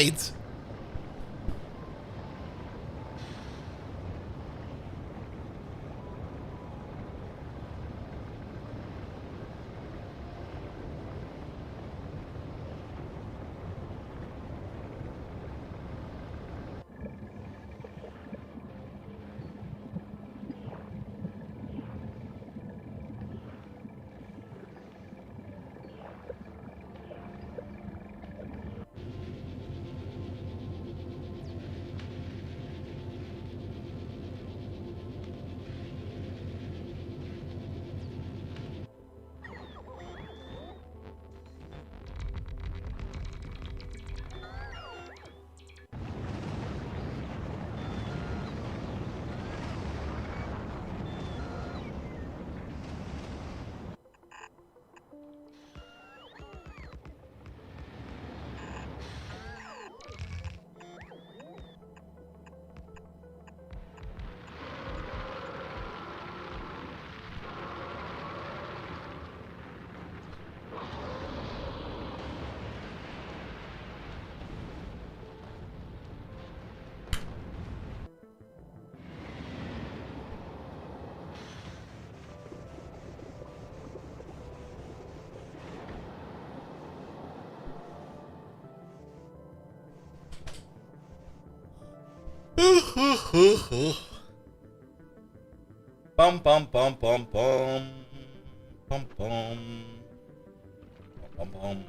mate? Bum bum bum bum bum bum bum bum bum.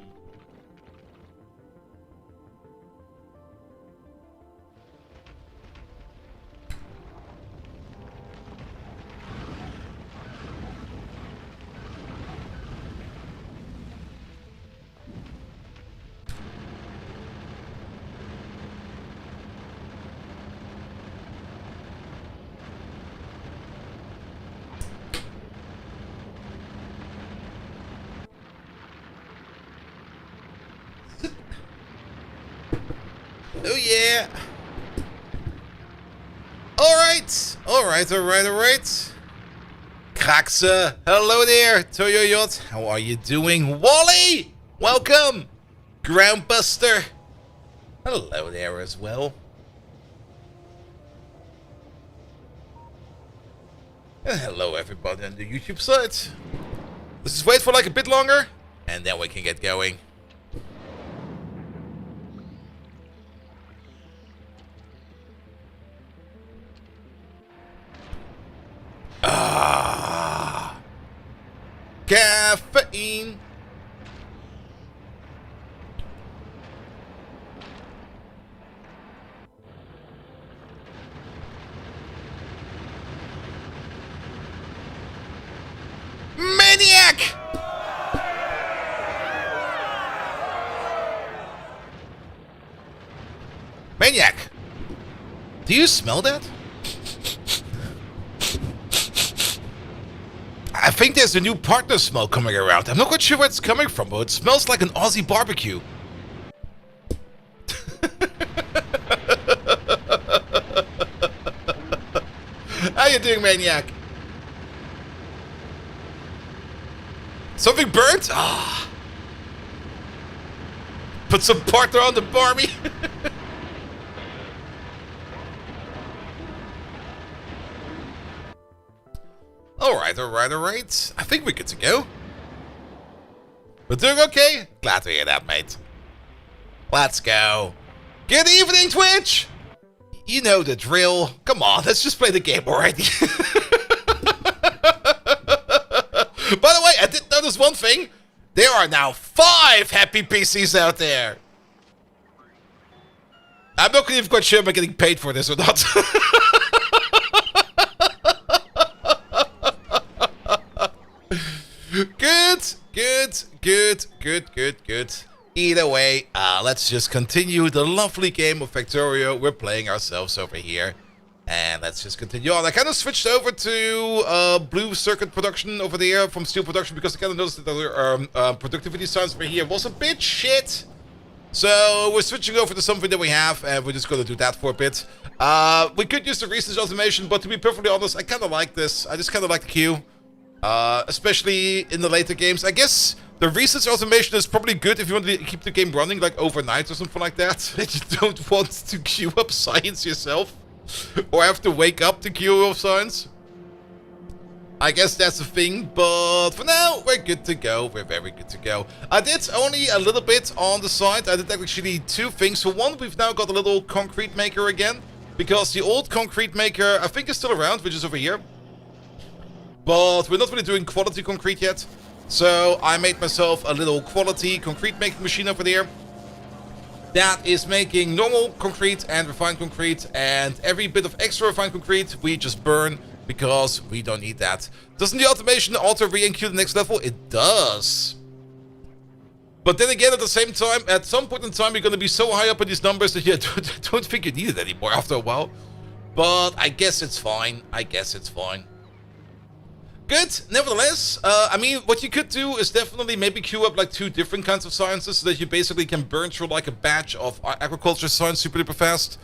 Oh yeah! Alright. Kraxe, hello there, Toyo Yacht. How are you doing? Wally! Welcome! Groundbuster, hello there as well. And hello everybody on the YouTube side. Let's just wait for like a bit longer, and then we can get going. Caffeine. Maniac! Maniac! Do you smell that? I think there's a new partner smell coming around. I'm not quite sure where it's coming from, but it smells like an Aussie barbecue. How you doing, Maniac? Something burnt? Ah. Put some partner on the Barbie. Alright. I think we're good to go. We're doing okay? Glad to hear that, mate. Let's go. Good evening, Twitch! You know the drill. Come on, let's just play the game already. By the way, I did notice one thing. There are now 5 happy PCs out there. I'm not even quite sure if I'm getting paid for this or not. Good. Either way, let's just continue the lovely game of Factorio. We're playing ourselves over here. And let's just continue on. I kind of switched over to Blue Circuit production over there from Steel production because I kind of noticed that the productivity signs over here was a bit shit. So we're switching over to something that we have, and we're just going to do that for a bit. We could use the research automation, but to be perfectly honest, I kind of like this. I just kind of like the queue. Especially in the later games. I guess The research automation is probably good if you want to keep the game running like overnight or something like that. If you don't want to queue up science yourself. Or have to wake up to queue up science. I guess that's the thing, but for now, we're good to go. We're very good to go. I did only a little bit on the side. I did actually two things. For one, we've now got a little concrete maker again. Because the old concrete maker, I think, is still around, which is over here. But we're not really doing quality concrete yet. So I made myself a little quality concrete making machine over there. That is making normal concrete and refined concrete. And every bit of extra refined concrete, we just burn. Because we don't need that. Doesn't the automation auto re-enqueue the next level? It does. But then again, at the same time, at some point in time, you're going to be so high up in these numbers that you don't think you need it anymore after a while. But I guess it's fine. I guess it's fine. Good. Nevertheless, I mean, what you could do is definitely maybe queue up like 2 different kinds of sciences so that you basically can burn through like a batch of agriculture science super duper fast.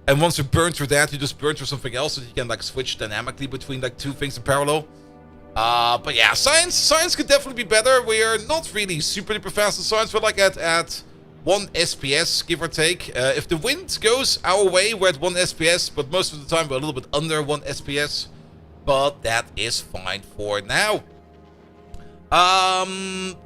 And once you burn through that, you just burn through something else so that you can like switch dynamically between like 2 things in parallel. But yeah, science could definitely be better. We're not really super duper fast in science. We're like at 1 SPS, give or take. If the wind goes our way, we're at 1 SPS, but most of the time we're a little bit under 1 SPS. But that is fine for now.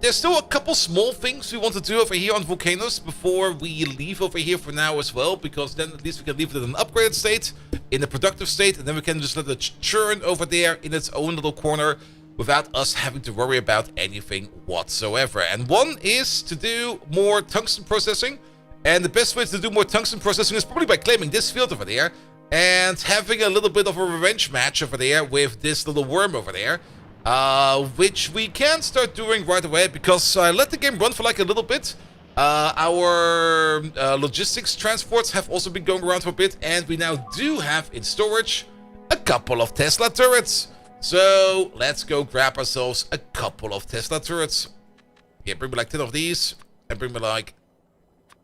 There's still a couple small things we want to do over here on Volcanoes before we leave over here for now as well, because then at least we can leave it in an upgraded state, in a productive state, and then we can just let it churn over there in its own little corner without us having to worry about anything whatsoever. And one is to do more tungsten processing, and the best way to do more tungsten processing is probably by claiming this field over there and having a little bit of a revenge match over there with this little worm over there. Which we can start doing right away because I let the game run for like a little bit. Our logistics transports have also been going around for a bit, and we now do have in storage a couple of Tesla turrets. So let's go grab ourselves a couple of Tesla turrets. Yeah, bring me like 10 of these, and bring me like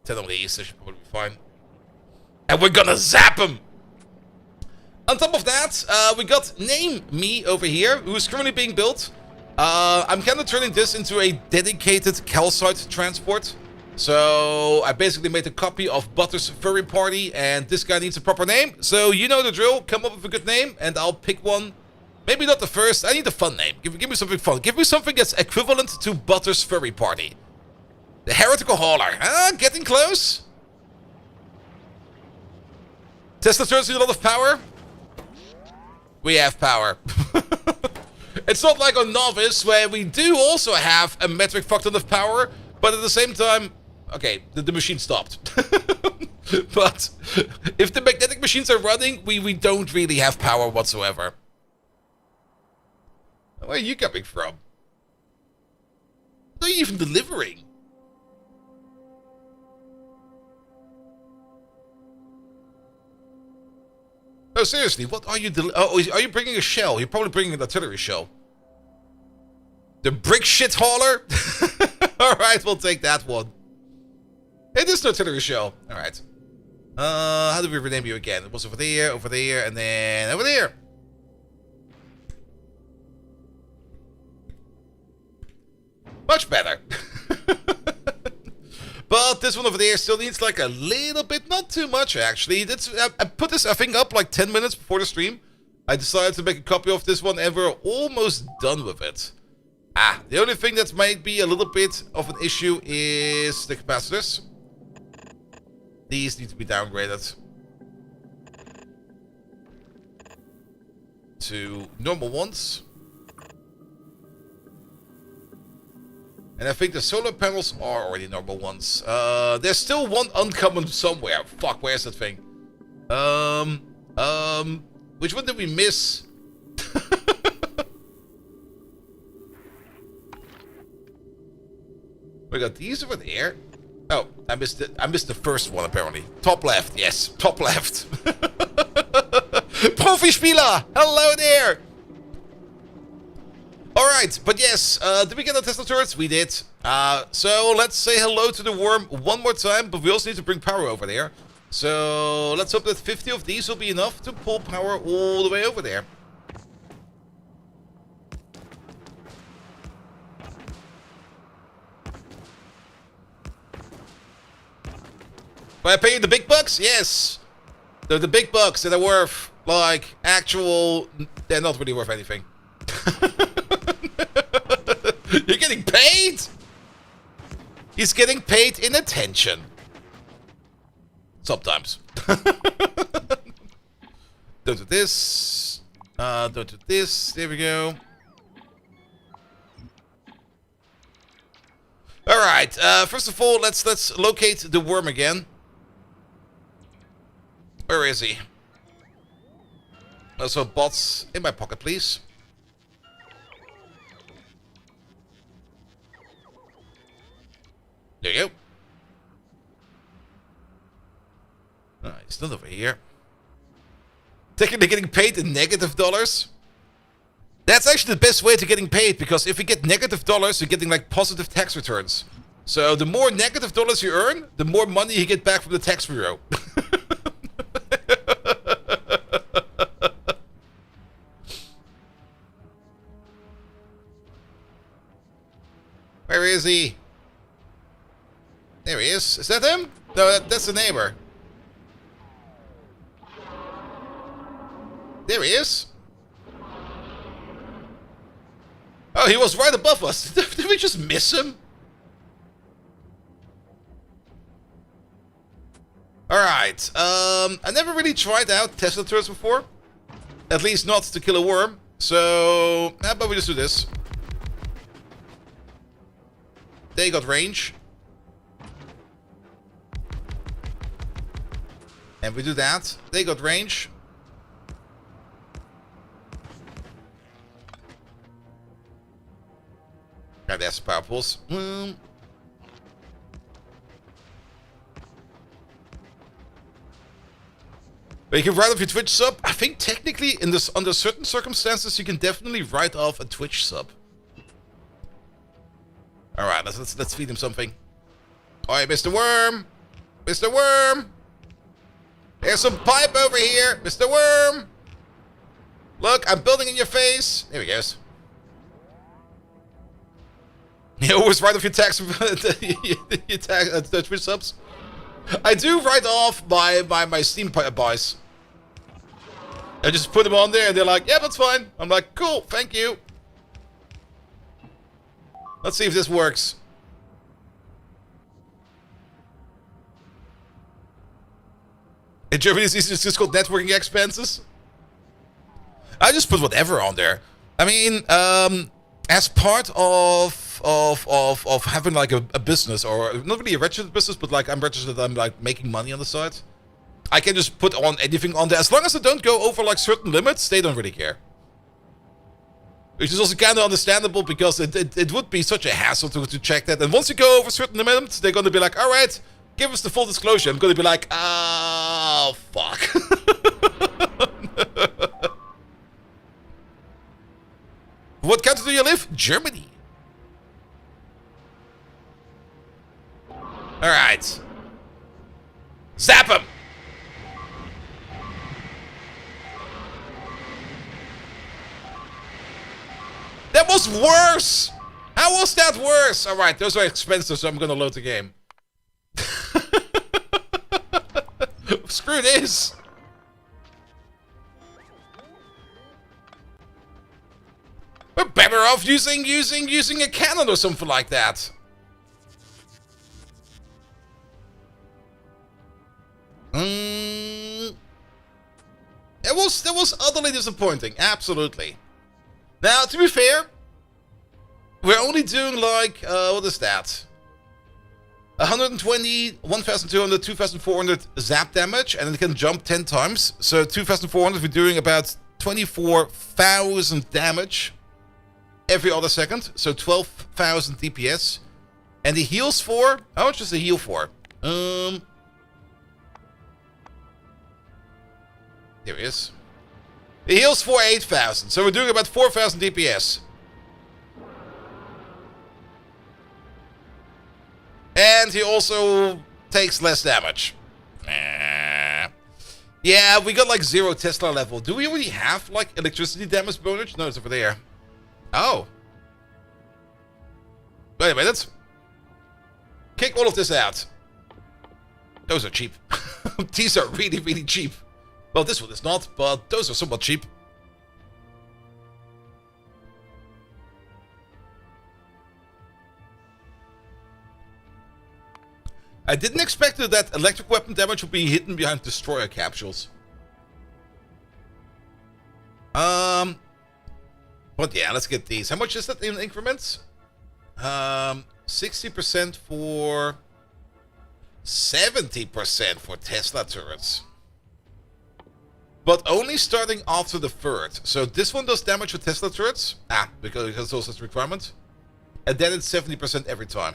10 of these. That should probably be fine. And we're gonna zap them! On top of that, we got Name Me over here, who is currently being built. I'm kind of turning this into a dedicated calcite transport. So I basically made a copy of Butter's Furry Party, and this guy needs a proper name. So you know the drill, come up with a good name, and I'll pick one. Maybe not the first, I need a fun name. Give me something fun. Give me something that's equivalent to Butter's Furry Party. The Heretical Hauler. Getting close. Tesla turns with a lot of power. We have power. It's not like on Novice, where we do also have a metric fuck ton of power, but at the same time, okay, the machine stopped. But if the magnetic machines are running, we don't really have power whatsoever. Where are you coming from? What are you even delivering? No, seriously, what are you are you bringing a shell? You're probably bringing an artillery shell. The brick shit hauler? Alright, we'll take that one. It is an artillery shell. Alright. How do we rename you again? It was over there, and then over there. Much better. But this one over there still needs like a little bit, not too much actually. I put this, I think, up like 10 minutes before the stream. I decided to make a copy of this one and we're almost done with it. The only thing that might be a little bit of an issue is the capacitors. These need to be downgraded to normal ones. And I think the solar panels are already normal ones. There's still one uncommon somewhere. Fuck, where's that thing? Which one did we miss? We got these over there. Oh, I missed it. I missed the first one apparently. Top left, yes, top left. Profi-Spieler! Hello there! Alright, but yes, did we get the Tesla turrets? We did. So let's say hello to the worm one more time, but we also need to bring power over there. So let's hope that 50 of these will be enough to pull power all the way over there. But I pay you the big bucks? Yes. The big bucks that are worth, like, actual... They're not really worth anything. You're getting paid? He's getting paid in attention. Sometimes. Don't do this. Don't do this. There we go. Alright, first of all, let's locate the worm again. Where is he? Also, bots in my pocket, please. There you go. He's not over here. Technically getting paid in negative dollars. That's actually the best way to getting paid, because if you get negative dollars, you're getting like positive tax returns. So the more negative dollars you earn, the more money you get back from the tax bureau. Where is he? There he is. Is that him? No, that's the neighbor. There he is. Oh, he was right above us. Did we just miss him? Alright. I never really tried out Tesla turrets before. At least not to kill a worm. So, how about we just do this? They got range. And we do that. They got range. Now there's power pulse. But you can write off your Twitch sub. I think technically, under certain circumstances, you can definitely write off a Twitch sub. All right, let's feed him something. All right, Mr. Worm, Mr. Worm. There's some pipe over here, Mr. Worm. Look, I'm building in your face. There he goes. You always write off your tax, Twitch subs. I do write off my Steam buys. I just put them on there and they're like, yeah, that's fine. I'm like, cool, thank you. Let's see if this works. In Germany, it's just called networking expenses. I just put whatever on there. I mean, as part of having like a business, or not really a registered business, but like I'm registered, I'm like making money on the side. I can just put on anything on there as long as I don't go over like certain limits. They don't really care, which is also kind of understandable, because it would be such a hassle to check that. And once you go over certain limits, they're gonna be like, all right, give us the full disclosure. I'm gonna be like, oh fuck. What country do you live? Germany. Alright. Zap him! That was worse! How was that worse? Alright, those are expensive, so I'm gonna load the game. Screw this! We're better off using a cannon or something like that. That was utterly disappointing. Absolutely. Now, to be fair, we're only doing like what is that? 120, 1,200, 2,400 zap damage, and it can jump 10 times. So 2,400, we're doing about 24,000 damage every other second, so 12,000 DPS. And he heals for... How much does he heal for? There he is. He heals for 8,000, so we're doing about 4,000 DPS. And he also takes less damage. Yeah, we got like 0 Tesla level. Do we already have like electricity damage bonus? No, it's over there. Oh. Wait a minute. Kick all of this out. Those are cheap. These are really, really cheap. Well, this one is not, but those are somewhat cheap. I didn't expect that electric weapon damage would be hidden behind destroyer capsules. But yeah, let's get these. How much is that in increments? 60% for 70% for Tesla turrets. But only starting after the third. So this one does damage with Tesla turrets. Because it's also a requirement. And then it's 70% every time.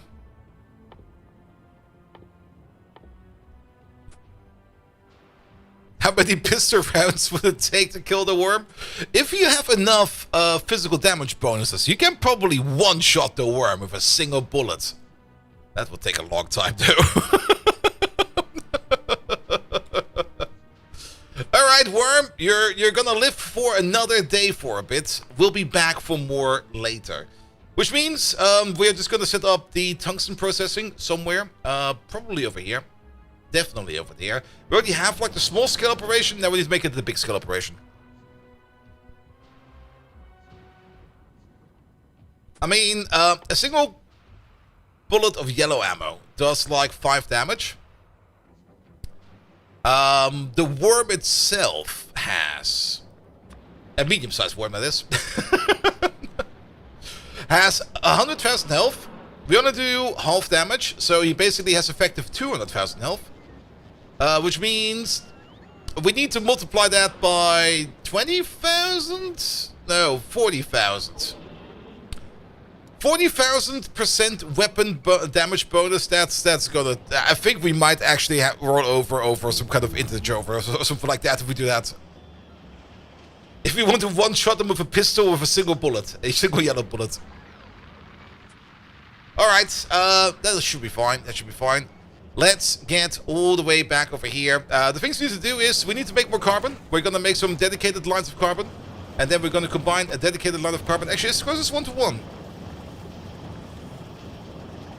How many pistol rounds would it take to kill the worm? If you have enough physical damage bonuses, you can probably one-shot the worm with a single bullet. That would take a long time, though. Alright, worm, you're gonna live for another day for a bit. We'll be back for more later. Which means we're just gonna set up the tungsten processing somewhere. Probably over here. Definitely over there. We already have like the small scale operation. Now we need to make it the big scale operation. I mean, a single bullet of yellow ammo does like 5 damage. The worm itself has a medium-sized worm, that is. Has 100,000 health. We only do half damage, so he basically has effective 200,000 health. Which means we need to multiply that by 20,000? No, 40,000. 40,000% weapon damage bonus. That's gonna. I think we might actually roll over some kind of integer or something like that if we do that. If we want to one-shot them with a pistol with a single bullet, a single yellow bullet. All right, that should be fine. That should be fine. Let's get all the way back over here. The things we need to do is we need to make more carbon. We're going to make some dedicated lines of carbon. And then we're going to combine a dedicated line of carbon. Actually, it's because it's 1-to-1.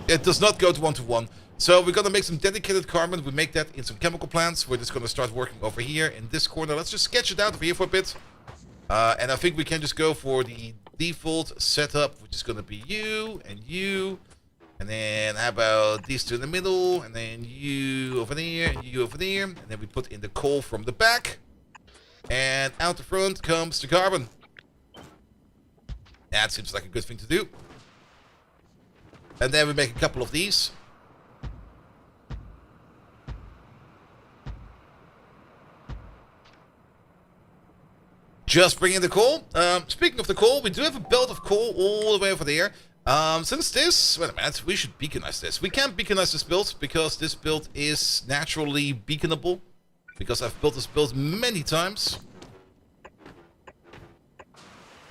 It does not go to 1-to-1. So we're going to make some dedicated carbon. We make that in some chemical plants. We're just going to start working over here in this corner. Let's just sketch it out over here for a bit. And I think we can just go for the default setup, which is going to be you and you. And then how about these two in the middle, and then you over there, and you over there, and then we put in the coal from the back, and out the front comes the carbon. That seems like a good thing to do. And then we make a couple of these. Just bring in the coal. Speaking of the coal, we do have a belt of coal all the way over there. Since this, wait a minute, we should beaconize this. We can't beaconize this build because this build is naturally beaconable. Because I've built this build many times.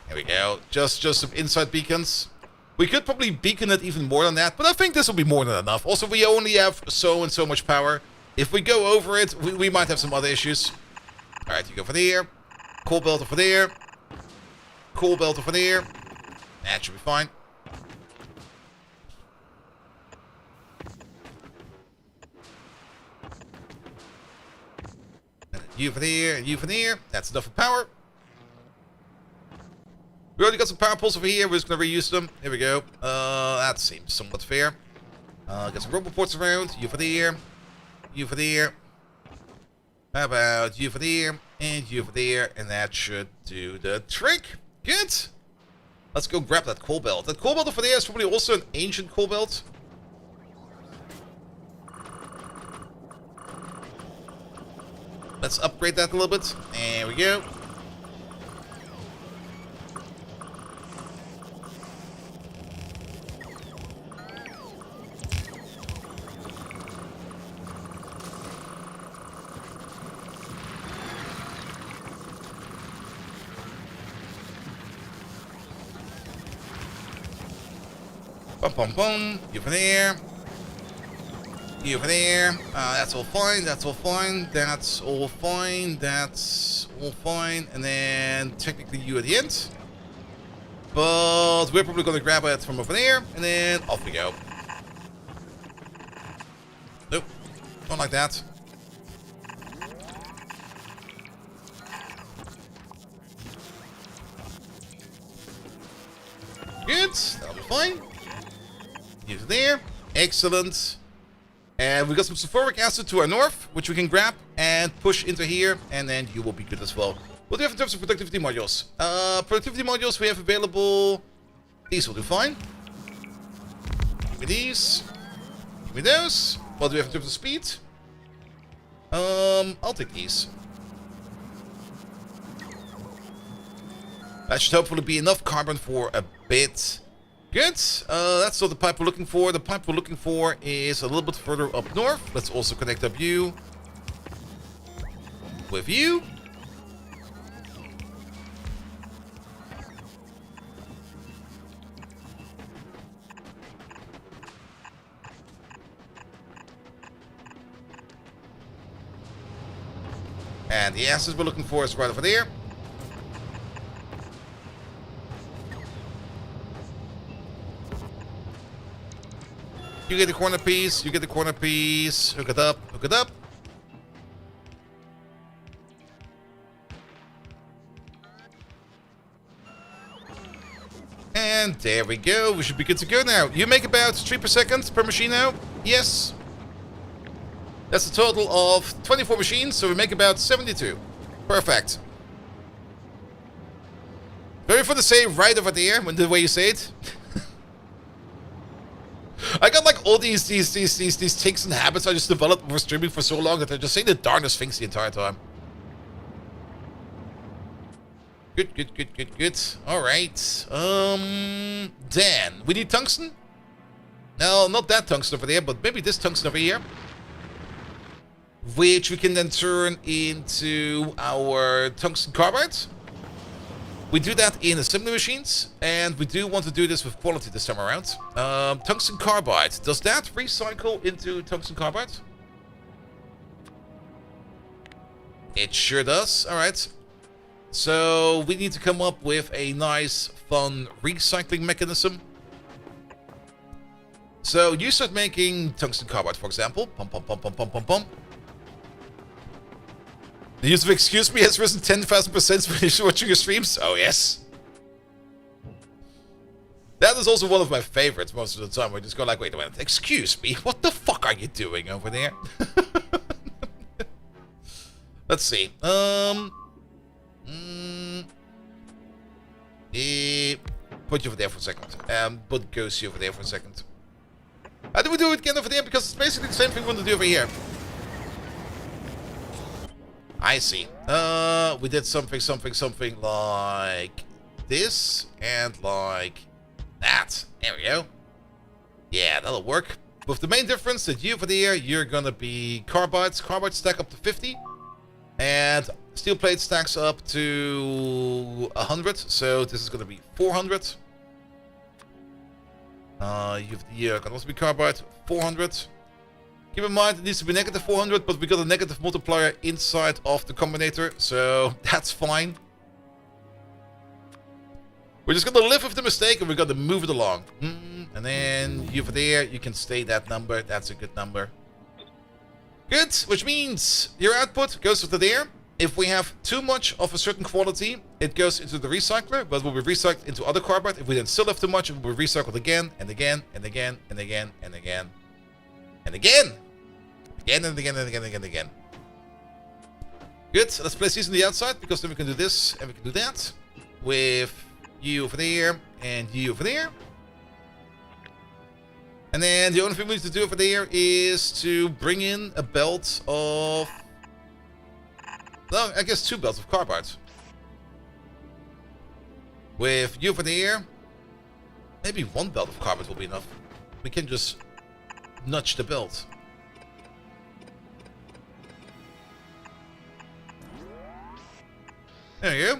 Here we go. Just some inside beacons. We could probably beacon it even more than that, but I think this will be more than enough. Also, we only have so and so much power. If we go over it, we might have some other issues. Alright, you go for there. Coal belt over there. Coal belt over there. That should be fine. You for there, and you for there. That's enough for power. We already got some power poles over here. We're just going to reuse them. Here we go. That seems somewhat fair. Got some robot ports around. You for there. You for there. How about you for there, and you for there. And that should do the trick. Good. Let's go grab that coal belt. That coal belt over there is probably also an ancient coal belt. Let's upgrade that a little bit. There we go. Bum bum bum. You over there. You over there. That's all fine. That's all fine. That's all fine. That's all fine. And then technically you at the end. But we're probably going to grab it from over there. And then off we go. Nope. Not like that. Good. That'll be fine. Use it there. Excellent. And we got some sulfuric acid to our north, which we can grab and push into here, and then you will be good as well. What do we have in terms of productivity modules? Productivity modules we have available. These will do fine. Give me these. Give me those. What do we have in terms of speed? I'll take these. That should hopefully be enough carbon for a bit. Good. That's not the pipe we're looking for. The pipe we're looking for is a little bit further up north. Let's also connect up you with you. And the acid we're looking for is right over there. You get the corner piece, you get the corner piece. Hook it up, hook it up. And there we go. We should be good to go now. You make about 3 per second per machine now? Yes. That's a total of 24 machines, so we make about 72. Perfect. Very fun to say right over there, when the way you say it. I got like all these tics and habits I just developed over streaming for so long that I just say the darndest things the entire time. Good, good, good, good, good. Alright. Dan. We need tungsten? No, not that tungsten over there, but maybe this tungsten over here. Which we can then turn into our tungsten carbide. We do that in assembly machines, and we do want to do this with quality this time around. Tungsten carbide. Does that recycle into tungsten carbide? It sure does. Alright. So we need to come up with a nice, fun recycling mechanism. So you start making tungsten carbide, for example. Pump, pump, pump, pump, pump, pump, pump. The use of excuse me has risen 10,000% when you're watching your streams. Oh, yes. That is also one of my favorites most of the time. We just go like, wait a minute, excuse me, what the fuck are you doing over there? Let's see. Put you over there for a second. Put Ghosty over there for a second. How do we do it again over there? Because it's basically the same thing we want to do over here. I see. We did something like this and like that. There we go. Yeah, that'll work. With the main difference that you over there, you're gonna be carbides. Carbides stack up to 50. And steel plate stacks up to 100. So this is gonna be 400. You can also be carbide, 400. Keep in mind, it needs to be negative 400, but we got a negative multiplier inside of the combinator, so that's fine. We're just gonna live with the mistake, and we're gonna move it along. And then you over there, you can stay that number. That's a good number. Good, which means your output goes to there. If we have too much of a certain quality, it goes into the recycler, but will be recycled into other carbide. If we then still have too much, it will be recycled again, and again, and again, and again, and again. And again! Again and again and again and again and again. Good, let's place these on the outside, because then we can do this and we can do that. With you over there and you over there. And then the only thing we need to do over there is to bring in a belt of... well, I guess 2 belts of carbides. With you over there, maybe 1 belt of carbide will be enough. We can just nudge the belt. There you go.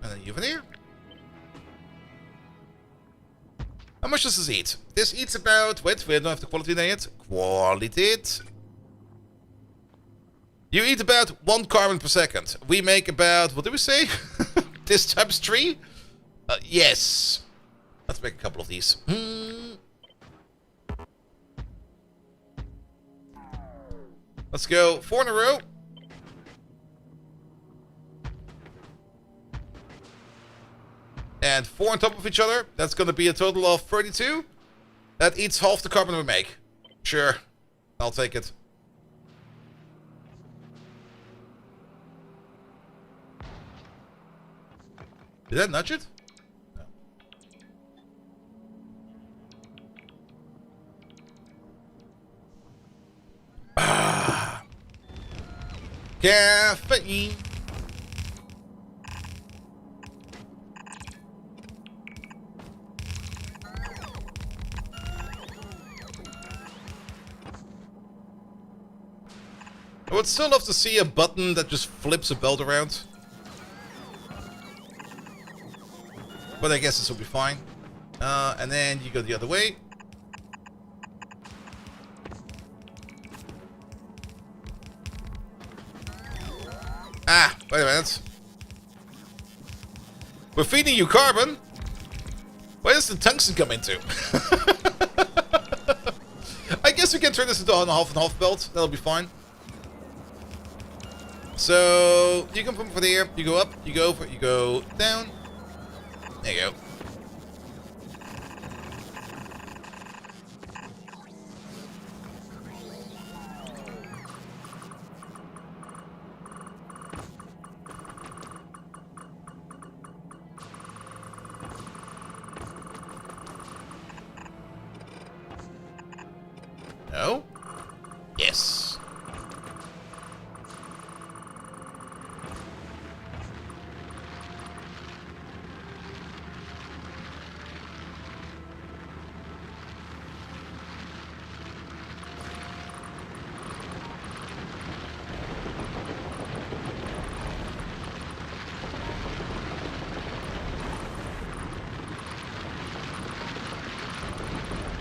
And then you over there. How much does this eat? This eats about... wait, we don't have the quality there yet. Quality. You eat about 1 carbon per second. We make about... what did we say? This times 3? Yes. Let's make a couple of these. Let's go 4 in a row. And 4 on top of each other. That's going to be a total of 32. That eats half the carbon we make. Sure. I'll take it. Did that nudge it? No. Ah. Caffeine. I would still love to see a button that just flips a belt around. But I guess this will be fine. And then you go the other way. Ah, wait a minute. We're feeding you carbon. Where does the tungsten come into? I guess we can turn this into a half and half belt. That'll be fine. So you can pump for the air. You go up. You go over. You go down. There you go. No? Yes.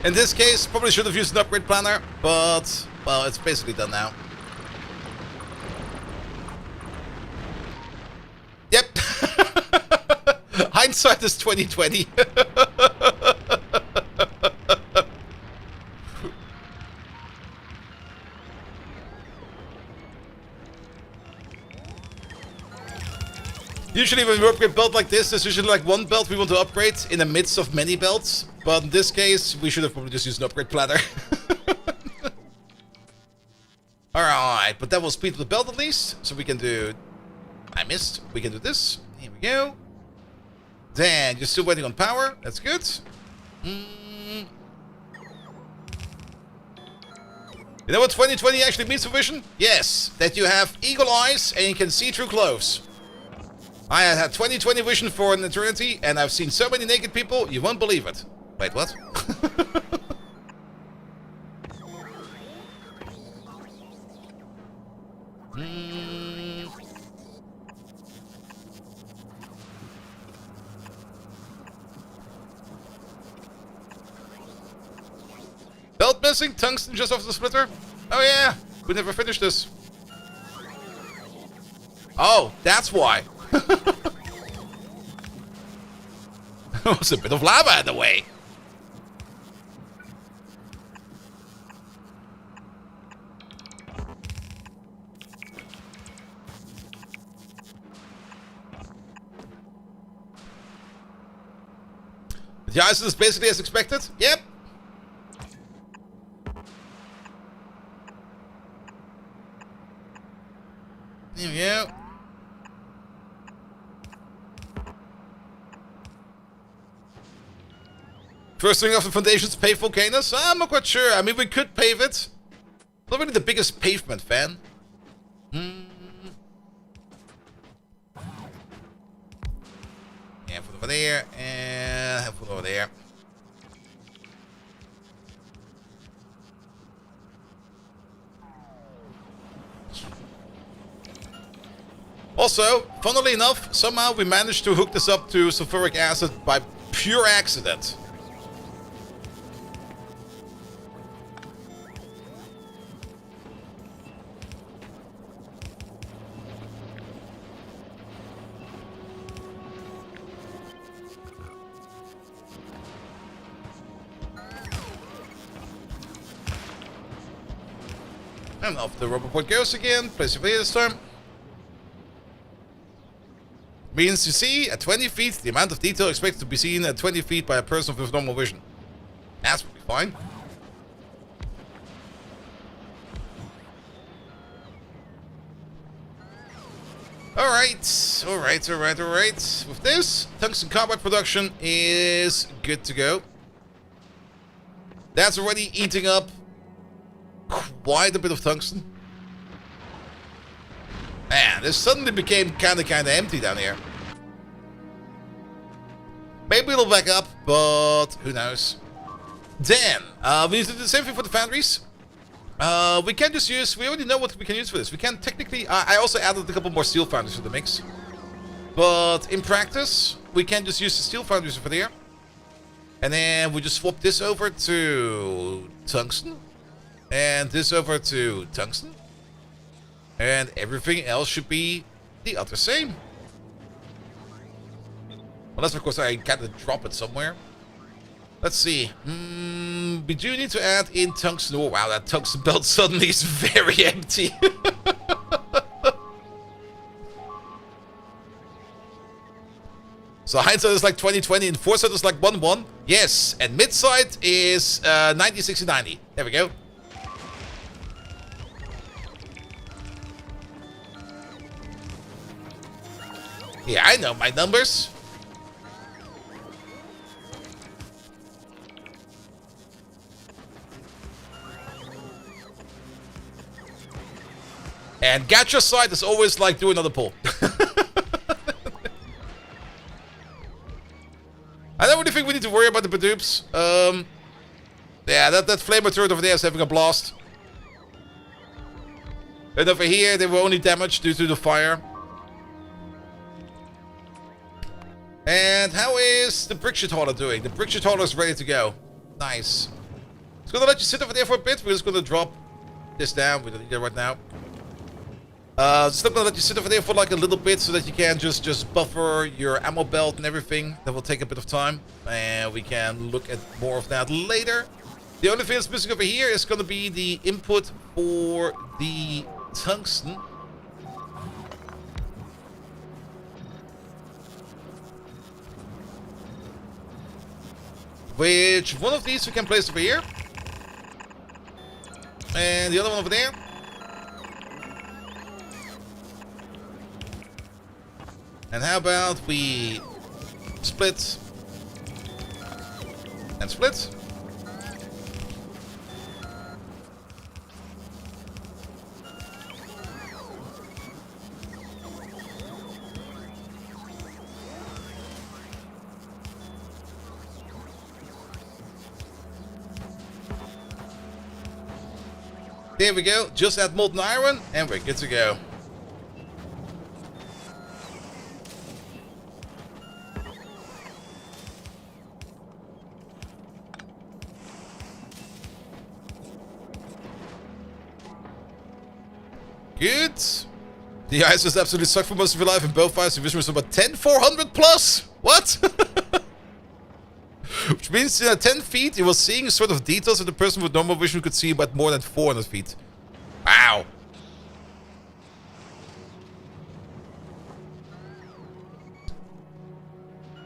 In this case, probably should have used an upgrade planner, but, well, it's basically done now. Yep. Hindsight is 2020. Usually when we upgrade belt like this, there's usually like one belt we want to upgrade in the midst of many belts. But in this case, we should have probably just used an upgrade planner. Alright, but that will speed up the belt at least. So we can do... I missed. We can do this. Here we go. Then, you're still waiting on power. That's good. You know what 2020 actually means for vision? Yes, that you have eagle eyes and you can see through clothes. I have had 2020 vision for an eternity, and I've seen so many naked people, you won't believe it. Wait, what? Belt missing, tungsten just off the splitter. Oh yeah, we never finished this. Oh, that's why. There was a bit of lava in the way. The ice is basically as expected. Yep. There we go. First thing off the foundations, pave volcanoes? I'm not quite sure. I mean, we could pave it. Not really the biggest pavement fan. Handful over there, and handful over there. Also, funnily enough, somehow we managed to hook this up to sulfuric acid by pure accident. And off the rubber point goes again. Place over here this time. Means you see at 20 feet the amount of detail expected to be seen at 20 feet by a person with normal vision. That's pretty fine. Alright. With this, tungsten carbide production is good to go. That's already eating up quite a bit of tungsten. Man, this suddenly became kinda empty down here. Maybe it'll back up, but who knows. Then, we need to do the same thing for the foundries. We can just use, we already know what we can use for this. We can technically, I also added a couple more steel foundries to the mix. But in practice, we can just use the steel foundries over there. And then we just swap this over to tungsten. And this over to tungsten. And everything else should be the other same. Unless, of course, I gotta drop it somewhere. Let's see. We do need to add in tungsten. Oh, wow, that tungsten belt suddenly is very empty. So hindsight is like 20/20 and foresight is like 1/1. Yes, and midsight is 90/60/90. There we go. Yeah, I know my numbers. And gacha side is always like do another pull. I don't really think we need to worry about the Badoops. Yeah, that flamer turret over there is having a blast. And over here, they were only damaged due to the fire. And how is the brick shit hauler doing? The brick shit hauler is ready to go. Nice. It's gonna let you sit over there for a bit. We're just gonna drop this down. We don't need it right now. Just gonna let you sit over there for like a little bit so that you can just buffer your ammo belt and everything. That will take a bit of time. And we can look at more of that later. The only thing that's missing over here is gonna be the input for the tungsten. Which one of these we can place over here. And the other one over there. And how about we split and split? There we go. Just add molten iron and we're good to go. Good. The ice was absolutely sucked for most of your life in both fights. The vision was about 10,400 plus. What? Which means 10 feet, you were seeing sort of details that the person with normal vision could see about more than 400 feet. Wow.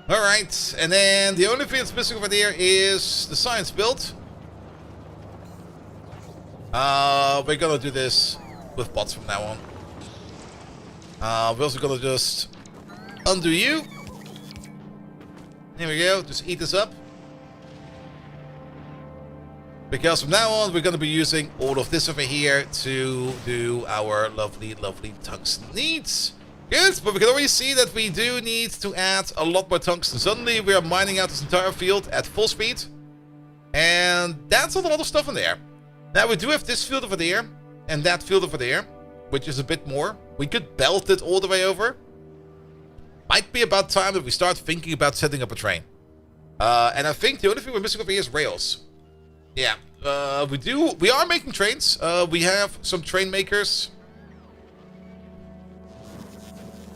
Alright, and then the only thing that's missing over there is the science build. We're gonna do this with bots from now on. We're also gonna just undo you. Here we go, just eat this up. Because from now on, we're going to be using all of this over here to do our lovely, lovely tungsten needs. Good, but we can already see that we do need to add a lot more tungsten. Suddenly, we are mining out this entire field at full speed. And that's not a lot of stuff in there. Now, we do have this field over there and that field over there, which is a bit more. We could belt it all the way over. Might be about time that we start thinking about setting up a train. And I think the only thing we're missing over here is rails. Yeah, we are making trains. We have some train makers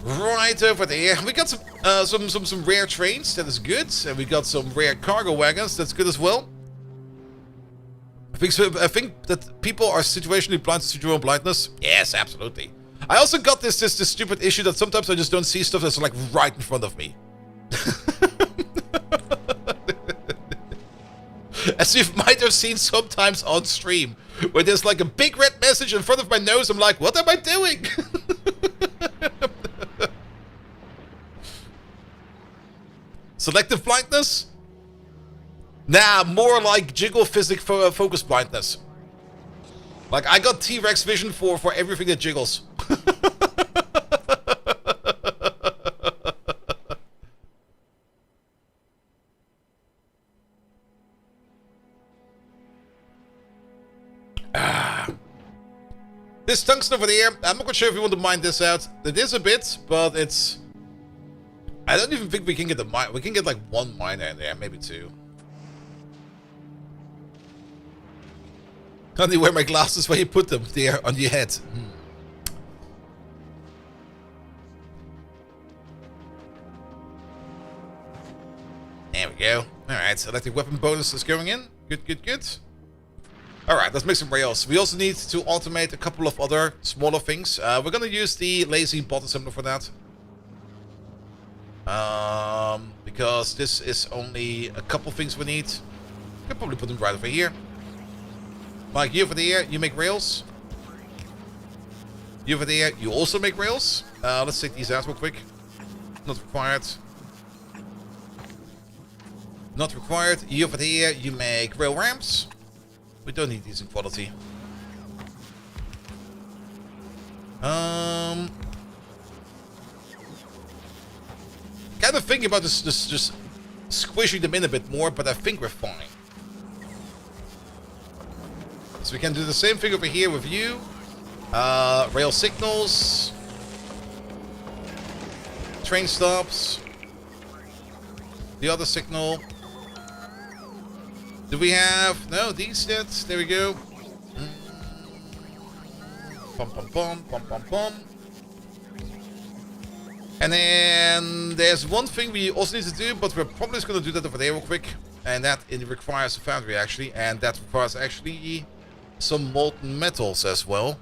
right over there. We got some rare trains, that is good. And we got some rare cargo wagons, that's good as well. I think that people are situationally blind to situational blindness. Yes, absolutely. I also got this stupid issue that sometimes I just don't see stuff that's like right in front of me. As you might have seen sometimes on stream, where there's like a big red message in front of my nose. I'm like, what am I doing? Selective blindness? Nah, more like jiggle physic focus blindness. Like, I got T-Rex vision for everything that jiggles. This tungsten over there, I'm not quite sure if you want to mine this out. It is a bit, but it's... I don't even think we can get the mine. We can get like one miner in there, maybe two. Only wear my glasses when you put them there on your head. There we go. Alright, electric weapon bonus is going in. Good, good, good. Alright, let's make some rails. We also need to automate a couple of other smaller things. We're gonna use the lazy bot assembler for that. Because this is only a couple things we need. Could probably put them right over here. Like you over there, you make rails. You over there, you also make rails. Let's take these out real quick. Not required. Not required. You over there, you make rail ramps. We don't need these in quality. Kind of thinking about this just squishing them in a bit more, but I think we're fine. So we can do the same thing over here with you. Rail signals. Train stops. The other signal. Do we have... No, these yet. There we go. Pum, pum, pum, pum, pum, pum. And then there's one thing we also need to do, but we're probably just going to do that over there real quick. And that it requires a foundry, actually. And that requires actually some molten metals as well.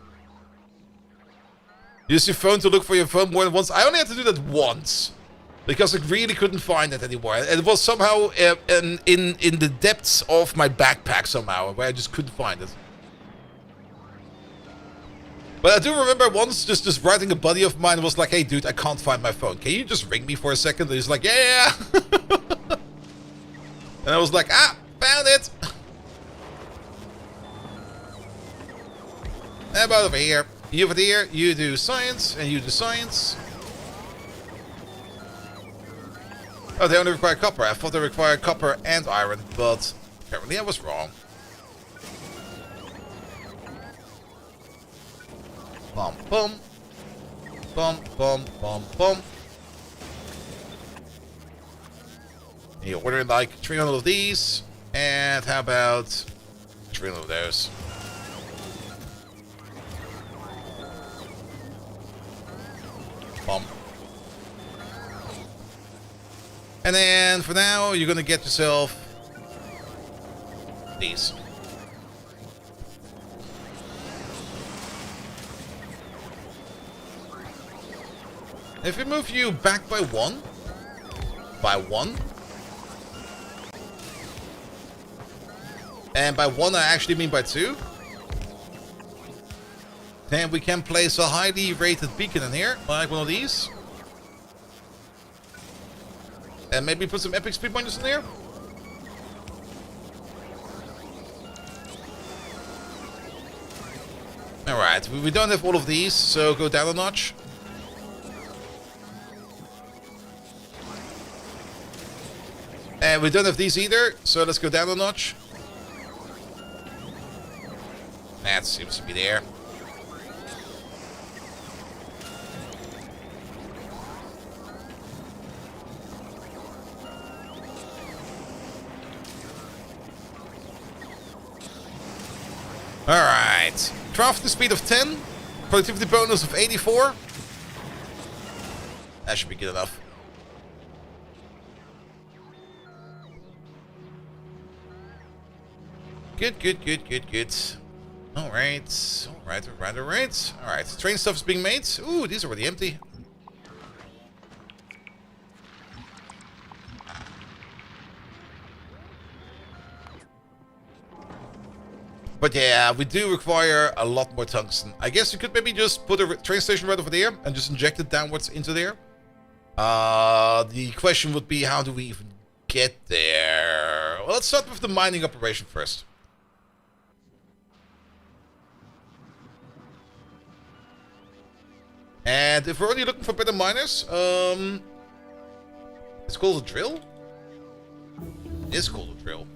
Use your phone to look for your phone more than once. I only had to do that once. Because I really couldn't find it anymore. It was somehow in the depths of my backpack somehow, where I just couldn't find it. But I do remember once just writing a buddy of mine was like, hey dude, I can't find my phone. Can you just ring me for a second? And he's like, yeah. And I was like, ah, found it. How about over here? You over there, you do science, and you do science. Oh, they only require copper. I thought they required copper and iron, but apparently I was wrong. Bum, bum. Bum, bum, bum, bum. You order like 300 of these, and how about 300 of those? Bum. And then, for now, you're gonna get yourself these. If we move you back by one, and by one I actually mean by two, then we can place a highly rated beacon in here, like one of these. And maybe put some epic speed pointers in there. Alright, we don't have all of these, so go down a notch. And we don't have these either, so let's go down a notch. That seems to be there. Alright. Crafting speed of 10. Productivity bonus of 84. That should be good enough. Good, good, good, good, good. Alright. Alright, alright, alright. Alright, train stuff is being made. Ooh, these are already empty. But yeah, we do require a lot more tungsten. I guess you could maybe just put a train station right over there and just inject it downwards into there. The question would be, how do we even get there? Well, let's start with the mining operation first. And if we're only looking for better miners, it's called a drill? It is called a drill.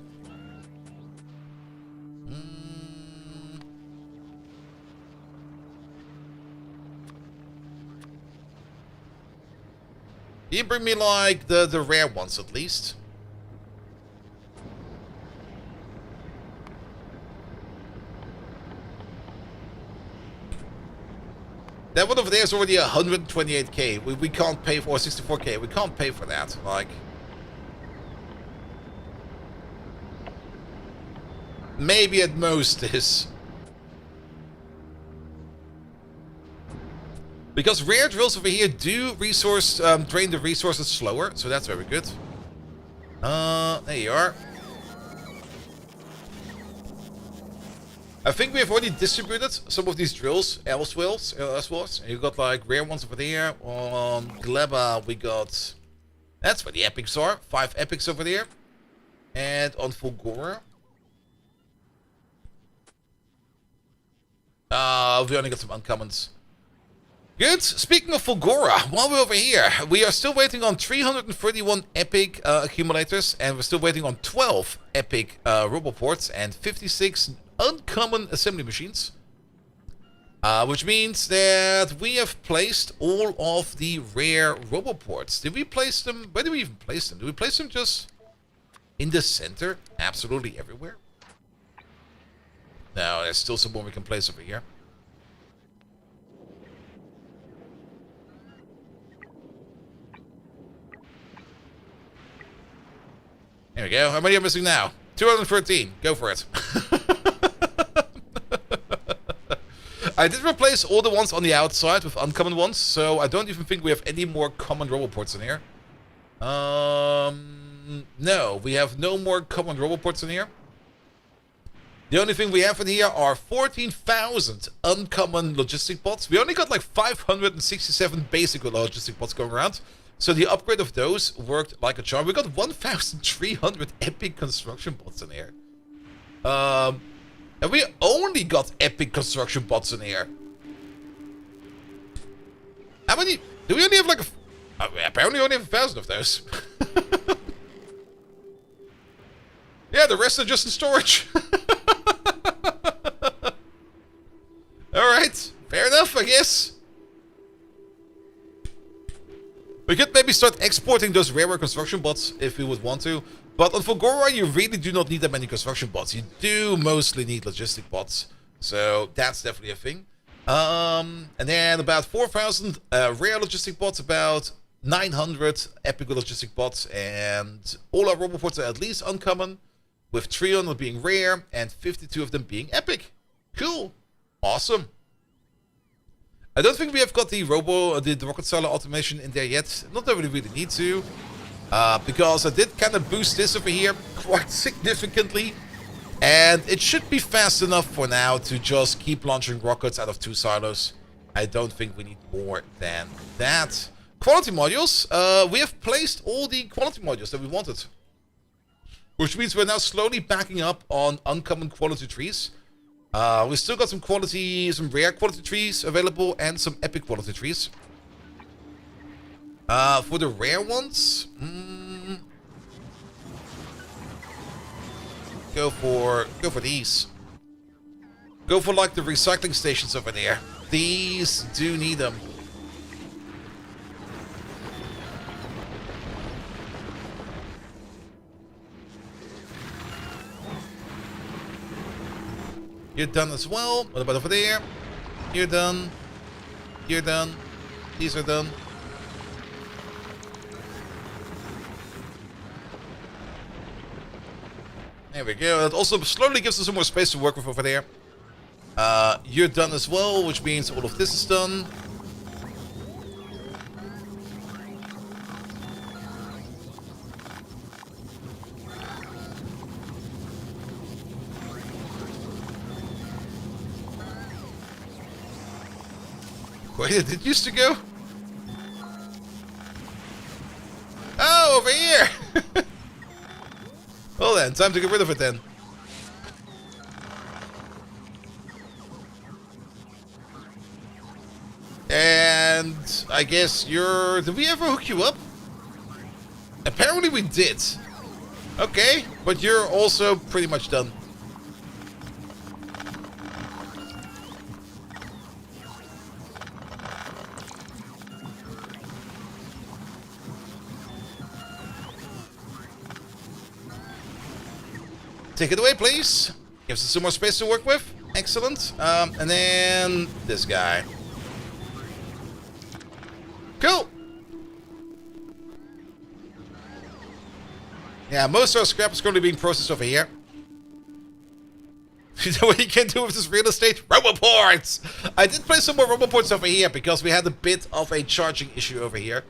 You bring me like the rare ones at least. That one over there is already 128k. We can't pay for 64k. We can't pay for that. Like, maybe at most this. Because rare drills over here do drain the resources slower, so that's very good. There you are. I think we have already distributed some of these drills elsewhere. You got like rare ones over there. On Gleba we got... That's where the epics are. 5 epics over there. And on Fulgora... we only got some uncommons. Good. Speaking of Fulgora, while we're over here, we are still waiting on 331 epic accumulators, and we're still waiting on 12 epic roboports and 56 uncommon assembly machines. Which means that we have placed all of the rare roboports. Did we place them? Where did we even place them? Did we place them just in the center? Absolutely everywhere? No, there's still some more we can place over here. There we go. How many are missing now? 213. Go for it. I did replace all the ones on the outside with uncommon ones, so I don't even think we have any more common roboports in here. No, we have no more common roboports in here. The only thing we have in here are 14,000 uncommon logistic bots. We only got like 567 basic logistic bots going around. So the upgrade of those worked like a charm. We got 1,300 epic construction bots in here. And we only got epic construction bots in here. How many? Do we only have like apparently only have 1,000 of those. Yeah, the rest are just in storage. Alright, fair enough, I guess. We could maybe start exporting those rarer construction bots if we would want to. But on Fulgora, you really do not need that many construction bots. You do mostly need logistic bots. So that's definitely a thing. And then about 4,000 rare logistic bots, about 900 epic logistic bots. And all our roboports are at least uncommon, with 300 being rare and 52 of them being epic. Cool. Awesome. I don't think we have got the rocket cellar automation in there yet. Not that we really need to. Because I did kind of boost this over here quite significantly. And it should be fast enough for now to just keep launching rockets out of 2 silos. I don't think we need more than that. Quality modules. We have placed all the quality modules that we wanted. Which means we're now slowly backing up on uncommon quality trees. We still got some rare quality trees available and some epic quality trees. For the rare ones, go for these. Go for like the recycling stations over there. These do need them. You're done as well. What about over there? You're done. You're done. These are done. There we go. It also slowly gives us some more space to work with over there. You're done as well, which means all of this is done. Where did it used to go? Oh, over here! Well then, time to get rid of it then. And I guess you're... Did we ever hook you up? Apparently we did. Okay, but you're also pretty much done. Take it away, please. Gives us some more space to work with. Excellent. And then this guy. Cool. Yeah, most of our scrap is currently being processed over here. You know what you can do with this real estate? Roboports! I did place some more roboports over here because we had a bit of a charging issue over here.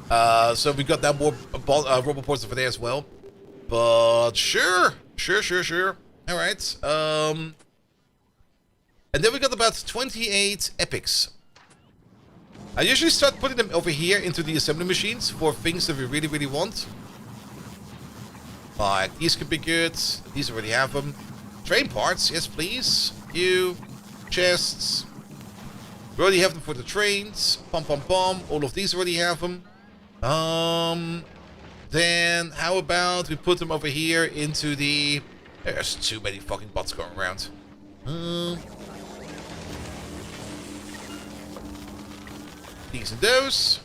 So we got that more roboports over there as well. But sure. Sure. Alright. And then we got about 28 epics. I usually start putting them over here into the assembly machines for things that we really want. Like, these could be good. These already have them. Train parts, yes please. You. Chests. We already have them for the trains. Pom. All of these already have them. Then, how about we put them over here into the... There's too many fucking bots going around. These and those.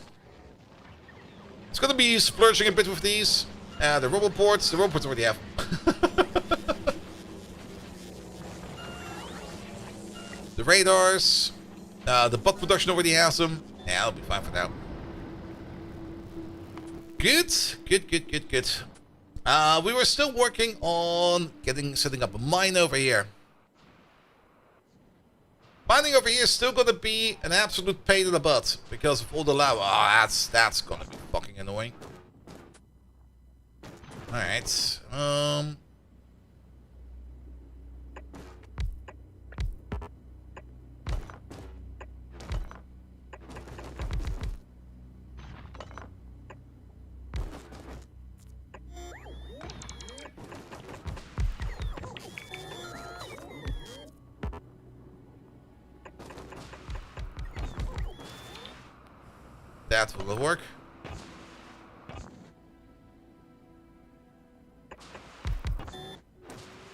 It's gonna be splurging a bit with these. The roboports already have. The radars. The bot production already has them. Yeah, I'll be fine for now. Good. We were still working on setting up a mine over here. Mining over here is still gonna be an absolute pain in the butt because of all the lava. Oh, that's gonna be fucking annoying. Alright. That will work.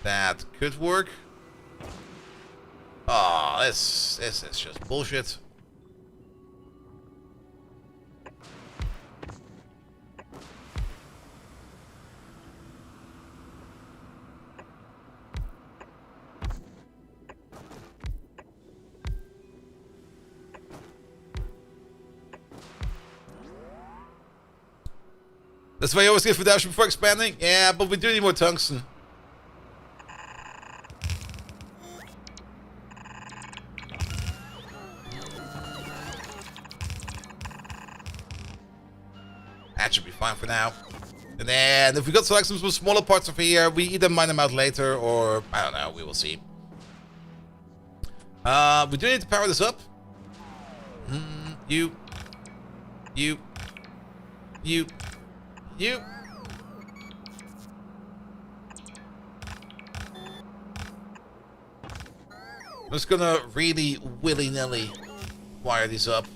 That could work. Oh, this is just bullshit. That's why you always get for dash before expanding? Yeah, but we do need more tungsten. That should be fine for now. And then if we got select some smaller parts over here, we either mine them out later or, I don't know, we will see. We do need to power this up. You. I'm just gonna really willy-nilly wire these up.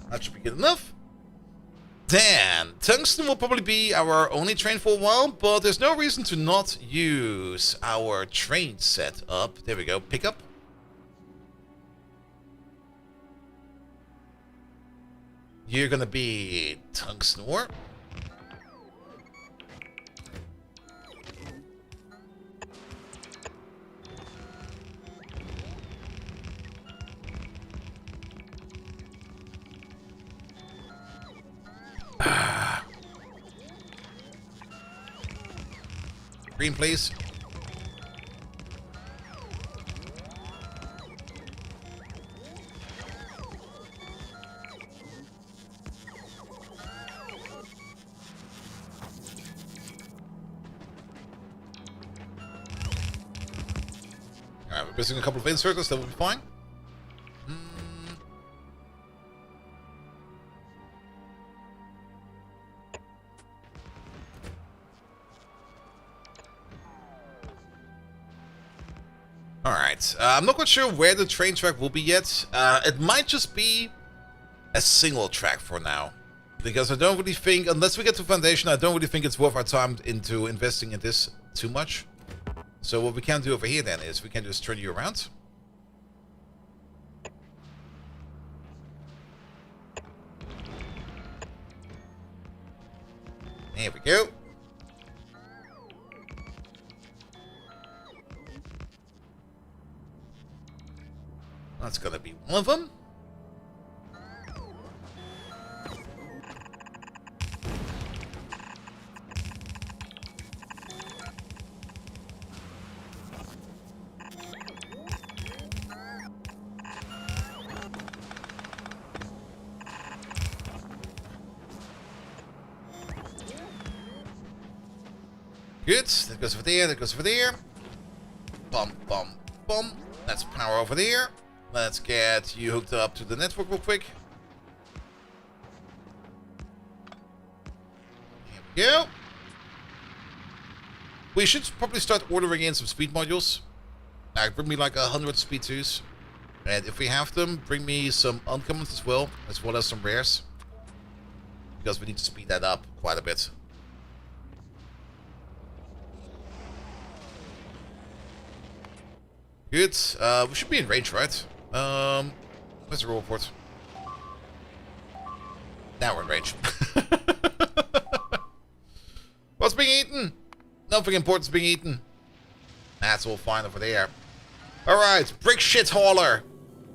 That should be good enough. Then, tungsten will probably be our only train for a while, but there's no reason to not use our train setup. There we go, pick up. You're gonna be tungsten ore. Green, please. Alright, we're missing a couple of inserters, that will be fine. Alright, I'm not quite sure where the train track will be yet. It might just be a single track for now. Because I don't really think, unless we get to Foundation, I don't really think it's worth our time into investing in this too much. So what we can do over here then is we can just turn you around. There we go. That's gonna be one of them. Good. That goes over there. That goes over there. Bum, bum, bum. That's power over there. Let's get you hooked up to the network real quick. Here we go. We should probably start ordering in some speed modules. Bring me like 100 speed 2s. And if we have them, bring me some uncommons as well as some rares. Because we need to speed that up quite a bit. Good. We should be in range, right? Where's the roll report? Now we're in range. What's being eaten? Nothing important's being eaten. That's all fine over there. Alright, brick shit hauler.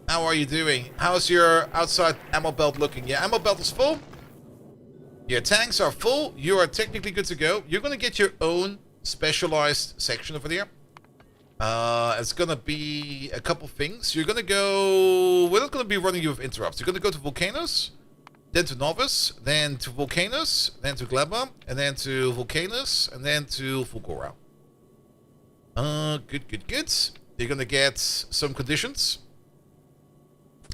How are you doing? How's your outside ammo belt looking? Yeah, ammo belt is full. Your tanks are full. You are technically good to go. You're gonna get your own specialized section over there. It's gonna be a couple things. You're gonna go... We're not gonna be running you with interrupts. You're gonna go to Volcanoes, then to Novice, then to Volcanoes, then to Gleba, and then to Volcanoes, and then to Fulgora. Good. You're gonna get some conditions.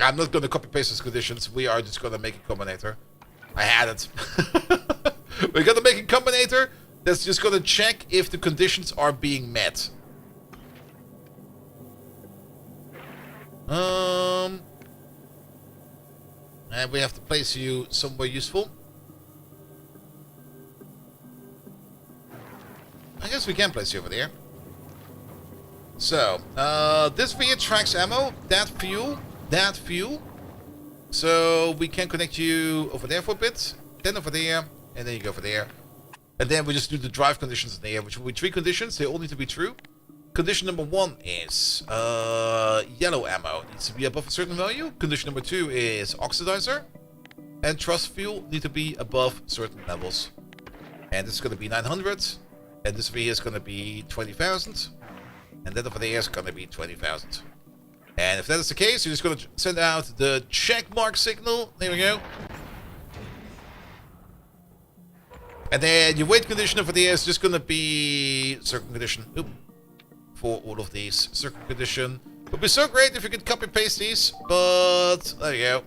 I'm not gonna copy-paste those conditions. We are just gonna make a combinator. I had it. We're gonna make a combinator that's just gonna check if the conditions are being met. And we have to place you somewhere useful. I guess we can place you over there. So, this here tracks ammo, that fuel. So we can connect you over there for a bit, then over there, and then you go over there. And then we just do the drive conditions in there, which will be 3 conditions. They all need to be true. Condition number 1 is yellow ammo needs to be above a certain value. Condition number 2 is oxidizer. And trust fuel need to be above certain levels. And this is going to be 900. And this over here is going to be 20,000. And that over there is going to be 20,000. And if that is the case, you're just going to send out the check mark signal. There we go. And then your weight condition over there is just going to be circle condition. Oop. For all of these. Circle condition. It would be so great if you could copy paste these, but there you go.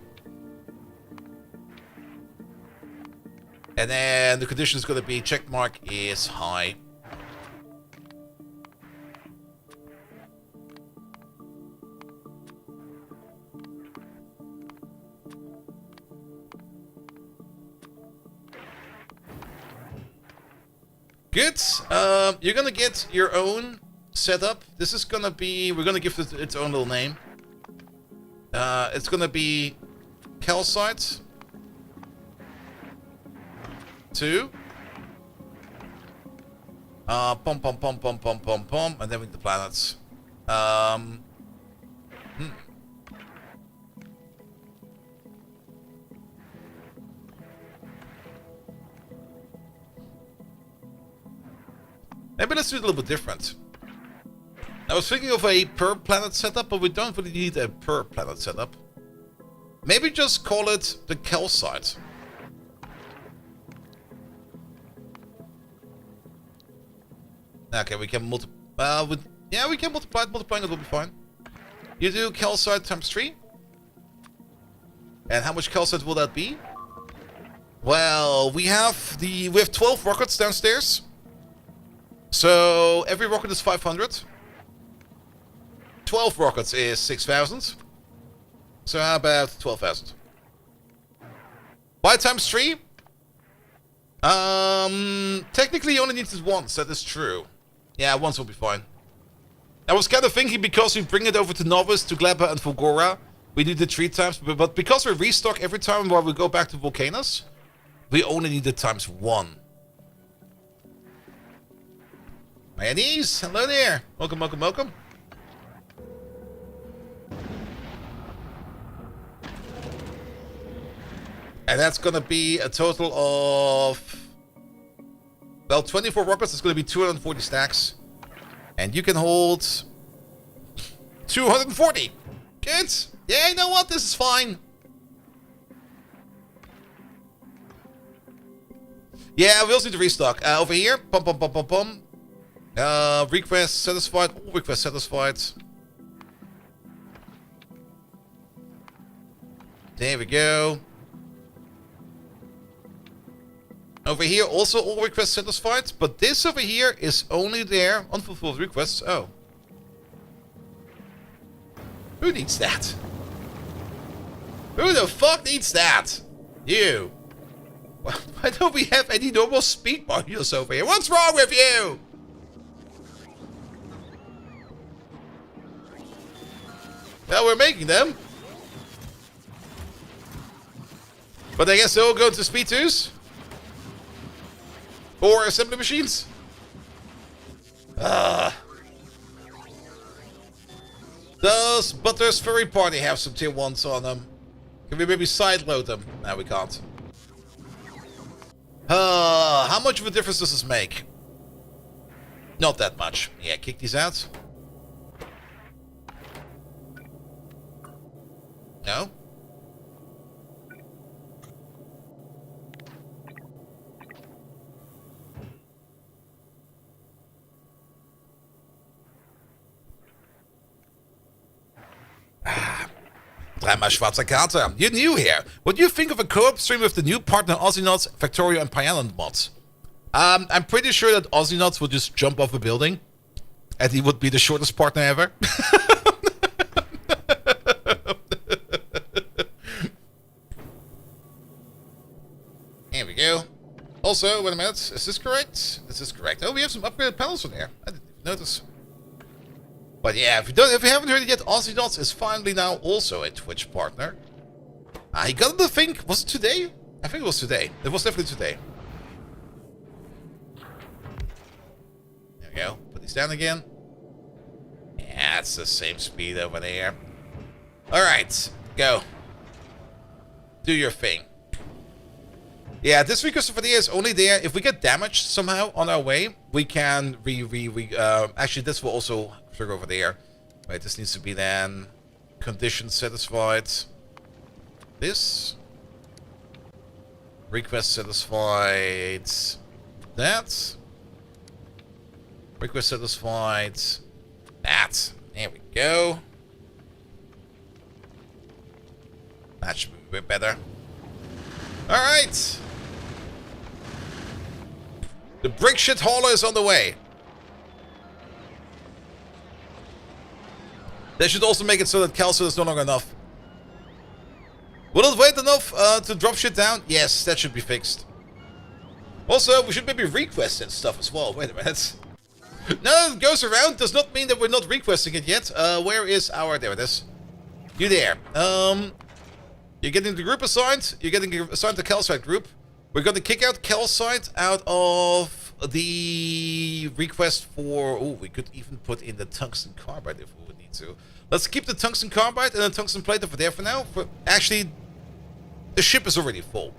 And then the condition is going to be check mark is high. Good. You're going to get your own setup. This is gonna be, we're gonna give it its own little name. It's gonna be calcite 2. Pom, and then with the planets. Maybe maybe let's do it a little bit different. I was thinking of a per planet setup, but we don't really need a per planet setup. Maybe just call it the calcite. Okay, we can multiply. Yeah, we can multiply it. Multiplying it will be fine. You do calcite times 3. And how much calcite will that be? Well, we have 12 rockets downstairs. So every rocket is 500. 12 rockets is 6,000. So how about 12,000? Why times 3? Technically you only need it once, that is true. Yeah, once will be fine. I was kind of thinking because we bring it over to Novice, to Gleba and Volgora, we need it 3 times, but because we restock every time while we go back to Volcanus, we only need it times 1. Mayonnaise, hello there. Welcome, welcome, welcome. And that's gonna be a total of... Well, 24 rockets is gonna be 240 stacks. And you can hold... 240! Good! Yeah, you know what? This is fine. Yeah, we also need to restock. Over here, pum pum pum pum pum. Request satisfied. All requests satisfied. There we go. Over here, also all requests satisfied, but this over here is only there unfulfilled requests. Oh. Who needs that? Who the fuck needs that? You. Why don't we have any normal speed modules over here? What's wrong with you? Well, we're making them. But I guess they'll go to speed 2s. Or assembly machines. Does Butter's Furry Party have some tier 1s on them? Can we maybe sideload them? No, we can't. How much of a difference does this make? Not that much. Yeah, kick these out. No? Dreimal schwarzer Karte. You're new here. What do you think of a co-op stream with the new partner Aussienauts, Factorio and Pyland mods? I'm pretty sure that Aussienauts would just jump off a building. And he would be the shortest partner ever. Here we go. Also, wait a minute. Is this correct? Is this correct? Oh, we have some upgraded panels on here. I didn't even notice. But yeah, if you haven't heard it yet, Aussienauts is finally now also a Twitch partner. He got the thing. Was it today? I think it was today. It was definitely today. There we go. Put these down again. Yeah, it's the same speed over there. Alright, go. Do your thing. Yeah, this request for the is only there if we get damaged somehow on our way. We can actually, this will also trigger over there. Right, this needs to be then condition satisfied. This request satisfied. That request satisfied. That. There we go. That should be a bit better. All right. The brick shit hauler is on the way. They should also make it so that calcite is no longer enough. Will it weight enough to drop shit down? Yes, that should be fixed. Also, we should maybe request and stuff as well. Wait a minute. Now that it goes around does not mean that we're not requesting it yet. Where is our... There it is. You there. You're getting the group assigned. You're getting assigned to calcite group. We're going to kick out calcite out of the request for... Oh, we could even put in the tungsten carbide if we would need to. Let's keep the tungsten carbide and the tungsten plate over there for now. But actually, the ship is already full.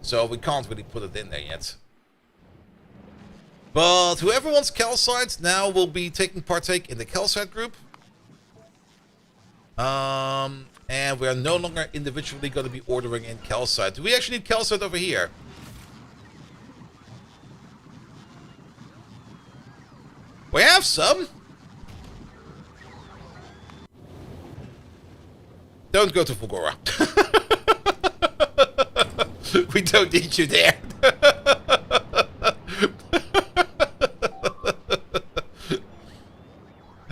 So we can't really put it in there yet. But whoever wants calcite now will be taking partake in the calcite group. And we are no longer individually going to be ordering in calcite. Do we actually need calcite over here? We have some. Don't go to Fulgora. We don't need you there.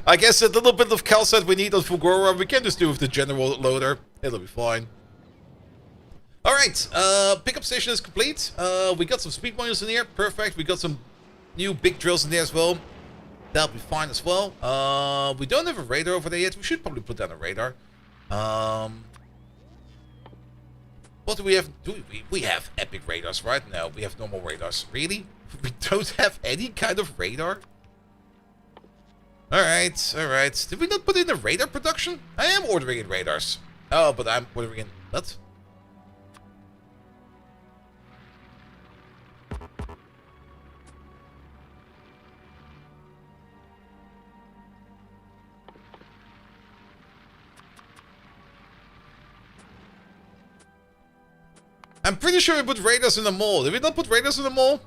I guess a little bit of calcite we need on Fulgora, we can just do with the general loader. It'll be fine. Alright, pickup station is complete. We got some speed modules in here. Perfect. We got some new big drills in there as well. That'll be fine as well. We don't have a radar over there yet. We should probably put down a radar. What do we have? We have epic radars, right? No, we have normal radars. Really? We don't have any kind of radar? Alright, alright. Did we not put in a radar production? I am ordering in radars. Oh, but I'm ordering in... What? I'm pretty sure we put radars in the mall. Did we not put radars in the mall?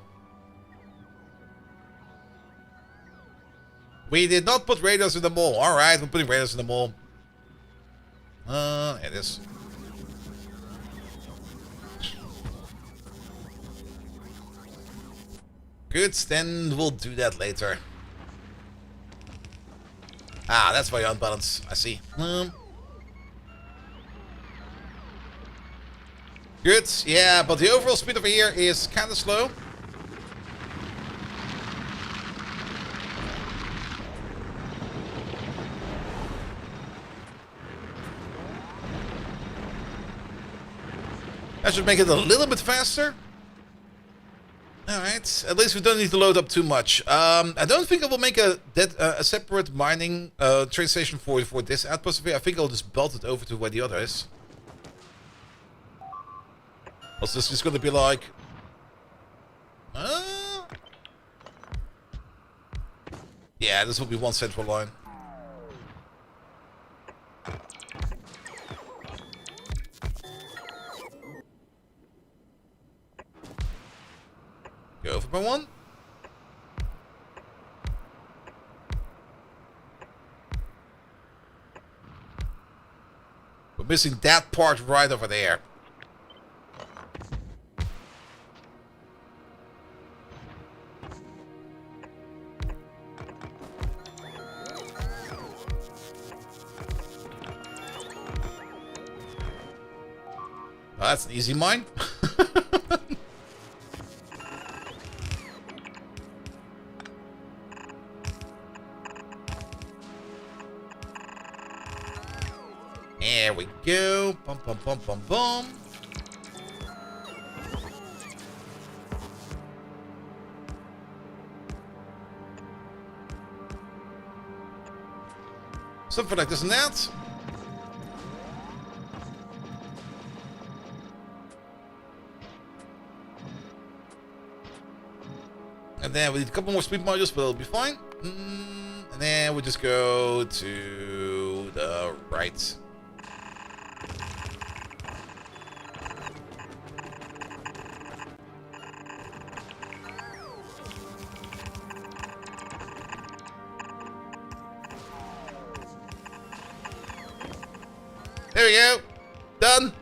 We did not put radars in the mall. Alright, we're putting radars in the mall. It is. Good, then we'll do that later. Ah, that's why you're unbalanced. I see. Good, yeah, but the overall speed over here is kind of slow. That should make it a little bit faster. Alright, at least we don't need to load up too much. I don't think I will make a separate mining train station for this outpost. I think I'll just belt it over to where the other is. Also, this is going to be like... yeah, this will be one central line. Go over by one. We're missing that part right over there. Oh, that's an easy mine. There we go. Bum, bum, bum, bum, bum. Something like this and that. And then we need a couple more speed modules, but it'll be fine. And then we just go to the right. There we go. Done.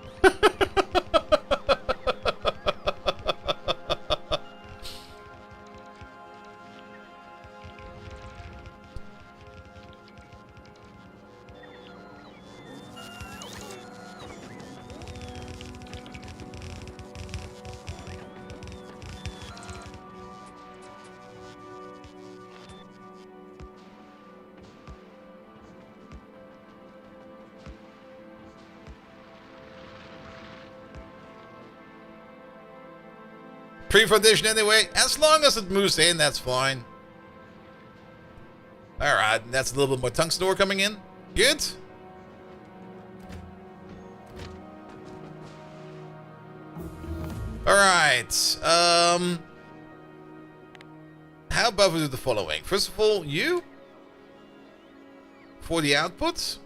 Pre-foundation anyway. As long as it moves in, that's fine. Alright, that's a little bit more tungsten ore coming in. Good. Alright. how about we do the following? First of all, you for the output.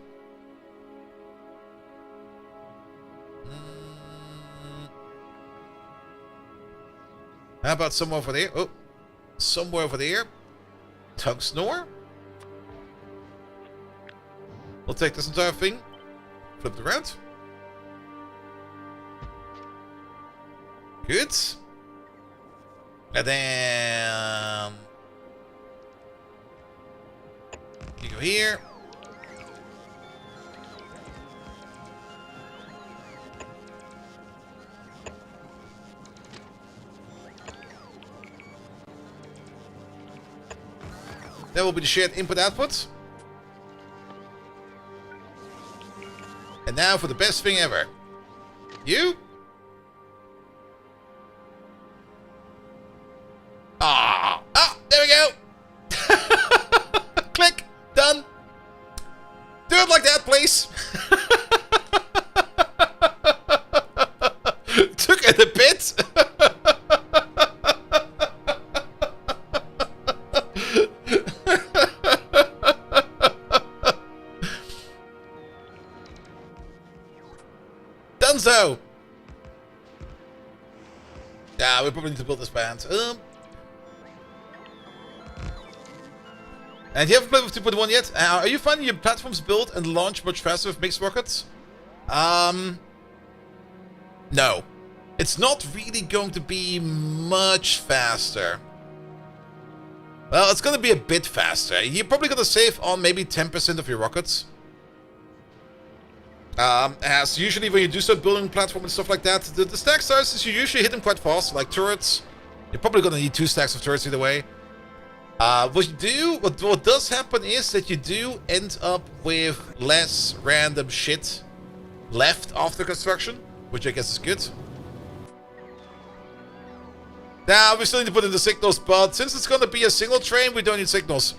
How about somewhere over there? Oh, somewhere over there. Tongue snore. We'll take this entire thing, flip it around. Good. And then you go here. That will be the shared input output. And now for the best thing ever. You. Ah, there we go. Click. Done. Do it like that, please. Took it a bit. So, yeah, we probably need to build this band. And you haven't played with 2.1 yet? Are you finding your platforms build and launch much faster with mixed rockets? No. It's not really going to be much faster. Well, it's going to be a bit faster. You're probably going to save on maybe 10% of your rockets. As usually when you do start building platform and stuff like that, the stack sizes, you usually hit them quite fast, like turrets. You're probably going to need 2 stacks of turrets either way. What does happen is that you do end up with less random shit left after construction, which I guess is good. Now, we still need to put in the signals, but since it's going to be a single train, we don't need signals.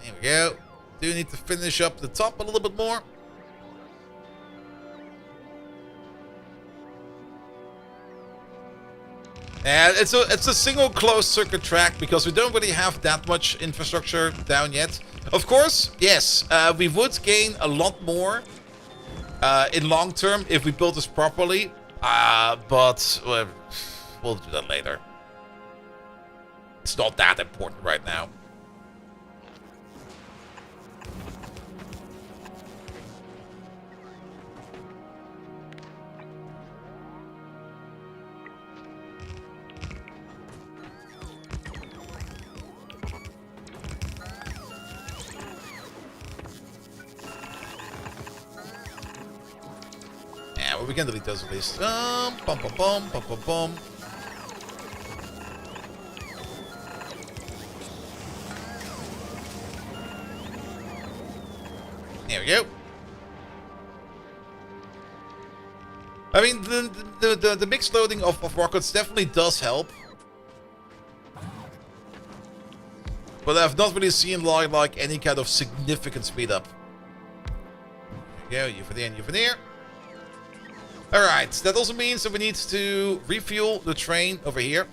There we go. Do need to finish up the top a little bit more. And it's a single closed circuit track because we don't really have that much infrastructure down yet. Of course, yes, we would gain a lot more in long term if we build this properly, but we'll do that later. It's not that important right now. We can delete those at least. Bum, bum, bum, bum, bum, bum. There we go. I mean, the mixed loading of rockets definitely does help. But I've not really seen like any kind of significant speed up. There we go, you for there and you for there. Alright, that also means that we need to refuel the train over here.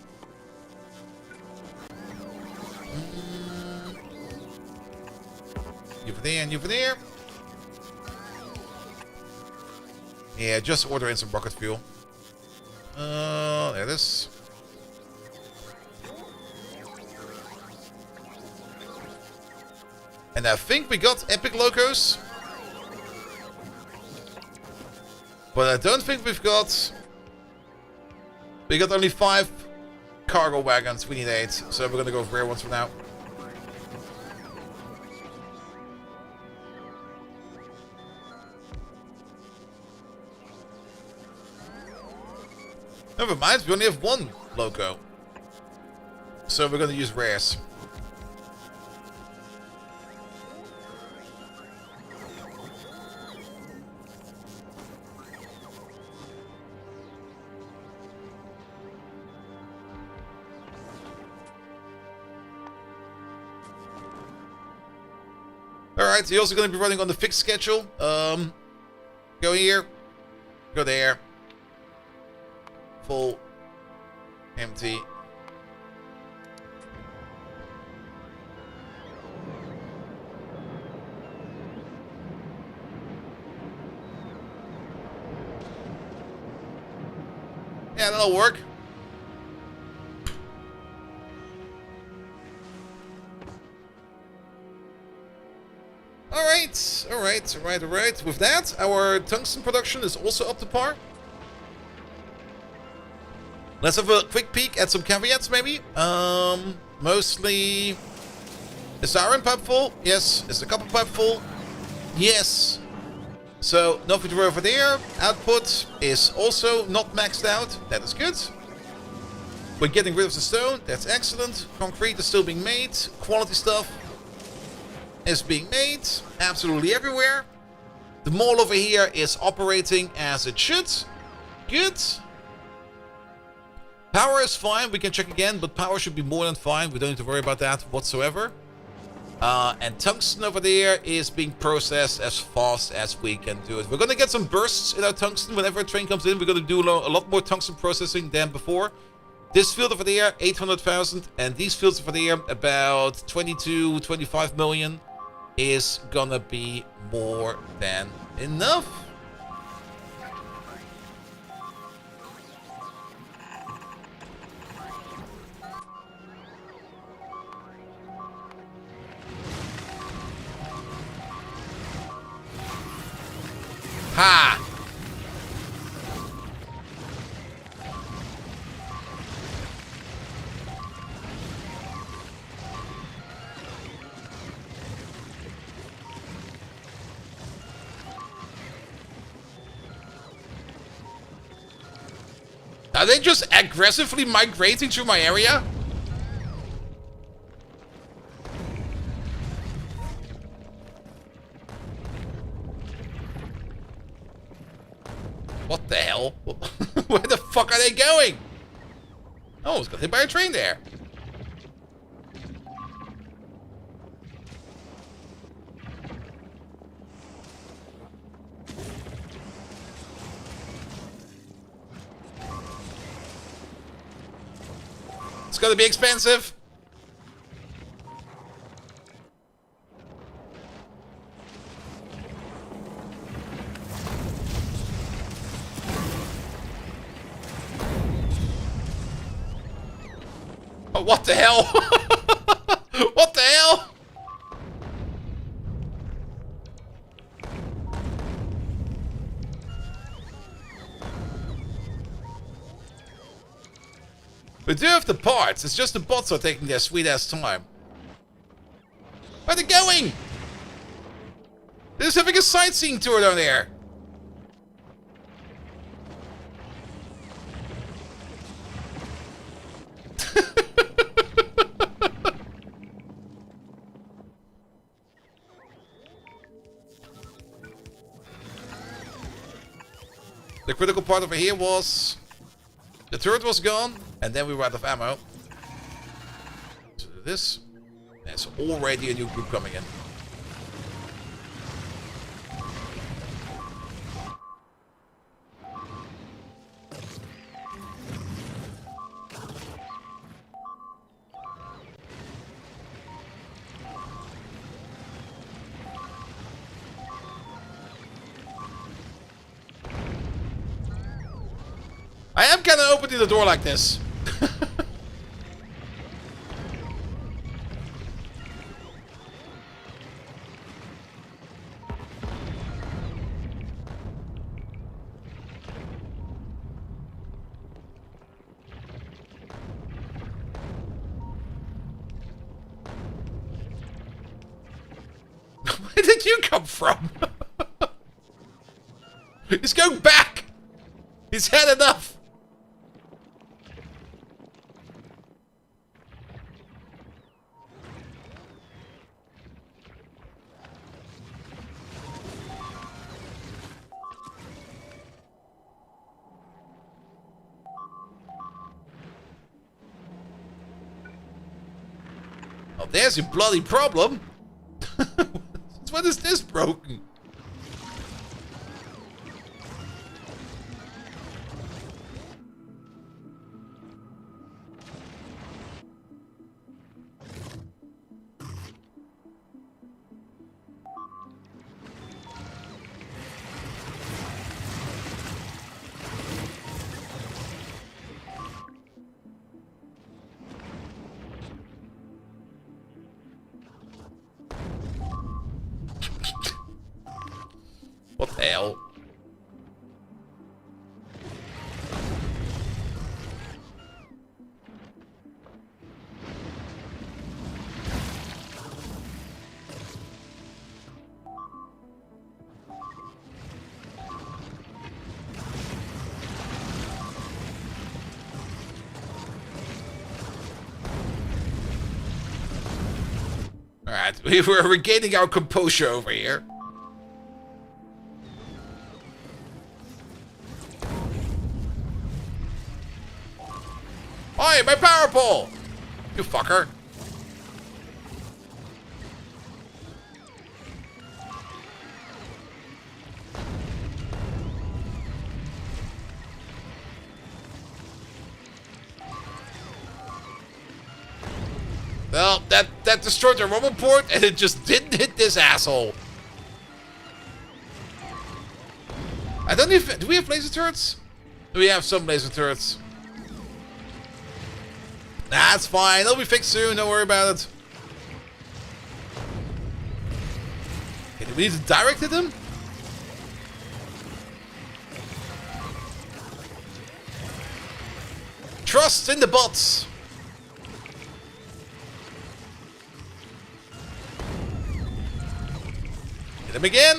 You for there and you for there. Yeah, just order in some rocket fuel. There it is. And I think we got epic locos. But I don't think we've got... We got only 5 cargo wagons. We need 8. So we're going to go for rare ones for now. Never mind, we only have 1 loco. So we're going to use rares. Alright, you're also going to be running on the fixed schedule. Go here. Go there. Full. Empty. Yeah, that'll work. Alright. With that, our tungsten production is also up to par. Let's have a quick peek at some caveats, maybe. Mostly... Is the iron pipe full? Yes. Is the copper pipe full? Yes. So, nothing to worry over there. Output is also not maxed out. That is good. We're getting rid of the stone. That's excellent. Concrete is still being made. Quality stuff is being made. Absolutely everywhere. The mall over here is operating as it should. Good. Power is fine. We can check again, but power should be more than fine. We don't need to worry about that whatsoever. And tungsten over there is being processed as fast as we can do it. We're going to get some bursts in our tungsten. Whenever a train comes in, we're going to do a lot more tungsten processing than before. This field over there, 800,000. And these fields over there, about 22, 25 million, is going to be more than enough. Ha! Are they just aggressively migrating through my area? What the hell? Where the fuck are they going? Oh, I was got hit by a train there. It's gonna be expensive. Oh, what the hell? What the hell? We do have the parts. It's just the bots are taking their sweet ass time. Where are they going? They're just having a sightseeing tour down there. The critical part over here was... The turret was gone, and then we were out of ammo. So this... There's already a new group coming in. I am kind of opening the door like this. Where did you come from? He's going back. He's had enough. There's your bloody problem. What's What is this broken? What the hell? Alright, we were regaining our composure over here. Oi, my power pole! You fucker. Well, that destroyed the rumble port, and it just didn't hit this asshole. I don't even... Do we have laser turrets? We have some laser turrets. That's fine. It'll be fixed soon. Don't worry about it. Okay, do we need to direct at them? Trust in the bots. Hit him again.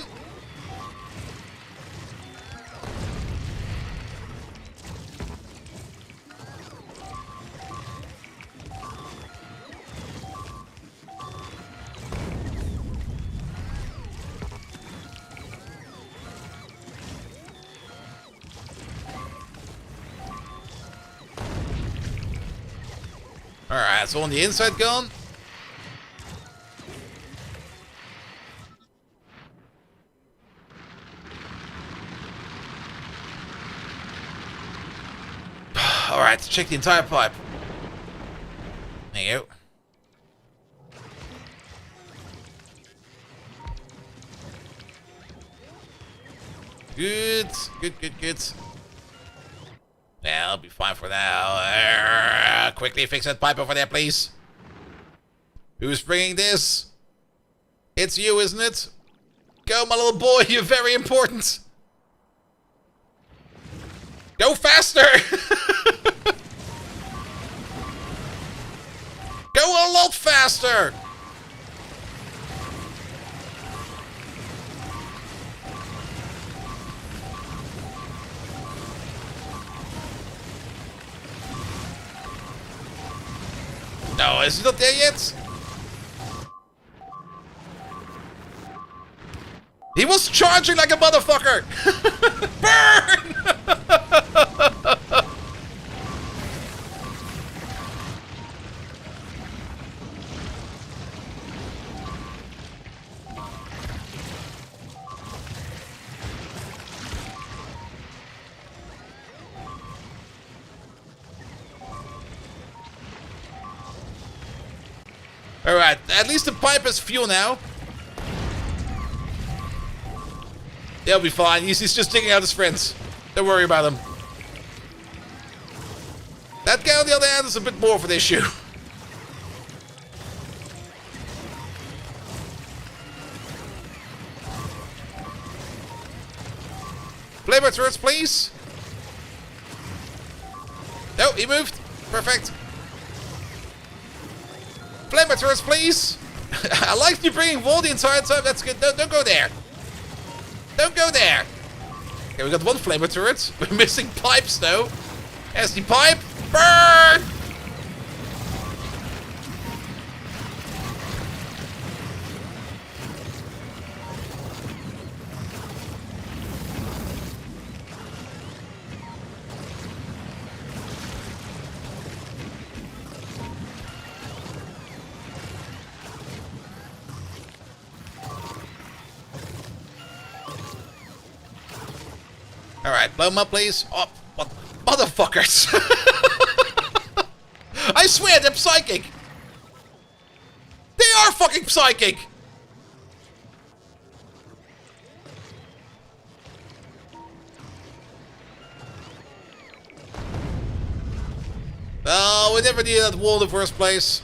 Alright, so on the inside gone. Alright, check the entire pipe. There you go. Good, good, good, good. Yeah, I'll be fine for now. Quickly fix that pipe over there, please. Who's bringing this? It's you, isn't it? Go, my little boy, you're very important. Go faster! Go a lot faster! No, is he not there yet? He was charging like a motherfucker! Burn! Alright, at least the pipe has fuel now. They'll be fine. He's just digging out his friends. Don't worry about him. That guy on the other hand is a bit more of an issue. Flavor turrets, please. No, he moved. Perfect. Flavor turrets, please. I like you bringing wall the entire time. That's good. Don't go there. Don't go there. Okay, we got one flamer turret. We're missing pipes, though. There's the pipe. Burn! Alright, blow them up, please. Oh, what? Motherfuckers! I swear, they're psychic! They are fucking psychic! Oh, we never needed that wall in the first place.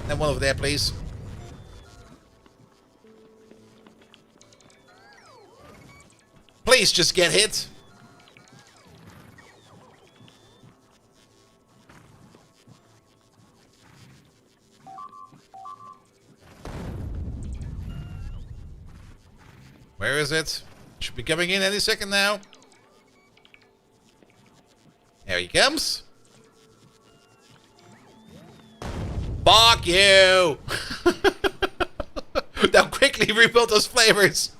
And one over there, please. Please just get hit. Where is it? Should be coming in any second now. There he comes. Fuck you! Now quickly rebuild those flamers.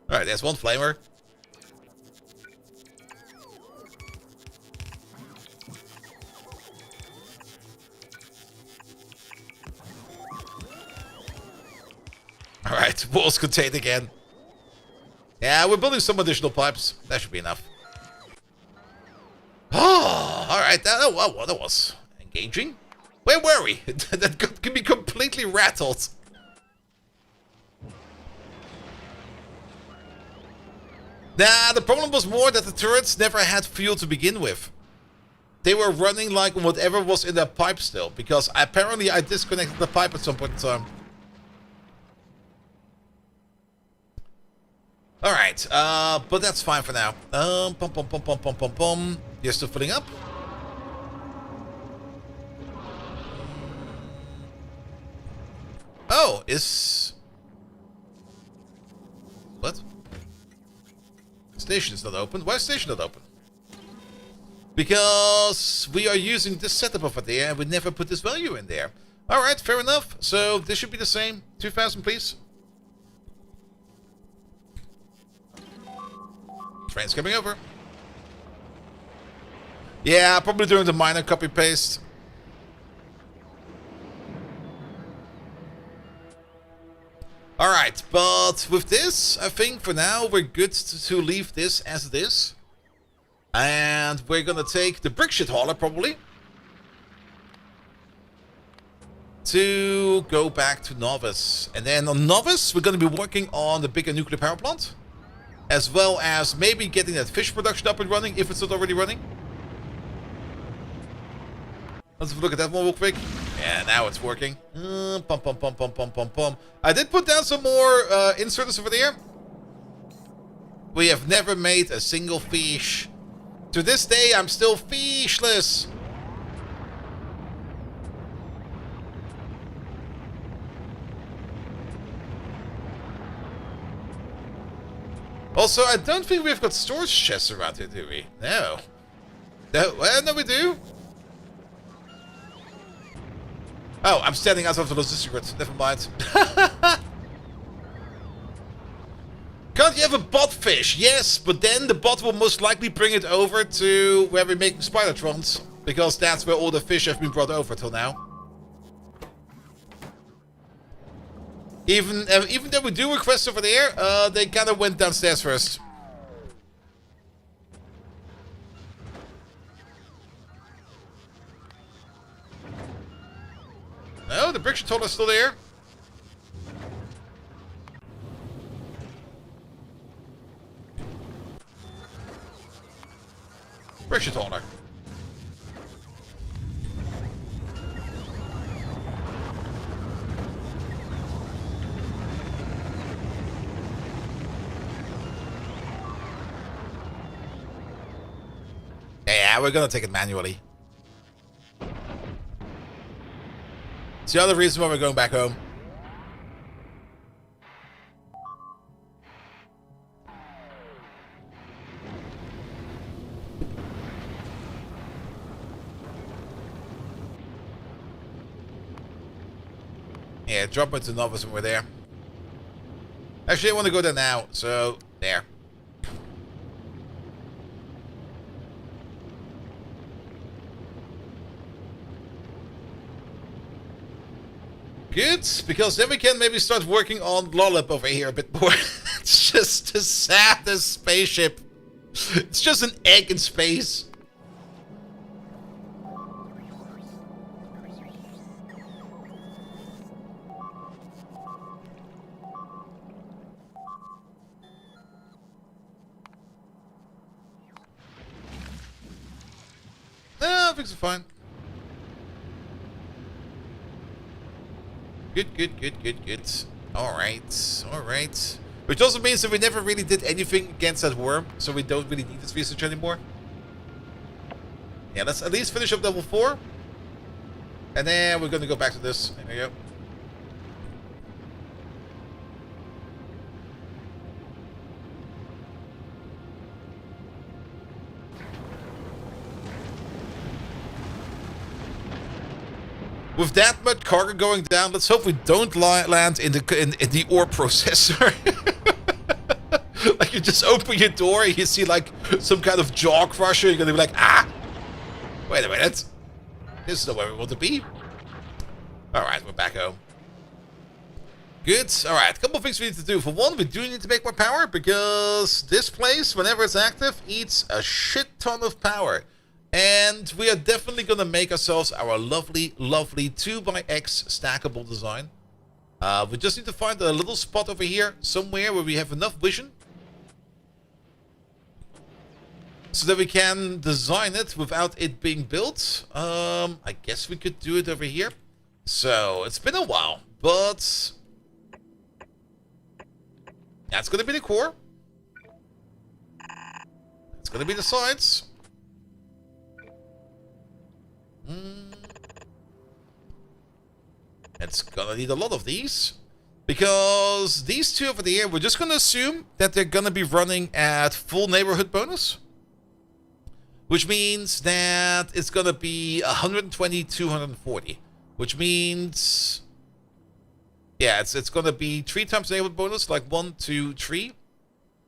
Alright, there's one flamer. Alright, walls contained again. Yeah, we're building some additional pipes. That should be enough. Oh, alright, that was engaging. Where were we? That could be completely rattled. Nah, the problem was more that the turrets never had fuel to begin with. They were running like whatever was in that pipe still, because apparently I disconnected the pipe at some point in time. Alright, but that's fine for now. You're still filling up? Oh, is... What? Station is not open. Why is station not open? Because we are using this setup over there and we never put this value in there. Alright, fair enough. So this should be the same. 2,000, please. Train's coming over. Yeah, probably doing the minor copy paste. Alright, but with this, I think for now we're good to leave this as it is. And we're gonna take the brick shit hauler probably to go back to Novice. And then on Novice, we're gonna be working on the bigger nuclear power plant, as well as maybe getting that fish production up and running if it's not already running. Let's have a look at that one real quick. Yeah, now it's working. I did put down some more inserters over there. We have never made a single fish. To this day, I'm still fishless. Also, I don't think we've got storage chests around here, do we? No. Well, no, we do. Oh, I'm standing outside of the logistic grid. Never mind. Can't you have a bot fish? Yes, but then the bot will most likely bring it over to where we're making Spidertrons, because that's where all the fish have been brought over till now. Even though we do requests over there, they kind of went downstairs first. No, the brick shit hauler is still there. Brick shit hauler. Yeah, we're gonna take it manually. It's the other reason why we're going back home. Yeah, drop into Novice when we're there. Actually, I want to go there now, so there. Good, because then we can maybe start working on Lollip over here a bit more. It's just the saddest spaceship. It's just an egg in space. No, things are fine. Good. Alright. Which also means that we never really did anything against that worm, so we don't really need this research anymore. Yeah, let's at least finish up level 4. And then we're gonna go back to this. There we go. With that much cargo going down, let's hope we don't land in the ore processor. Like you just open your door and you see like some kind of jaw crusher. You're gonna be like, ah! Wait a minute. This is not where we want to be. Alright, we're back home. Good. Alright, a couple of things we need to do. For one, we do need to make more power because this place, whenever it's active, eats a shit ton of power. And we are definitely going to make ourselves our lovely 2x stackable design. We just need to find a little spot over here, somewhere where we have enough vision. So that we can design it without it being built. I guess we could do it over here. So, it's been a while, but... that's going to be the core. It's going to be the sides. It's gonna need a lot of these. Because these two over here, we're just gonna assume that they're gonna be running at full neighborhood bonus. Which means that it's gonna be 120, 240. Which means... yeah, it's gonna be 3 times neighborhood bonus, like 1, 2, 3.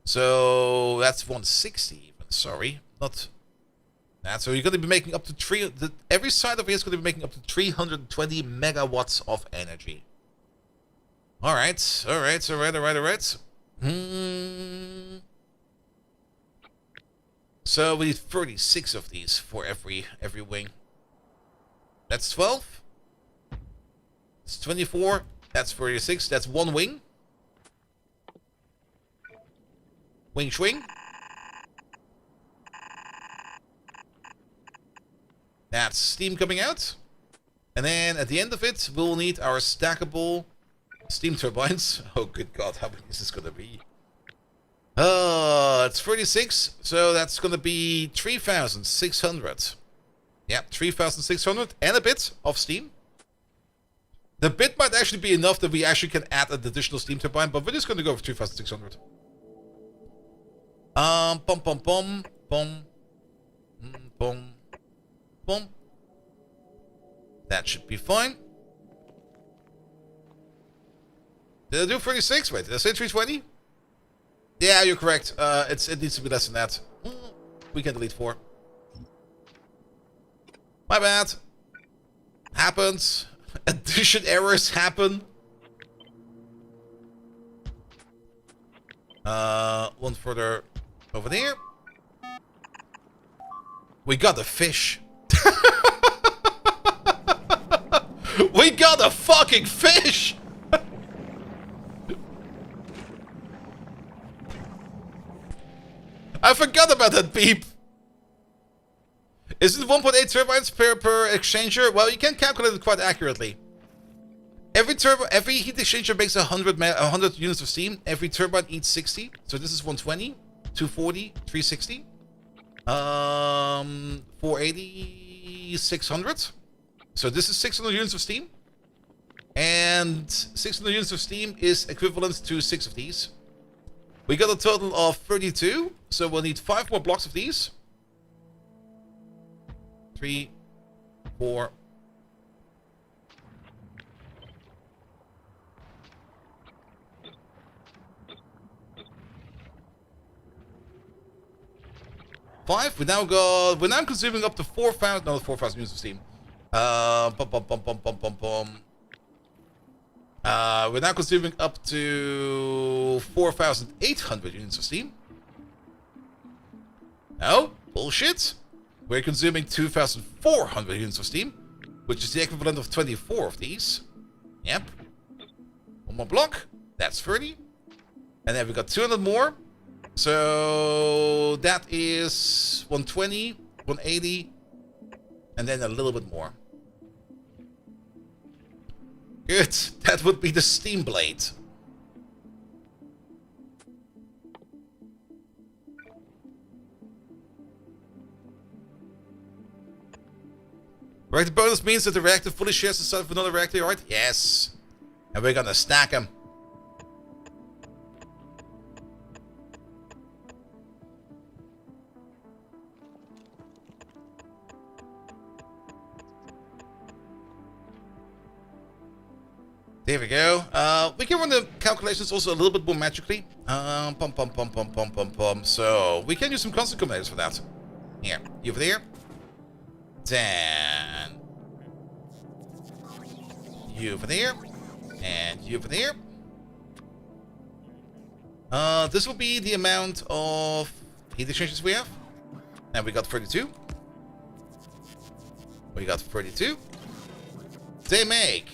So that's 160 even, sorry. Not... so you're going to be making up to every side of here is going to be making up to 320 megawatts of energy. Alright. So we need 36 of these for every wing. That's 12. It's 24. That's 36. That's 1 wing. Wing swing. That's steam coming out. And then at the end of it, we'll need our stackable steam turbines. Oh, good God, how many is this going to be? It's 36, so that's going to be 3,600. Yep, 3,600 and a bit of steam. The bit might actually be enough that we actually can add an additional steam turbine, but we're just going to go for 3,600. Boom. That should be fine. Did I do 36? Wait, did I say 320? Yeah, you're correct. It needs to be less than that. We can delete 4. My bad. Happens. Addition errors happen. One further over there. We got a fish. We got a fucking fish! I forgot about that beep. Is it 1.8 turbines per exchanger? Well, you can calculate it quite accurately. Every heat exchanger makes 100 units of steam. Every turbine eats 60. So this is 120, 240, 360. 480, 600. So this is 600 units of steam. And 600 units of steam is equivalent to 6 of these. We got a total of 32. So we'll need 5 more blocks of these. 3, 4. We're now consuming up to 4,000 units of steam. We're now consuming up to 4,800 units of steam. No, bullshit. We're consuming 2,400 units of steam, which is the equivalent of 24 of these. Yep. One more block. That's 30. And then we got 200 more. So that is 120, 180, and then a little bit more. Good. That would be the steam blade. Reactor bonus means that the reactor fully shares the site with another reactor, right? Yes. And we're gonna stack them. There we go. We can run the calculations also a little bit more magically. So we can use some constant combinators for that. Here, you over there. 10. You over there. And you over there. This will be the amount of heat exchangers we have. And we got 32. We got 32. They make...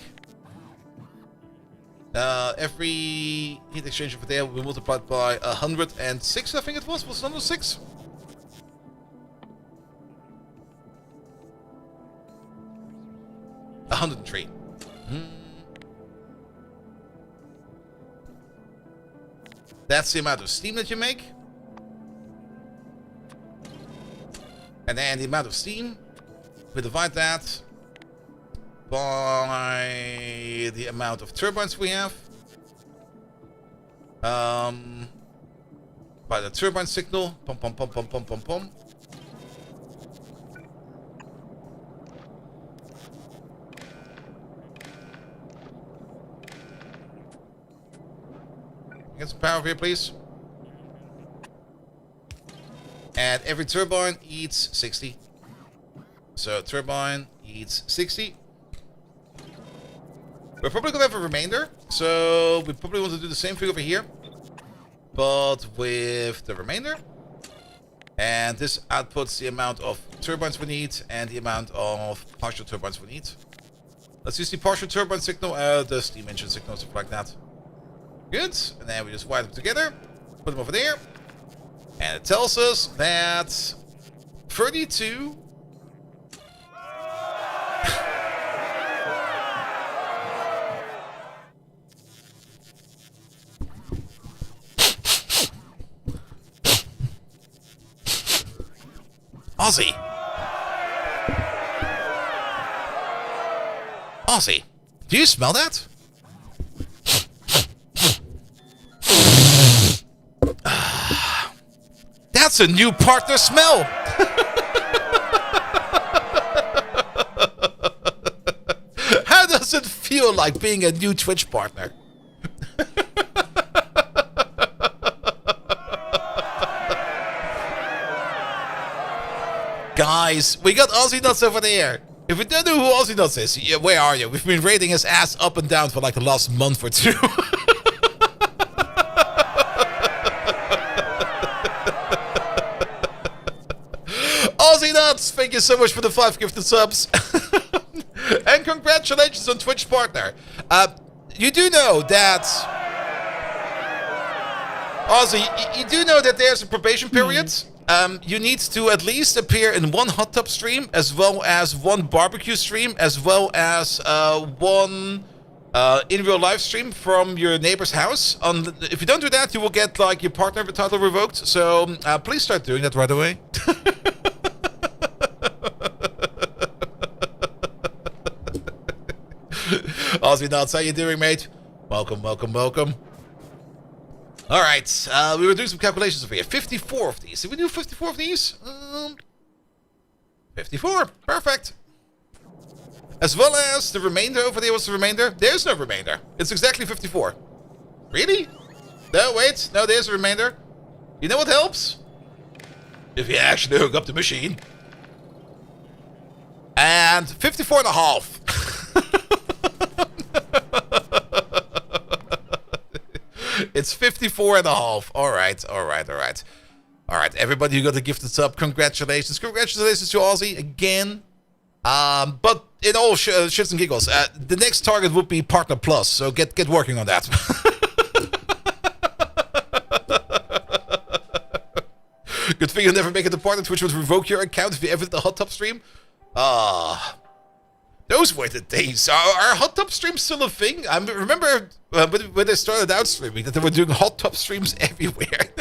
every heat exchanger over there will be multiplied by 106, I think it was. Was it 106? A 103. That's the amount of steam that you make. And then the amount of steam, we divide that by the amount of turbines we have. By the turbine signal. Pum pum pum pum pum pum pum. Get some power here, please. And every turbine eats 60. So turbine eats 60. We're probably gonna have a remainder, so we probably want to do the same thing over here, but with the remainder. And this outputs the amount of turbines we need and the amount of partial turbines we need. Let's use the partial turbine signal, the steam engine signal, stuff like that. Good, and then we just wire them together, put them over there, and it tells us that 32... Ozzy! Ozzy, do you smell that? That's a new partner smell! How does it feel like being a new Twitch partner? Guys, we got Aussie Nuts over there. If you don't know who Aussie Nuts is, yeah, where are you? We've been raiding his ass up and down for like the last month or two. Aussie Nuts, thank you so much for the 5 gifted subs. And congratulations on Twitch partner. You do know that... Aussie, you do know that there's a probation period? You need to at least appear in 1 hot tub stream, as well as 1 barbecue stream, as well as 1 in real live stream from your neighbor's house. If you don't do that, you will get like your partner title revoked. So please start doing that right away. Aussie Nuts, how you doing, mate? Welcome, welcome, welcome. All right, we were doing some calculations over here. 54 of these. Did we do 54 of these? 54. Perfect. As well as the remainder over there. What's the remainder? There's no remainder. It's exactly 54. Really? No, wait. No, there's a remainder. You know what helps? If you actually hook up the machine. And 54 and a half. It's 54 and a half. All right. All right, everybody who got the gifted sub, congratulations. Congratulations to Aussie again. But in all shits and giggles, the next target would be Partner Plus, so get working on that. Good thing you'll never make it to Partner, which would revoke your account if you ever did the hot tub stream. Those were the days. Are hot tub streams still a thing? I remember when they started out streaming that they were doing hot tub streams everywhere.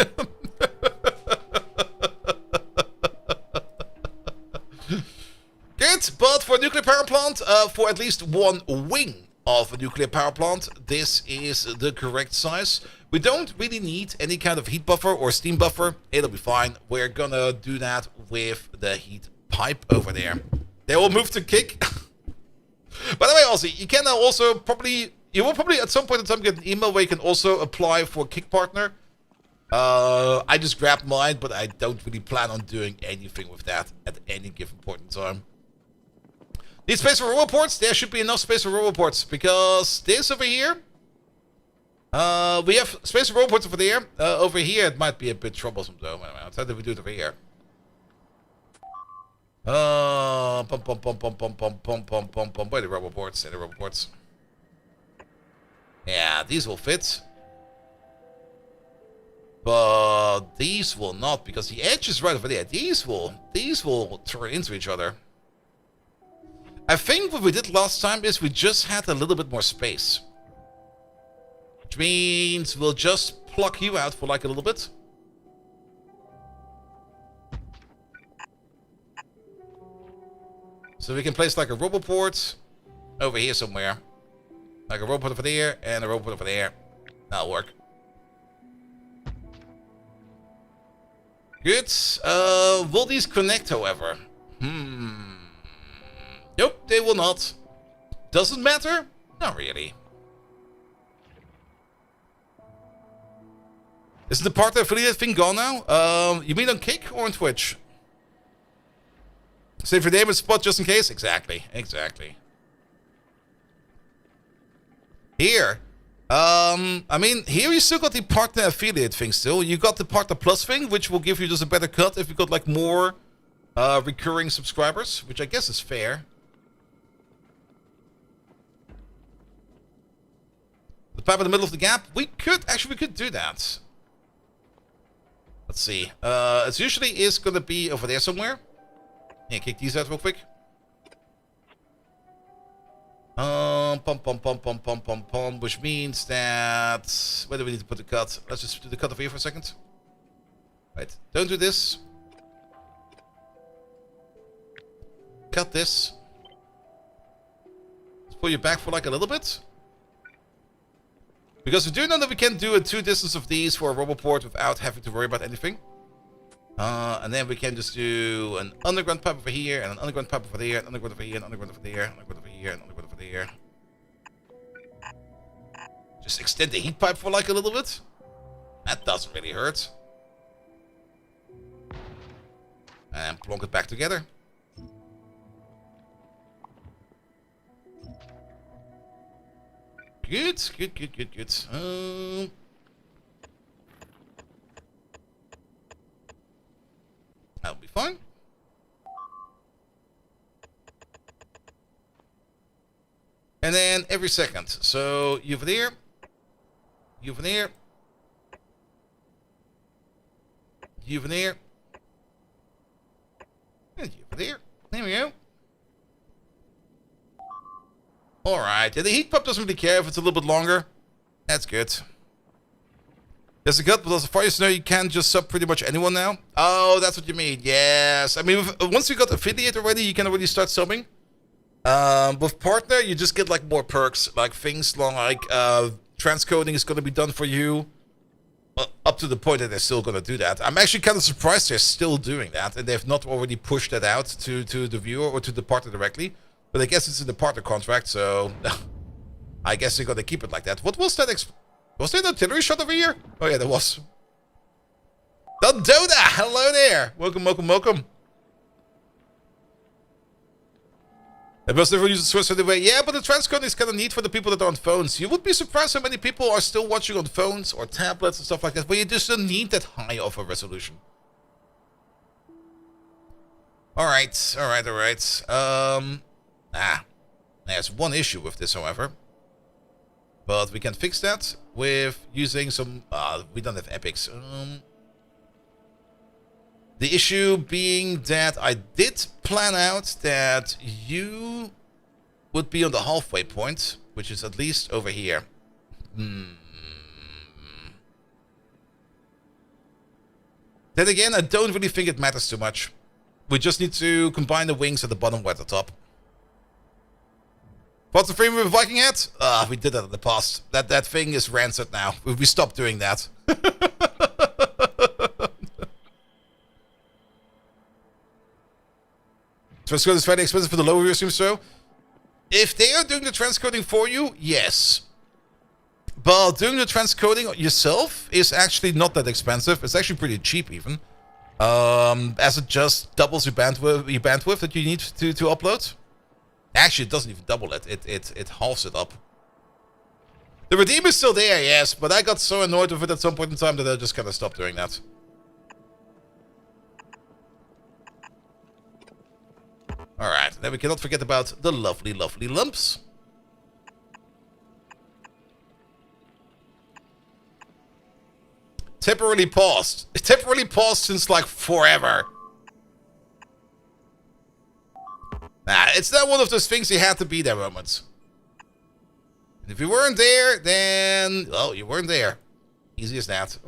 Good, but for a nuclear power plant, for at least one wing of a nuclear power plant, this is the correct size. We don't really need any kind of heat buffer or steam buffer. It'll be fine. We're gonna do that with the heat pipe over there. They will move to kick. By the way, also, you can also probably, you will probably at some point in time get an email where you can also apply for Kick Partner. I just grabbed mine, but I don't really plan on doing anything with that at any given point in time. Need space for roboports? There should be enough space for roboports, because this over here, we have space for roboports over there. Over here, it might be a bit troublesome though. How do we do it over here? Where are the roboports? There are the roboports. Yeah, these will fit. But these will not, because the edge is right over there. These will turn into each other. I think what we did last time is we just had a little bit more space. Which means we'll just pluck you out for like a little bit. So we can place like a roboport over here somewhere. Like a roboport over there and a roboport over there. That'll work. Good. Will these connect, however? Nope, they will not. Doesn't matter? Not really. Is the partner affiliate thing gone now? You mean on Kick or on Twitch? Save for name and spot just in case? Exactly. Here. I mean, here you still got the partner affiliate thing still. You got the partner plus thing, which will give you just a better cut if you got like more recurring subscribers, which I guess is fair. The pipe in the middle of the gap? We could do that. Let's see. It usually is gonna be over there somewhere. Yeah, kick these out real quick. Which means that... Where do we need to put the cut? Let's just do the cut over here for a second. Right, don't do this. Cut this. Let's pull you back for like a little bit. Because we do know that we can do a 2 distance of these for a roboport without having to worry about anything. And then we can just do an underground pipe over here, and an underground pipe over there, an underground over here, an underground over there, an underground over here, an underground over there. Just extend the heat pipe for like a little bit. That doesn't really hurt. And plonk it back together. Good. That'll be fine. And then every second. So you over there. You over there. You over there. And you over there. There we go. Alright. And the heat pump doesn't really care if it's a little bit longer. That's good. There's a cut, but as far as you know, you can just sub pretty much anyone now. Oh, that's what you mean. Yes. I mean, once you got affiliate already, you can already start subbing. With partner, you just get like more perks, like things like transcoding is going to be done for you. Up to the point that they're still going to do that. I'm actually kind of surprised they're still doing that, and they've not already pushed that out to the viewer or to the partner directly. But I guess it's in the partner contract, so I guess they're going to keep it like that. What was that? Was there an artillery shot over here? Oh yeah, there was. Dodona, hello there. Welcome. And most everyone uses Swiss anyway. Yeah, but the transcoding is kind of neat for the people that are on phones. You would be surprised how many people are still watching on phones or tablets and stuff like that, where you just don't need that high of a resolution. Alright. There's one issue with this, however. But we can fix that with using some... we don't have epics. The issue being that I did plan out that you would be on the halfway point, which is at least over here. Then again, I don't really think it matters too much. We just need to combine the wings at the bottom or at the top. What's the frame with Viking hat? We did that in the past. That thing is rancid now. We stopped doing that. Transcoding is fairly expensive for the lower, you assume so? If they are doing the transcoding for you, yes. But doing the transcoding yourself is actually not that expensive. It's actually pretty cheap even. As it just doubles your bandwidth that you need to upload. Actually, it doesn't even double it. It halves it up. The redeem is still there, yes, but I got so annoyed with it at some point in time that I just kind of stopped doing that. Alright, then we cannot forget about the lovely, lovely lumps. Temporarily paused. Temporarily paused since like forever. Nah, it's not one of those things you had to be there moments. And if you weren't there, then... well, you weren't there. Easy as that.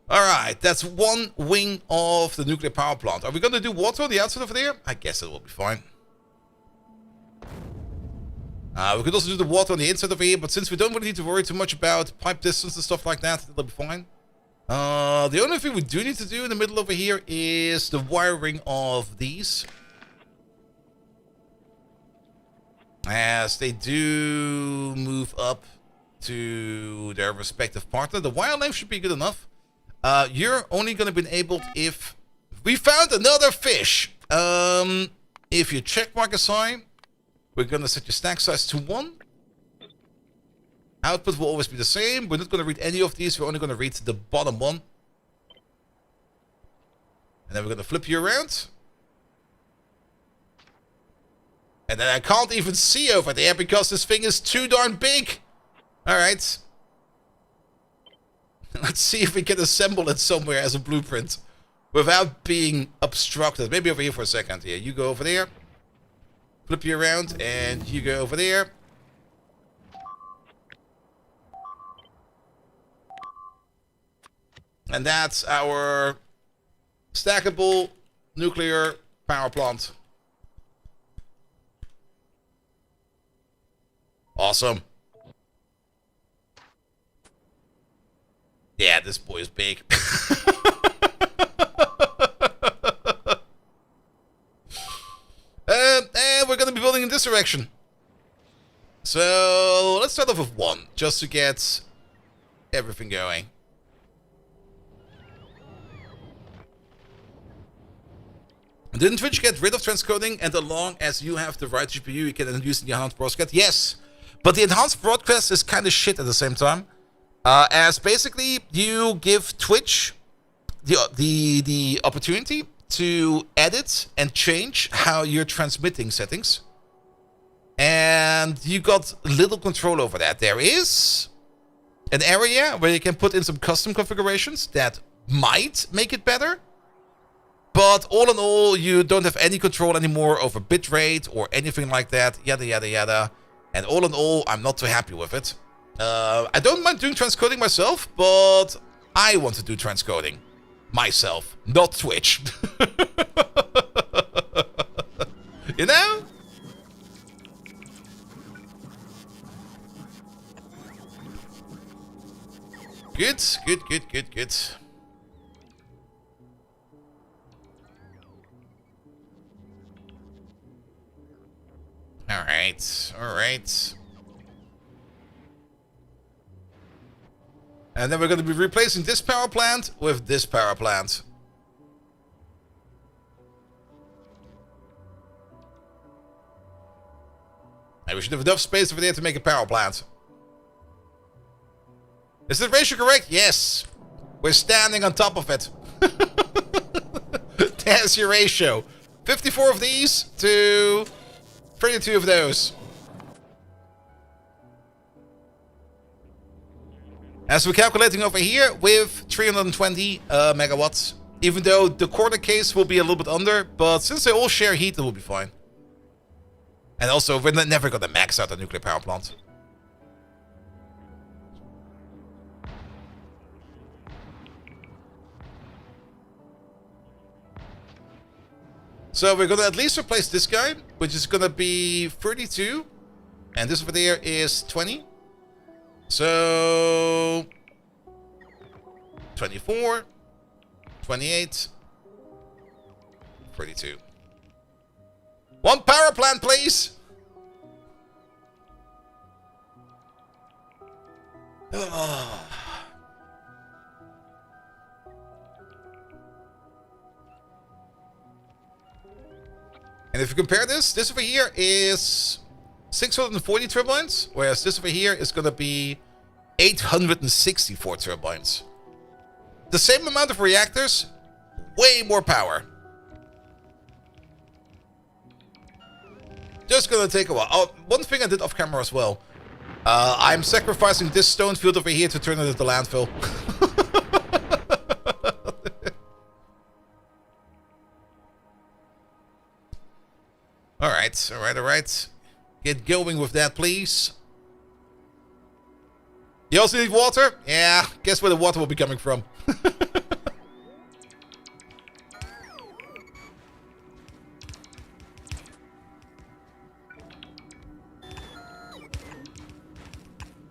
Alright, that's one wing of the nuclear power plant. Are we going to do water on the outside over there? I guess it will be fine. We could also do the water on the inside over here, but since we don't really need to worry too much about pipe distance and stuff like that, it'll be fine. The only thing we do need to do in the middle over here is the wiring of these. As they do move up to their respective partner. The wire length should be good enough. You're only going to be enabled if... we found another fish! If you check mark a sign, we're going to set your stack size to 1. Output will always be the same. We're not going to read any of these. We're only going to read the bottom one. And then we're going to flip you around. And then I can't even see over there because this thing is too darn big. Alright. Let's see if we can assemble it somewhere as a blueprint without being obstructed. Maybe over here for a second. Here, you go over there. Flip you around and you go over there. And that's our stackable nuclear power plant. Awesome. Yeah, this boy is big. And we're going to be building in this direction. So let's start off with 1, just to get everything going. Didn't Twitch get rid of transcoding, and as long as you have the right GPU, you can use the enhanced broadcast? Yes, but the enhanced broadcast is kind of shit at the same time. As basically you give Twitch the opportunity to edit and change how you're transmitting settings. And you got little control over that. There is an area where you can put in some custom configurations that might make it better. But all in all, you don't have any control anymore over bitrate or anything like that. Yada, yada, yada. And all in all, I'm not too happy with it. I don't mind doing transcoding myself, but I want to do transcoding myself, not Twitch. You know? Good, good, good, good, good. Alright, alright. And then we're going to be replacing this power plant with this power plant. And we should have enough space over there to make a power plant. Is the ratio correct? Yes. We're standing on top of it. There's your ratio. 54 of these to 32 of those. As we're calculating over here with 320 megawatts. Even though the corner case will be a little bit under, but since they all share heat, it will be fine. And also, we're never going to max out the nuclear power plant. So we're going to at least replace this guy, which is going to be 32. And this over there is 20. So 24, 28, 32. One power plant, please. Oh. And if you compare this over here is 640 turbines, whereas this over here is going to be 864 turbines. The same amount of reactors, way more power. Just going to take a while. Oh, one thing I did off camera as well. I'm sacrificing this stone field over here to turn it into landfill. Alright. Get going with that, please. You also need water? Yeah, guess where the water will be coming from.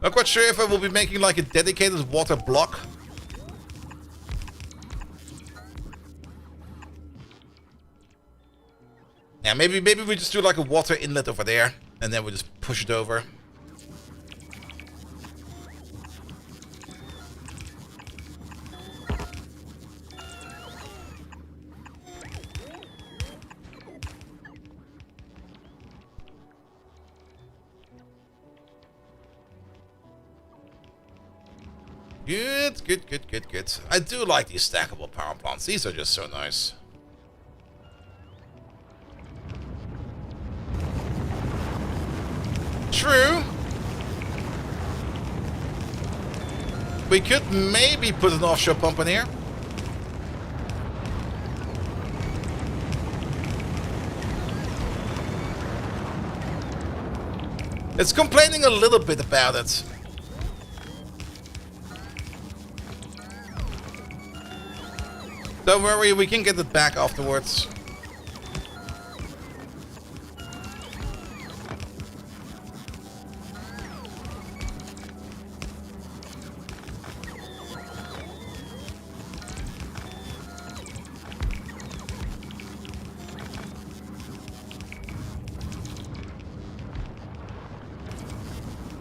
Not quite sure if I will be making like a dedicated water block. Yeah, maybe we just do like a water inlet over there, and then we just push it over. Good. I do like these stackable power plants. These are just so nice. True. We could maybe put an offshore pump in here. It's complaining a little bit about it. Don't worry, we can get it back afterwards.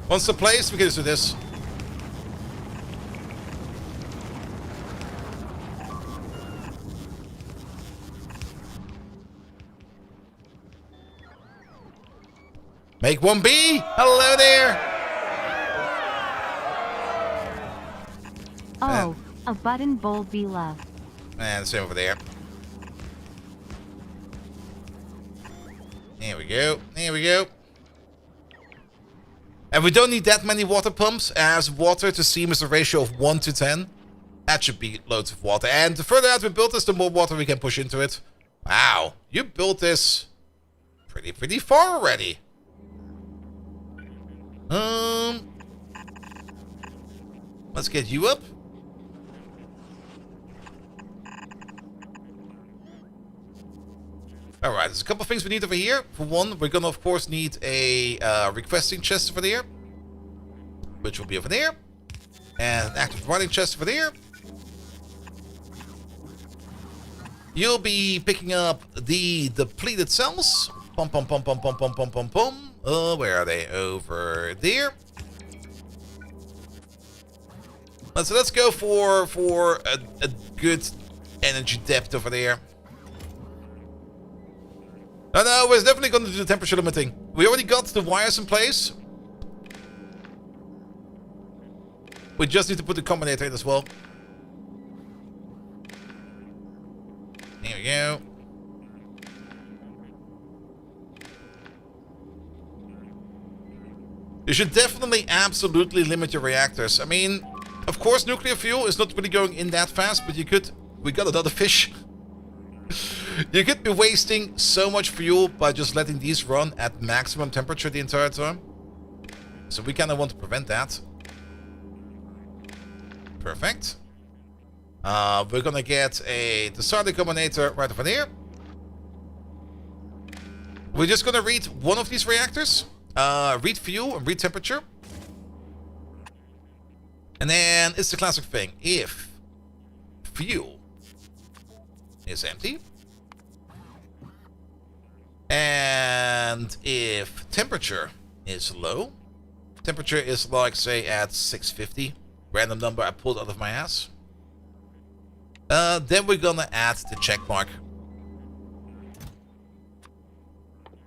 Once the place, we can just do this. Make 1B! Hello there! Oh, a button bold be love. And same over there. There we go. There we go. And we don't need that many water pumps, as water to steam is a ratio of 1 to 10. That should be loads of water. And the further out we build this, the more water we can push into it. Wow, you built this pretty far already. Let's get you up. Alright, there's a couple of things we need over here. For one, we're gonna of course need a requesting chest over there, which will be over there. And an active running chest over there. You'll be picking up the depleted cells. Pum. Where are they? Over there. Let's go for a good energy depth over there. Oh no, we're definitely going to do the temperature limiting. We already got the wires in place. We just need to put the combinator in as well. There we go. You should definitely absolutely limit your reactors. I mean, of course, nuclear fuel is not really going in that fast, but you could... We got another fish. You could be wasting so much fuel by just letting these run at maximum temperature the entire time. So we kind of want to prevent that. Perfect. We're gonna get a decided combinator right over there. We're just gonna read one of these reactors. Read fuel and read temperature. And then it's the classic thing. If fuel is empty, and if temperature is low, temperature is like, say, at 650, random number I pulled out of my ass, then we're gonna add the check mark.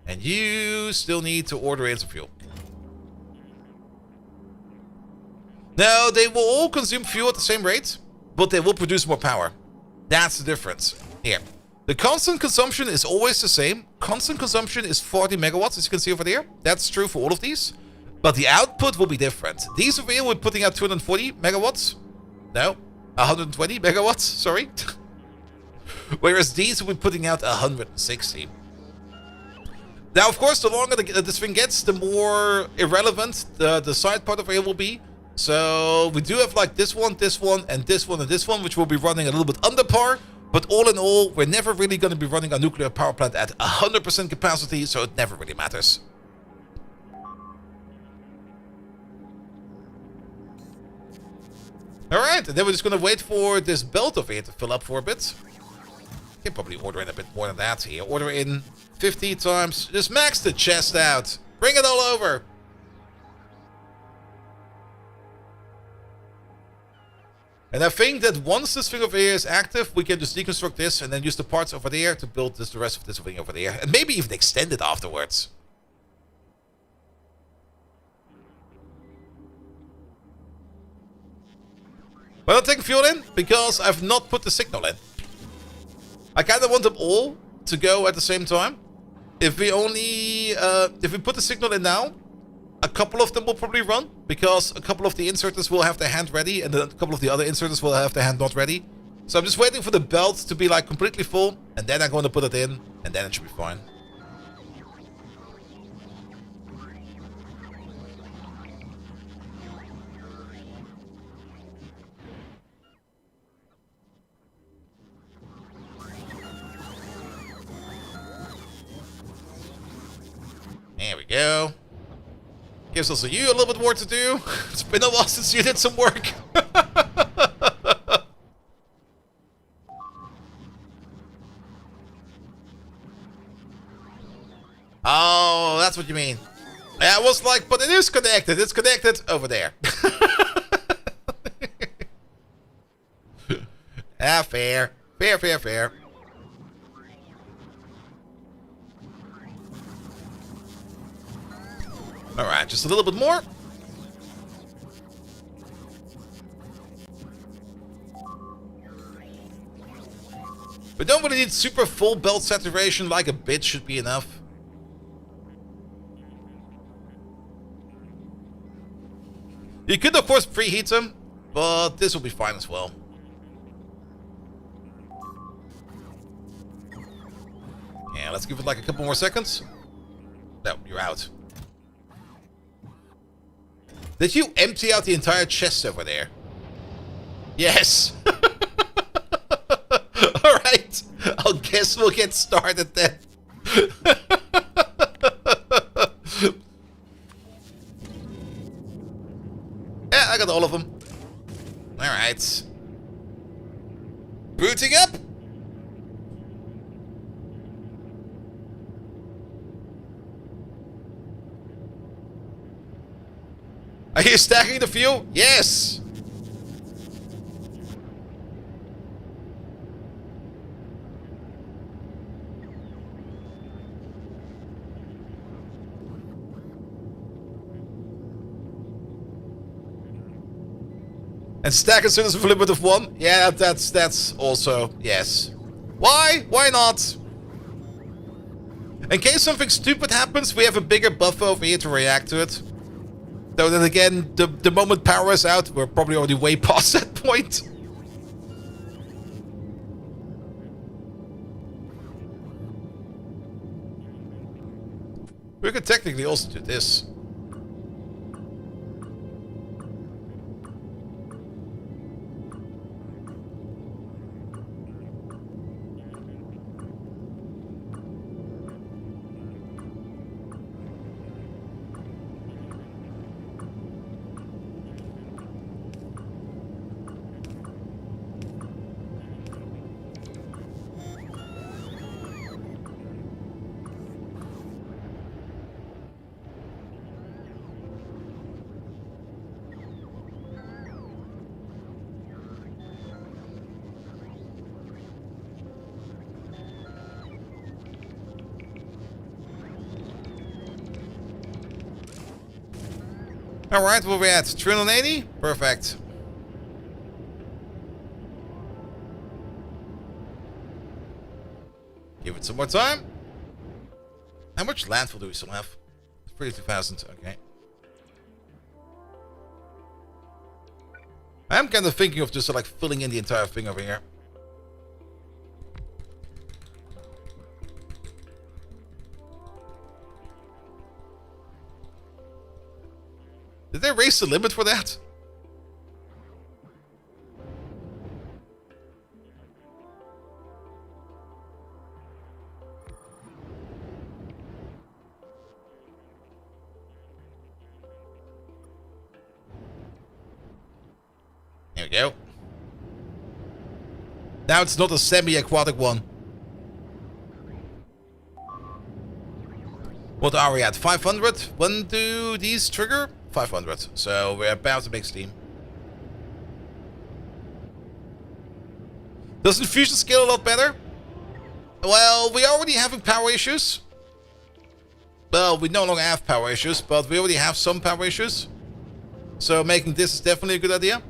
And you still need to order in some fuel. Now, they will all consume fuel at the same rate, but they will produce more power. That's the difference. Here. The constant consumption is always the same. Constant consumption is 40 megawatts, as you can see over there. That's true for all of these. But the output will be different. These over here, we're putting out 240 megawatts. No, 120 megawatts, sorry. Whereas these will be putting out 160. Now, of course, the longer this thing gets, the more irrelevant the side part of it will be. So we do have like this one, and this one, and this one, which will be running a little bit under par. But all in all, we're never really going to be running a nuclear power plant at 100% capacity, so it never really matters. Alright, and then we're just going to wait for this belt over here to fill up for a bit. You can probably order in a bit more than that here. Order in 50 times. Just max the chest out. Bring it all over. And I think that once this thing over here is active, we can just deconstruct this and then use the parts over there to build the rest of this thing over there. And maybe even extend it afterwards. But I'm taking fuel in because I've not put the signal in. I kind of want them all to go at the same time. If we put the signal in now, a couple of them will probably run, because a couple of the inserters will have their hand ready, and then a couple of the other inserters will have their hand not ready. So I'm just waiting for the belt to be like completely full, and then I'm going to put it in, and then it should be fine. There we go. Gives also you a little bit more to do. It's been a while since you did some work. Oh, that's what you mean. I was like, but it is connected. It's connected over there. Ah, fair. Fair, fair, fair. Alright, just a little bit more. We don't really need super full belt saturation, like a bit should be enough. You could of course preheat them, but this will be fine as well. Yeah, let's give it like a couple more seconds. No, you're out. Did you empty out the entire chest over there? Yes. Alright. I'll guess we'll get started then. Yeah, I got all of them. Alright. Booting up. Are you stacking the fuel? Yes! And stack as soon as with a limit of 1? Yeah, that's also, yes. Why? Why not? In case something stupid happens, we have a bigger buffer over here to react to it. Though then again, the moment power is out, we're probably already way past that point. We could technically also do this. Alright, where we at? 380? Perfect. Give it some more time. How much landfill do we still have? 32,000, okay. I'm kind of thinking of just like filling in the entire thing over here. Did they raise the limit for that? There we go. Now it's not a semi-aquatic one. What are we at? 500? When do these trigger? 500. So we're about to make steam. Does infusion scale a lot better? Well, we already having power issues. Well, we no longer have power issues, but we already have some power issues. So making this is definitely a good idea.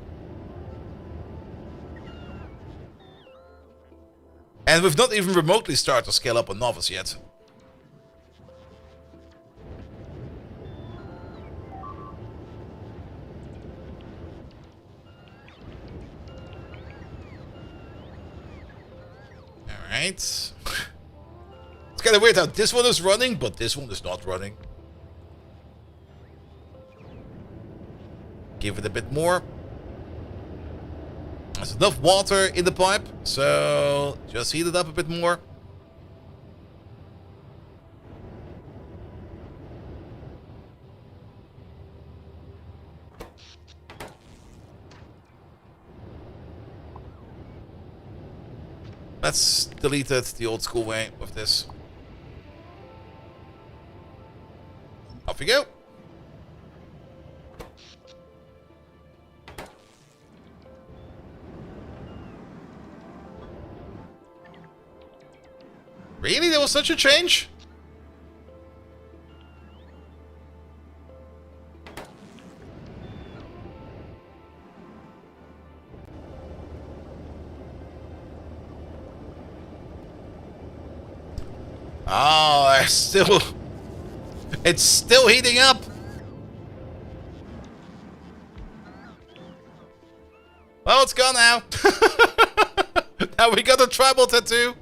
And we've not even remotely started to scale up on Novice yet. Alright. It's kind of weird how this one is running, but this one is not running. Give it a bit more. There's enough water in the pipe, so just heat it up a bit more. Let's delete it the old school way with this. Off we go. Really? There was such a change? Oh, it's still heating up. Well, it's gone now. Now we got a tribal tattoo.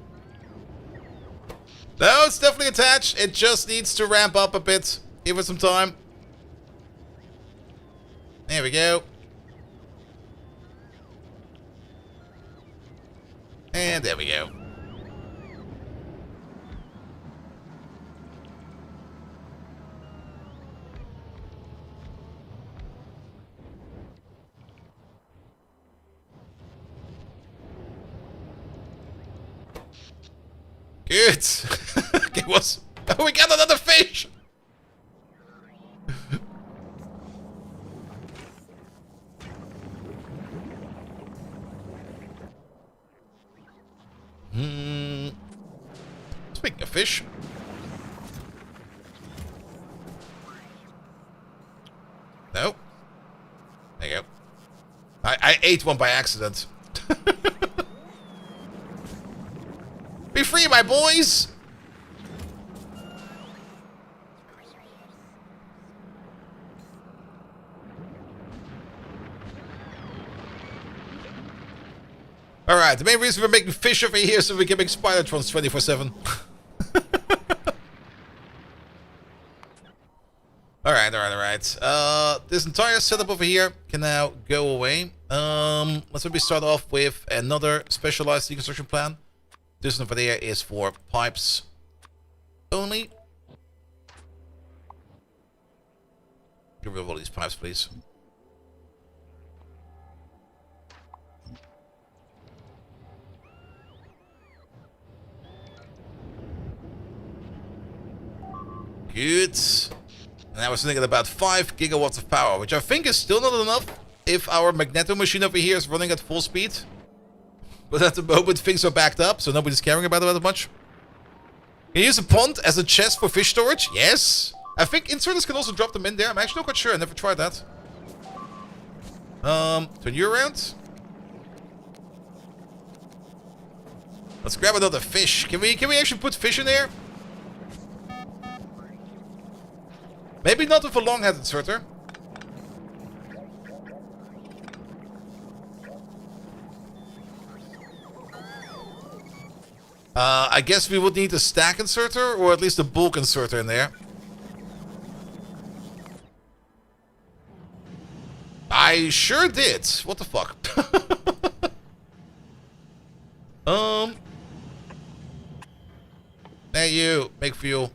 No, it's definitely attached. It just needs to ramp up a bit. Give it some time. There we go. And there we go. Good. Okay, what's... Oh, we got another fish! Speaking of fish. No. There you go. I ate one by accident. Be free, my boys! Alright, the main reason we're making fish over here is so we can make Spidertrons 24/7. Alright. This entire setup over here can now go away. Let's maybe start off with another specialized deconstruction plan. This one over there is for pipes only. Get rid of all these pipes, please. Good. And I was thinking about 5 gigawatts of power, which I think is still not enough if our magneto machine over here is running at full speed. But at the moment things are backed up, so nobody's caring about it that much. Can you use a pond as a chest for fish storage? Yes. I think inserters can also drop them in there. I'm actually not quite sure. I never tried that. Turn you around. Let's grab another fish. Can we actually put fish in there? Maybe not with a long-head inserter. I guess we would need a stack inserter, or at least a bulk inserter in there. I sure did. What the fuck? Hey you, make fuel.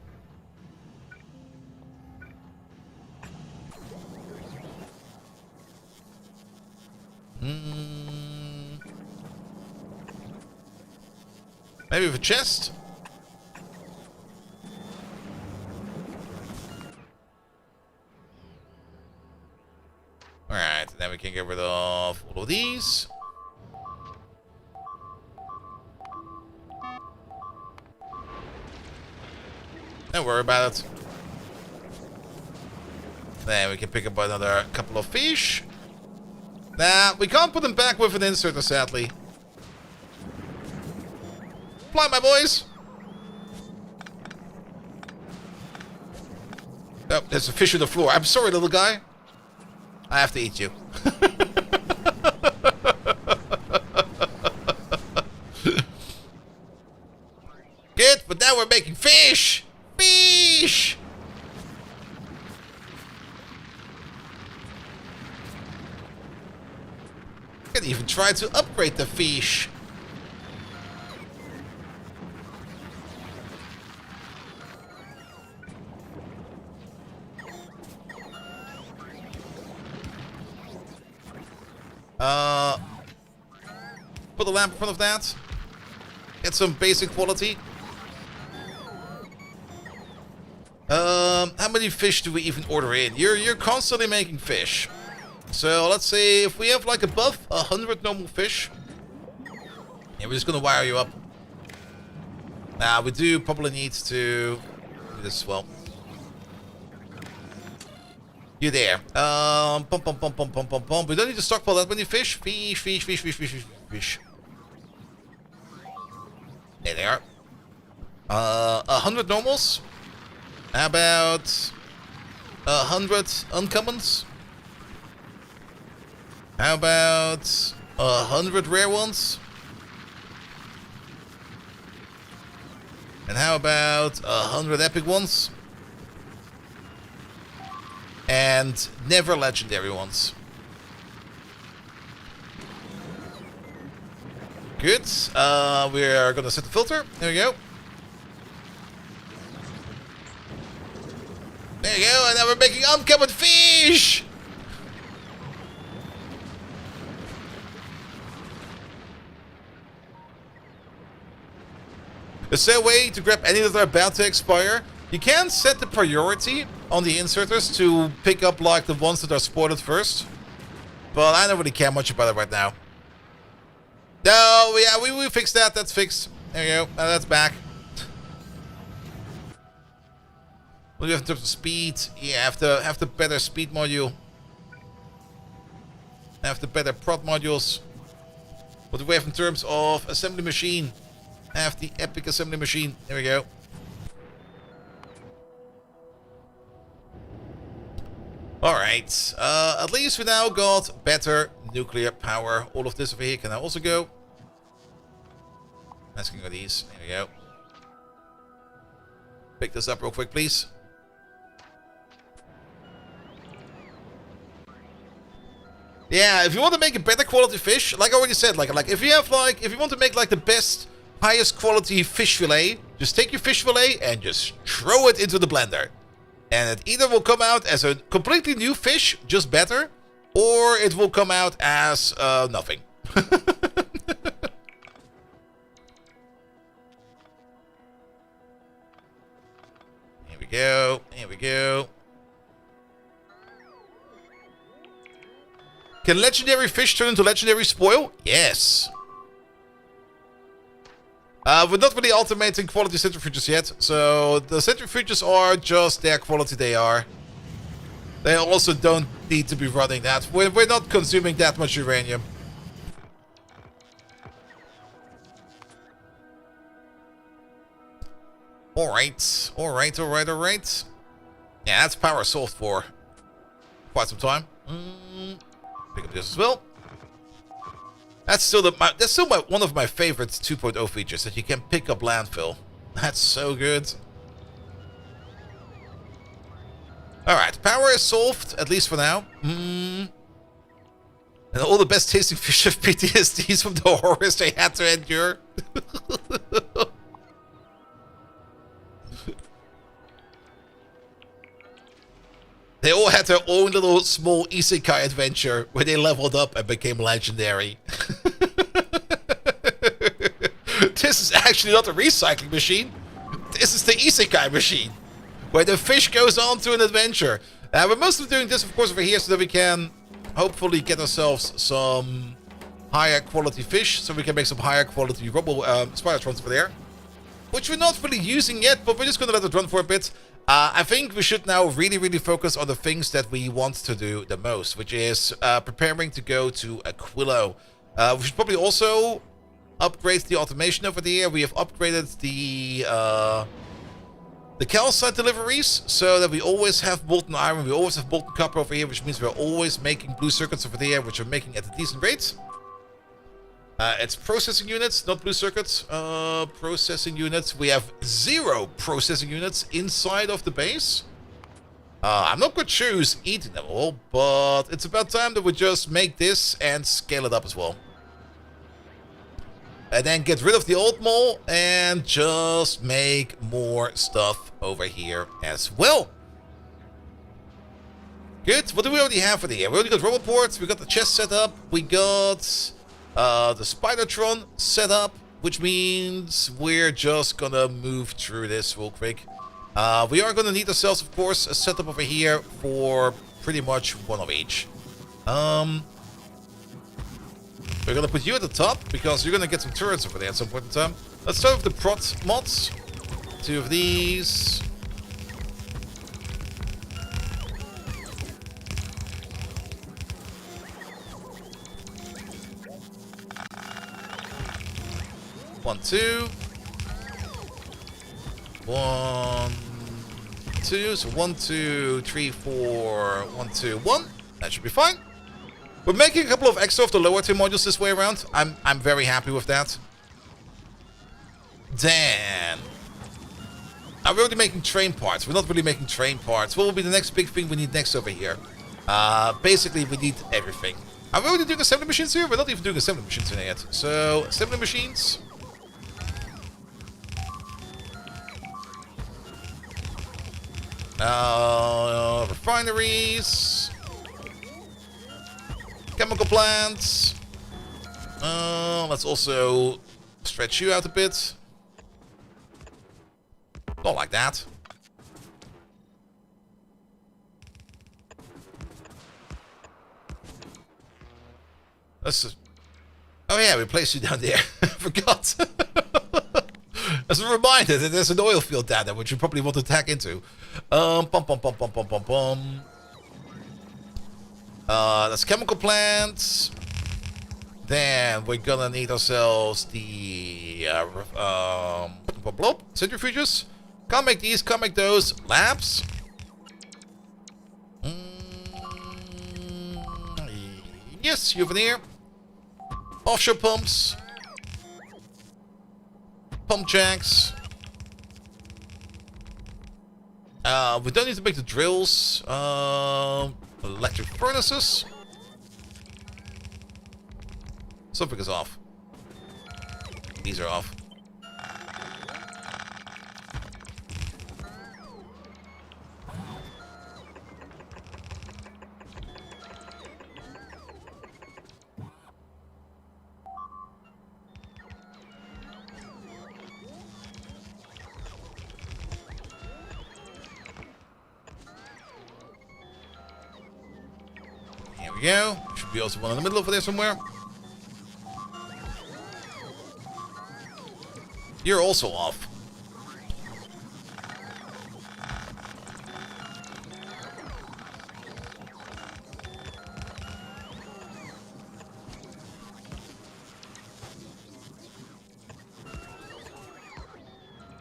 Maybe with a chest? Alright, then we can get rid of all of these. Don't worry about it. Then we can pick up another couple of fish. Nah, we can't put them back with an inserter, sadly. Fly, my boys! Oh, there's a fish on the floor. I'm sorry, little guy. I have to eat you. Good, but now we're making fish! Fish! I can even try to upgrade the fish. Put a lamp in front of that. Get some basic quality. How many fish do we even order in? You're constantly making fish. So let's say if we have like above 100 normal fish. Yeah, we're just gonna wire you up. Now we do probably need to do this as well. You there. Pum. We don't need to stockpile that many fish. Fish. There they are. 100 normals. How about 100 uncommons? How about 100 rare ones? And how about 100 epic ones? And never legendary ones. Good. We are gonna set the filter. There we go. There you go, and now we're making uncommon fish! Is there a way to grab any that are about to expire? You can set the priority on the inserters to pick up like the ones that are spotted first. But I don't really care much about it right now. No, yeah, we fixed that. That's fixed. There you go. That's back. What do you have in terms of speed? Yeah, have the better speed module. Have the better prod modules. What do we have in terms of assembly machine? Have the epic assembly machine. There we go. Alright. At least we now got better nuclear power. All of this over here can now also go. Let's go these. There we go. Pick this up real quick, please. Yeah, if you want to make a better quality fish, like I already said, like if you have if you want to make like the best, highest quality fish fillet, just take your fish fillet and just throw it into the blender. And it either will come out as a completely new fish, just better, or it will come out as nothing. Here we go. Here we go. Can legendary fish turn into legendary spoil? Yes. We're not really automating quality centrifuges yet, so the centrifuges are just their quality they are. They also don't need to be running that. We're not consuming that much uranium. Alright, alright, alright, alright. Yeah, that's power solved for quite some time. Pick up this as well. That's still one of my favorite 2.0 features, that you can pick up landfill. That's so good. Alright, power is solved, at least for now. And all the best tasting fish have PTSDs from the horrors they had to endure. They all had their own little small isekai adventure where they leveled up and became legendary. This is actually not a recycling machine. This is the isekai machine, where the fish goes on to an adventure. We're mostly doing this, of course, over here so that we can hopefully get ourselves some higher quality fish, so we can make some higher quality rubble spidertrons over there, which we're not really using yet, but we're just going to let it run for a bit. I think we should now really focus on the things that we want to do the most, which is preparing to go to Aquilo. We should probably also upgrade the automation over there. We have upgraded the calcite deliveries so that we always have molten iron, we always have molten copper over here, which means we're always making blue circuits over there, which are making at a decent rate. It's processing units, not blue circuits. Processing units. We have 0 processing units inside of the base. I'm not quite sure who's eating them all, but it's about time that we just make this and scale it up as well. And then get rid of the old mole and just make more stuff over here as well. Good. What do we already have for the here? We already got robot ports. We got the chest set up. We got the Spidertron set up, which means we're just gonna move through this real quick. We are gonna need ourselves, of course, a setup over here for pretty much one of each. We're gonna put you at the top because you're gonna get some turrets over there at some point in time. Let's start with the prot mods. 2 of these. One, 2. 1, 2. So 1, 2, 3, 4. 1, 2, 1. That should be fine. We're making a couple of extra of the lower tier modules this way around. I'm very happy with that. Then we're already making train parts. We're not really making train parts. What will be the next big thing we need next over here? Basically, we need everything. Are we already doing assembly machines here? We're not even doing assembly machines here yet. So, assembly machines. Refineries. Chemical plants. Let's also stretch you out a bit. Not like that. Let's just... Oh yeah, we placed you down there. I forgot. As a reminder that there's an oil field down there, which you probably want to tack into. That's chemical plants. Then we're gonna need ourselves the centrifuges. Can't make these, can't make those. Labs. Yes, souvenir. Offshore pumps. Pump jacks. We don't need to make the drills. Electric furnaces. Something is off. These are off. Here we go. Should be also one in the middle over there somewhere. You're also off.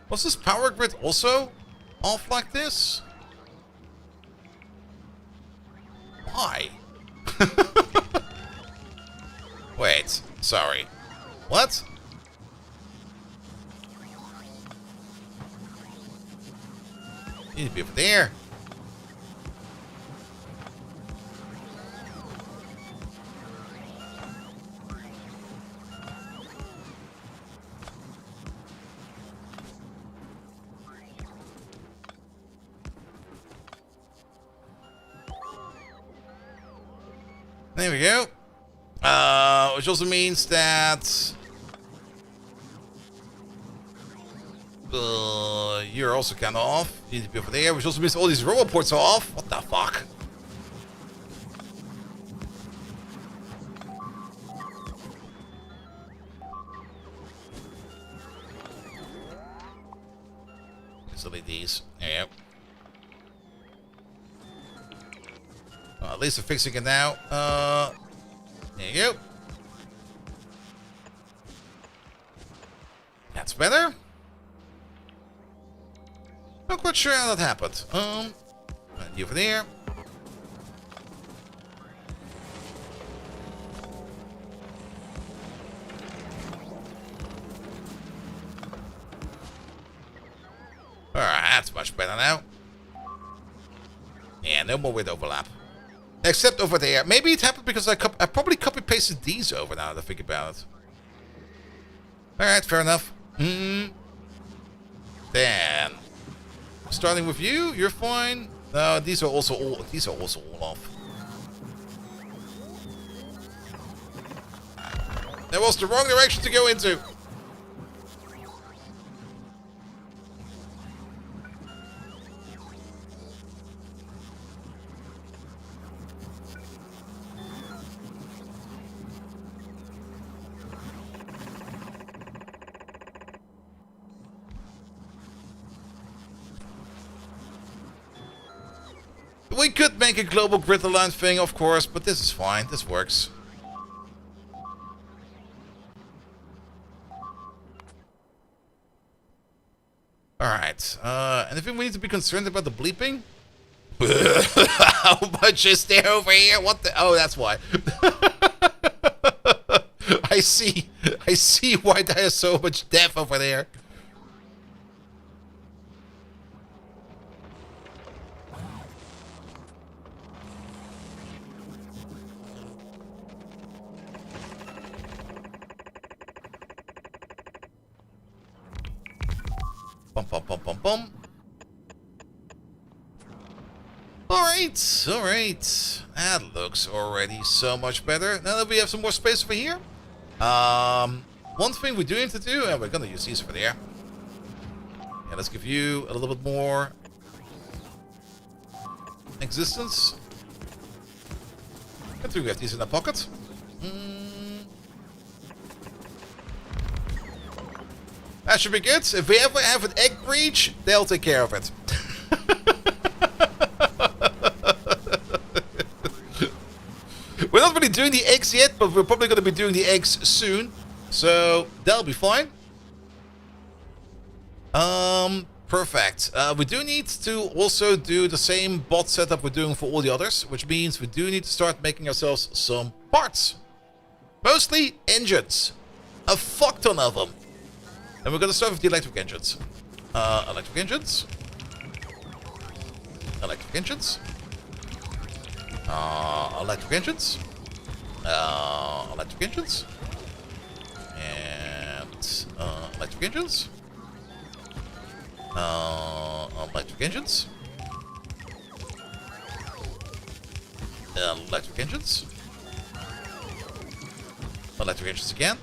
Was this power grid also off like this? Why? Wait, sorry. What? You need to be over there. There we go. Which also means that you're also kind of off. You need to be over there, which also means all these robot ports are off. What the fuck? Still need these. There you go. Well, at least they're fixing it now. There you go. That's better. Not quite sure how that happened. You over there. Alright, that's much better now. Yeah, no more with overlap. Except over there. Maybe it happened because I probably copy-pasted these over now that I think about it. Alright, fair enough. Then, starting with you, you're fine. No, these are also all off. That was the wrong direction to go into. We could make a global grid aligned thing, of course, but this is fine. This works. Alright. Anything we need to be concerned about the bleeping? How much is there over here? What the? Oh, that's why. I see. I see why there is so much death over there. Bum, bum, bum, bum, bum. Alright, alright. That looks already so much better. Now that we have some more space over here. One thing we do need to do, and we're gonna use these over there. Yeah, let's give you a little bit more existence. I think we have these in our pocket. That should be good. If we ever have an egg breach, they'll take care of it. not really doing the eggs yet, but we're probably going to be doing the eggs soon. So that'll be fine. Perfect. We do need to also do the same bot setup we're doing for all the others, which means we do need to start making ourselves some parts. Mostly engines. A fuck ton of them. And we're going to start with the electric engines. Electric engines. Electric engines. Electric engines. Electric engines. And electric engines. Electric engines. Electric engines. Electric engines again.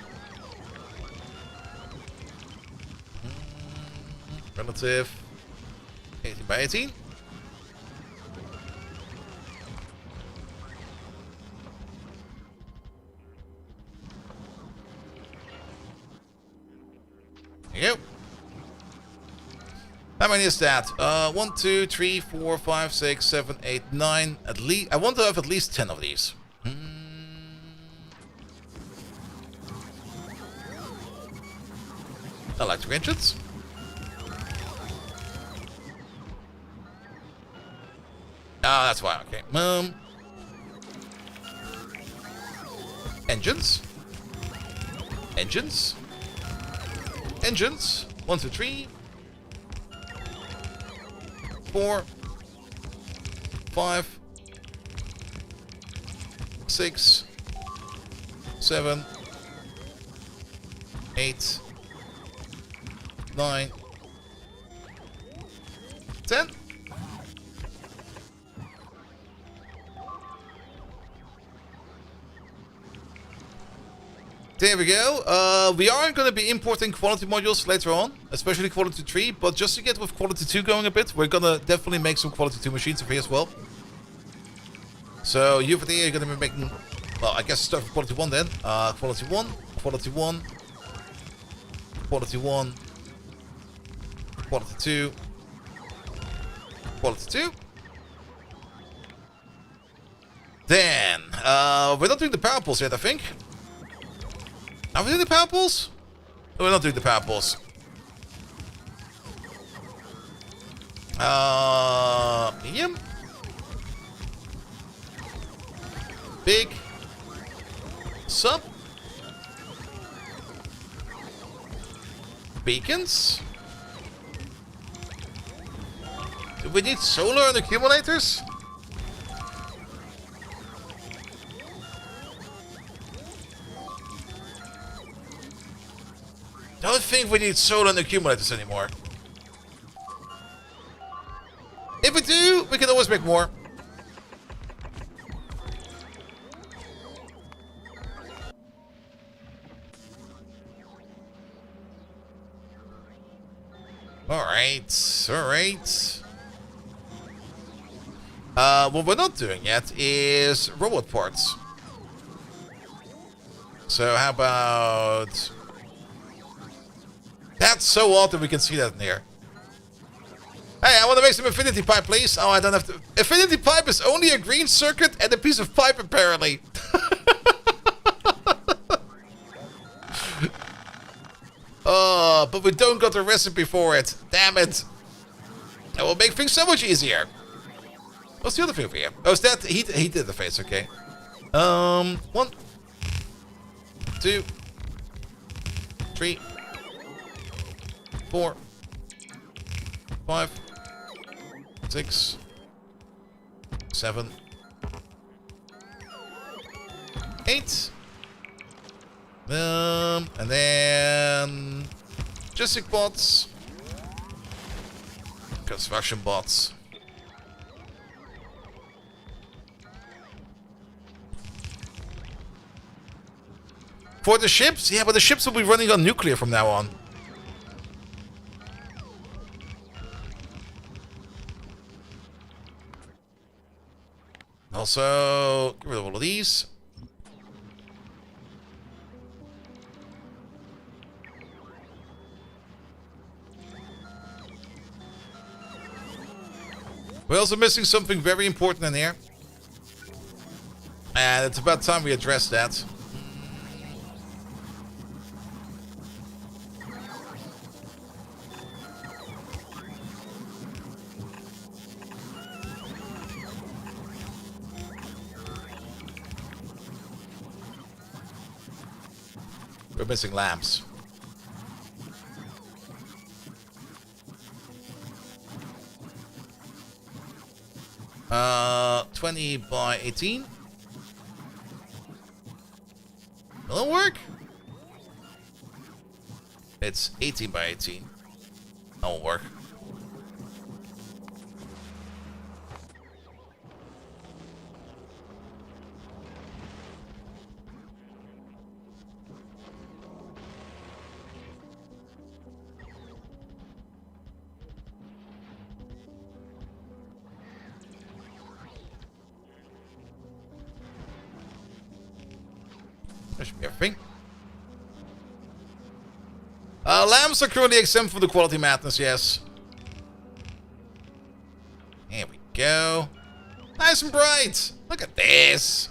Relative 18 by 18. There you go. How many is that? 1, 2, 3, 4, 5, 6, 7, 8, 9. At least I want to have at least 10 of these. Electric engines. Ah, that's why. Okay. Engines. Engines. Engines. 1, 2, 3. 4, 5, 6, 7, 8, 9, 10. There we go. We are going to be importing quality modules later on, especially quality 3, but just to get with quality 2 going a bit, we're going to definitely make some quality 2 machines over here as well. So you for the you're going to be making, well, I guess start with quality 1 then. Quality 1, quality 1, quality 1, quality 2, quality 2. Then, we're not doing the power pulse yet, I think. Are we doing the power pulse? No, we're not doing the power pulse. Medium. Big. Sub. Beacons. Do we need solar and accumulators? Don't think we need solar and accumulators anymore. If we do, we can always make more. Alright, alright. What we're not doing yet is robot parts. So how about... That's so odd that we can see that in here. Hey, I want to make some infinity pipe, please. Oh, I don't have to... Infinity pipe is only a green circuit and a piece of pipe, apparently. Oh, but we don't got the recipe for it. Damn it. That will make things so much easier. What's the other thing over here? Oh, is that... He did the face, okay. 1, 2, 3, 4, 5, 6, 7, 8. And then logistic bots, construction bots. For the ships? Yeah, but the ships will be running on nuclear from now on. Also, get rid of all of these. We're also missing something very important in here. And it's about time we address that. We're missing lamps. 20 by 18. Will it work? It's 18 by 18. That won't work. That should be everything. Lamps are currently exempt from the quality madness, yes. Here we go. Nice and bright. Look at this.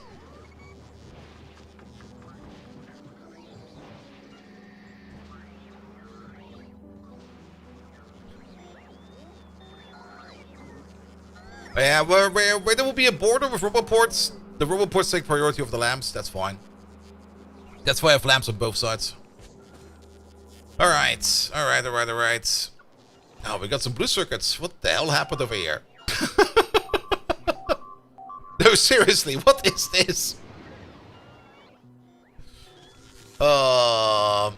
Yeah, where there will be a border with roboports, the roboports take priority over the lamps. That's fine. That's why I have lamps on both sides. Alright. Oh, we got some blue circuits. What the hell happened over here? No, seriously, what is this? Ammo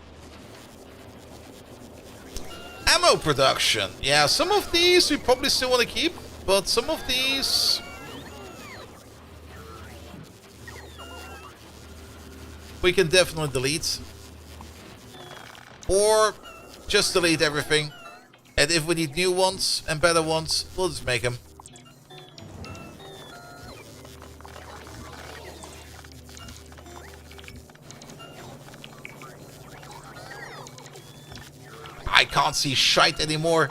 production. Yeah, some of these we probably still want to keep, but some of these... we can definitely delete. Or just delete everything. And if we need new ones and better ones, we'll just make them. I can't see shite anymore.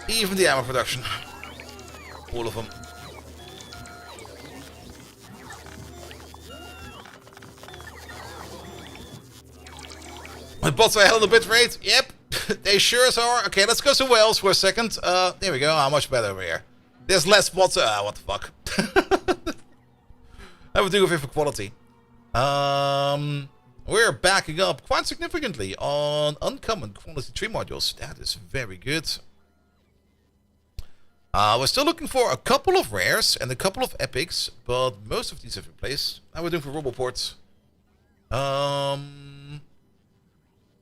Even the ammo production. All of them. My bots are hell on the bit rate. Yep, they sure as are. Okay, let's go somewhere else for a second. There we go. How much better over here? There's less bots. What the fuck? I would do it for quality. We're backing up quite significantly on uncommon quality tree modules. That is very good. We're still looking for a couple of rares and a couple of epics, but most of these have been placed. Now we're doing for roboports.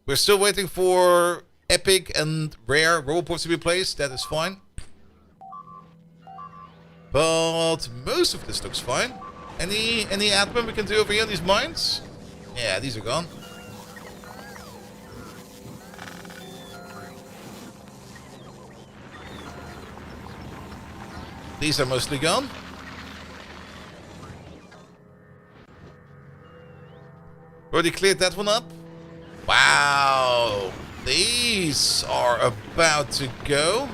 We're still waiting for epic and rare roboports to be placed. That is fine. But most of this looks fine. Any admin we can do over here on these mines? Yeah, these are gone. These are mostly gone. Already cleared that one up. Wow. These are about to go.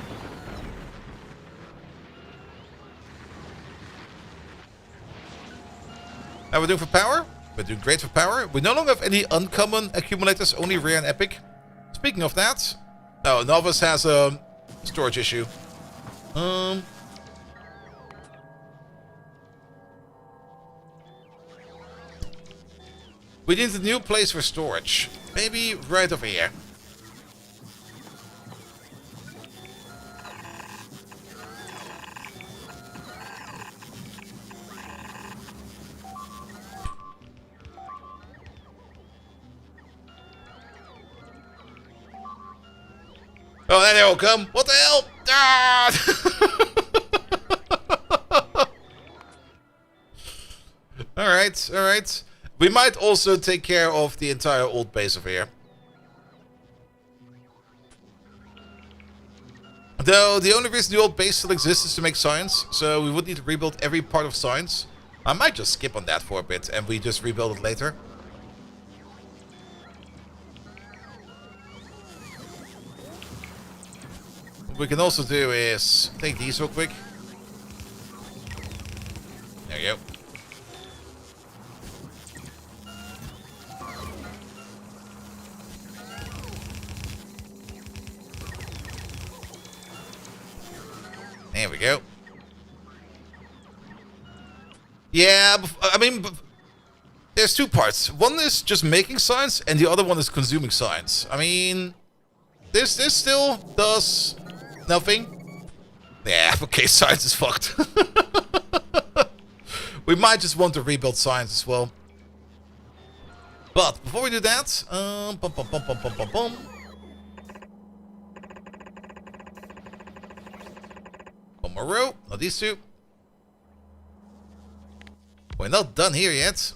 How are we doing for power? We're doing great for power. We no longer have any uncommon accumulators, only rare and epic. Speaking of that, oh, Novice has a storage issue. We need a new place for storage. Maybe right over here. Oh, there they all come. What the hell? Ah! Alright, alright. We might also take care of the entire old base over here. Though the only reason the old base still exists is to make science, so we would need to rebuild every part of science. I might just skip on that for a bit and we just rebuild it later. What we can also do is take these real quick. There you go. There we go. Yeah, I mean, there's two parts. One is just making science, and the other one is consuming science. I mean, this still does nothing. Yeah, okay, science is fucked. We might just want to rebuild science as well. But before we do that, one more row, not these two. We're not done here yet.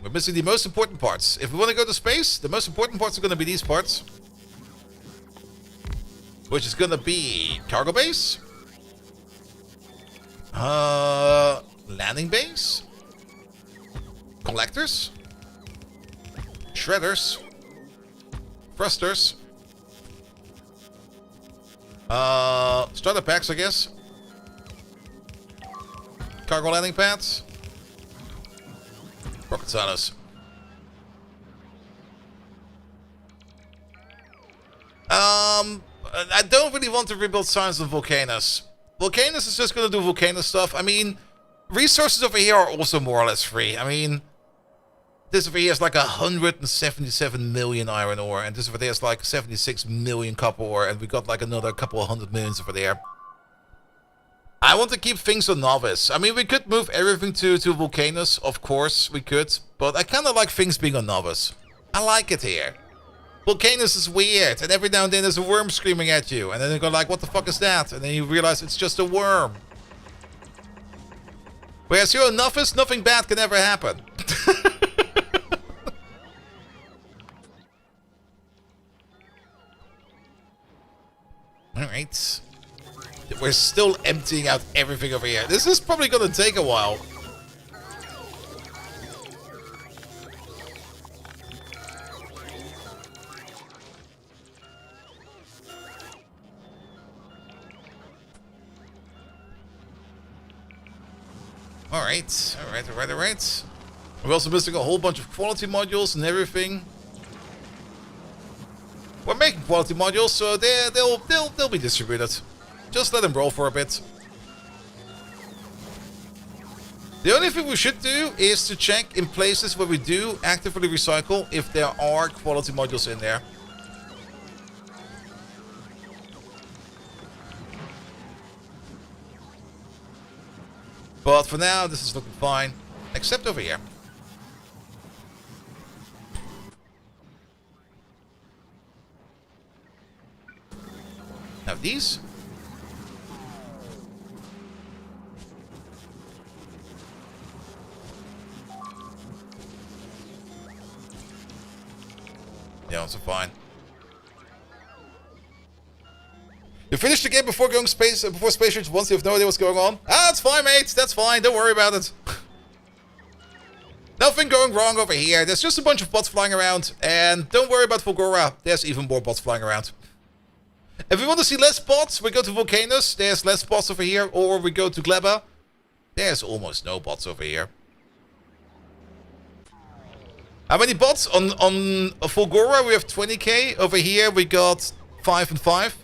We're missing the most important parts. If we want to go to space, the most important parts are going to be these parts. Which is going to be cargo base. Landing base. Collectors. Shredders. Thrusters. Starter packs, I guess. Cargo landing pads. Rocket silos. I don't really want to rebuild science of Volcanus. Volcanus is just going to do Volcanus stuff. I mean, resources over here are also more or less free. I mean, this over here is like 177 million iron ore, and this over there is like 76 million copper ore, and we got like another couple of 100 millions over there. I want to keep things on novice. I mean, we could move everything to Volcanus, of course, we could, but I kind of like things being on novice. I like it here. Volcanus is weird, and every now and then there's a worm screaming at you, and then you go like, what the fuck is that? And then you realize it's just a worm. Whereas you're a novice, nothing bad can ever happen. Alright. We're still emptying out everything over here. This is probably going to take a while. Alright. We're also missing a whole bunch of quality modules and everything. We're making quality modules, so they'll be distributed. Just let them roll for a bit. The only thing we should do is to check in places where we do actively recycle if there are quality modules in there. But for now, this is looking fine. Except over here. Now these. Yeah, also fine. You finished the game before going space, before space shoots once you have no idea what's going on? Ah, that's fine, mate. That's fine. Don't worry about it. Nothing going wrong over here. There's just a bunch of bots flying around. And don't worry about Volgora. There's even more bots flying around. If we want to see less bots, we go to Volcanus. There's less bots over here. Or we go to Gleba. There's almost no bots over here. How many bots? On Volgora we have 20k. Over here we got 5 and 5.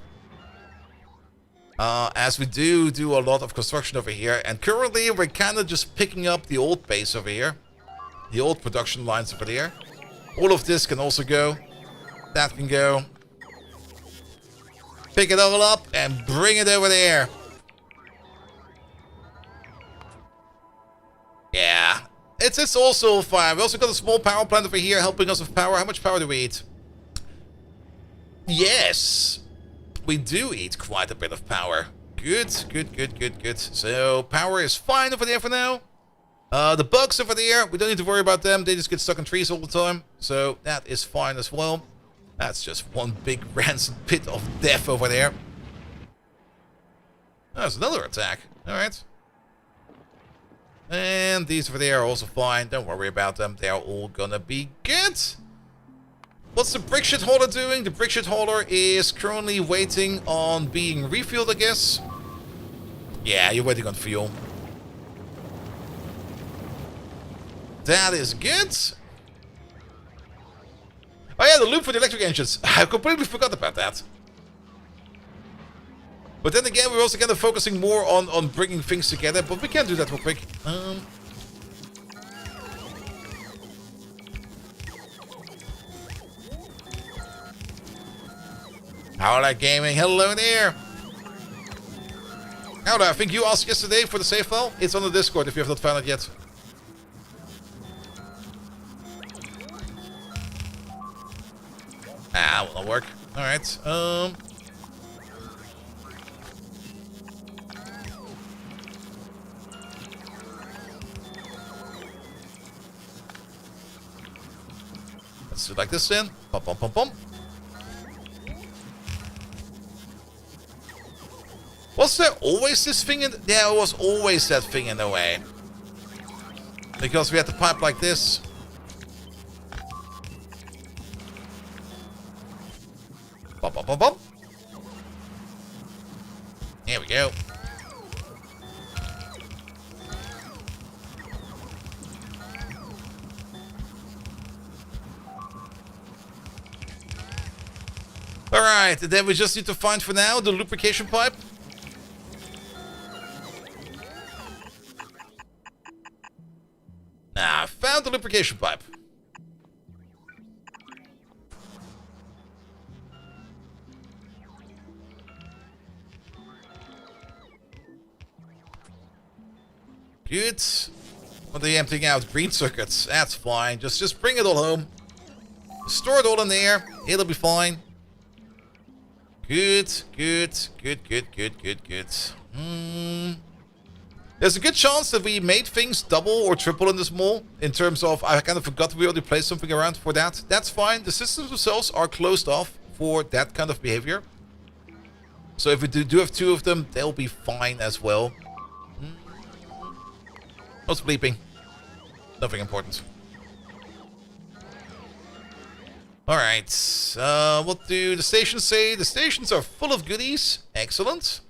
As we do a lot of construction over here. And currently we're kind of just picking up the old base over here. The old production lines over there. All of this can also go. That can go. Pick it all up and bring it over there. Yeah. It's also fine. We also got a small power plant over here helping us with power. How much power do we eat? Yes. We do eat quite a bit of power. Good. So, power is fine over there for now. The bugs over there, we don't need to worry about them. They just get stuck in trees all the time. So, that is fine as well. That's just one big rancid pit of death over there. That's another attack. Alright. And these over there are also fine. Don't worry about them. They are all gonna be good. What's the brick shit hauler doing? The brick shit hauler is currently waiting on being refueled, I guess. Yeah, you're waiting on fuel. That is good. Oh yeah, the loop for the electric engines. I completely forgot about that. But then again, we're also kind of focusing more on bringing things together. But we can do that real quick. Howler Gaming, hello there. Howler, I think you asked yesterday for the save file. It's on the Discord if you have not found it yet. Ah, will not work. Alright, let's do it like this then. Pum pum pum pum. Was there always this thing in... Yeah, it was always that thing in the way. Because we had the pipe like this. Bum, bum, bum, bum. Here we go. Alright, and then we just need to find for now the lubrication pipe. Nah, I found the lubrication pipe. Good. What are they emptying out? Green circuits. That's fine. Just bring it all home. Store it all in there. It'll be fine. Good, good, good, good, good, good, good. There's a good chance that we made things double or triple in this mall. In terms of, I kind of forgot we already placed something around for that. That's fine. The systems themselves are closed off for that kind of behavior. So if we do have two of them, they'll be fine as well. What's bleeping? Nothing important. Alright, what do the stations say? The stations are full of goodies. Excellent.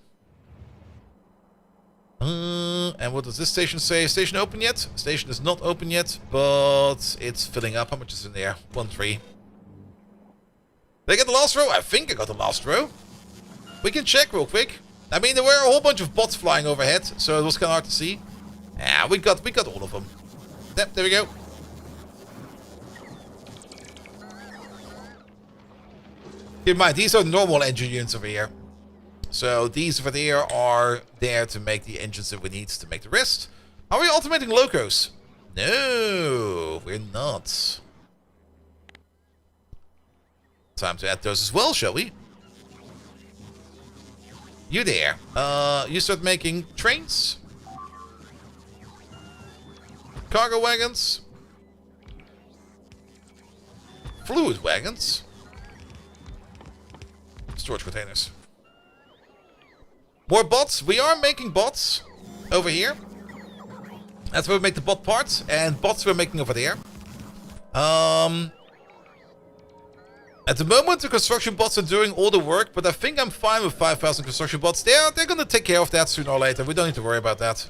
And what does this station say? Station open yet? Station is not open yet, but it's filling up. How much is in there? 1-3. Did I get the last row? I think I got the last row. We can check real quick. I mean, there were a whole bunch of bots flying overhead, so it was kind of hard to see. Yeah, we got all of them. Yep, there we go. Keep in mind, these are normal engine units over here. So these over there are there to make the engines that we need to make the rest. Are we automating locos? No, we're not. Time to add those as well, shall we? You there. You start making trains. Cargo wagons. Fluid wagons. Storage containers. More bots. We are making bots over here. That's where we make the bot parts. And bots we're making over there. At the moment, the construction bots are doing all the work. But I think I'm fine with 5,000 construction bots. They're going to take care of that sooner or later. We don't need to worry about that.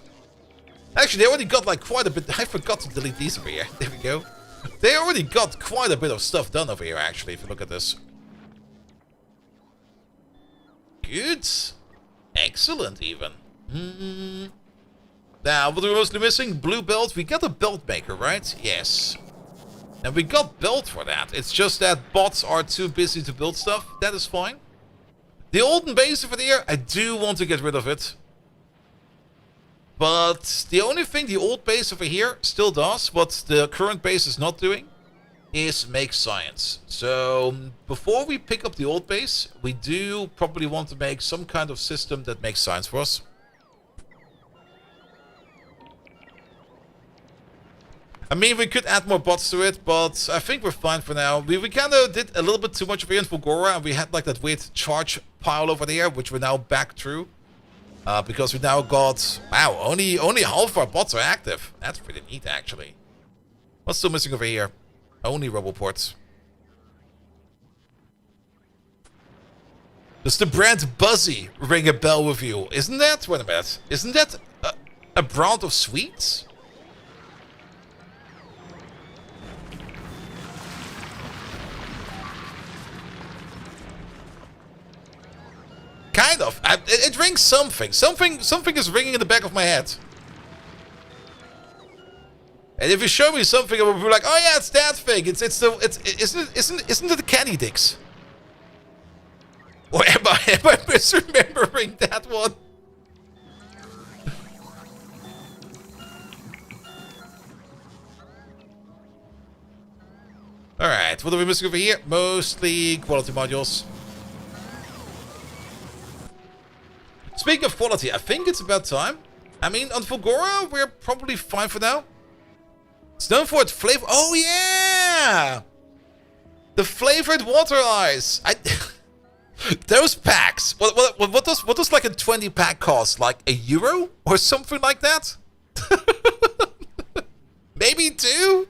Actually, they already got like quite a bit. I forgot to delete these over here. There we go. They already got quite a bit of stuff done over here, actually, if you look at this. Good. Excellent, even. Now, what are we mostly missing? Blue belt. We got a belt maker, right? Yes. And we got belt for that. It's just that bots are too busy to build stuff. That is fine. The olden base over there, I do want to get rid of it. But the only thing the old base over here still does, what the current base is not doing, is make science. So before we pick up the old base, we do probably want to make some kind of system that makes science for us. I mean, we could add more bots to it, but I think we're fine for now. We kind of did a little bit too much of it in Fulgora, and we had like that weird charge pile over there, which we're now back through. Because we now got... Wow, only half our bots are active. That's pretty neat, actually. What's still missing over here? Only Roboports. Does the brand Buzzy ring a bell with you? Isn't that... Wait a minute. Isn't that a brand of sweets? Kind of. It rings something. Something is ringing in the back of my head. And if you show me something, I will be like, oh yeah, it's that thing. Isn't it the Candy Dicks? Or am I misremembering that one? Alright, what are we missing over here? Mostly quality modules. Speaking of quality, I think it's about time. I mean, on Fulgora, we're probably fine for now. It's known for its flavor. Oh, yeah! The flavored water ice. Those packs. What does like a 20-pack cost? Like €1 or something like that? Maybe 2?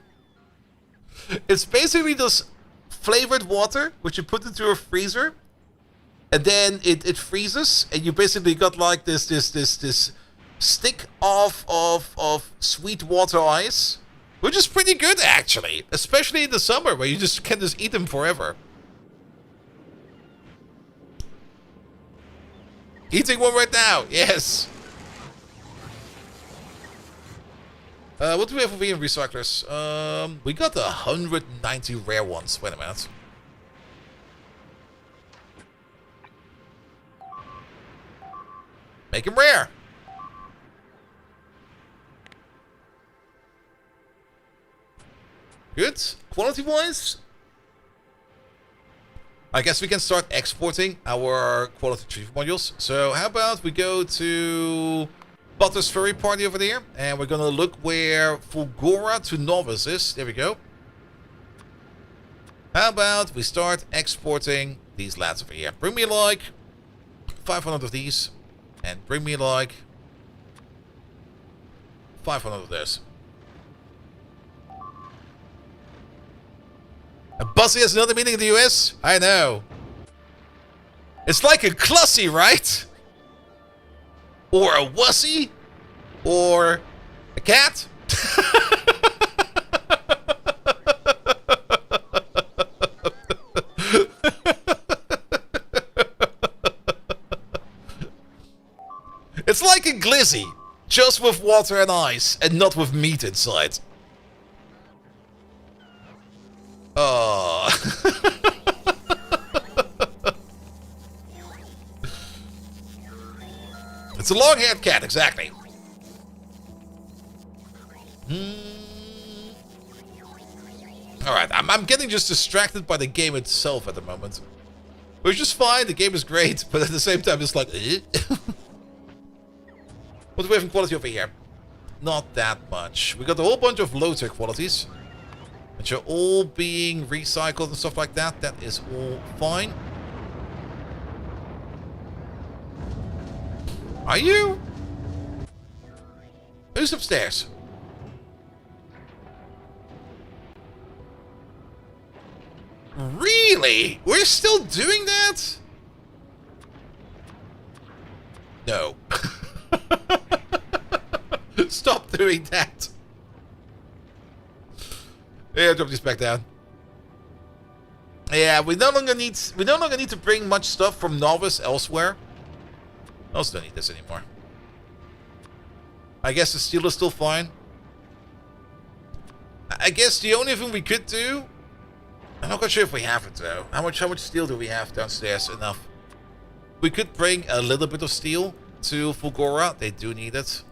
It's basically this flavored water, which you put into a freezer. And then it freezes, and you basically got like this stick of sweet water ice, which is pretty good actually, especially in the summer where you just can eat them forever. Eating one right now, yes. What do we have over here in recyclers? We got 190 rare ones. Wait a minute. Make them rare. Good. Quality-wise, I guess we can start exporting our quality retrieval modules. So how about we go to Butter's Furry Party over there, and we're gonna look where Fulgora to Novice is. There we go. How about we start exporting these lads over here? Bring me like 500 of these. And bring me like 500 of this. A Buzzy has another meaning in the US? I know. It's like a clussy, right? Or a wussy? Or a cat? It's like a glizzy, just with water and ice, and not with meat inside. Oh. It's a long-haired cat, exactly. Alright, I'm getting just distracted by the game itself at the moment. Which is fine, the game is great, but at the same time it's like... What do we have in quality over here? Not that much. We got a whole bunch of low-tech qualities, which are all being recycled and stuff like that. That is all fine. Are you? Who's upstairs? Really? We're still doing that? No. Stop doing that. Yeah, drop this back down. Yeah, we no longer need to bring much stuff from Novice elsewhere. I also don't need this anymore. I guess the steel is still fine. I guess the only thing we could do, I'm not quite sure if we have it though. How much steel do we have downstairs? Enough. We could bring a little bit of steel to Fulgora. They do need it.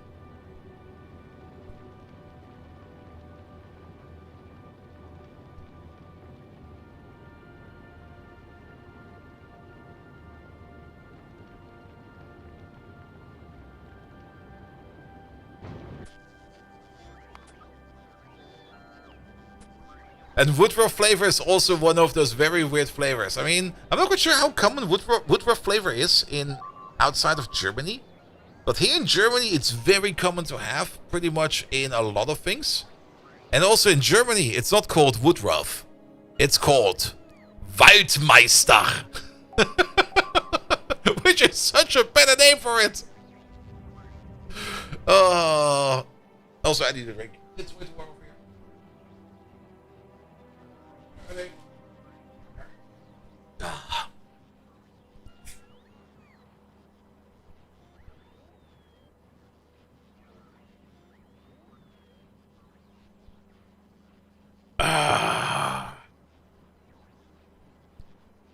And woodruff flavor is also one of those very weird flavors. I mean, I'm not quite sure how common woodruff flavor is in outside of Germany. But here in Germany, it's very common to have, pretty much in a lot of things. And also in Germany, it's not called Woodruff. It's called Waldmeister. Which is such a better name for it. Also, I need a drink. It's way too warm over here.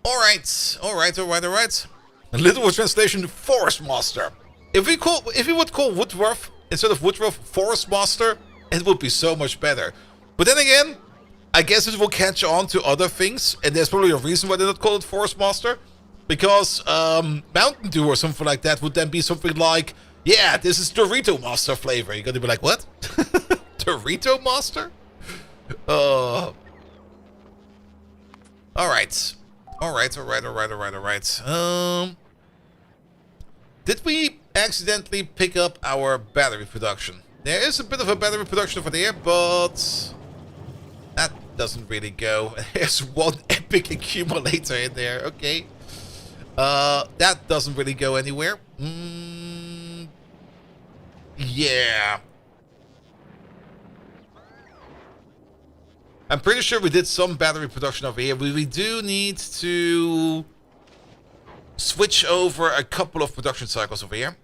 Alright. A literal translation, Forest Master. If we would call Woodruff instead of Woodruff Forest Master, it would be so much better. But then again, I guess it will catch on to other things, and there's probably a reason why they don't call it Forest Master. Because Mountain Dew or something like that would then be something like, yeah, this is Dorito Master flavor. You're gonna be like, what? Dorito Master? Alright. Did we accidentally pick up our battery production? There is a bit of a battery production over there, but that doesn't really go. There's one epic accumulator in there. Okay. That doesn't really go anywhere. Yeah. I'm pretty sure we did some battery production over here. We do need to switch over a couple of production cycles over here.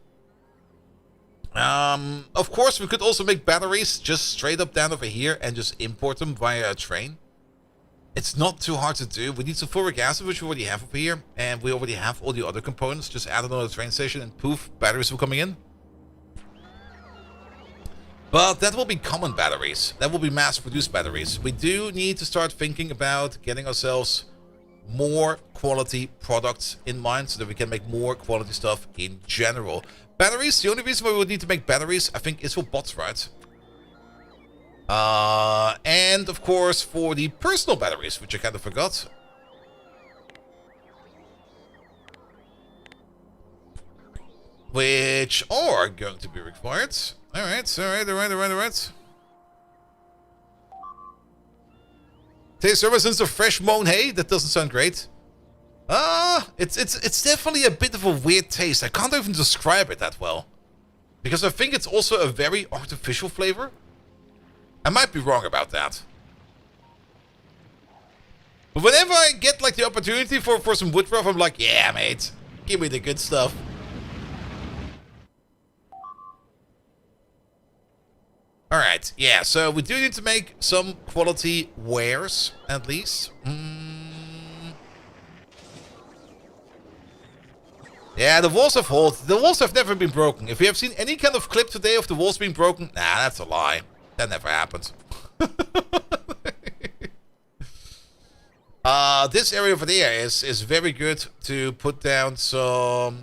Of course, we could also make batteries just straight up down over here and just import them via a train. It's not too hard to do. We need some sulfuric acid, which we already have over here. And we already have all the other components. Just add another train station and poof, batteries will coming in. But that will be common batteries. That will be mass-produced batteries. We do need to start thinking about getting ourselves more quality products in mind so that we can make more quality stuff in general. Batteries, the only reason why we would need to make batteries, I think, is for bots, right? And, of course, for the personal batteries, which I kind of forgot. Which are going to be required. Alright. Taste ever since the fresh mown hay? That doesn't sound great. It's definitely a bit of a weird taste. I can't even describe it that well. Because I think it's also a very artificial flavor. I might be wrong about that. But whenever I get like the opportunity for some Woodruff, I'm like, yeah, mate. Give me the good stuff. Alright, yeah, so we do need to make some quality wares, at least. Yeah, the walls have held. The walls have never been broken. If you have seen any kind of clip today of the walls being broken, nah, that's a lie. That never happened. This area over there is very good to put down some...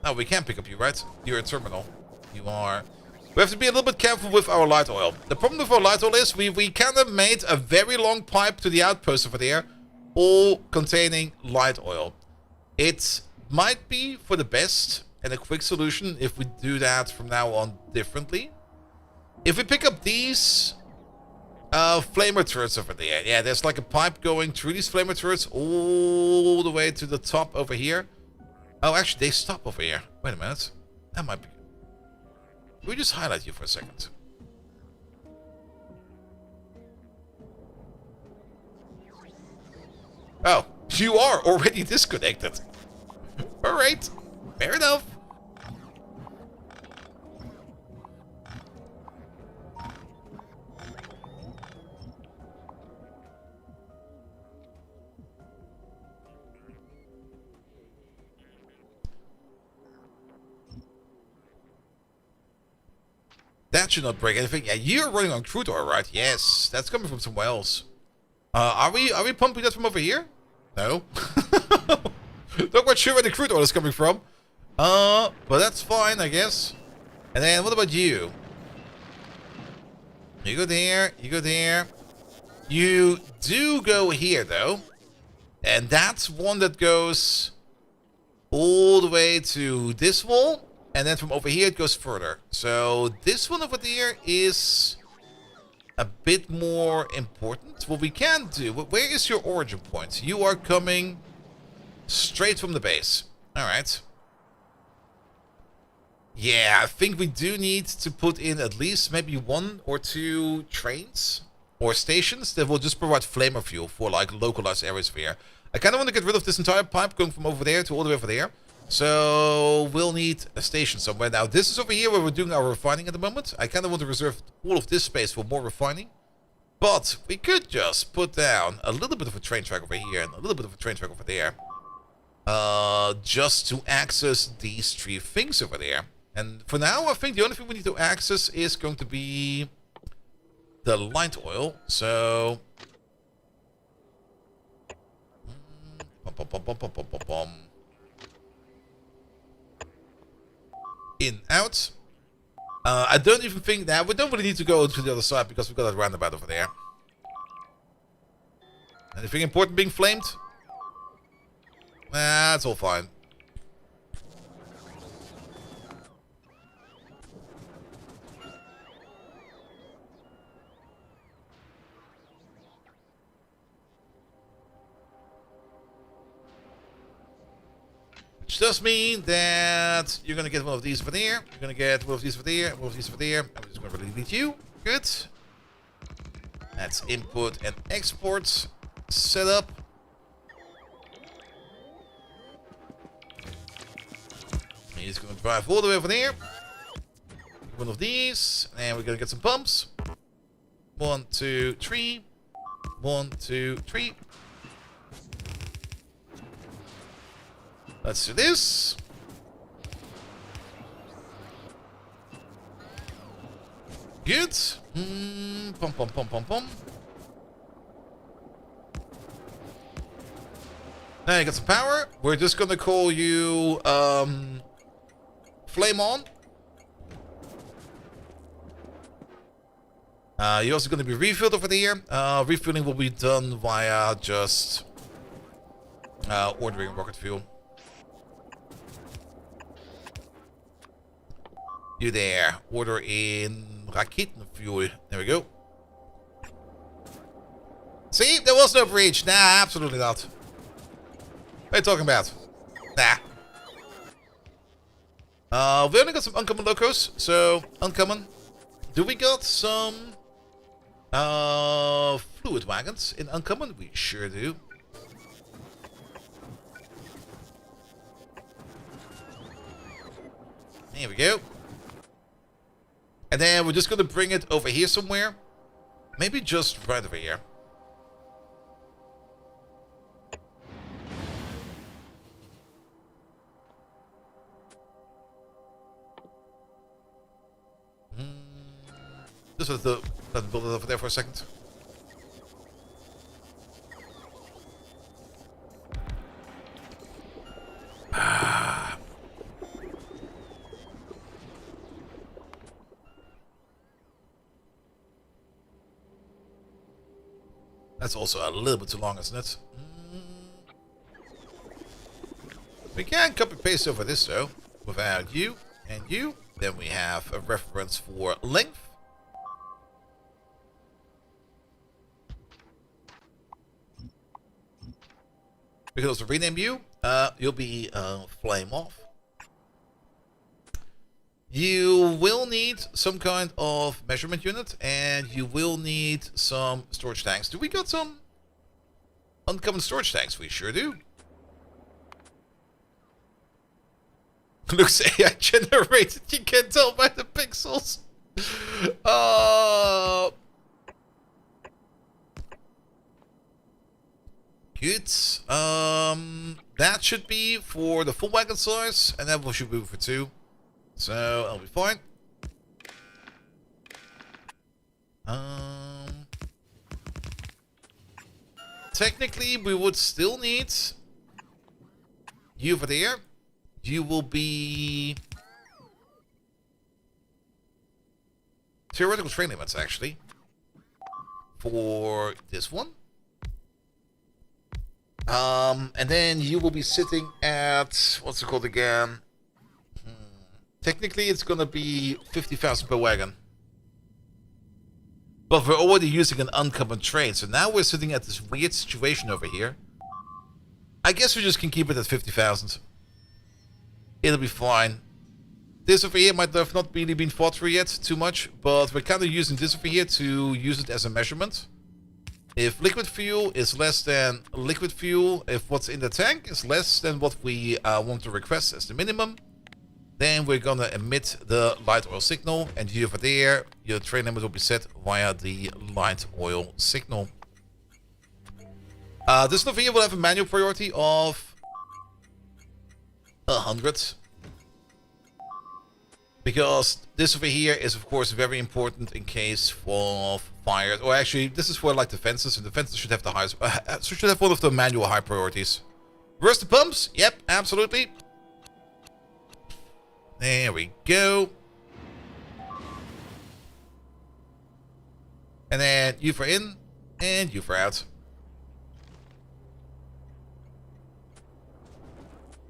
Oh, we can't pick up you, right? You're a terminal. You are... We have to be a little bit careful with our light oil. The problem with our light oil is we kind of made a very long pipe to the outpost over there, all containing light oil. It might be for the best and a quick solution if we do that from now on differently. If we pick up these flamer turrets over there, yeah, there's like a pipe going through these flamer turrets all the way to the top over here. Oh, actually, they stop over here. Wait a minute. That might be... Can we just highlight you for a second? Oh, you are already disconnected. Alright, fair enough. That should not break anything. Yeah, you're running on crude oil, right? Yes, that's coming from somewhere else. Are we pumping that from over here? No. Not quite sure where the crude oil is coming from. But that's fine, I guess. And then what about you? You go there, you go there. You do go here, though. And that's one that goes all the way to this wall. And then from over here it goes further. So this one over there is a bit more important. What we can do, where is your origin point? You are coming straight from the base. Alright. Yeah, I think we do need to put in at least maybe 1 or 2 trains or stations that will just provide flamer fuel for like localized areas here. I kind of want to get rid of this entire pipe going from over there to all the way over there. So we'll need a station somewhere. Now this is over here where we're doing our refining at the moment. I kind of want to reserve all of this space for more refining. But we could just put down a little bit of a train track over here and a little bit of a train track over there. Just to access these 3 things over there. And for now, I think the only thing we need to access is going to be the light oil. So in, out. I don't even think that we don't really need to go to the other side because we've got a roundabout over there. Anything important being flamed? Nah, it's all fine. Which does mean that you're going to get one of these over there. You're going to get one of these over there, one of these over there. I'm just going to delete you. Good. That's input and export setup. He's going to drive all the way over there. One of these. And we're going to get some pumps. 1, 2, 3. 1, 2, 3. Let's do this. Good. Pum, pum, pum, pum, pum. Now you got some power. We're just going to call you Flame On. You're also going to be refilled over there. Refueling will be done via just ordering rocket fuel. You there. Order in Raketenfuel. There we go. See? There was no breach. Nah, absolutely not. What are you talking about? Nah. We only got some uncommon locos. So, uncommon. Do we got some fluid wagons in uncommon? We sure do. There we go. And then we're just going to bring it over here somewhere. Maybe just right over here. Just let it build it over there for a second. That's also a little bit too long, isn't it? We can copy paste over this though, without you and you. Then we have a reference for length. We can also rename you. You'll be Flame Off. You will need some kind of measurement unit, and you will need some storage tanks. Do we got some uncommon storage tanks? We sure do. Looks AI generated. You can tell by the pixels. Good. That should be for the full wagon size, and that should be for 2. So I'll be fine. Technically, we would still need you over there. You will be theoretical train limits, actually, for this one. And then you will be sitting at, what's it called again? Technically, it's gonna be 50,000 per wagon. But we're already using an uncommon train, so now we're sitting at this weird situation over here. I guess we just can keep it at 50,000. It'll be fine. This over here might have not really been fought through yet too much, but we're kind of using this over here to use it as a measurement. If liquid fuel is less than liquid fuel, if what's in the tank is less than what we want to request as the minimum, then we're gonna emit the light oil signal, and you over there, your train limit will be set via the light oil signal. This over here will have a manual priority of 100. Because this over here is of course very important in case of fires. Or actually, this is for like defenses, and defenses should have the highest, should have one of the manual high priorities. Where's the pumps? Yep, absolutely. There we go. And then you for in, and you for out.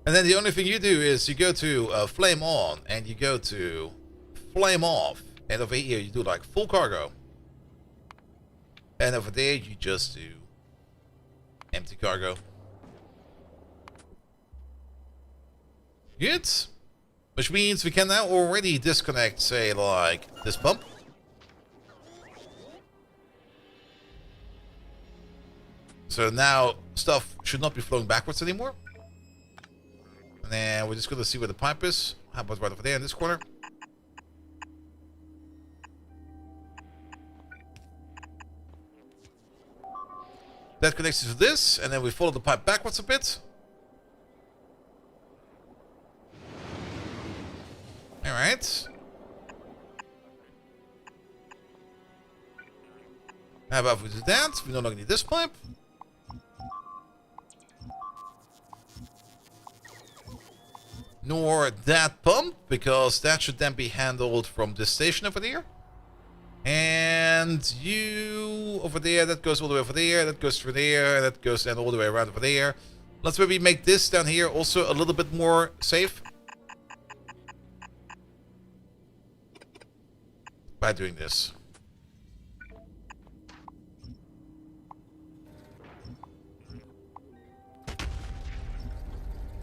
And then the only thing you do is you go to flame on, and you go to flame off. And over here you do like full cargo. And over there you just do empty cargo. Good. Which means we can now already disconnect, say, like this pump. So now stuff should not be flowing backwards anymore. And then we're just going to see where the pipe is. How about right over there in this corner? That connects to this, and then we follow the pipe backwards a bit. Alright. How about if we do that? We no longer need this pipe. Nor that pump, because that should then be handled from this station over there. And you over there, that goes all the way over there, that goes through there, that goes then all the way around over there. Let's maybe make this down here also a little bit more safe. By doing this.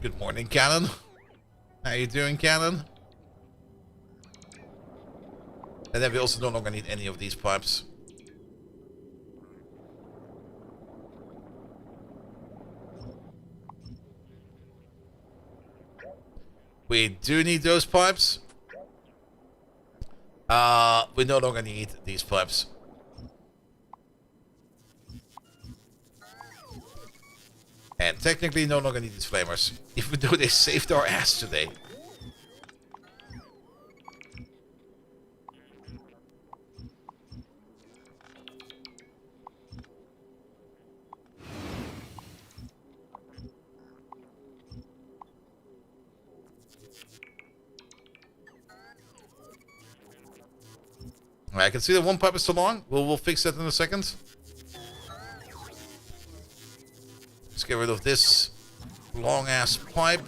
Good morning, Cannon. How you doing, Cannon? And then we also no longer need any of these pipes. We do need those pipes. We no longer need these pipes. And technically no longer need these flamers. Even though they saved our ass today. I can see that one pipe is too long. We'll fix that in a second. Let's get rid of this long-ass pipe.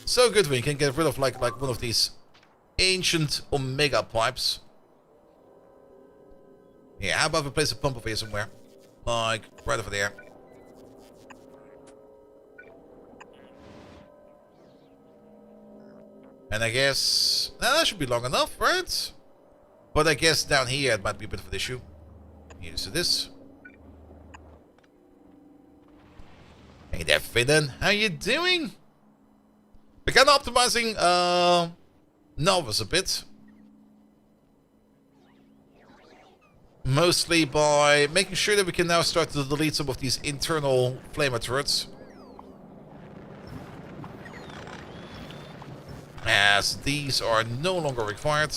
So good when you can get rid of like one of these ancient Omega pipes. Yeah, how about we place a pump over here somewhere? Like, right over there. And I guess... that should be long enough, right? But I guess down here it might be a bit of an issue. Here's this. Hey there, Fidden. How you doing? We're kind of optimizing Novice a bit. Mostly by making sure that we can now start to delete some of these internal flamer turrets. As these are no longer required.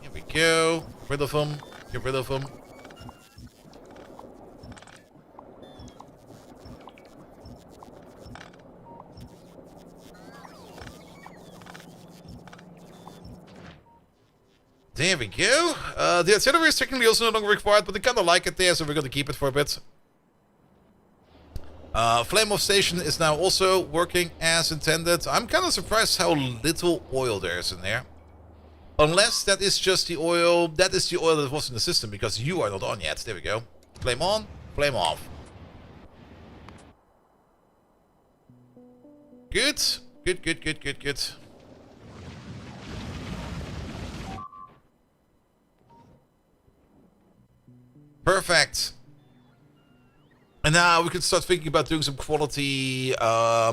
Here we go. Get rid of them. Get rid of them. There we go. The artillery is technically also no longer required, but I kind of like it there, so we're going to keep it for a bit. Flame off station is now also working as intended. I'm kind of surprised how little oil there is in there. Unless that is just the oil. That is the oil that was in the system because you are not on yet. There we go. Flame on, flame off. Good. Good, good, good, good, good. Perfect. And now we can start thinking about doing some quality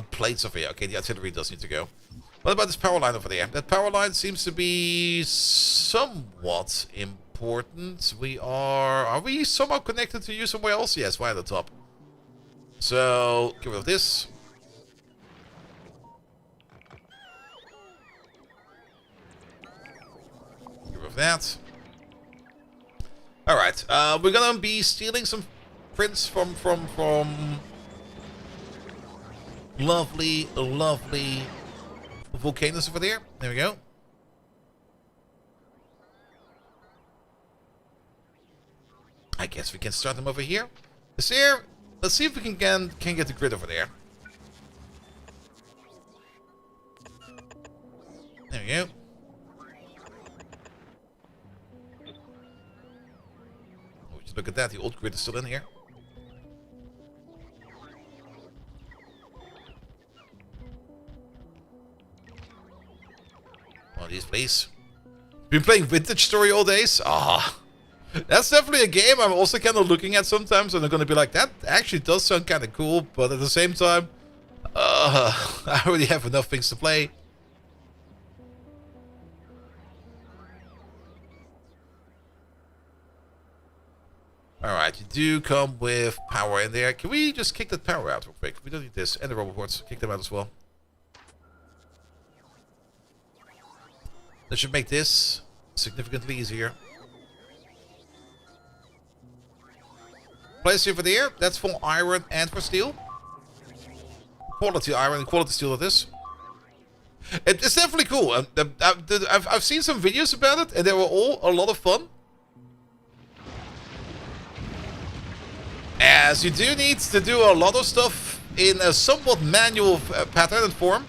plates over here. Okay, the artillery does need to go. What about this power line over there? That power line seems to be somewhat important. Are we somehow connected to you somewhere else? Yes, right at the top. So, get rid of this. Get rid of that. Alright, we're gonna be stealing some prints from lovely volcanoes over there. There we go. I guess we can start them over here. Let's see if we can get the grid over there. There we go. Oh, just look at that. The old grid is still in here. One of these, please. Been playing Vintage Story all days? Ah. That's definitely a game I'm also kind of looking at sometimes, and I'm going to be like, that actually does sound kind of cool, but at the same time, I already have enough things to play. Alright, you do come with power in there. Can we just kick that power out real quick? We don't need this. And the robot boards. Kick them out as well. That should make this significantly easier. Place over there. That's for iron and for steel. Quality iron and quality steel it is. It's definitely cool. I've seen some videos about it, and they were all a lot of fun. As you do need to do a lot of stuff in a somewhat manual pattern and form.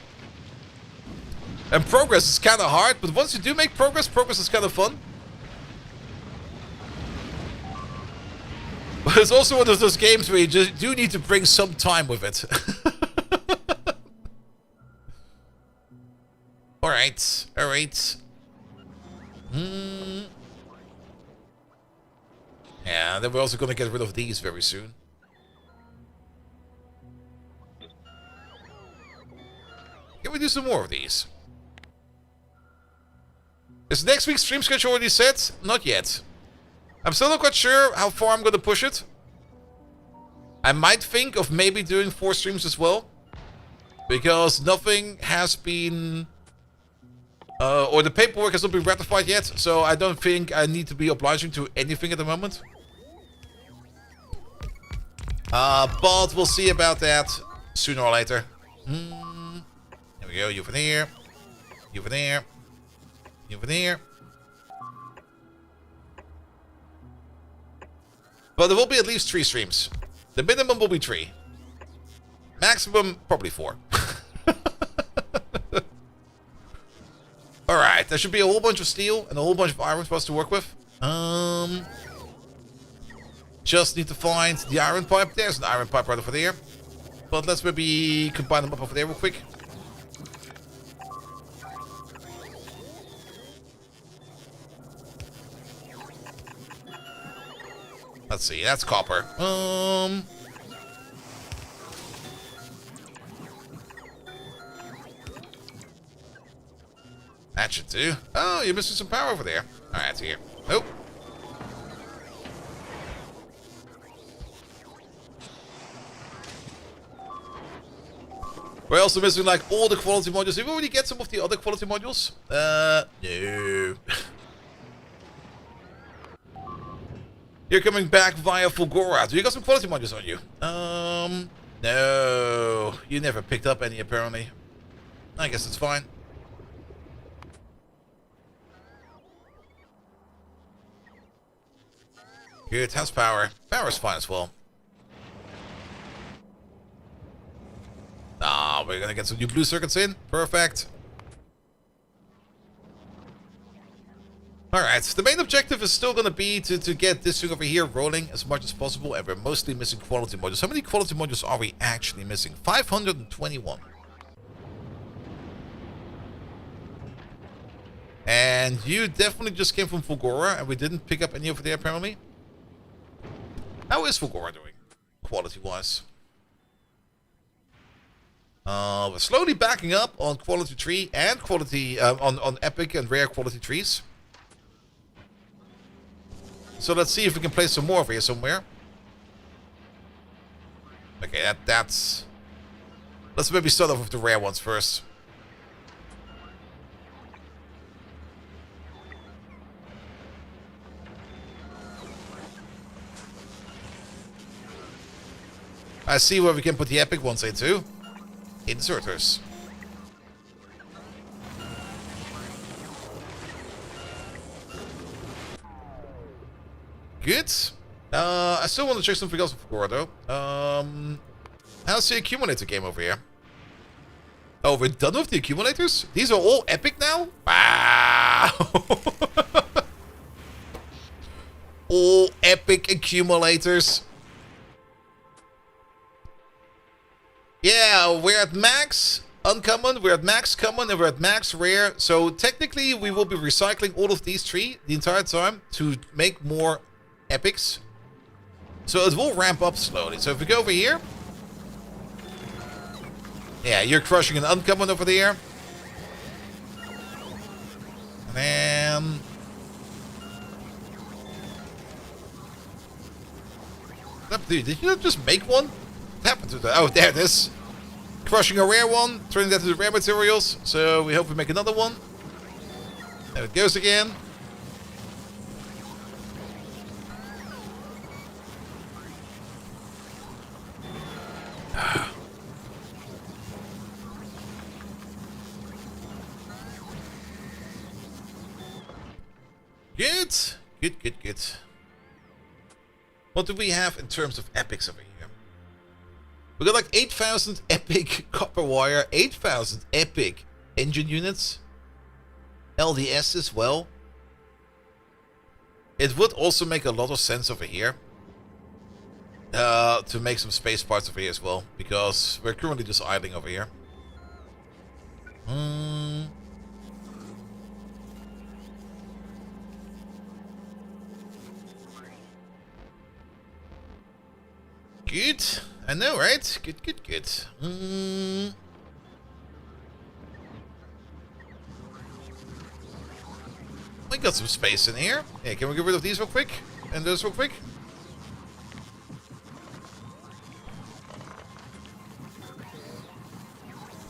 And progress is kind of hard, but once you do make progress, progress is kind of fun. But it's also one of those games where you just do need to bring some time with it. Alright, alright. Yeah, then we're also going to get rid of these very soon. Can we do some more of these? Is next week's stream schedule already set? Not yet. I'm still not quite sure how far I'm going to push it. I might think of maybe doing 4 streams as well. Because nothing has been... or the paperwork has not been ratified yet. So I don't think I need to be obliging to anything at the moment. But we'll see about that sooner or later. There we go. You over there. You over there. You over there. But there will be at least 3 streams. The minimum will be 3. Maximum, probably 4. Alright, there should be a whole bunch of steel and a whole bunch of iron for us to work with. Just need to find the iron pipe. There's an iron pipe right over there. But let's maybe combine them up over there real quick. Let's see, that's copper. That should do. Oh, you're missing some power over there. Alright, it's here. Nope. We're also missing like all the quality modules. Did we already get some of the other quality modules? No. You're coming back via Fulgora. Do you got some quality modules on you? No. You never picked up any, apparently. I guess it's fine. Good, how's power? Power's fine as well. gonna get some new blue circuits in. Perfect. Alright, the main objective is still gonna be to get this thing over here rolling as much as possible, and we're mostly missing quality modules. How many quality modules are we actually missing? 521. And you definitely just came from Fulgora, and we didn't pick up any over there, apparently. How is Fulgora doing, quality-wise? We're slowly backing up on quality tree and quality, on epic and rare quality trees. So let's see if we can place some more over here somewhere. Okay, that's... Let's maybe start off with the rare ones first. I see where we can put the epic ones into. Inserters. Good. I still want to check something else before though. How's the accumulator game over here? Oh, we're done with the accumulators? These are all epic now? Wow! All epic accumulators. Yeah, we're at max uncommon, we're at max common, and we're at max rare. So technically, we will be recycling all of these three the entire time to make more epics. So it will ramp up slowly. So if we go over here. Yeah, you're crushing an uncommon over there. And then... Dude, did you not just make one? What happened to that? Oh, there it is. Crushing a rare one, turning that into rare materials. So we hope we make another one. There it goes again. Good. Good. What do we have in terms of epics over here? We got like 8,000 epic copper wire, 8,000 epic engine units, LDS as well. It would also make a lot of sense over here to make some space parts over here as well, because we're currently just idling over here. Good. I know, right? Good. We got some space in here. Yeah, can we get rid of these real quick? And those real quick?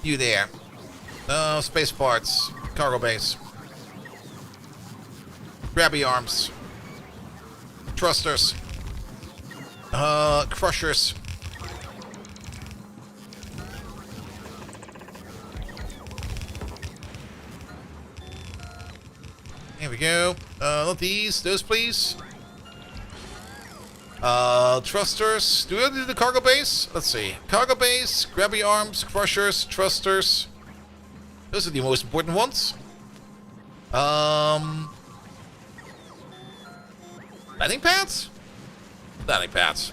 You there. Space parts. Cargo base. Grabby arms. Thrusters. Crushers. Here we go. Not these. Those, please. Thrusters. Do we do the cargo base? Let's see. Cargo base, grabby arms, crushers, thrusters. Those are the most important ones. Landing pads? Landing pads.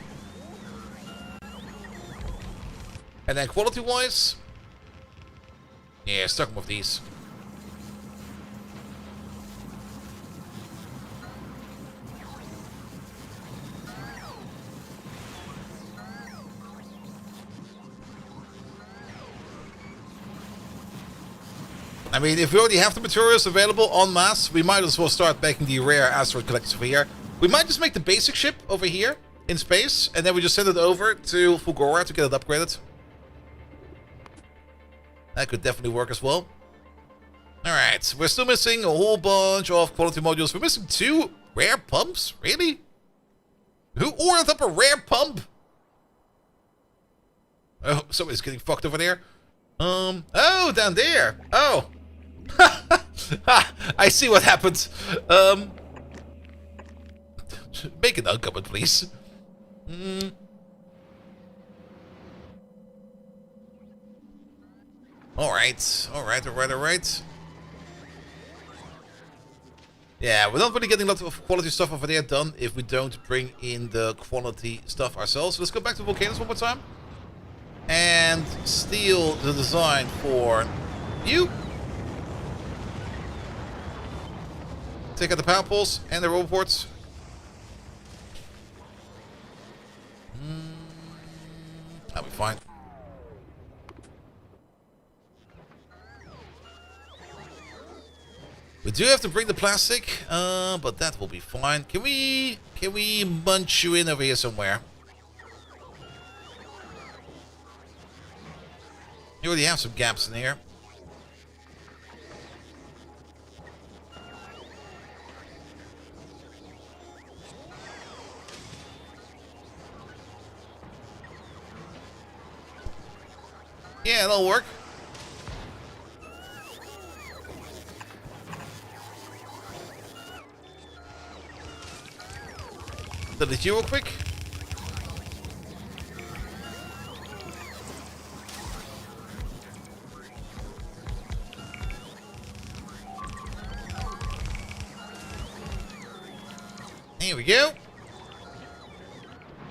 And then quality-wise, yeah, stuck with these. I mean, if we already have the materials available en masse, we might as well start making the rare asteroid collectors over here. We might just make the basic ship over here in space, and then we just send it over to Fulgora to get it upgraded. That could definitely work as well. Alright, we're still missing a whole bunch of quality modules. We're missing 2 rare pumps? Really? Who ordered up a rare pump? Oh, somebody's getting fucked over there. Oh, down there. Oh. I see what happened. Make it uncommon, please. Alright, alright. Yeah, we're not really getting a lot of quality stuff over there done if we don't bring in the quality stuff ourselves. So let's go back to volcanoes one more time. And steal the design for you. Take out the power poles and the roboports. That'll be fine. We do have to bring the plastic, but that will be fine. Can we munch you in over here somewhere? You already have some gaps in here. Yeah, that'll work. Delete you real quick. Here we go.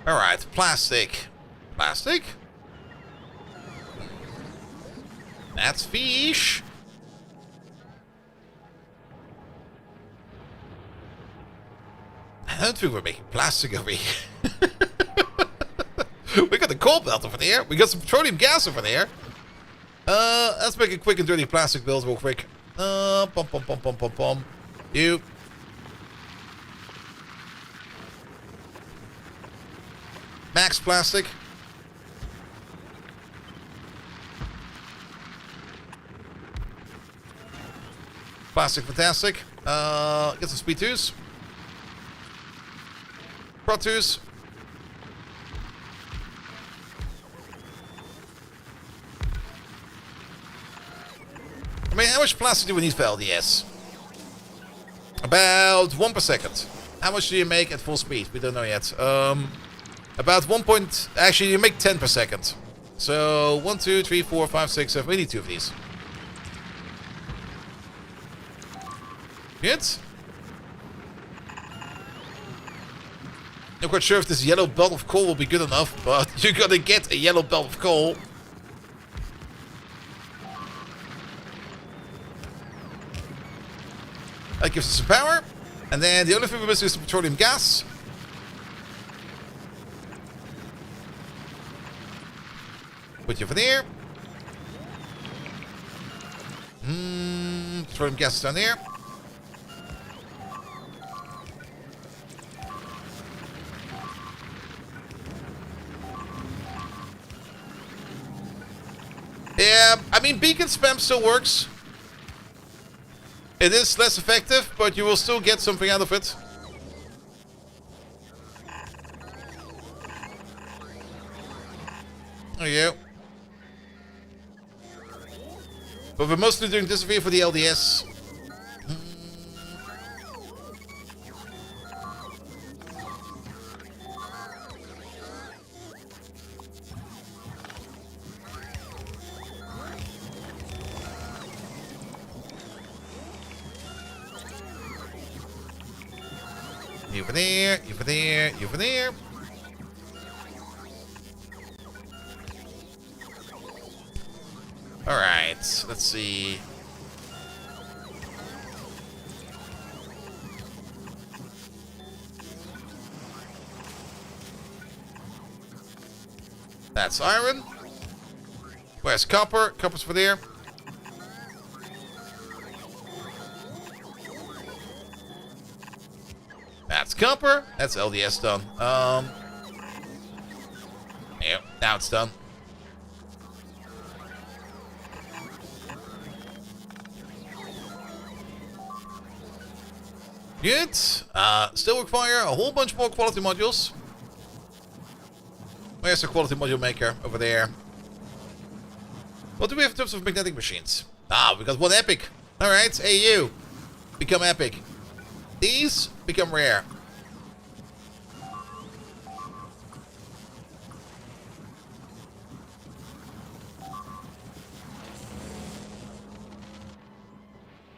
Alright, plastic. Plastic? That's fish. I don't think we're making plastic over here. We got the coal belt over there. We got some petroleum gas over there. Let's make a quick and dirty plastic build real quick. Pum. You. Max plastic. Plastic fantastic. Get some speed 2s. Pro 2s. I mean, how much plastic do we need for LDS? About 1 per second. How much do you make at full speed? We don't know yet. About 1 point... Actually, you make 10 per second. So, 1, 2, 3, 4, 5, 6, 7. We need 2 of these. Good. I'm quite sure if this yellow belt of coal will be good enough, but you're gonna get a yellow belt of coal. That gives us some power. And then the only thing we're missing is some petroleum gas. Put you over there. Petroleum gas is down there. Yeah, I mean, beacon spam still works. It is less effective, but you will still get something out of it. There you go. But we're mostly doing this here for the LDS. Over there, over there, over there. Alright, let's see. That's iron. Where's copper? Copper's for there. That's copper. That's LDS done. Yeah, now it's done. Good. Still require a whole bunch more quality modules. Where's the quality module maker? Over there. What do we have in terms of magnetic machines? We got 1 epic. Alright, hey you. Become epic. These become rare.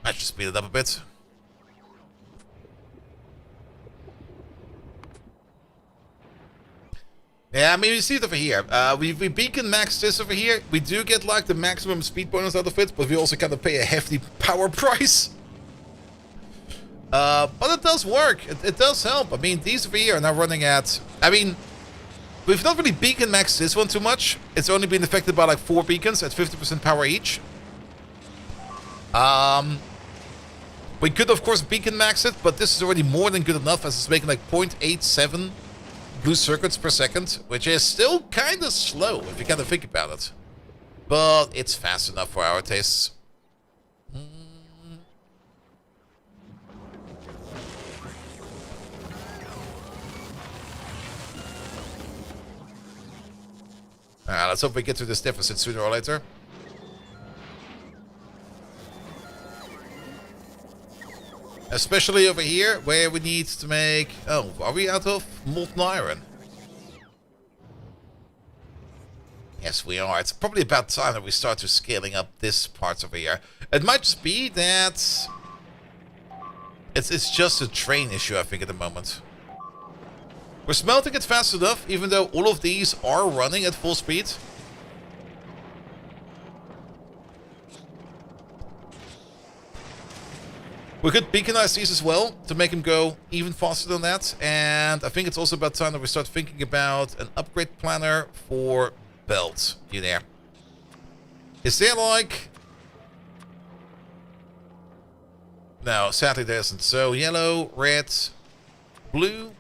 Might just speed it up a bit. Yeah, I mean, you see it over here. We beacon maxed this over here. We do get like the maximum speed bonus out of it, but we also kind of pay a hefty power price. But it does work. It does help. I mean, these over here are now running at... I mean, we've not really beacon maxed this one too much. It's only been affected by like 4 beacons at 50% power each. We could, of course, beacon max it, but this is already more than good enough as it's making like 0.87 blue circuits per second, which is still kind of slow if you kind of think about it. But it's fast enough for our tastes. Let's hope we get to this deficit sooner or later. Especially over here, where we need to make... Oh, are we out of molten iron? Yes, we are. It's probably about time that we start to scaling up this part over here. It might just be that... It's just a train issue, I think, at the moment. We're smelting it fast enough, even though all of these are running at full speed. We could beaconize these as well to make them go even faster than that. And I think it's also about time that we start thinking about an upgrade planner for belt. You there? Is there like... No, sadly there isn't. So yellow, red, blue,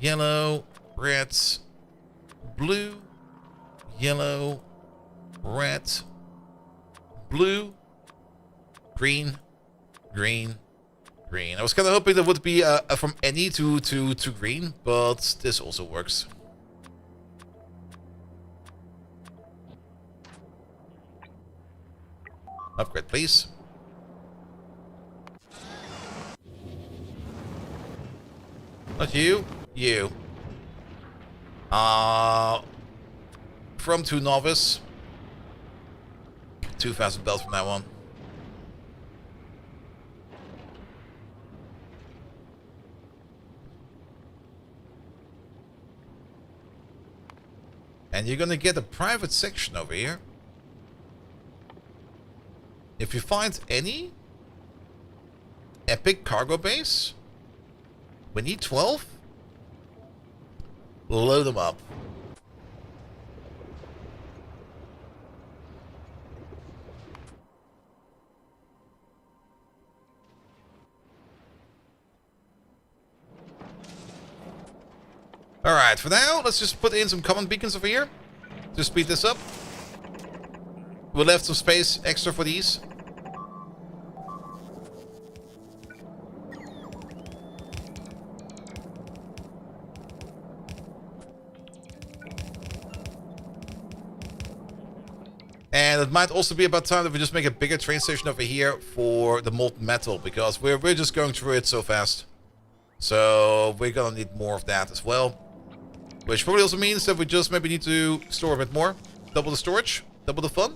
yellow, red, blue, yellow, red, blue, green, green, green. I was kind of hoping there would be from any to green, but this also works. Upgrade, please. Not you. You. From to novice. 2,000 bells from that one. And you're gonna get a private section over here. If you find any epic cargo base, we need 12. Load them up. Alright, for now, let's just put in some common beacons over here to speed this up. We left some space extra for these. And it might also be about time that we just make a bigger train station over here for the molten metal, because we're just going through it so fast. So we're gonna need more of that as well. Which probably also means that we just maybe need to store a bit more. Double the storage, double the fun.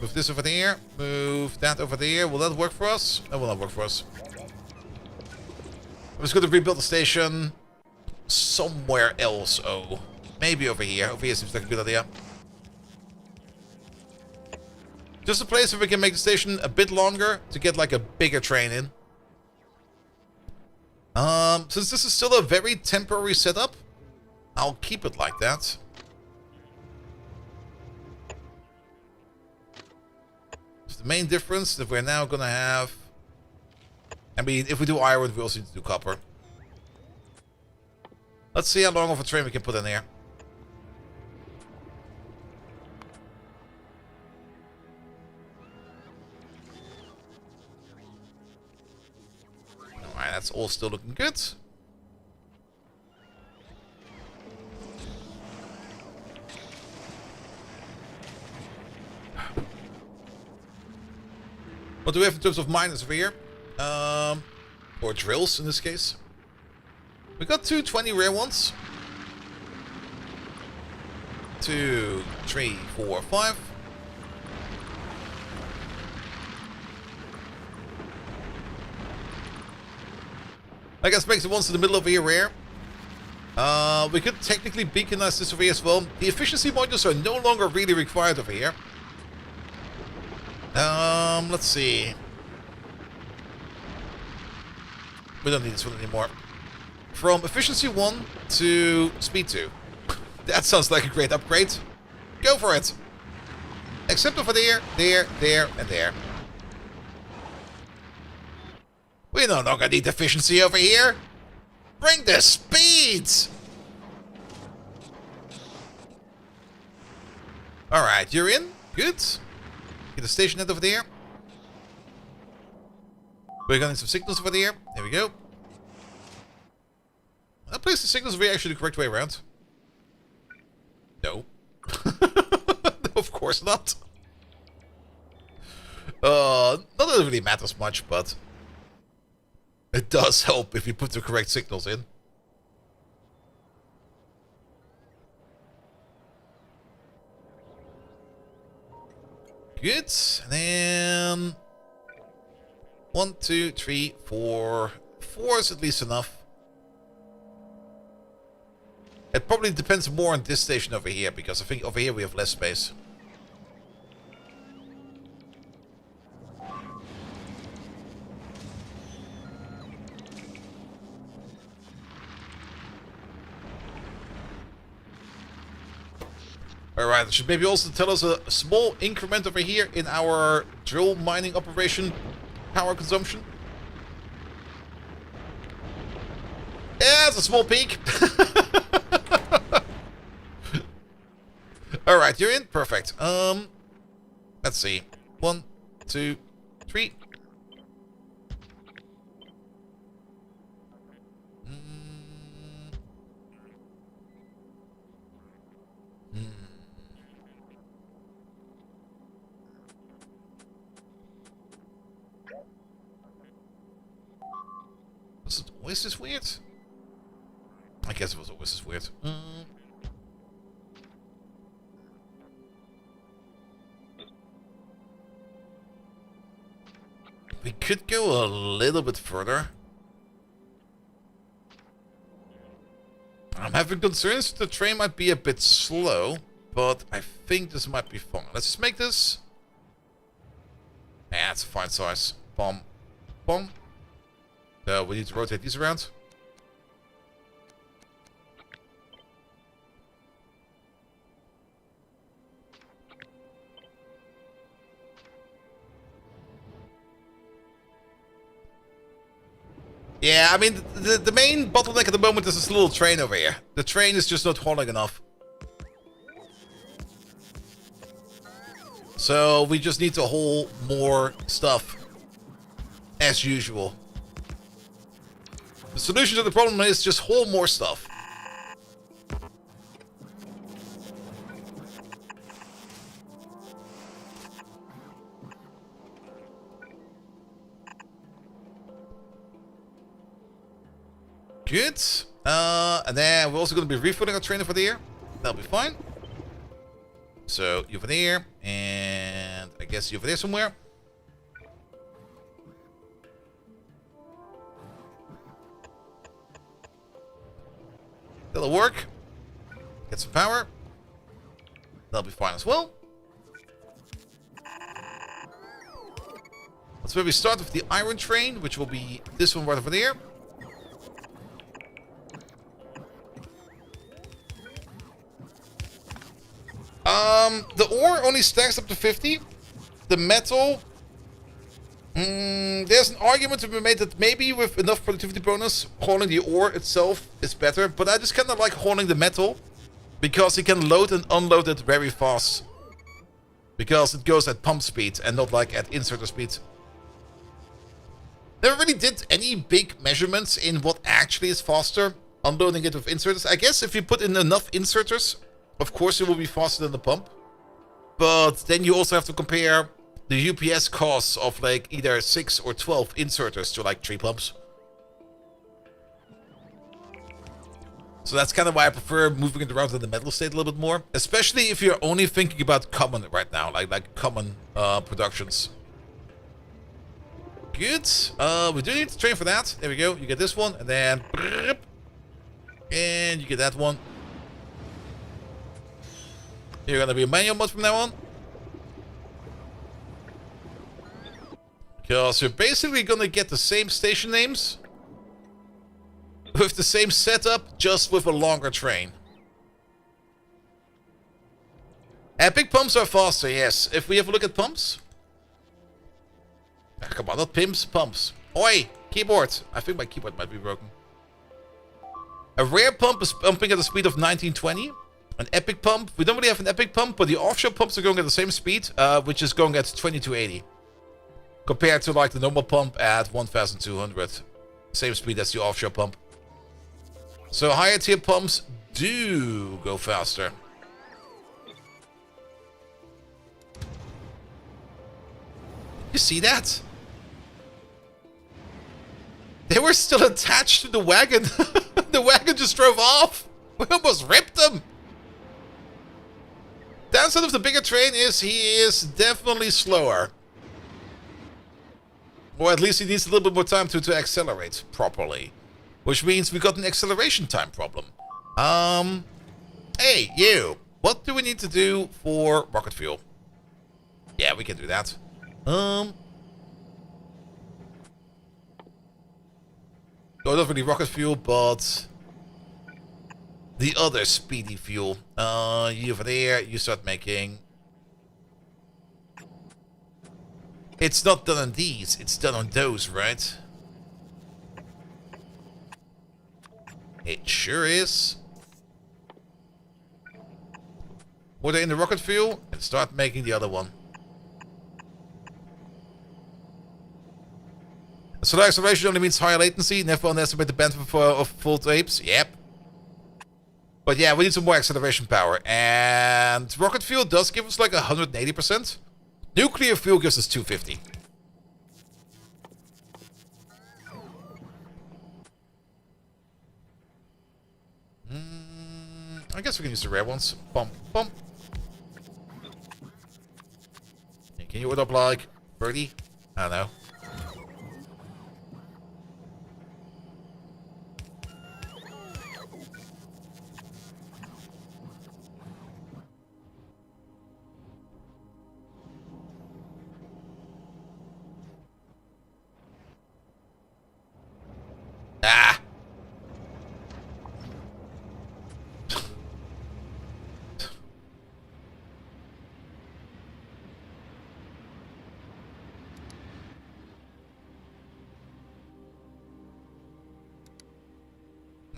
Move this over there, move that over there. Will that work for us? That will not work for us. I'm just going to rebuild the station somewhere else. Oh, maybe over here. Over here seems like a good idea. Just a place where we can make the station a bit longer to get like a bigger train in. Since this is still a very temporary setup, I'll keep it like that. So the main difference that we're now gonna have... I mean, if we do iron, we also need to do copper. Let's see how long of a train we can put in here. Alright, that's all still looking good. What do we have in terms of miners over here? Or drills in this case. We got 220 rare ones. 2, 3, 4, 5. I guess makes the ones in the middle over here rare. We could technically beaconize this over here as well. The efficiency modules are no longer really required over here. Let's see. We don't need this one anymore. From efficiency 1 to speed 2. That sounds like a great upgrade. Go for it. Except over there, there, and there. We no longer need efficiency over here. Bring the speeds! Alright, you're in. Good. Get a station net over there. We're gonna need some signals over there. There we go. I'll place the signals over here actually the correct way around. No. Of course not. Not that it really matters much, but it does help if you put the correct signals in. Good. And then 1, 2, 3, 4. 4 is at least enough. It probably depends more on this station over here, because I think over here we have less space. Alright, it should maybe also tell us a small increment over here in our drill mining operation power consumption. Yeah, it's a small peak. Alright, you're in? Perfect. Let's see. 1, 2, 3. Was it always this weird? I guess it was always this weird. We could go a little bit further. I'm having concerns the train might be a bit slow, but I think this might be fun. Let's just make this. Yeah, it's a fine size. Bomb. Bomb. We need to rotate these around. Yeah, I mean, the main bottleneck at the moment is this little train over here. The train is just not hauling enough. So we just need to haul more stuff. As usual. The solution to the problem is just haul more stuff. Good. And then we're also going to be refilling our train over there. That'll be fine. So, you over there. And I guess you over there somewhere. That'll work. Get some power. That'll be fine as well. Let's maybe start with the iron train, which will be this one right over there. The ore only stacks up to 50. The metal... there's an argument to be made that maybe with enough productivity bonus, hauling the ore itself is better. But I just kind of like hauling the metal, because you can load and unload it very fast. Because it goes at pump speed and not like at inserter speed. Never really did any big measurements in what actually is faster, unloading it with inserters. I guess if you put in enough inserters, of course it will be faster than the pump. But then you also have to compare the UPS costs of like either 6 or 12 inserters to like 3 pumps. So that's kind of why I prefer moving it around in the metal state a little bit more. Especially if you're only thinking about common right now, like common productions. good. We do need to train for that. There we go. You get this one, and then... And you get that one. You're gonna be a manual mod from now on. Because you're basically gonna get the same station names. With the same setup, just with a longer train. Epic pumps are faster, yes. If we have a look at pumps... Come on, not pimps, pumps. Oi, keyboard. I think my keyboard might be broken. A rare pump is pumping at a speed of 1920. An epic pump, we don't really have an epic pump, but the offshore pumps are going at the same speed, which is going at 2280. Compared to like the normal pump at 1200. Same speed as the offshore pump. So higher tier pumps do go faster. You see that? They were still attached to the wagon. The wagon just drove off. We almost ripped them. Downside of the bigger train is he is definitely slower. Or at least he needs a little bit more time to accelerate properly. Which means we got an acceleration time problem. Hey, you. What do we need to do for rocket fuel? Yeah, we can do that. Oh, not really rocket fuel, but the other speedy fuel. You over there, you start making. It's not done on these, it's done on those, right? It sure is. Order in the rocket fuel and start making the other one. Solar acceleration only means higher latency. Never underestimate the bandwidth of full tapes. Yep. But yeah, we need some more acceleration power. And rocket fuel does give us like 180%. Nuclear fuel gives us 250. I guess we can use the rare ones. Bump, bump. Can you order up like 30? I don't know. Ah!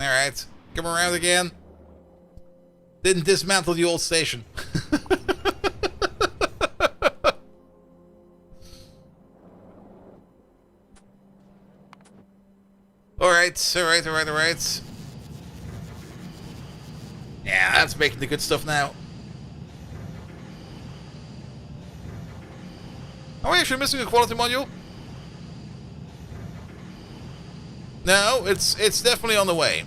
Alright, come around again. Didn't dismantle the old station. Alright. Yeah, that's making the good stuff now. Are we actually missing a quality module? No, it's definitely on the way.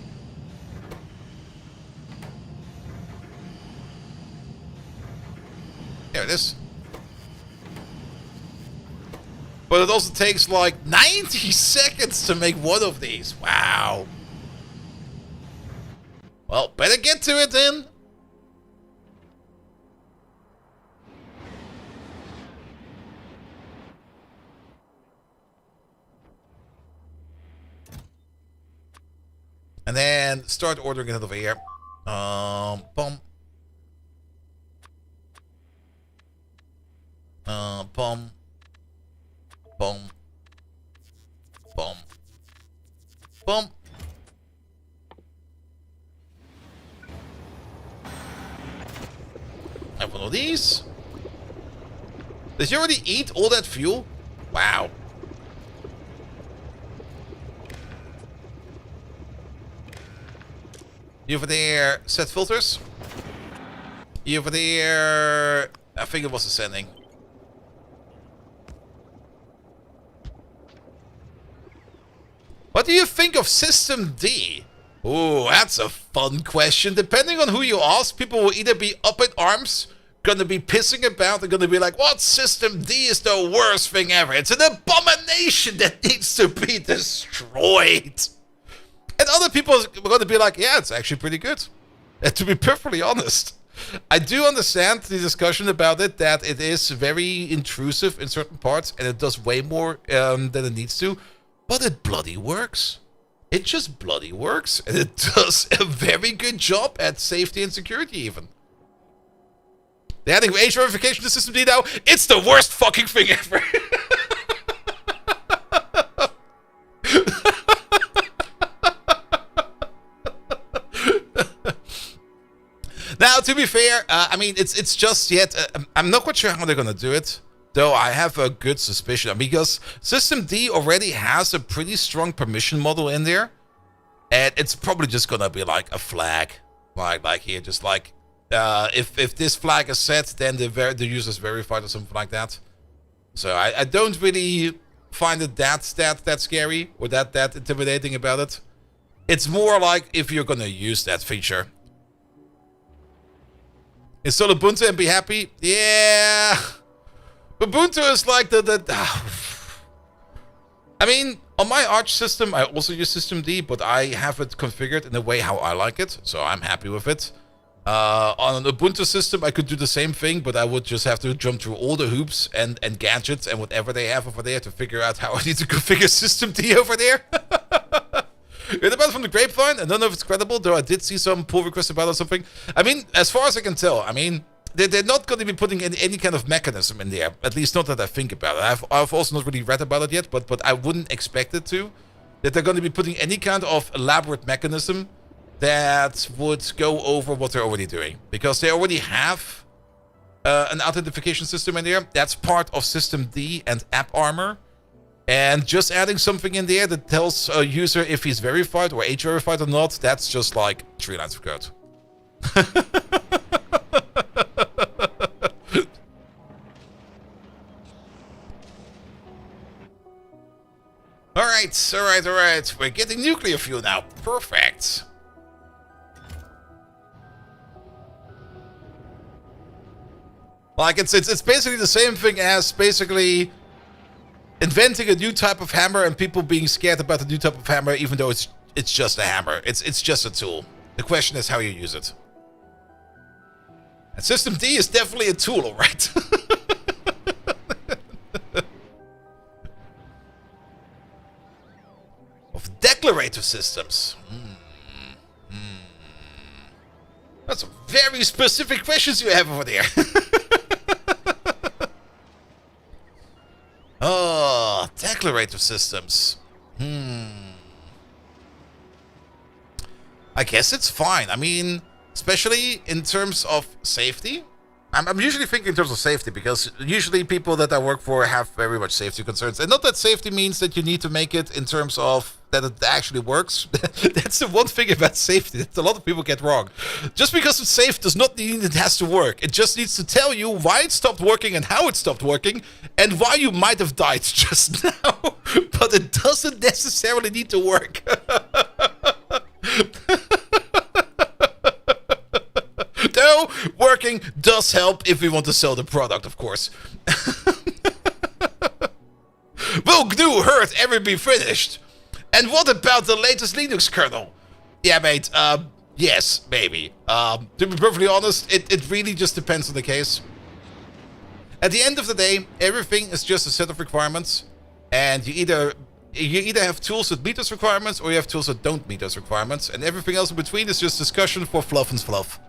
There it is. But it also takes like 90 seconds to make one of these. Wow. Well, better get to it then. And then start ordering it over here. Boom. Boom. Boom. Boom. Boom. Have one of these. Did you already eat all that fuel? Wow. You over there, set filters. You over there, I think it was ascending. What do you think of System D? Ooh, that's a fun question. Depending on who you ask, people will either be up in arms, gonna be pissing about. They're gonna be like, what, System D is the worst thing ever. It's an abomination that needs to be destroyed. And other people are gonna be like, yeah, it's actually pretty good. And to be perfectly honest, I do understand the discussion about it, that it is very intrusive in certain parts, and it does way more than it needs to, but it bloody works. It just bloody works, and it does a very good job at safety and security even. They're adding age verification to System D now. It's the worst fucking thing ever. Now, to be fair, I mean, it's just yet... I'm not quite sure how they're going to do it, though I have a good suspicion. Because System D already has a pretty strong permission model in there. And it's probably just going to be like a flag. Like here, just like... if this flag is set, then the user is verified or something like that. So I don't really find it that scary or that intimidating about it. It's more like if you're going to use that feature. Install Ubuntu and be happy? Yeah. Ubuntu is like I mean, on my Arch system, I also use System D, but I have it configured in a way how I like it, so I'm happy with it. On an Ubuntu system, I could do the same thing, but I would just have to jump through all the hoops and gadgets and whatever they have over there to figure out how I need to configure System D over there. Heard about it from the grapevine. I don't know if it's credible, though I did see some pull requests about it or something. I mean, as far as I can tell, I mean, they're not going to be putting any kind of mechanism in there. At least not that I think about it. I've also not really read about it yet, but I wouldn't expect it to. That they're going to be putting any kind of elaborate mechanism that would go over what they're already doing. Because they already have an authentication system in there. That's part of System D and App Armor. And just adding something in there that tells a user if he's verified or age verified or not, that's just like 3 lines of code. Alright. We're getting nuclear fuel now. Perfect. Like, it's basically the same thing as basically inventing a new type of hammer and people being scared about the new type of hammer, even though it's just a hammer. It's just a tool. The question is how you use it. And System D is definitely a tool, alright? Of declarative systems. That's some very specific questions you have over there. Oh, declarative systems. I guess it's fine. I mean, especially in terms of safety. I'm usually thinking in terms of safety because usually people that I work for have very much safety concerns. And not that safety means that you need to make it in terms of that it actually works. That's the one thing about safety that a lot of people get wrong. Just because it's safe does not mean it has to work. It just needs to tell you why it stopped working and how it stopped working and why you might have died just now. But it doesn't necessarily need to work. Though working does help if we want to sell the product, of course. Will GNU hurt ever be finished? And what about the latest Linux kernel? Yeah, mate, yes, maybe. To be perfectly honest, it really just depends on the case. At the end of the day, everything is just a set of requirements. And you either have tools that meet those requirements or you have tools that don't meet those requirements. And everything else in between is just discussion for fluff and fluff.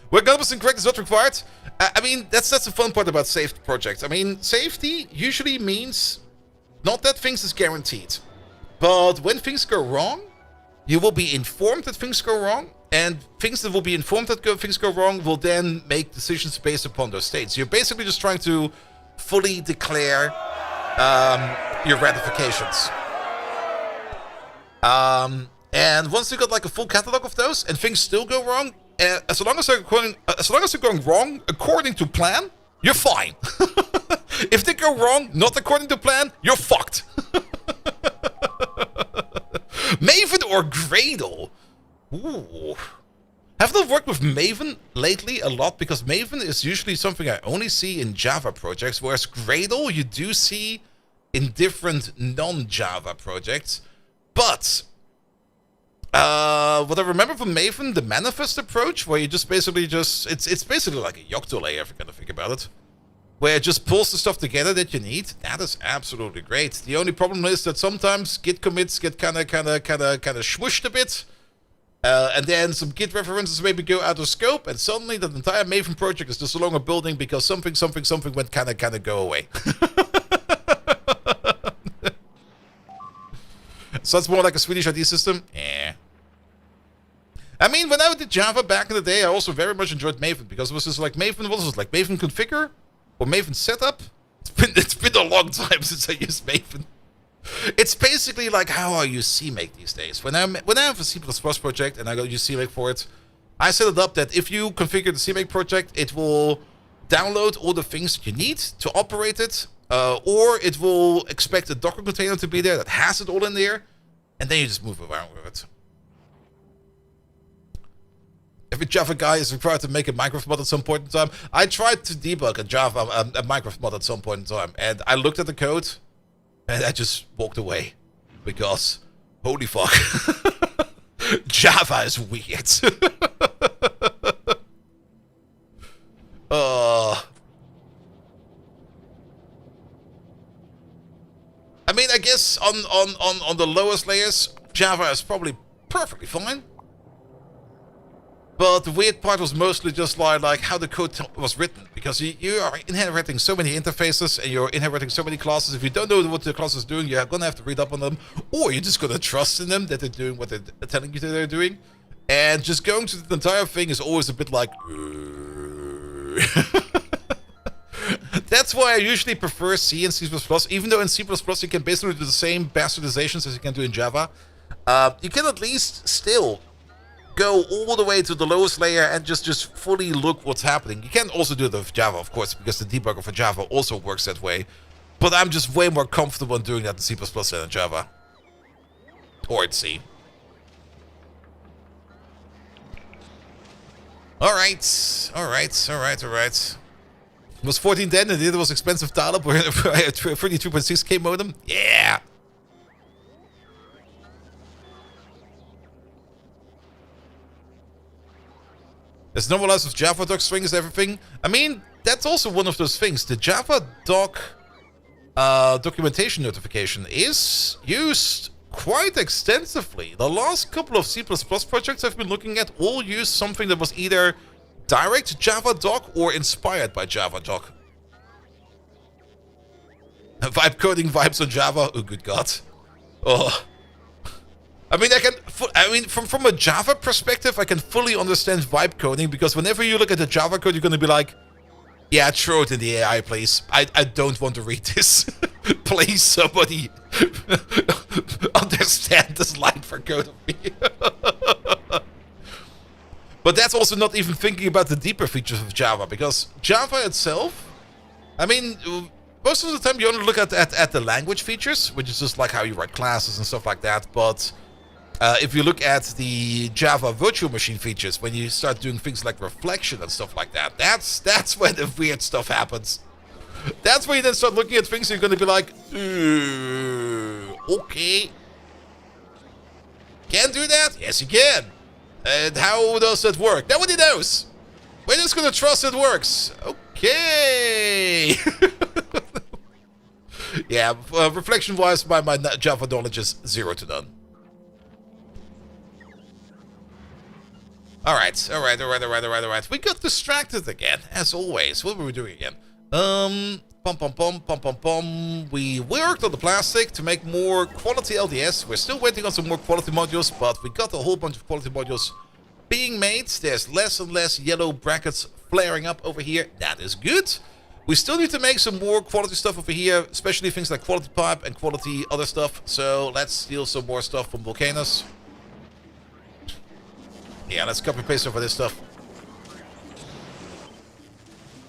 Where 100% correct is not required. I mean, that's the fun part about safety projects. I mean, safety usually means not that things is guaranteed. But when things go wrong, you will be informed that things go wrong. And things that will be informed that things go wrong will then make decisions based upon those states. You're basically just trying to fully declare your ratifications. And once you got like a full catalog of those and things still go wrong, as long as they're going wrong according to plan, you're fine. If they go wrong, not according to plan, you're fucked. Maven or Gradle? Ooh. Have not worked with Maven lately a lot, because Maven is usually something I only see in Java projects, whereas Gradle you do see in different non-Java projects. But what I remember from Maven, the manifest approach, where you just basically it's basically like a Yocto layer if you kind of think about it, where it just pulls the stuff together that you need. That is absolutely great. The only problem is that sometimes Git commits get kind of swooshed a bit. And then some Git references maybe go out of scope, and suddenly the entire Maven project is just no longer building because something went kind of go away. So it's more like a Swedish ID system? Yeah. I mean, when I did Java back in the day, I also very much enjoyed Maven, because it was just like Maven, what was it, like Maven Configure? Or Maven Setup? It's been a long time since I used Maven. It's basically like how I use CMake these days. When I have a C++ project and I go use CMake for it, I set it up that if you configure the CMake project, it will download all the things that you need to operate it, or it will expect a Docker container to be there that has it all in there, and then you just move around with it. Every Java guy is required to make a Minecraft mod at some point in time. I tried to debug a Minecraft mod at some point in time, and I looked at the code, and I just walked away, because holy fuck, Java is weird. I mean, I guess on the lowest layers, Java is probably perfectly fine. But the weird part was mostly just like how the code was written, because you are inheriting so many interfaces and you're inheriting so many classes. If you don't know what the class is doing, you're gonna have to read up on them, or you're just gonna trust in them that they're doing what they're telling you that they're doing. And just going through the entire thing is always a bit like. That's why I usually prefer C and C++, even though in C++ you can basically do the same bastardizations as you can do in Java. You can at least still go all the way to the lowest layer and just fully look what's happening. You can also do it with Java, of course, because the debugger for Java also works that way. But I'm just way more comfortable in doing that in C++ than in Java. Or in C. Alright. It was 1410 and the other was expensive dial-up where I had 32.6K modem. Yeah! There's normalized with Java doc strings everything. I mean, that's also one of those things. The Java doc documentation notification is used quite extensively. The last couple of C++ projects I've been looking at all use something that was either direct Java doc or inspired by Java doc. Vibe coding vibes on Java. Oh, good God. Oh. I mean, from a Java perspective, I can fully understand vibe coding, because whenever you look at the Java code, you're going to be like, yeah, throw it in the AI, please. I don't want to read this. Please, somebody understand this line for code of me. But that's also not even thinking about the deeper features of Java, because Java itself, I mean, most of the time you only look at the language features, which is just like how you write classes and stuff like that, but if you look at the Java virtual machine features, when you start doing things like reflection and stuff like that, that's when the weird stuff happens. That's when you then start looking at things and you're going to be like, okay. Can do that? Yes, you can. And how does that work? Nobody knows. We're just going to trust it works. Okay. Yeah, reflection-wise, my Java knowledge is 0 to none. Alright. We got distracted again, as always. What were we doing again? We worked on the plastic to make more quality LDS. We're still waiting on some more quality modules, but we got a whole bunch of quality modules being made. There's less and less yellow brackets flaring up over here. That is good. We still need to make some more quality stuff over here, especially things like quality pipe and quality other stuff. So let's steal some more stuff from volcanoes. Yeah, let's copy paste over this stuff.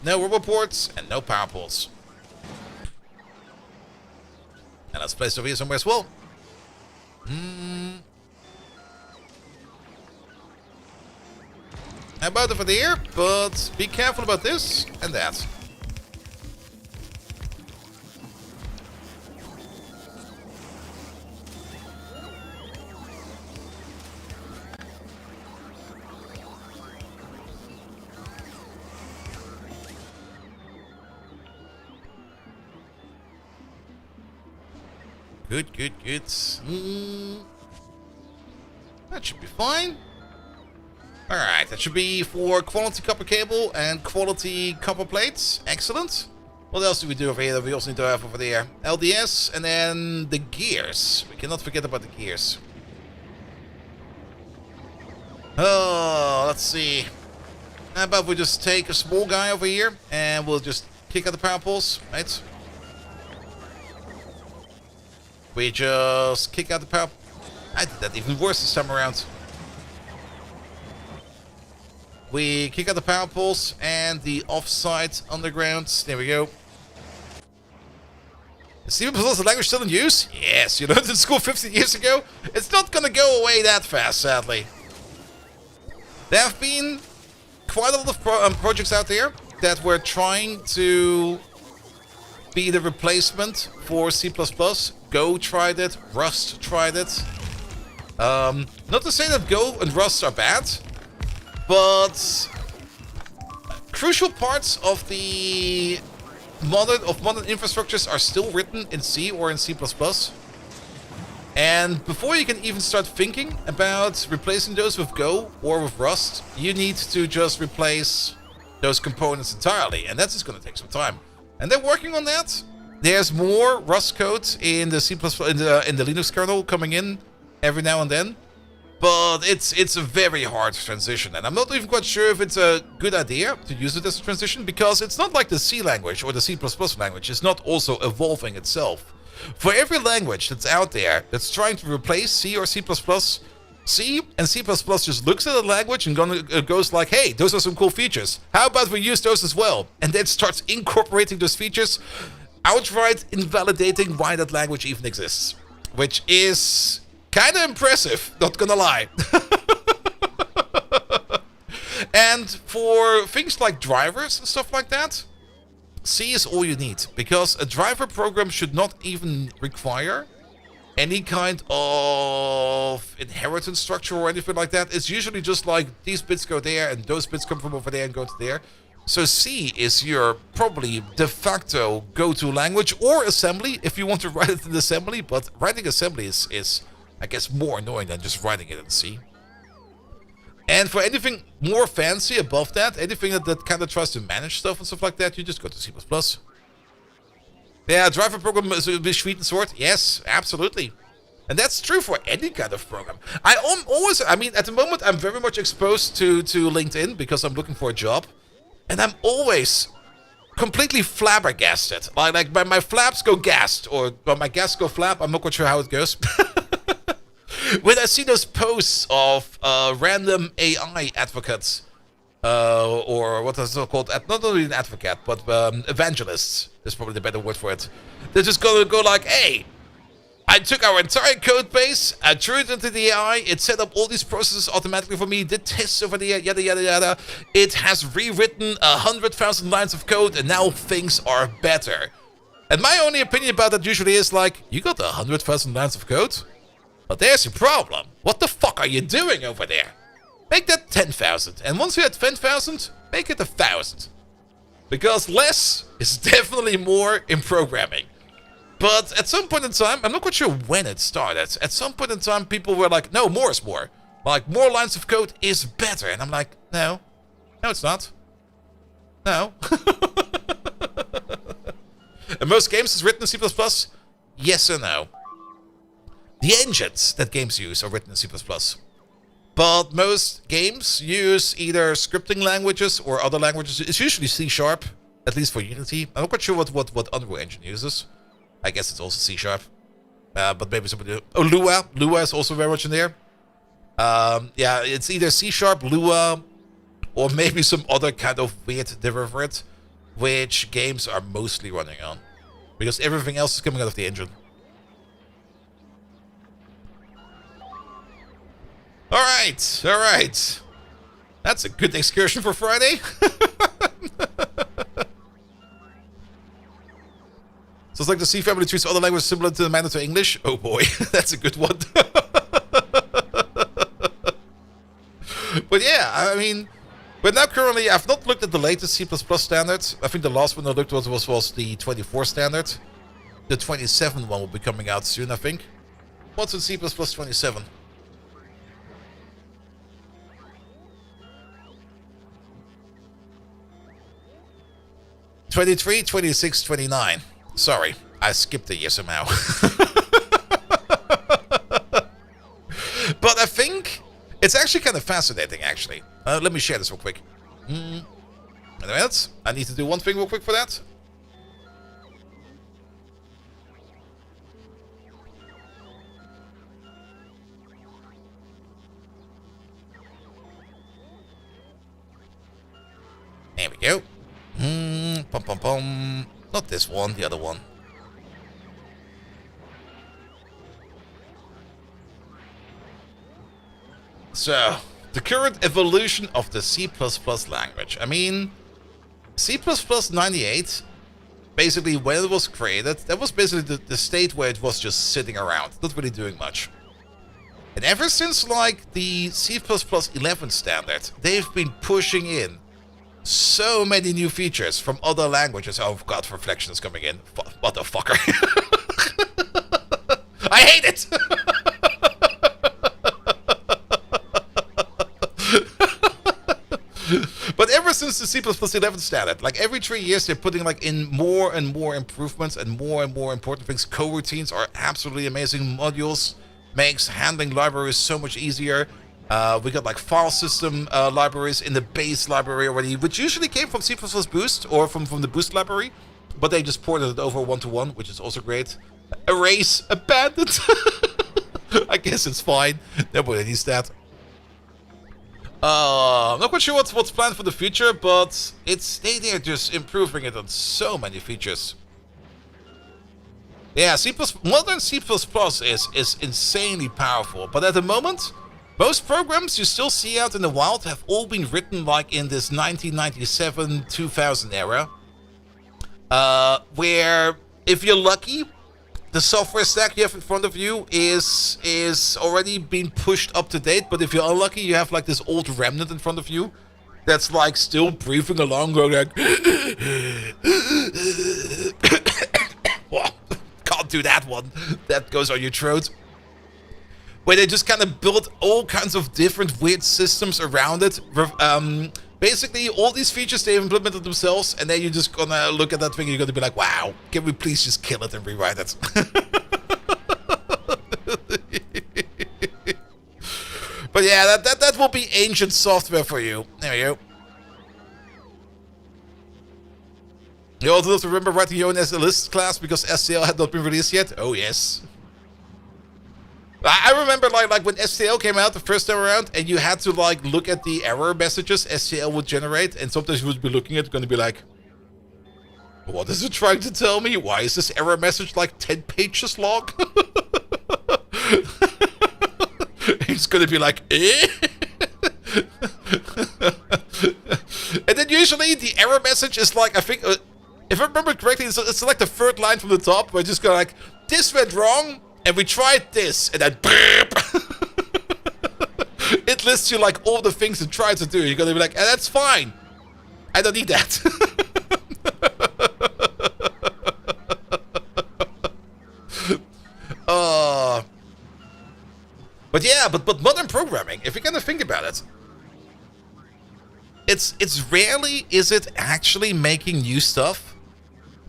No rubber ports and no power poles. And let's place it over here somewhere as well. about over there, but be careful about this and that. Good, good, good. That should be fine. Alright, that should be for quality copper cable and quality copper plates. Excellent. What else do we do over here that we also need to have over there? LDS and then the gears. We cannot forget about the gears. Oh, let's see. How about we just take a small guy over here and we'll just kick out the power poles, right? We just kick out the power... I did that even worse this time around. We kick out the power poles and the offside undergrounds. There we go. Is C++ the language still in use? Yes, you learned in school 15 years ago. It's not gonna go away that fast, sadly. There have been quite a lot of projects out there that were trying to be the replacement for C++. Go tried it, Rust tried it. Not to say that Go and Rust are bad, but crucial parts of the modern infrastructures are still written in C or in C++. And before you can even start thinking about replacing those with Go or with Rust, you need to just replace those components entirely, and that's just going to take some time. And they're working on that. There's more Rust code in the C++ in the Linux kernel coming in every now and then, but it's a very hard transition, and I'm not even quite sure if it's a good idea to use it as a transition, because it's not like the C language or the C++ language is not also evolving itself. For every language that's out there that's trying to replace C or C++, C and C++ just looks at the language and goes like, hey, those are some cool features. How about we use those as well? And then starts incorporating those features, outright invalidating why that language even exists. Which is kind of impressive, not gonna lie. And for things like drivers and stuff like that, C is all you need. Because a driver program should not even require any kind of inheritance structure or anything like that. It's usually just like these bits go there and those bits come from over there and go to there. So C is your probably de facto go-to language, or assembly if you want to write it in assembly, but writing assembly is I guess more annoying than just writing it in C. And for anything more fancy above that, anything that kind of tries to manage stuff and stuff like that, you just go to C++. Yeah, driver program is a bit sweet and short. Yes, absolutely. And that's true for any kind of program. I mean, at the moment, I'm very much exposed to LinkedIn because I'm looking for a job. And I'm always completely flabbergasted. Like my flaps go gassed, or my gas go flap. I'm not quite sure how it goes. When I see those posts of random AI advocates, or what is it called? Not only an advocate, but evangelists is probably the better word for it. They're just gonna go like, hey, I took our entire code base, I threw it into the AI, it set up all these processes automatically for me, did tests over there, yada yada yada. It has rewritten 100,000 lines of code, and now things are better. And my only opinion about that usually is like, you got 100,000 lines of code? But there's your problem. What the fuck are you doing over there? Make that 10,000. And once you had 10,000, make it 1,000. Because less is definitely more in programming. But at some point in time, I'm not quite sure when it started. At some point in time, people were like, no, more is more. Like, more lines of code is better. And I'm like, no. No, it's not. No. And most games is written in C++? Yes or no. The engines that games use are written in C++. But most games use either scripting languages or other languages. It's usually C#, at least for Unity. I'm not quite sure what Unreal Engine uses. I guess it's also C#. But maybe somebody... Oh, Lua. Lua is also very much in there. Yeah, it's either C#, Lua, or maybe some other kind of weird derivative, which games are mostly running on. Because everything else is coming out of the engine. Alright, alright. That's a good excursion for Friday. So it's like the C family treats other languages similar to the Mandarin to English. Oh boy, that's a good one. But yeah, I mean, but now currently I've not looked at the latest C++ standards. I think the last one I looked at was the 24 standard. The 27 one will be coming out soon, I think. What's in C++ 27? '23, '26, '29. Sorry, I skipped a year somehow. But I think it's actually kind of fascinating, actually. Let me share this real quick. Wait a minute. I need to do one thing real quick for that. There we go. Pum pum pum. Not this one, the other one. So, the current evolution of the C++ language. I mean, C++ 98, basically when it was created, that was basically the state where it was just sitting around, not really doing much. And ever since, like, the C++ 11 standard, they've been pushing in so many new features from other languages. Oh god, reflection is coming in. Motherfucker. I hate it! But ever since the C++ 11 standard, like every 3 years, they're putting like in more and more improvements and more important things. Coroutines are absolutely amazing. Modules makes handling libraries so much easier. We got like file system libraries in the base library already, which usually came from C++ Boost or from the Boost library, but they just ported it over one-to-one, which is also great. Erase, abandoned. I guess it's fine. Nobody needs that. I'm not quite sure what's planned for the future, but they're just improving it on so many features. Yeah, modern C++ is insanely powerful, but at the moment, most programs you still see out in the wild have all been written like in this 1997-2000 era, where if you're lucky, the software stack you have in front of you is already being pushed up to date, but if you're unlucky, you have like this old remnant in front of you that's like still breathing along, going like, well, can't do that one. That goes on your throat. Where they just kind of built all kinds of different weird systems around it. Basically, all these features they implemented themselves, and then you're just gonna look at that thing and you're gonna be like, wow, can we please just kill it and rewrite it? But yeah, that will be ancient software for you. There we go. You also have to remember writing your own list class because STL had not been released yet. Oh yes. I remember like when STL came out the first time around, and you had to like look at the error messages STL would generate, and sometimes you would be looking at it, going to be like, what is it trying to tell me? Why is this error message like 10 pages long? It's going to be like, eh? And then usually the error message is like, I think, if I remember correctly, it's like the third line from the top, where it's just go like, this went wrong. And we tried this, and then it lists you like all the things it tried to do. You're gonna be like, that's fine. I don't need that. But yeah, but modern programming, if you kind of think about it, it's rarely is it actually making new stuff.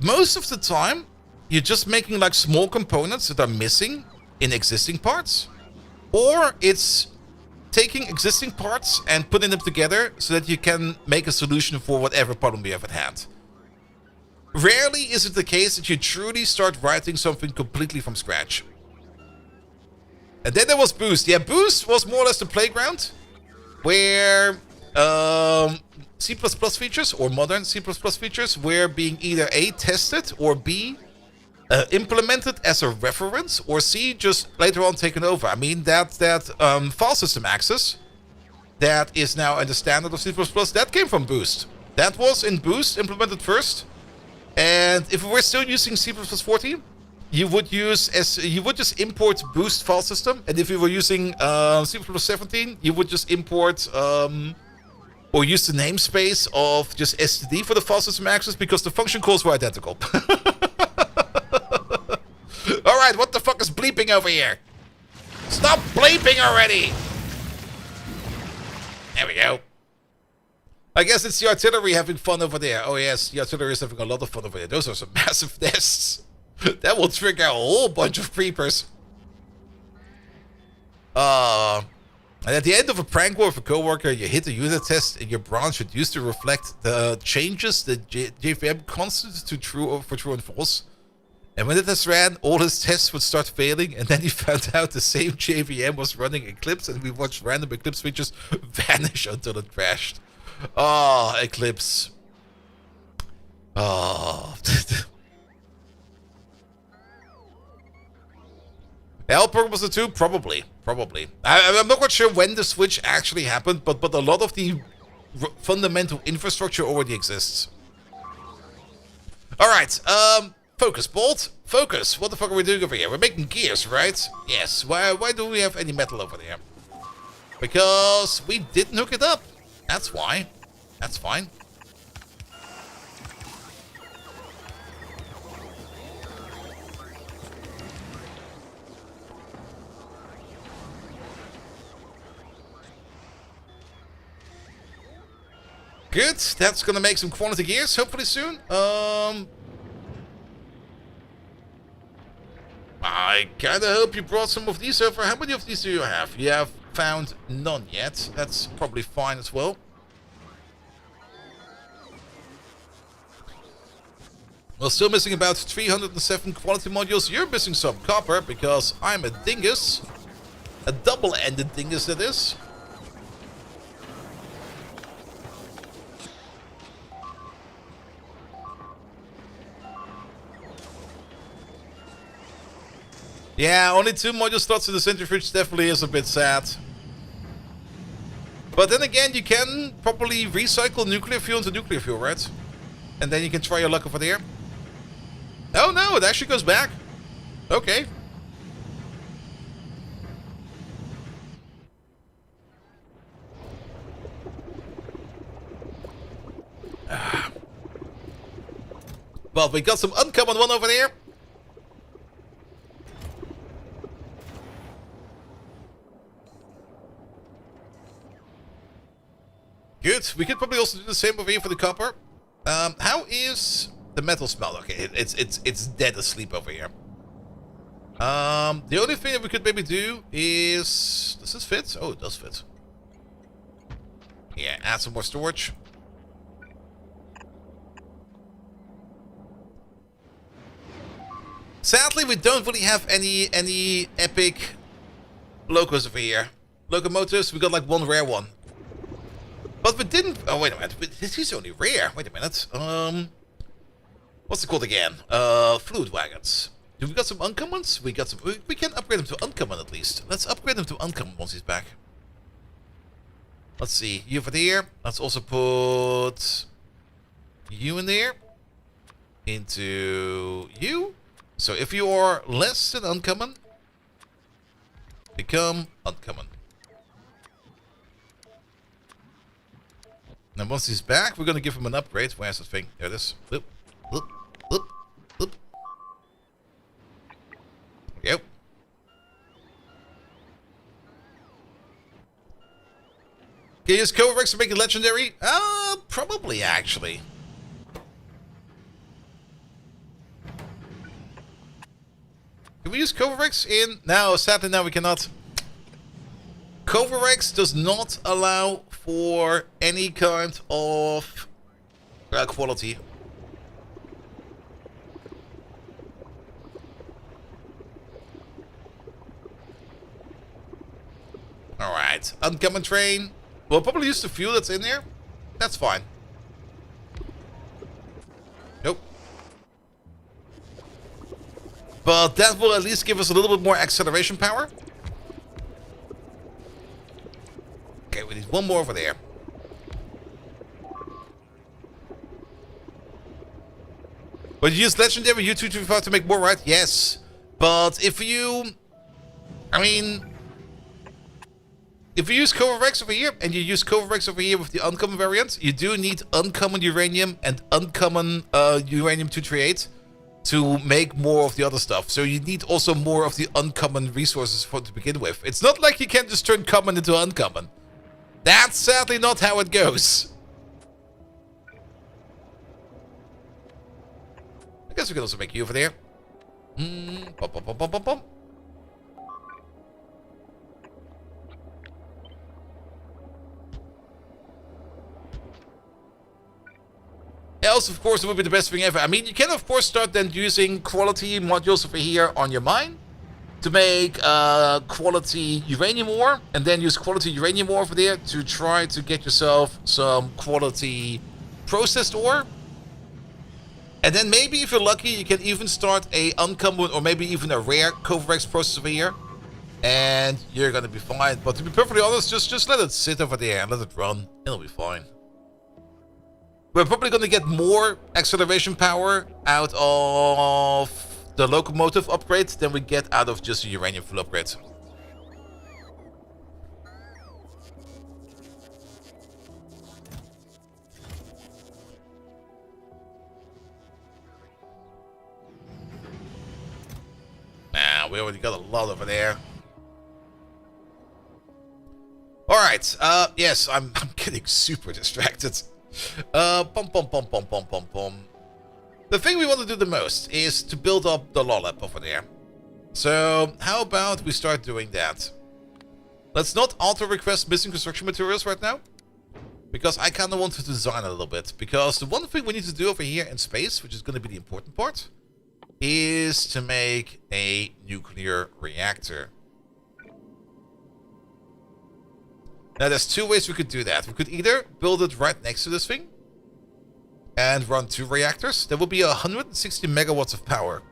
Most of the time, you're just making like small components that are missing in existing parts. Or it's taking existing parts and putting them together so that you can make a solution for whatever problem you have at hand. Rarely is it the case that you truly start writing something completely from scratch. And then there was Boost. Yeah, Boost was more or less the playground where C++ features or modern C++ features were being either A, tested, or B, implemented as a reference, or C, just later on taken over. I mean, that file system access that is now in the standard of C++, that came from Boost. That was in Boost, implemented first. And if we were still using C++ 14, you would just import Boost file system. And if you were using C++ 17, you would just import or use the namespace of just std for the file system access, because the function calls were identical. All right, what the fuck is bleeping over here? Stop bleeping already! There we go. I guess it's the artillery having fun over there. Oh yes, the artillery is having a lot of fun over there. Those are some massive nests. That will trigger a whole bunch of creepers. And at the end of a prank war with a coworker, you hit a unit test and your branch should use to reflect the changes that JVM constants to true for true and false. And when the test ran, all his tests would start failing, and then he found out the same JVM was running Eclipse, and we watched random Eclipse features vanish until it crashed. Oh, Eclipse. Oh. L program was the 2? Probably. I'm not quite sure when the switch actually happened, but a lot of the fundamental infrastructure already exists. Alright, focus, Bolt. Focus. What the fuck are we doing over here? We're making gears, right? Yes. Why do we have any metal over there? Because we didn't hook it up. That's why. That's fine. Good. That's gonna make some quality gears, hopefully soon. I kinda hope you brought some of these over. How many of these do you have? You have found none yet. That's probably fine as well. We're still missing about 307 quality modules. You're missing some copper because I'm a dingus. A double-ended dingus, that is. Yeah, only 2 module slots in the centrifuge definitely is a bit sad. But then again, you can probably recycle nuclear fuel into nuclear fuel, right? And then you can try your luck over there. Oh no, it actually goes back. Okay. Well, we got some uncommon one over there. Good. We could probably also do the same over here for the copper. How is the metal smell? Okay, it's dead asleep over here. The only thing that we could maybe do is... Does this fit? Oh, it does fit. Yeah, add some more storage. Sadly, we don't really have any epic locos over here. Locomotives, we got like one rare one. But we didn't... Oh, wait a minute. This is only rare. Wait a minute. What's it called again? Fluid wagons. Do we got some uncommons? We got some... We can upgrade them to uncommon at least. Let's upgrade them to uncommon once he's back. Let's see. You over there. Let's also put... you in there. Into you. So if you are less than uncommon, become uncommon. Now once he's back, we're gonna give him an upgrade. Where's the thing? There it is. Loop, loop, loop, loop. There we go. Can you use Covarex to make it legendary? Probably actually. Can we use Covarex in? No, sadly now we cannot. Covarex does not allow for any kind of quality. Alright, uncommon train. We'll probably use the fuel that's in there. That's fine. Nope. But that will at least give us a little bit more acceleration power. Okay, we need one more over there. But you use legendary U235 to make more, right? Yes. But if you... I mean... If you use Coverrex over here, and you use Coverrex over here with the uncommon variant, you do need uncommon uranium and uncommon uranium-238 to make more of the other stuff. So you need also more of the uncommon resources to begin with. It's not like you can just turn common into uncommon. That's sadly not how it goes. I guess we can also make you over there. Bum, bum, bum, bum, bum, bum. Else, of course, it would be the best thing ever. I mean, you can, of course, start then using quality modules over here on your mine to make quality uranium ore, and then use quality uranium ore over there to try to get yourself some quality processed ore. And then maybe, if you're lucky, you can even start a uncommon or maybe even a rare Coverrex process over here, and you're gonna be fine. But to be perfectly honest, just let it sit over there and let it run. It'll be fine. We're probably going to get more acceleration power out of the locomotive upgrade than we get out of just the uranium fuel upgrade. Nah, we already got a lot over there. Alright, yes, I'm getting super distracted. Pum pum pum pum pum pum pum. The thing we want to do the most is to build up the Lollab over there. So how about we start doing that? Let's not auto request missing construction materials right now, because I kind of want to design a little bit. Because the one thing we need to do over here in space, which is going to be the important part, is to make a nuclear reactor. Now, there's two ways we could do that. We could either build it right next to this thing and run 2 reactors. There will be 160 megawatts of power.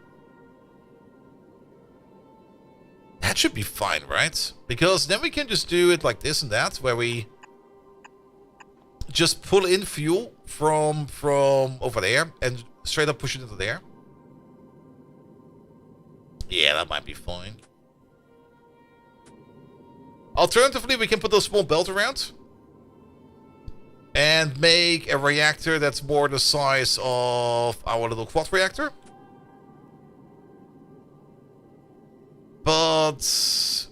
That should be fine, right? Because then we can just do it like this and that, where we just pull in fuel from over there and straight up push it into there. Yeah, that might be fine. Alternatively, we can put a small belt around and make a reactor that's more the size of our little quad reactor. But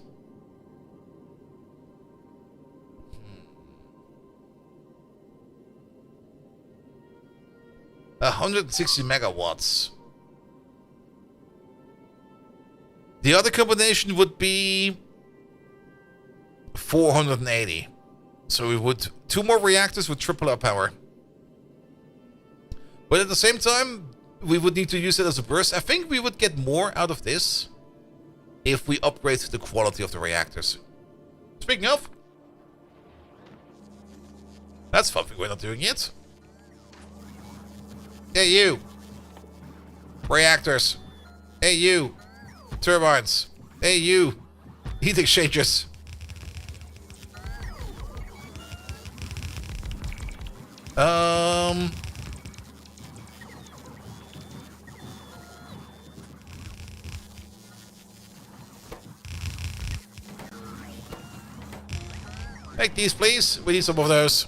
160 megawatts. The other combination would be 480. So we would 2 more reactors with triple our power. But at the same time, we would need to use it as a burst. I think we would get more out of this if we upgrade the quality of the reactors. Speaking of, that's something we're not doing yet. Hey, you. Reactors. Hey, you. Turbines. Hey, you. Heat exchangers. Make these, please. We need some of those.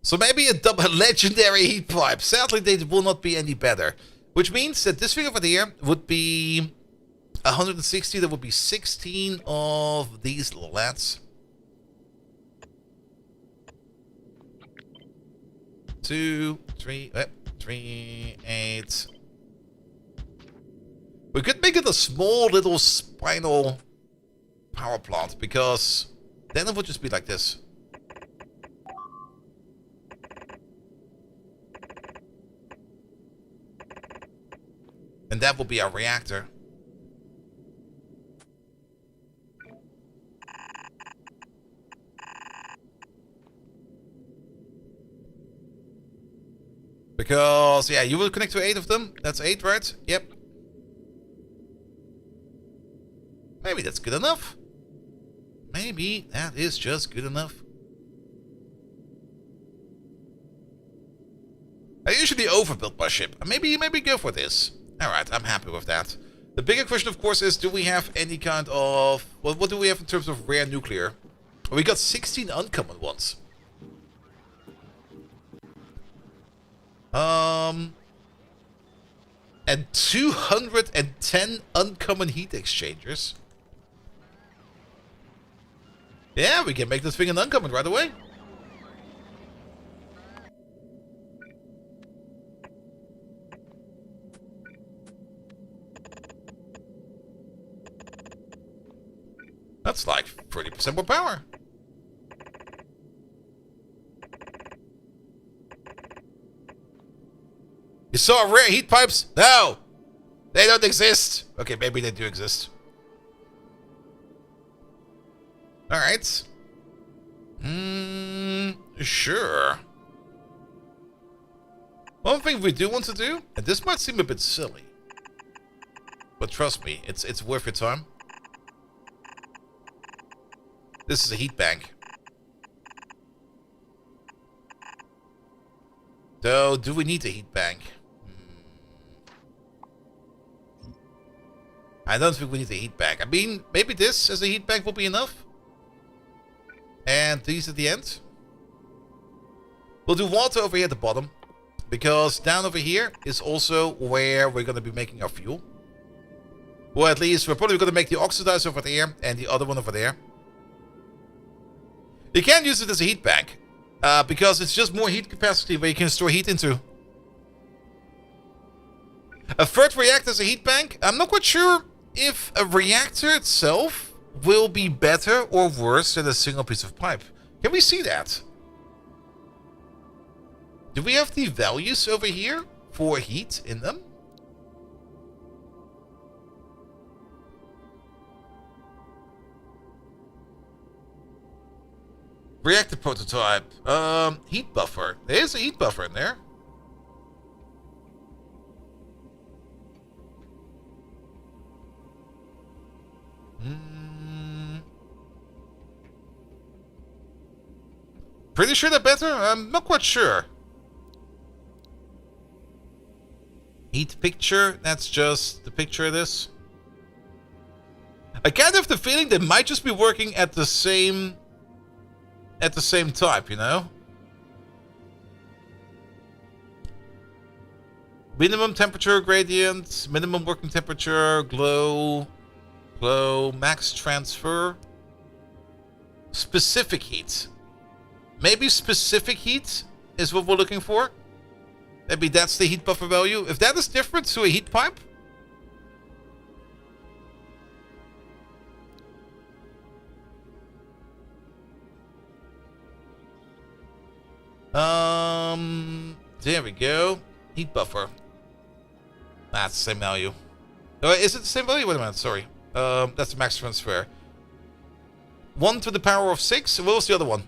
So maybe a double legendary heat pipe. Sadly, they will not be any better. Which means that this thing over there would be 160. There would be 16 of these little lads. 2, 3, 3, 8. We could make it a small little spinal power plant, because then it would just be like this. And that will be our reactor. Because, yeah, you will connect to 8 of them. That's 8, right? Yep. Maybe that's good enough. maybe that is just good enough. I usually overbuild my ship. Maybe go for this. Alright, I'm happy with that. The bigger question, of course, is do we have any kind of... What do we have in terms of rare nuclear? We got 16 uncommon ones. And 210 uncommon heat exchangers. Yeah, we can make this thing an uncommon right away. That's like 30% more power. You saw rare heat pipes? No! They don't exist. Okay, maybe they do exist. Alright. Sure. One thing we do want to do, and this might seem a bit silly, but trust me, it's worth your time. This is a heat bank. So, do we need a heat bank? I don't think we need a heat bank. I mean, maybe this as a heat bank will be enough. And these at the end. We'll do water over here at the bottom. Because down over here is also where we're going to be making our fuel. Or at least we're probably going to make the oxidizer over there and the other one over there. You can use it as a heat bank. Because it's just more heat capacity where you can store heat into. A third reactor as a heat bank? I'm not quite sure if a reactor itself will be better or worse than a single piece of pipe. Can we see that? Do we have the values over here for heat in them? Reactor prototype. Heat buffer. There's a heat buffer in there. Pretty sure they're better? I'm not quite sure. Heat picture. That's just the picture of this. I kind of have the feeling they might just be working at the same type, you know? Minimum temperature gradient, minimum working temperature, glow, max transfer, specific heat. Maybe specific heat is what we're looking for. Maybe that's the heat buffer value. If that is different to a heat pipe, there we go. Heat buffer. That's the same value. Is it the same value? Wait a minute, sorry. That's the max transfer. 1 to the power of 6. What was the other one?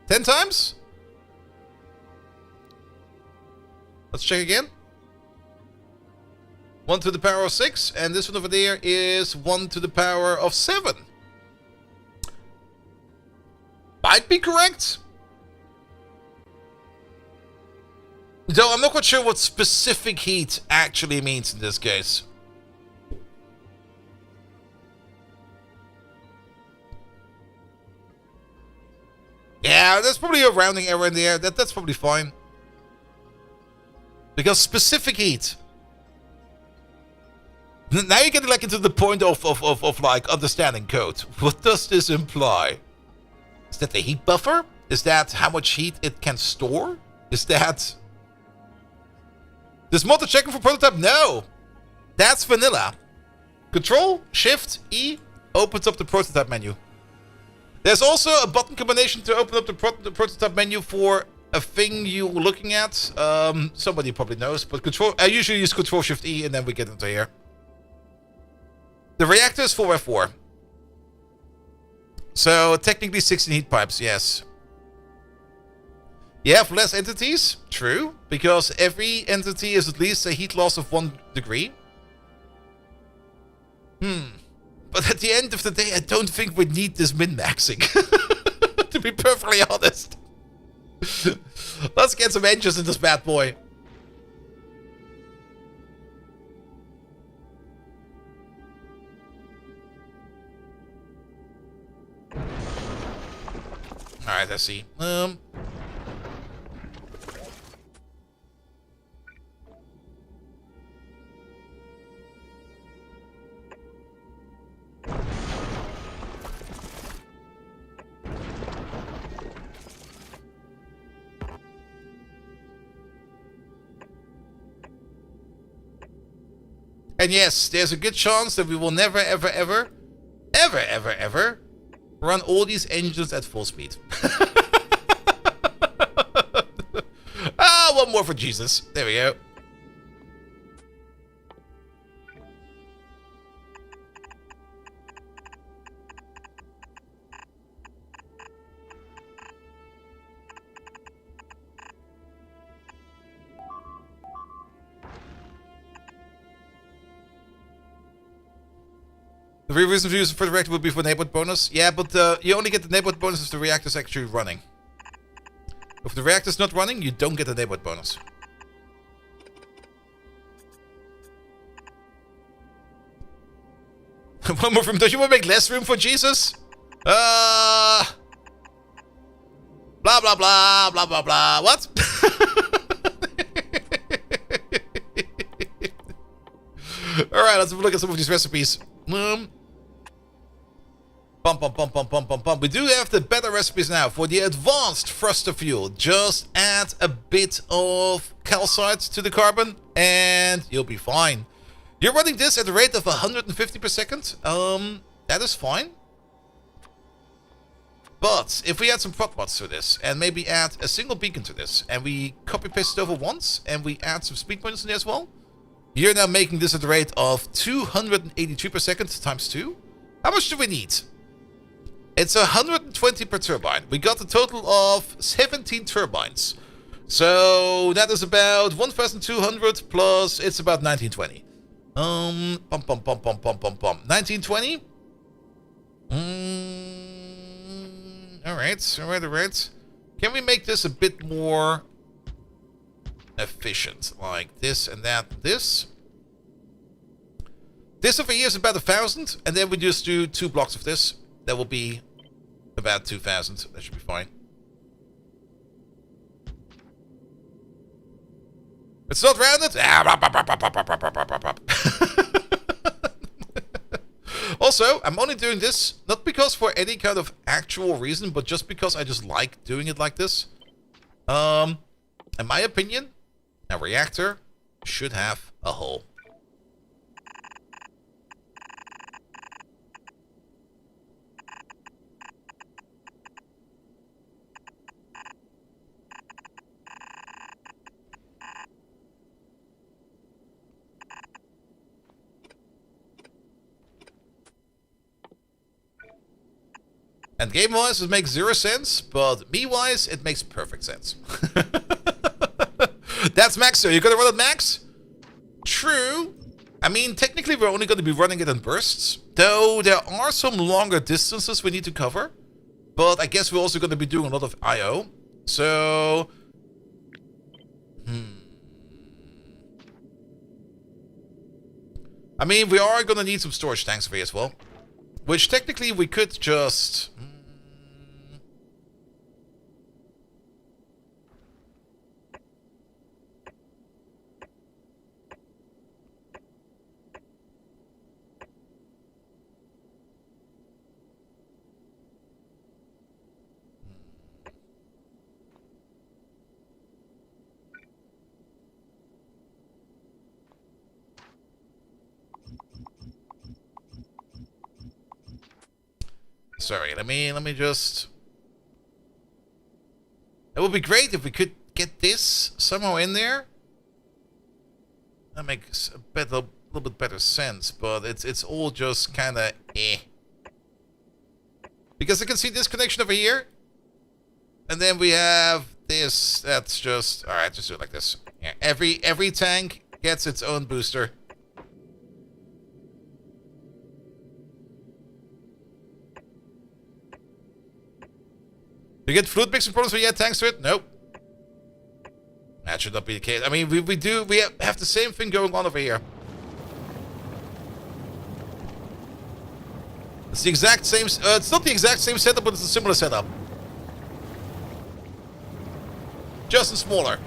10 times? Let's check again. 1 to the power of 6, and this one over there is 1 to the power of 7. Might be correct. Though I'm not quite sure what specific heat actually means in this case. Yeah, there's probably a rounding error in there. That's probably fine. Because specific heat. Now you're getting like into the point of like understanding code. What does this imply? Is that the heat buffer? Is that how much heat it can store? Is that... This motor checking for prototype? No! That's vanilla. Control, Shift, E opens up the prototype menu. There's also a button combination to open up the prototype menu for a thing you're looking at. Somebody probably knows, but I usually use Control, Shift, E and then we get into here. The reactor is 4x4. So technically 16 heat pipes, yes. You have less entities, true, because every entity is at least a heat loss of 1 degree. But at the end of the day, I don't think we need this min-maxing. To be perfectly honest. Let's get some engines in this bad boy. Alright, I see. And yes, there's a good chance that we will never, ever run all these engines at full speed. Ah, one more for Jesus. There we go. The real reason to use for the reactor would be for neighborhood bonus. Yeah, but you only get the neighborhood bonus if the reactor's actually running. If the reactor's not running, you don't get the neighborhood bonus. One more room. Don't you want to make less room for Jesus? Blah, blah, blah, blah, blah, blah. What? Alright, let's have a look at some of these recipes. We do have the better recipes now for the advanced thruster fuel. Just add a bit of calcite to the carbon and you'll be fine. You're running this at a rate of 150 per second. That is fine. But if we add some prot mods to this and maybe add a single beacon to this and we copy paste it over once and we add some speed points in there as well, you're now making this at a rate of 283 per second times 2. How much do we need? It's 120 per turbine. We got a total of 17 turbines. So that is about 1,200 plus, it's about 1920. 1920? Alright. Can we make this a bit more efficient? Like this and that, this. This over here is about 1,000, and then we just do 2 blocks of this. That will be about 2,000. That should be fine. It's not rounded. Also, I'm only doing this not because for any kind of actual reason, but just because I just like doing it like this. In my opinion, a reactor should have a hole. And game-wise, it makes 0 sense, but me-wise, it makes perfect sense. That's max, so you're gonna run it max? True. I mean, technically, we're only gonna be running it in bursts. Though, there are some longer distances we need to cover. But I guess we're also gonna be doing a lot of I.O. So... I mean, we are gonna need some storage tanks for you as well. Which technically we could just... Sorry, let me just... It would be great if we could get this somehow in there. That makes a little bit better sense, but it's all just kind of eh. Because I can see this connection over here. And then we have this, that's just... Alright, just do it like this. Yeah, every tank gets its own booster. Do you get fluid mixing problems when you add tanks to it? Nope. That should not be the case. I mean, we have the same thing going on over here. It's the exact same... it's not the exact same setup, but it's a similar setup. Just smaller.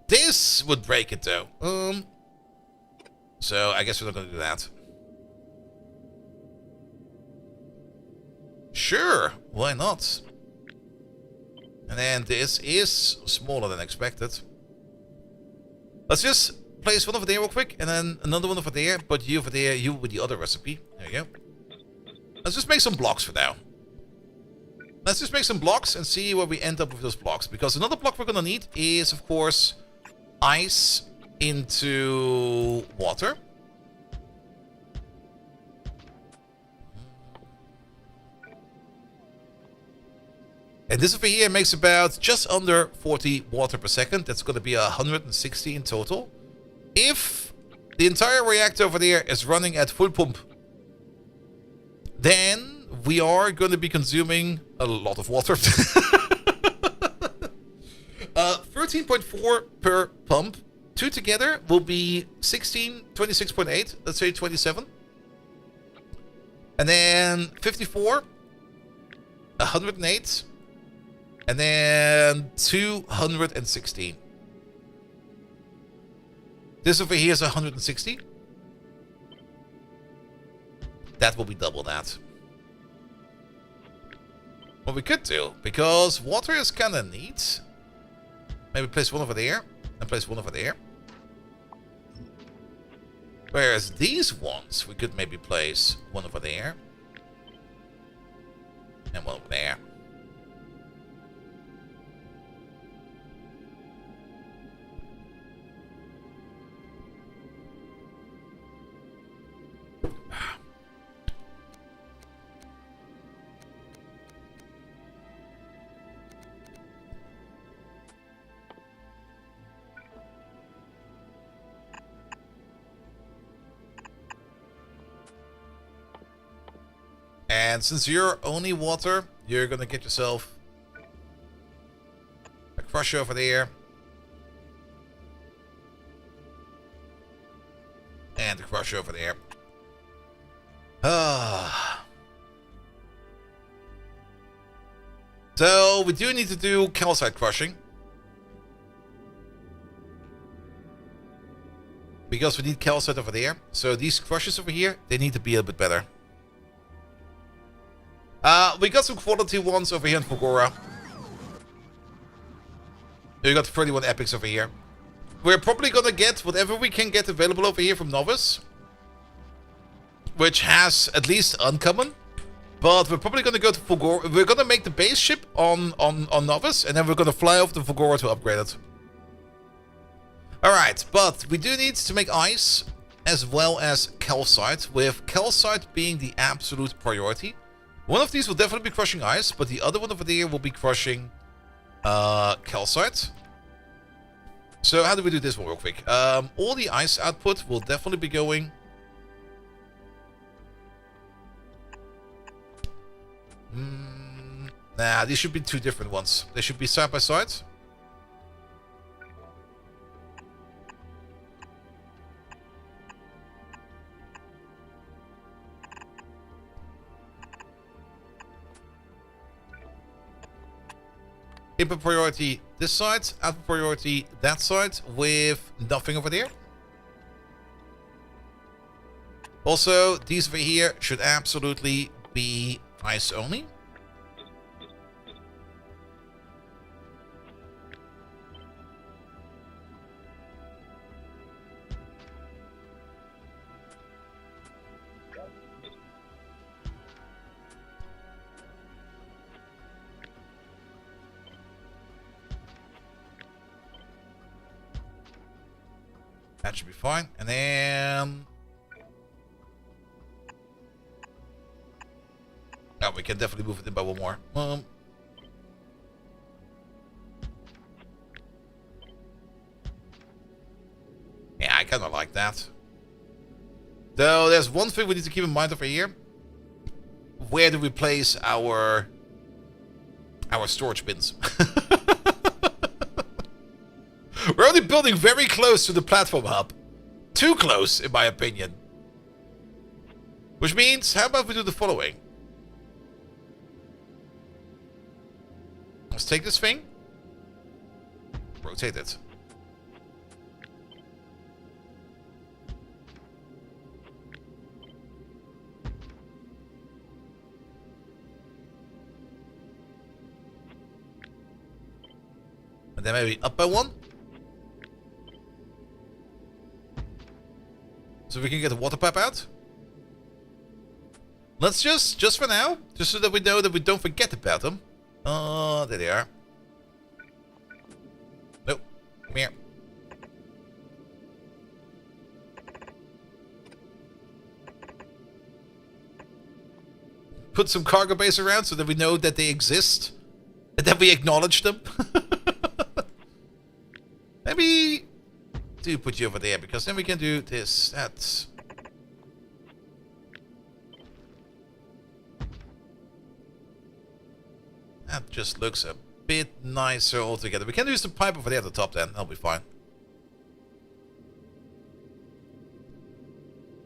This would break it though. So I guess we're not gonna do that. Sure, why not? And then this is smaller than expected. Let's just place one over there real quick, and then another one over there, but you over there, you with the other recipe. There you go. Let's just make some blocks for now. Let's just make some blocks and see where we end up with those blocks. Because another block we're gonna need is, of course, ice into water. And this over here makes about just under 40 water per second. That's going to be 160 in total. If the entire reactor over there is running at full pump, then we are going to be consuming a lot of water. 13.4 per pump. Two together will be 16, 26.8. Let's say 27. And then 54, 108. And then 216. This over here is 160. That will be double that. What we could do, because water is kind of neat. Maybe place one over there and place one over there. Whereas these ones, we could maybe place one over there and one over there. And since you're only water, you're gonna get yourself a crusher over there. And a crusher over there. So we do need to do calcite crushing. Because we need calcite over there. So these crushers over here, they need to be a bit better. We got some quality ones over here in Factorio. We got 31 epics over here. We're probably gonna get whatever we can get available over here from Novice, which has at least uncommon. But we're probably gonna go to Factorio. We're gonna make the base ship on Novice, and then we're gonna fly off to Factorio to upgrade it. Alright, but we do need to make ice as well as calcite, with calcite being the absolute priority. One of these will definitely be crushing ice, but the other one over there will be crushing calcite. So how do we do this one real quick? All the ice output will definitely be going... Nah, these should be two different ones. They should be side by side. Input priority this side, output priority that side, with nothing over there. Also, these over here should absolutely be ice only. That should be fine. And then... Oh, we can definitely move it in by one more. Yeah, I kind of like that. Though there's one thing we need to keep in mind over here. Where do we place our storage bins? We're only building very close to the platform hub. Too close, in my opinion. Which means, how about we do the following? Let's take this thing. Rotate it. And then maybe up by one. So we can get the water pipe out. Let's just for now, just so that we know that we don't forget about them. There they are. Nope. Come here. Put some cargo bays around so that we know that they exist. And that we acknowledge them. Maybe do put you over there, because then we can do this. That just looks a bit nicer altogether. We can use the pipe over there at the top then. That'll be fine.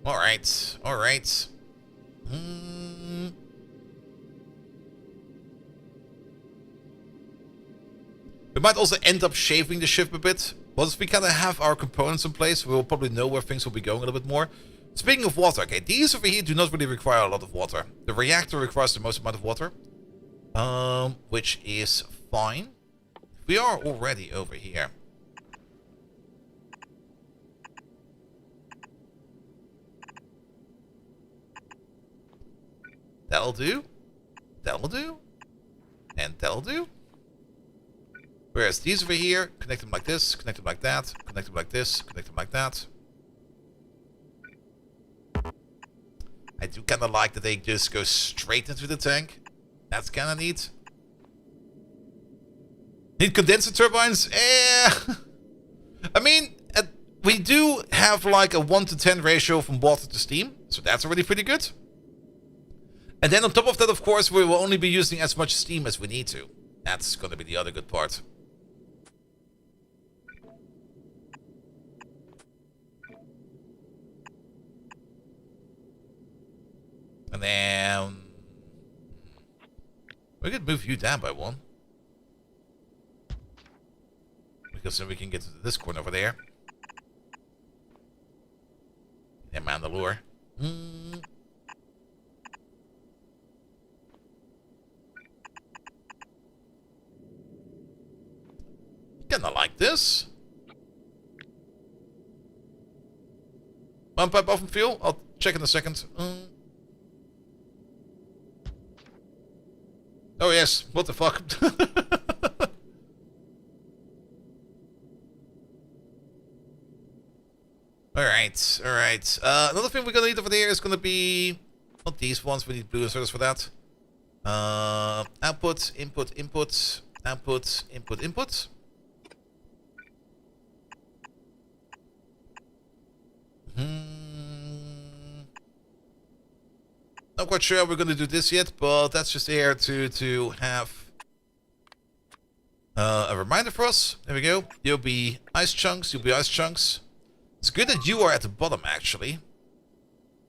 Alright. Alright. We might also end up shaving the ship a bit. Once we kind of have our components in place, we'll probably know where things will be going a little bit more. Speaking of water, okay, these over here do not really require a lot of water. The reactor requires the most amount of water. Which is fine. We are already over here. That'll do. That'll do. And that'll do. Whereas these over here, connect them like this, connect them like that, connect them like this, connect them like that. I do kind of like that they just go straight into the tank. That's kind of neat. Need condenser turbines? I mean, we do have like a 1 to 10 ratio from water to steam. So that's already pretty good. And then on top of that, of course, we will only be using as much steam as we need to. That's going to be the other good part. And then we could move you down by one. Because then we can get to this corner over there. And Mandalore. Kinda like this. One pipe off and fuel. I'll check in a second. Oh yes, what the fuck? Alright, alright. Another thing we're gonna need over there is gonna be... Not these ones, we need blue inserters for that. Output, input, input, output, input, input. Not quite sure how we're going to do this yet, but that's just there to have a reminder for us. There we go. You'll be ice chunks, you'll be ice chunks. It's good that you are at the bottom, actually.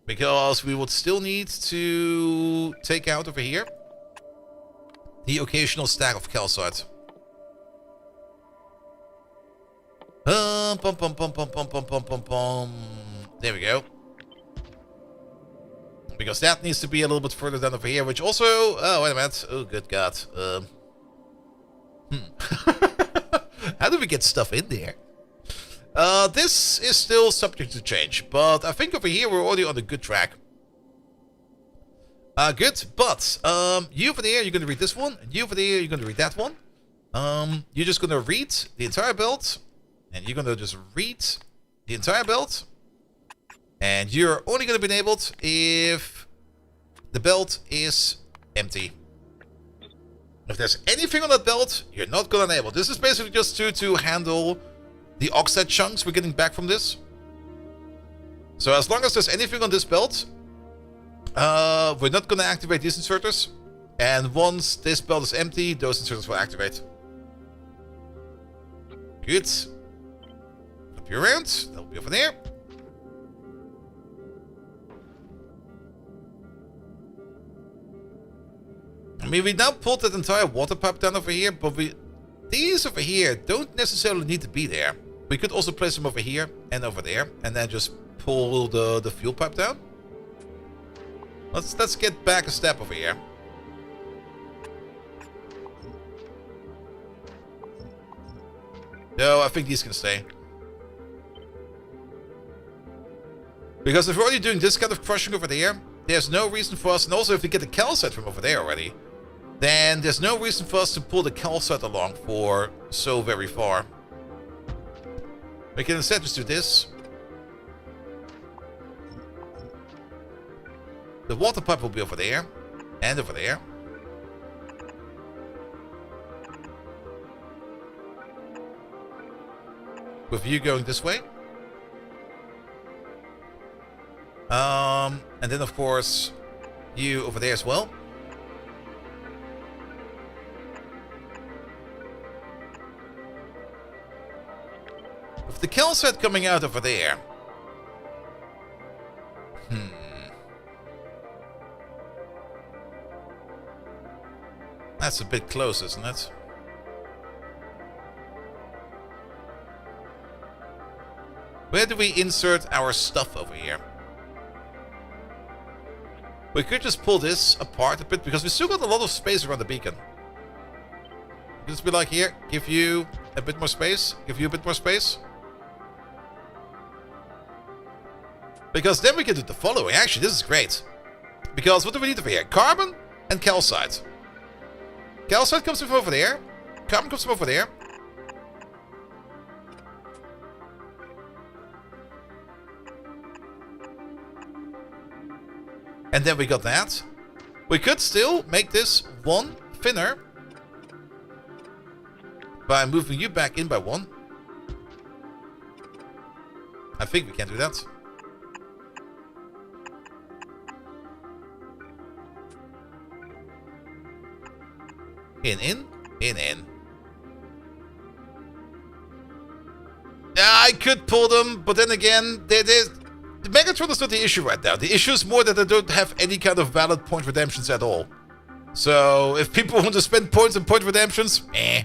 Because we would still need to take out over here the occasional stack of calcite. There we go. Because that needs to be a little bit further down over here, which also... Oh, wait a minute. Oh, good God. How do we get stuff in there? This is still subject to change, but I think over here we're already on a good track. Good, but you over there, you're going to read this one, and you over there, you're going to read that one. You're just going to read the entire belt, and you're going to just read the entire belt. And you're only going to be enabled if the belt is empty. If there's anything on that belt, you're not gonna enable. This is basically just to handle the oxide chunks we're getting back from this. So as long as there's anything on this belt, we're not gonna activate these inserters. And once this belt is empty, those inserters will activate. Good. Flip you around. That'll be over there. I mean, we now pulled that entire water pipe down over here, but these over here don't necessarily need to be there. We could also place them over here and over there, and then just pull the fuel pipe down. Let's get back a step over here. No, I think these can stay. Because if we're already doing this kind of crushing over there, there's no reason for us, and also if we get the calcite from over there already, then there's no reason for us to pull the calcite along for so very far. We can instead just do this. The water pipe will be over there, and over there. With you going this way. And then of course, you over there as well. With the calcite coming out over there. That's a bit close, isn't it? Where do we insert our stuff over here? We could just pull this apart a bit, because we still got a lot of space around the beacon. Just be like, here, give you a bit more space, give you a bit more space. Because then we can do the following. Actually, this is great. Because what do we need over here? Carbon and calcite. Calcite comes from over there. Carbon comes from over there. And then we got that. We could still make this one thinner by moving you back in by one. I think we can do that. In. I could pull them, but then again, the Megatron is not the issue right now. The issue is more that I don't have any kind of valid point redemptions at all. So, if people want to spend points on point redemptions, eh.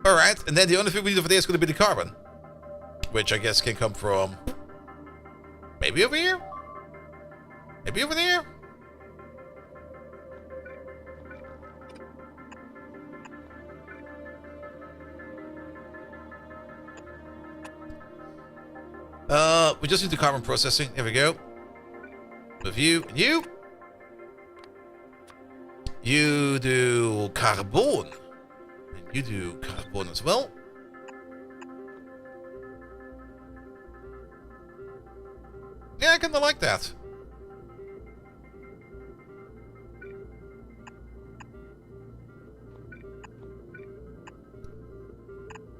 Alright, and then the only thing we need over there is going to be the carbon. Which I guess can come from... maybe over here? Maybe over there? We just need the carbon processing. There we go. With you and you. You do carbon. And you do carbon as well. Yeah, I kinda like that.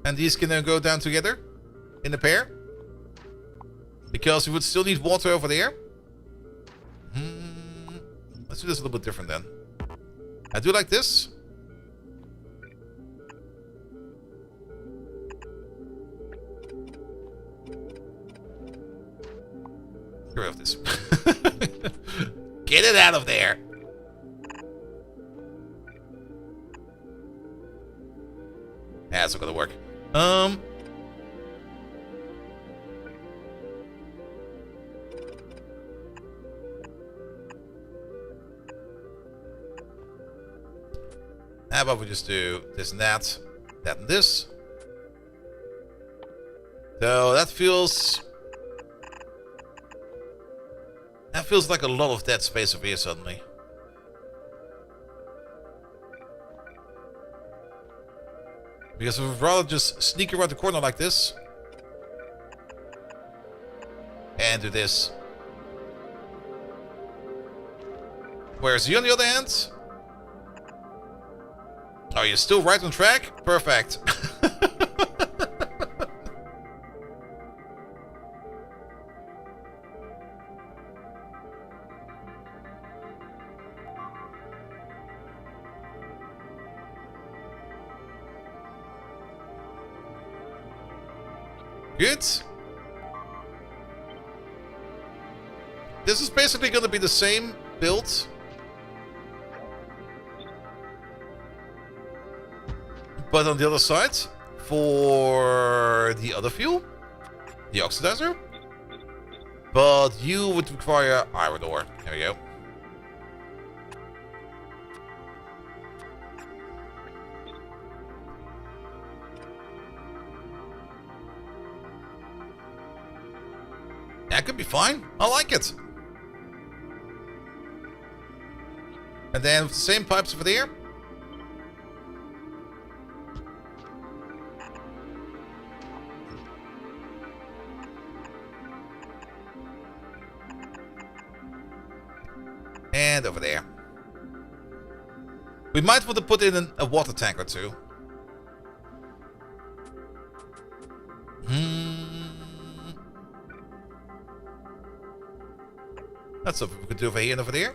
And these can then go down together in a pair. Because we would still need water over there. Let's do this a little bit different then. I do like this. Get rid of this. Get it out of there. Yeah, that's not gonna work. How about we just do this and that and this. So that feels like a lot of dead space over here suddenly. Because we'd rather just sneak around the corner like this and do this. Whereas you on the other hand? Oh, you're still right on track? Perfect. Good. This is basically going to be the same build. But on the other side, for the other fuel, the oxidizer. But you would require iron ore. There we go. That could be fine. I like it. And then the same pipes over there. And over there. We might want to put in a water tank or two. That's something we could do over here and over there.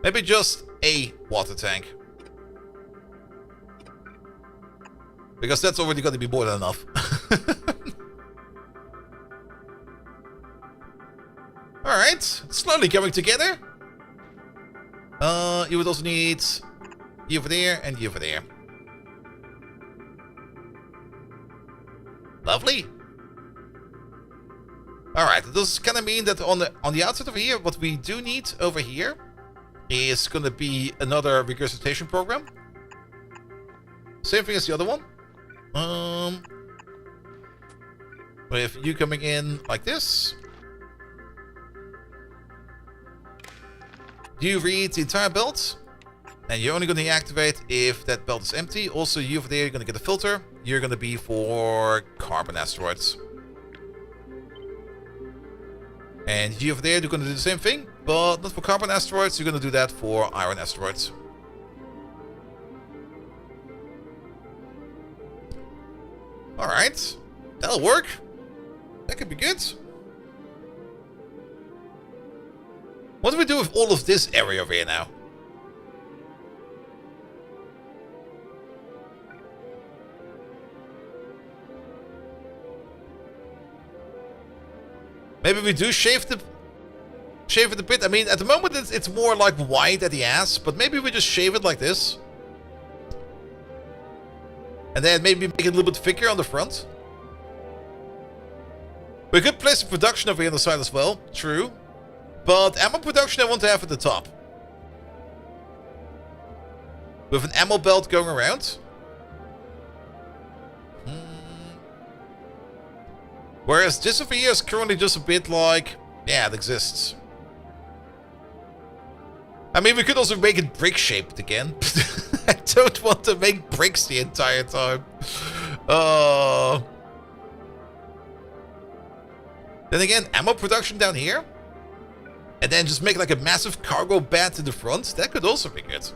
Maybe just a water tank. Because that's already going to be more than enough. Alright, slowly coming together. You would also need you over there and you over there. Lovely. Alright, it does kind of mean that on the outside over here, what we do need over here is going to be another regurgitation program. Same thing as the other one. With you coming in like this. You read the entire belt, and you're only going to activate if that belt is empty. Also, you over there, you're going to get a filter. You're going to be for carbon asteroids. And you over there, you're going to do the same thing, but not for carbon asteroids. You're going to do that for iron asteroids. Alright, that'll work. That could be good. What do we do with all of this area over here now? Maybe we do shave it a bit. I mean, at the moment it's more like wide at the ass, but maybe we just shave it like this. And then maybe make it a little bit thicker on the front. We could place a production over here on the side as well. True. But ammo production I want to have at the top. With an ammo belt going around. Whereas this over here is currently just a bit like... Yeah, it exists. I mean, we could also make it brick-shaped again. I don't want to make bricks the entire time. Then again, ammo production down here. And then just make like a massive cargo bed in the front. That could also be good.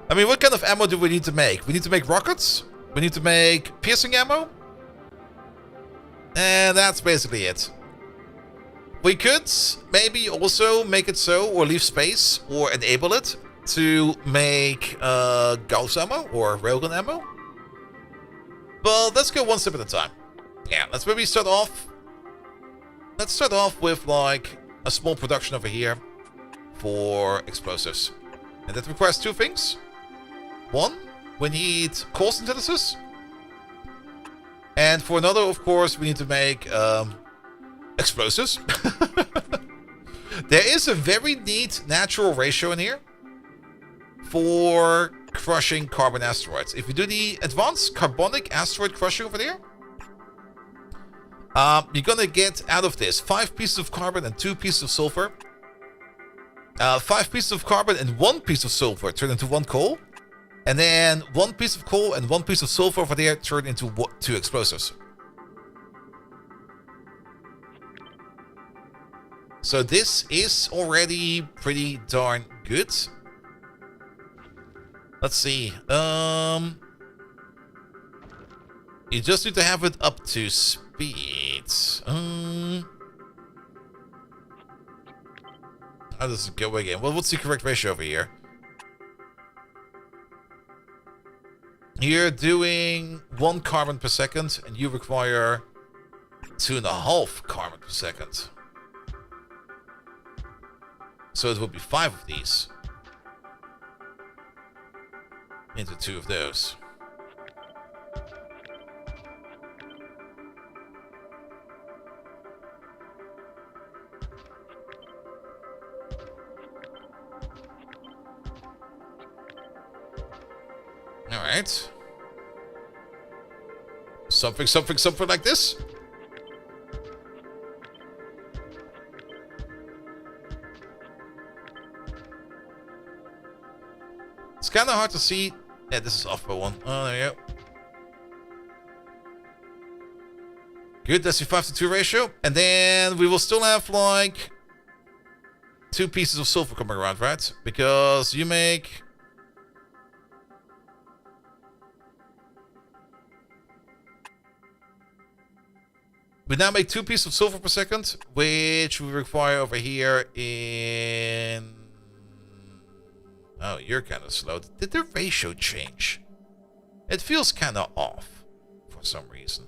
I mean, what kind of ammo do we need to make? We need to make rockets. We need to make piercing ammo. And that's basically it. We could maybe also make it so, or leave space, or enable it to make Gauss ammo or railgun ammo. But let's go one step at a time. Yeah, let's maybe start off. Let's start off with like a small production over here for explosives. And that requires two things. One, we need coal synthesis. And for another, of course, we need to make explosives. There is a very neat natural ratio in here for crushing carbon asteroids. If you do the advanced carbonic asteroid crusher over there, you're gonna get out of this 5 pieces of carbon and 2 pieces of sulfur. 5 pieces of carbon and 1 piece of sulfur turn into 1 coal. And then 1 piece of coal and 1 piece of sulfur over there turn into 2 explosives. So this is already pretty darn good. Let's see. You just need to have it up to speed. How does it go again? Well, what's the correct ratio over here? You're doing 1 carbon per second, and you require 2.5 carbon per second. So it will be 5 of these into 2 of those. Alright. Something like this. It's kind of hard to see. Yeah, this is off by 1. Oh, there you go. Good, that's your 5-to-2 ratio. And then we will still have, like, 2 pieces of sulfur coming around, right? Because you make... We now make 2 pieces of sulfur per second, which we require over here in... Oh, you're kind of slow. Did the ratio change? It feels kind of off for some reason.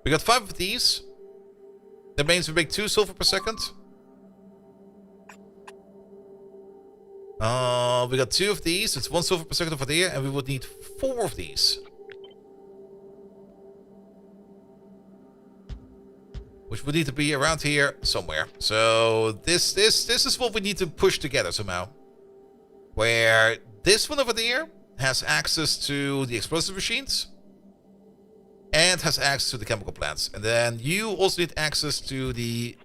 We got 5 of these. That means we make 2 sulfur per second. We got 2 of these. It's 1 sulfur per second over there, and we would need 4 of these. Which would need to be around here somewhere. So this is what we need to push together somehow. Where this one over there has access to the explosive machines and has access to the chemical plants. And then you also need access to the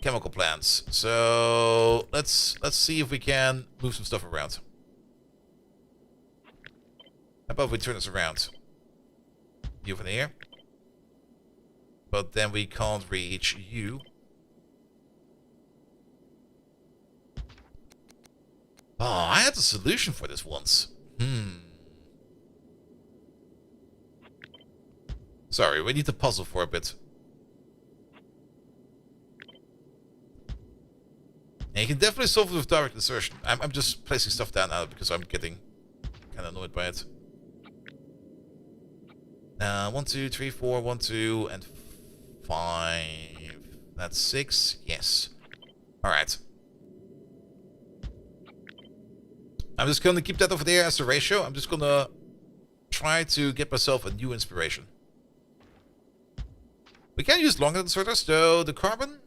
chemical plants. So let's see if we can move some stuff around. How about we turn this around? You over there. But then we can't reach you. Oh, I had a solution for this once. Sorry, we need to puzzle for a bit. And you can definitely solve it with direct insertion. I'm just placing stuff down now because I'm getting kind of annoyed by it. 1, 2, 3, 4, 1, 2, and 5. That's 6. Yes. Alright. I'm just going to keep that over there as a ratio. I'm just going to try to get myself a new inspiration. We can use longer inserters, though the carbon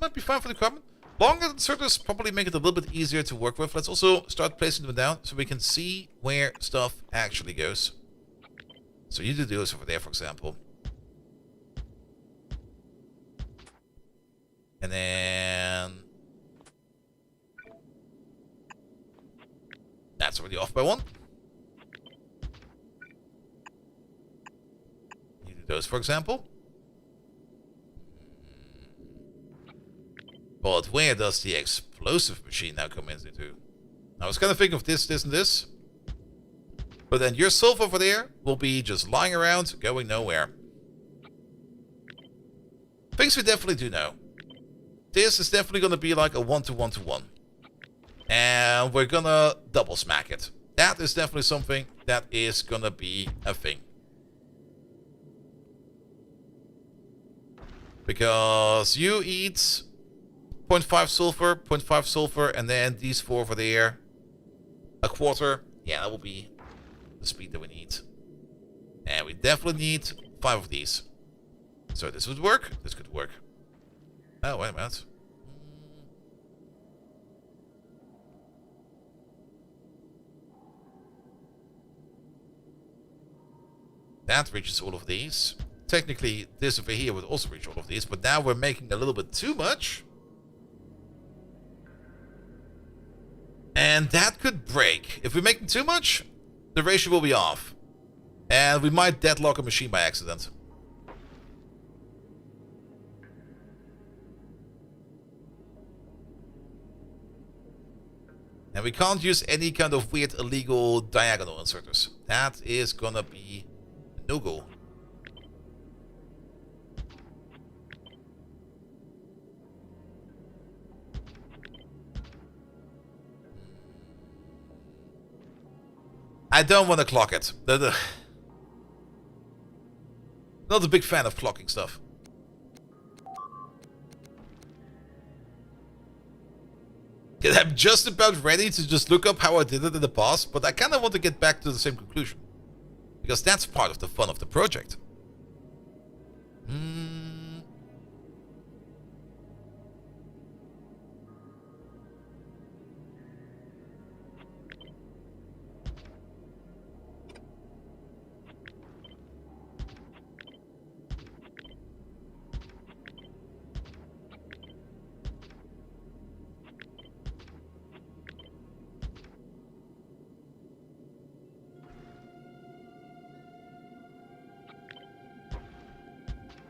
might be fine for the carbon. Longer inserters probably make it a little bit easier to work with. Let's also start placing them down so we can see where stuff actually goes. So you do this over there, for example. And then... That's already off by 1. You do those, for example. But where does the explosive machine now come into? I was kind of thinking of this, this, and this. But then your sulfur over there will be just lying around, going nowhere. Things we definitely do know. This is definitely going to be like a 1-to-1-to-1. And we're going to double smack it. That is definitely something that is going to be a thing. Because you eat 0.5 sulfur, 0.5 sulfur, and then these 4 over there. A quarter. Yeah, that will be the speed that we need. And we definitely need 5 of these. So this would work. This could work. Oh, wait a minute. That reaches all of these. Technically, this over here would also reach all of these, but now we're making a little bit too much. And that could break. If we're making too much, the ratio will be off. And we might deadlock a machine by accident. And we can't use any kind of weird illegal diagonal inserters. That is gonna be no-go. I don't want to clock it. Not a big fan of clocking stuff. I'm just about ready to just look up how I did it in the past, but I kind of want to get back to the same conclusion. Because that's part of the fun of the project.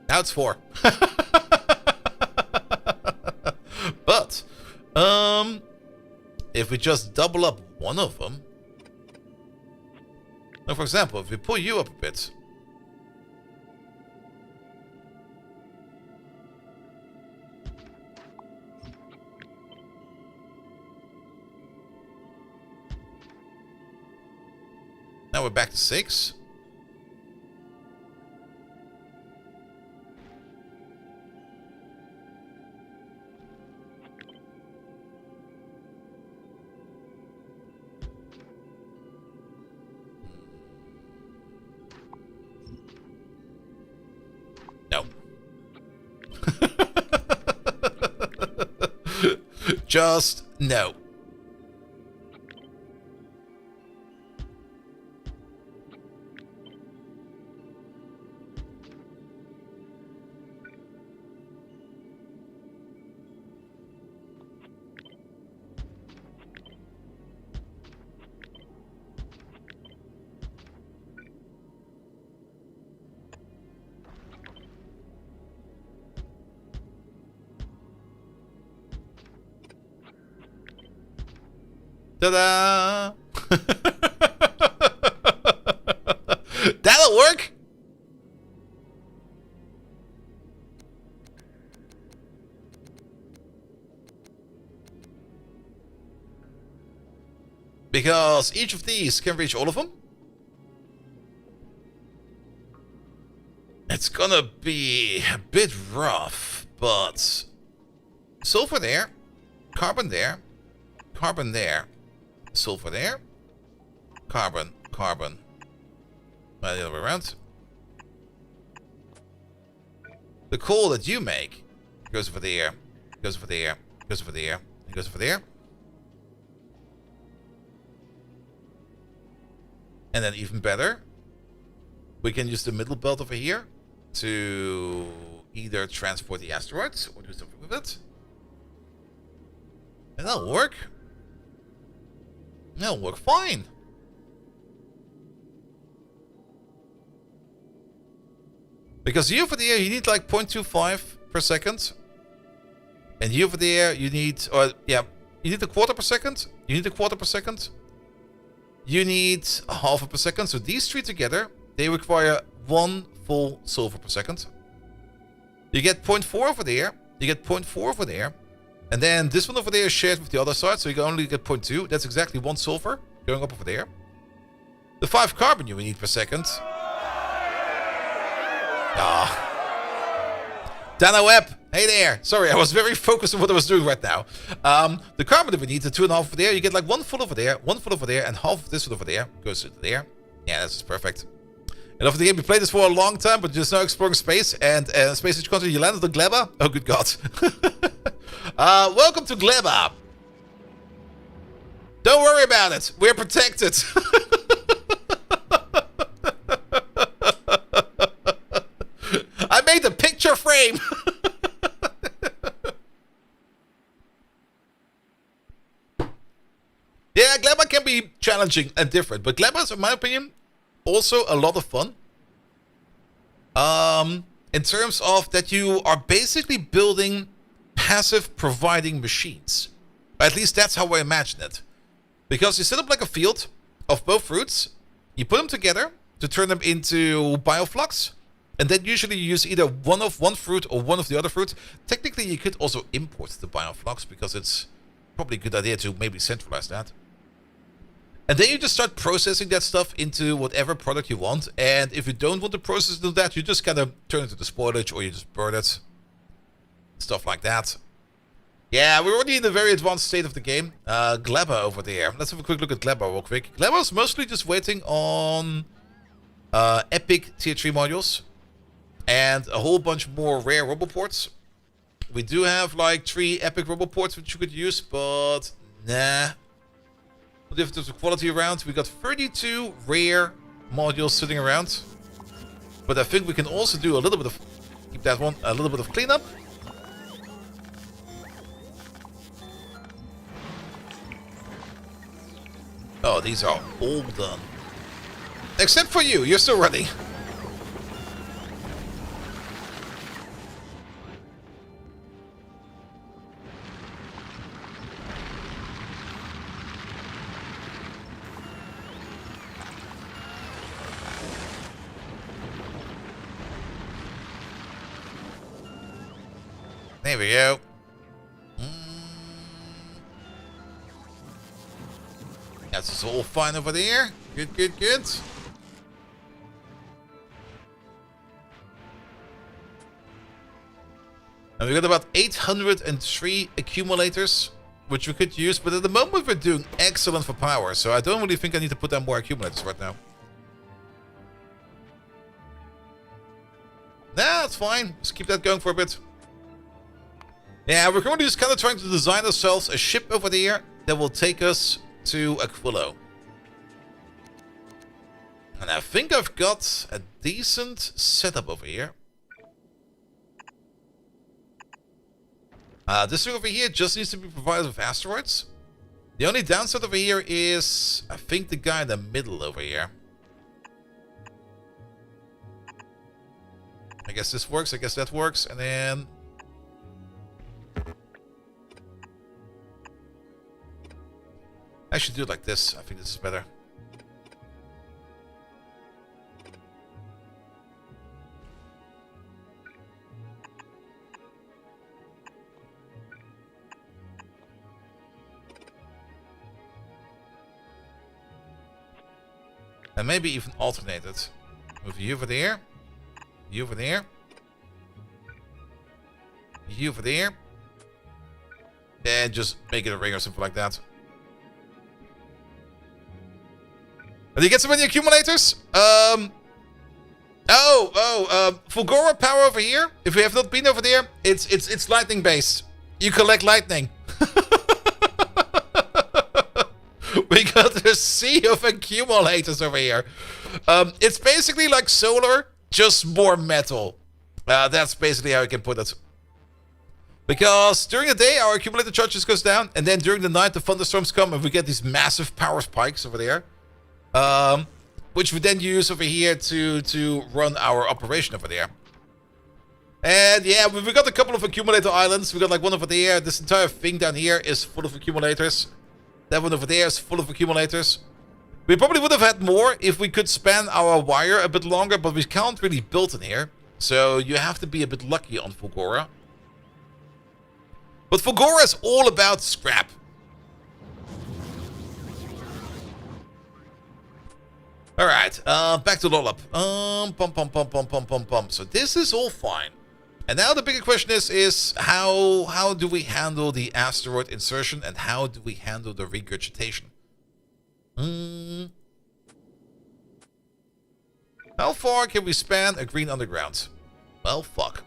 Now it's 4. But, if we just double up one of them. Now, for example, if we pull you up a bit. Now we're back to 6. No. Just no. Ta-da! That'll work! Because each of these can reach all of them. It's gonna be a bit rough, but sulfur there, carbon there, carbon there, sulfur there, carbon, carbon. The other way around. The coal that you make goes over there, goes over there, goes over there, and goes over there. And then even better, we can use the middle belt over here to either transport the asteroids or do something with it. And that'll work. That'll work fine. Because here over there you need like 0.25 per second. And here over there you need, or yeah, you need a quarter per second. You need a quarter per second. You need a half per second. So these three together, they require 1 full sulfur per second. You get 0.4 over there. You get 0.4 over there. And then this one over there is shared with the other side, so you can only get 0.2. That's exactly 1 sulfur going up over there. The 5 carbon you need per second. Dana Webb, hey there. Sorry, I was very focused on what I was doing right now. The carbon that we need, the 2.5 over there, you get like 1 full over there, 1 full over there, and half of this one over there goes to there. Yeah, that's just perfect. And over the game, we played this for a long time, but just now exploring space, and space age content, you landed on Gleba? Oh, good God. Welcome to Gleba. Don't worry about it. We're protected. I made a picture frame. Yeah, Gleba can be challenging and different, but Gleba is, in my opinion, also a lot of fun. In terms of that you are basically building passive providing machines. At least that's how I imagine it. Because you set up like a field of both fruits, you put them together to turn them into bioflux, and then usually you use either one of one fruit or one of the other fruit. Technically, you could also import the bioflux because it's probably a good idea to maybe centralize that. And then you just start processing that stuff into whatever product you want. And if you don't want to process into that, you just kind of turn it into spoilage or you just burn it. Stuff like that. Yeah, we're already in a very advanced state of the game. Gleba over there. Let's have a quick look at Gleba real quick. Gleba's mostly just waiting on epic tier 3 modules. And a whole bunch more rare roboports. We do have like 3 epic roboports which you could use, but nah. If there's a quality around, we got 32 rare modules sitting around. But I think we can also do a little bit of, keep that one, a little bit of cleanup. Oh, these are all done. Except for you, you're still running. There we go. That's all fine over there. Good, good, good. And we got about 803 accumulators, which we could use. But at the moment, we're doing excellent for power. So I don't really think I need to put down more accumulators right now. Nah, that's fine. Just keep that going for a bit. Yeah, we're currently just kind of trying to design ourselves a ship over there that will take us to Aquilo. And I think I've got a decent setup over here. This thing over here just needs to be provided with asteroids. The only downside over here is, I think, the guy in the middle over here. I guess this works, I guess that works, and then... I should do it like this. I think this is better. And maybe even alternate it. Move you over there. You over there. You over there. And just make it a ring or something like that. Did you get so many accumulators? Fulgora power over here. If you have not been over there, it's lightning based. You collect lightning. We got a sea of accumulators over here. It's basically like solar, just more metal. That's basically how you can put it. Because during the day, our accumulator charge just goes down, and then during the night, the thunderstorms come, and we get these massive power spikes over there. Which we then use over here to run our operation over there. And yeah, we got a couple of accumulator islands. We got like one over there. This entire thing down here is full of accumulators. That one over there is full of accumulators. We probably would have had more if we could span our wire a bit longer, but we can't really build in here. So you have to be a bit lucky on Fulgora. But Fulgora is all about scrap. Alright, back to Lollop. So this is all fine. And now the bigger question is how do we handle the asteroid insertion and how do we handle the regurgitation? How far can we span a green underground? Well, fuck.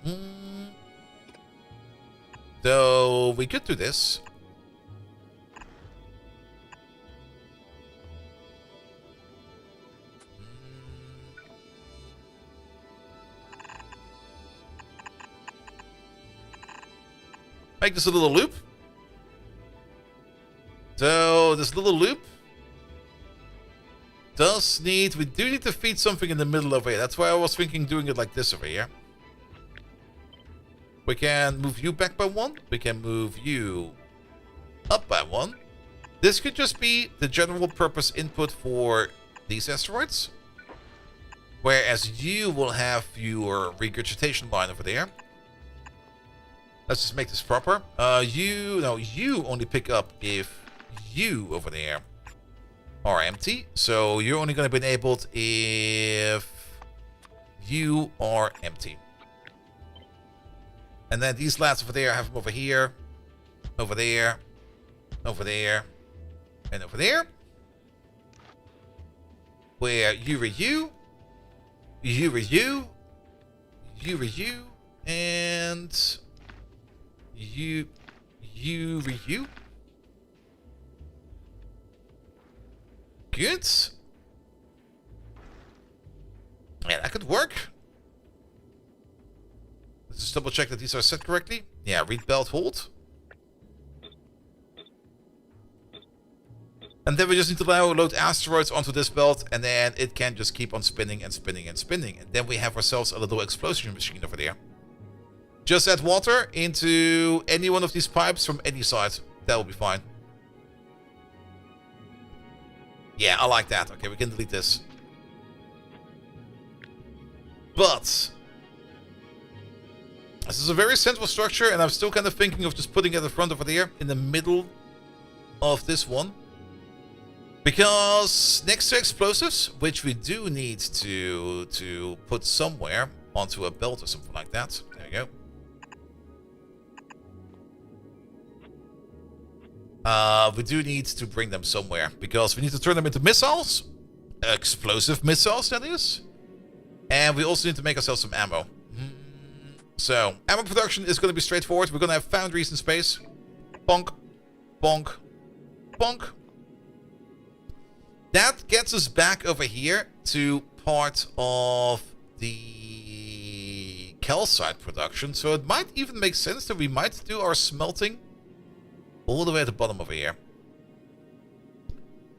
So we could do this. Make this a little loop. So this little loop does need, we do need to feed something in the middle over here. That's why I was thinking doing it like this over here. We can move you back by 1. We can move you up by 1. This could just be the general purpose input for these asteroids. Whereas you will have your regurgitation line over there. Let's just make this proper. You only pick up if you over there are empty. So you're only going to be enabled if you are empty. And then these lads over there, I have them over here, over there, over there, and over there. Where you are you, you are you, you are you, and you are you. Good. Yeah, that could work. Let's just double check that these are set correctly. Yeah, read belt hold. And then we just need to load asteroids onto this belt, and then it can just keep on spinning and spinning and spinning. And then we have ourselves a little explosion machine over there. Just add water into any one of these pipes from any side. That will be fine. Yeah, I like that. Okay, we can delete this. But this is a very central structure, and I'm still kind of thinking of just putting it at the front over there, in the middle of this one. Because next to explosives, which we do need to put somewhere onto a belt or something like that. There we go. We do need to bring them somewhere, because we need to turn them into missiles. Explosive missiles, that is. And we also need to make ourselves some ammo. So, ammo production is going to be straightforward. We're going to have foundries in space. Bonk. Bonk. Bonk. That gets us back over here to part of the calcite production. So it might even make sense that we might do our smelting all the way at the bottom over here.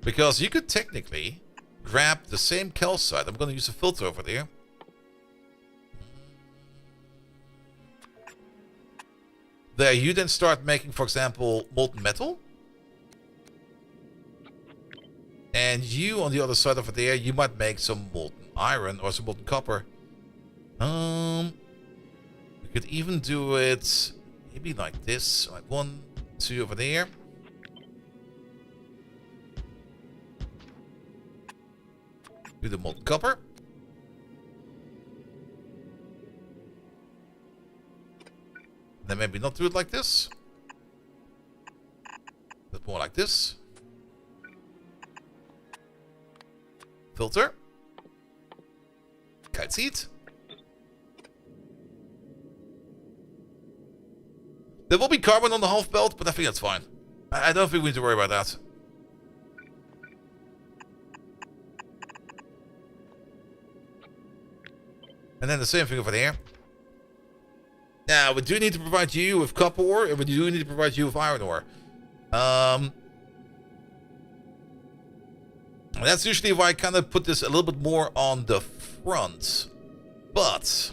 Because you could technically grab the same calcite. I'm going to use a filter over there. There, you then start making, for example, molten metal. And you, on the other side over there, you might make some molten iron or some molten copper. We could even do it maybe like this. Like 1, 2 over there. Do the molten copper. Then maybe not do it like this. But more like this. Filter. Kite seed. There will be carbon on the half belt, but I think that's fine. I don't think we need to worry about that. And then the same thing over there. Now, we do need to provide you with copper ore, and we do need to provide you with iron ore. That's usually why I kind of put this a little bit more on the front. But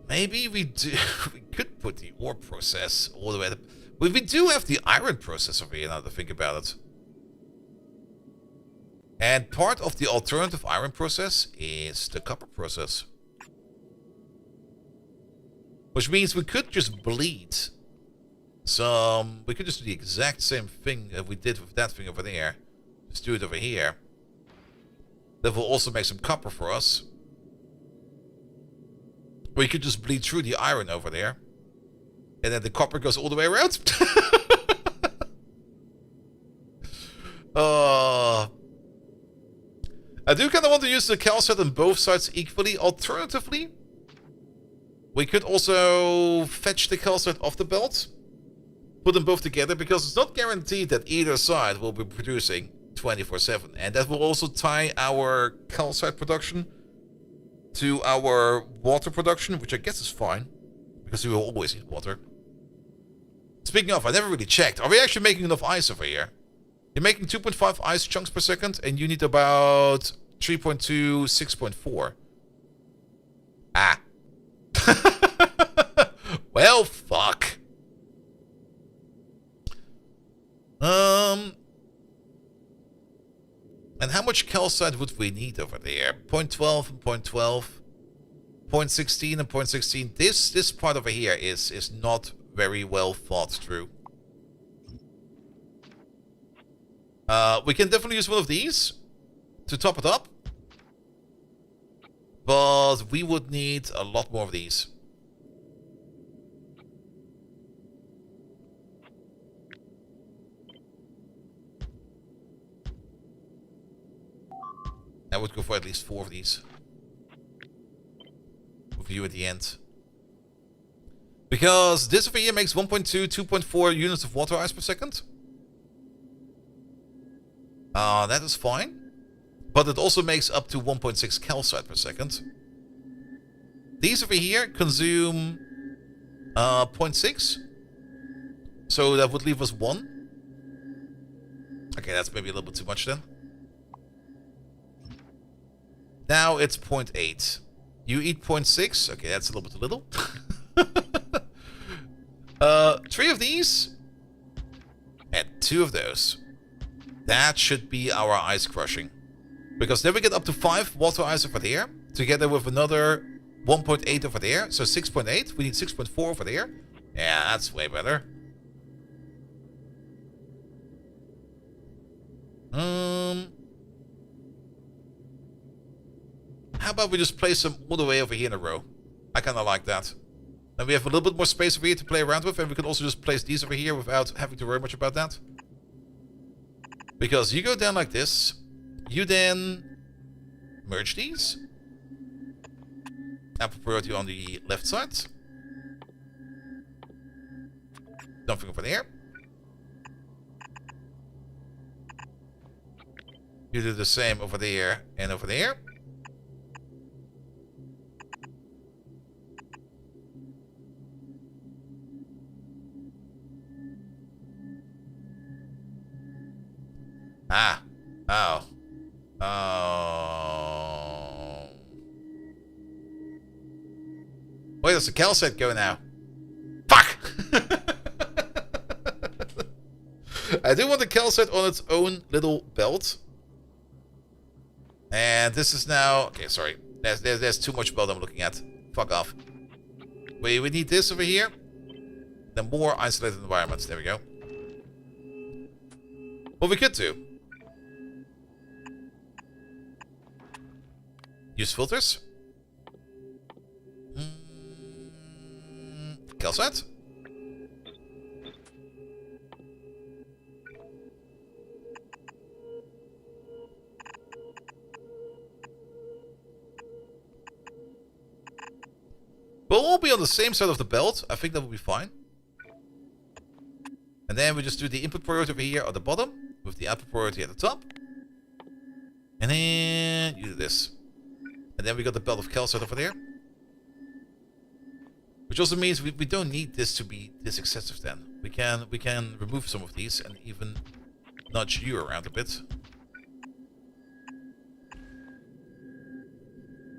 maybe we could put the ore process all the way up. But we do have the iron process over here now to think about it. And part of the alternative iron process is the copper process. Which means we could just bleed some... We could just do the exact same thing that we did with that thing over there. Just do it over here. That will also make some copper for us. Or you could just bleed through the iron over there. And then the copper goes all the way around. I do kind of want to use the calcite on both sides equally. Alternatively, we could also fetch the calcite off the belt. Put them both together, because it's not guaranteed that either side will be producing 24/7. And that will also tie our calcite production to our water production, which I guess is fine, because we will always need water. Speaking of, I never really checked. Are we actually making enough ice over here? You're making 2.5 ice chunks per second, and you need about 3.2, 6.4. Ah. Well, fuck. much calcite would we need over there? 0.12 and 0.12. 0.16 and 0.16. This part over here is not very well thought through. We can definitely use one of these to top it up. But we would need a lot more of these. I would go for at least 4 of these. With you at the end. Because this over here makes 1.2, 2.4 units of water ice per second. That is fine. But it also makes up to 1.6 calcite per second. These over here consume 0.6. So that would leave us 1. Okay, that's maybe a little bit too much then. Now it's 0.8. You eat 0.6. Okay, that's a little bit too little. 3 of these. And 2 of those. That should be our ice crushing. Because then we get up to 5 water ice over there. Together with another 1.8 over there. So 6.8. We need 6.4 over there. Yeah, that's way better. How about we just place them all the way over here in a row? I kind of like that. And we have a little bit more space over here to play around with. And we can also just place these over here without having to worry much about that. Because you go down like this. You then merge these. Apple priority on the left side. Nothing over there. You do the same over there and over there. Ah. Oh. Oh. Where does the calcite go now? Fuck! I do want the calcite on its own little belt. And this is now... Okay, sorry. There's too much belt I'm looking at. Fuck off. We need this over here. The more isolated environments. There we go. What we could do. Use filters. Calcite. We'll all be on the same side of the belt. I think that will be fine. And then we just do the input priority over here at the bottom. With the output priority at the top. And then you do this. And then we got the belt of calcite over there. Which also means we don't need this to be this excessive then. We can remove some of these and even nudge you around a bit.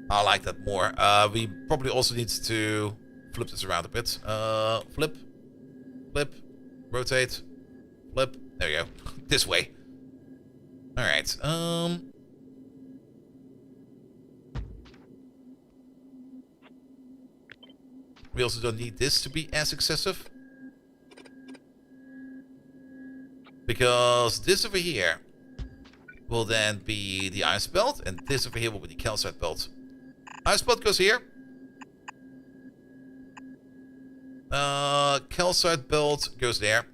I like that more. We probably also need to flip this around a bit. Flip. Flip. Rotate. Flip. There we go. This way. Alright. We also don't need this to be as excessive. Because this over here will then be the ice belt. And this over here will be the calcite belt. Ice belt goes here. Calcite belt goes there.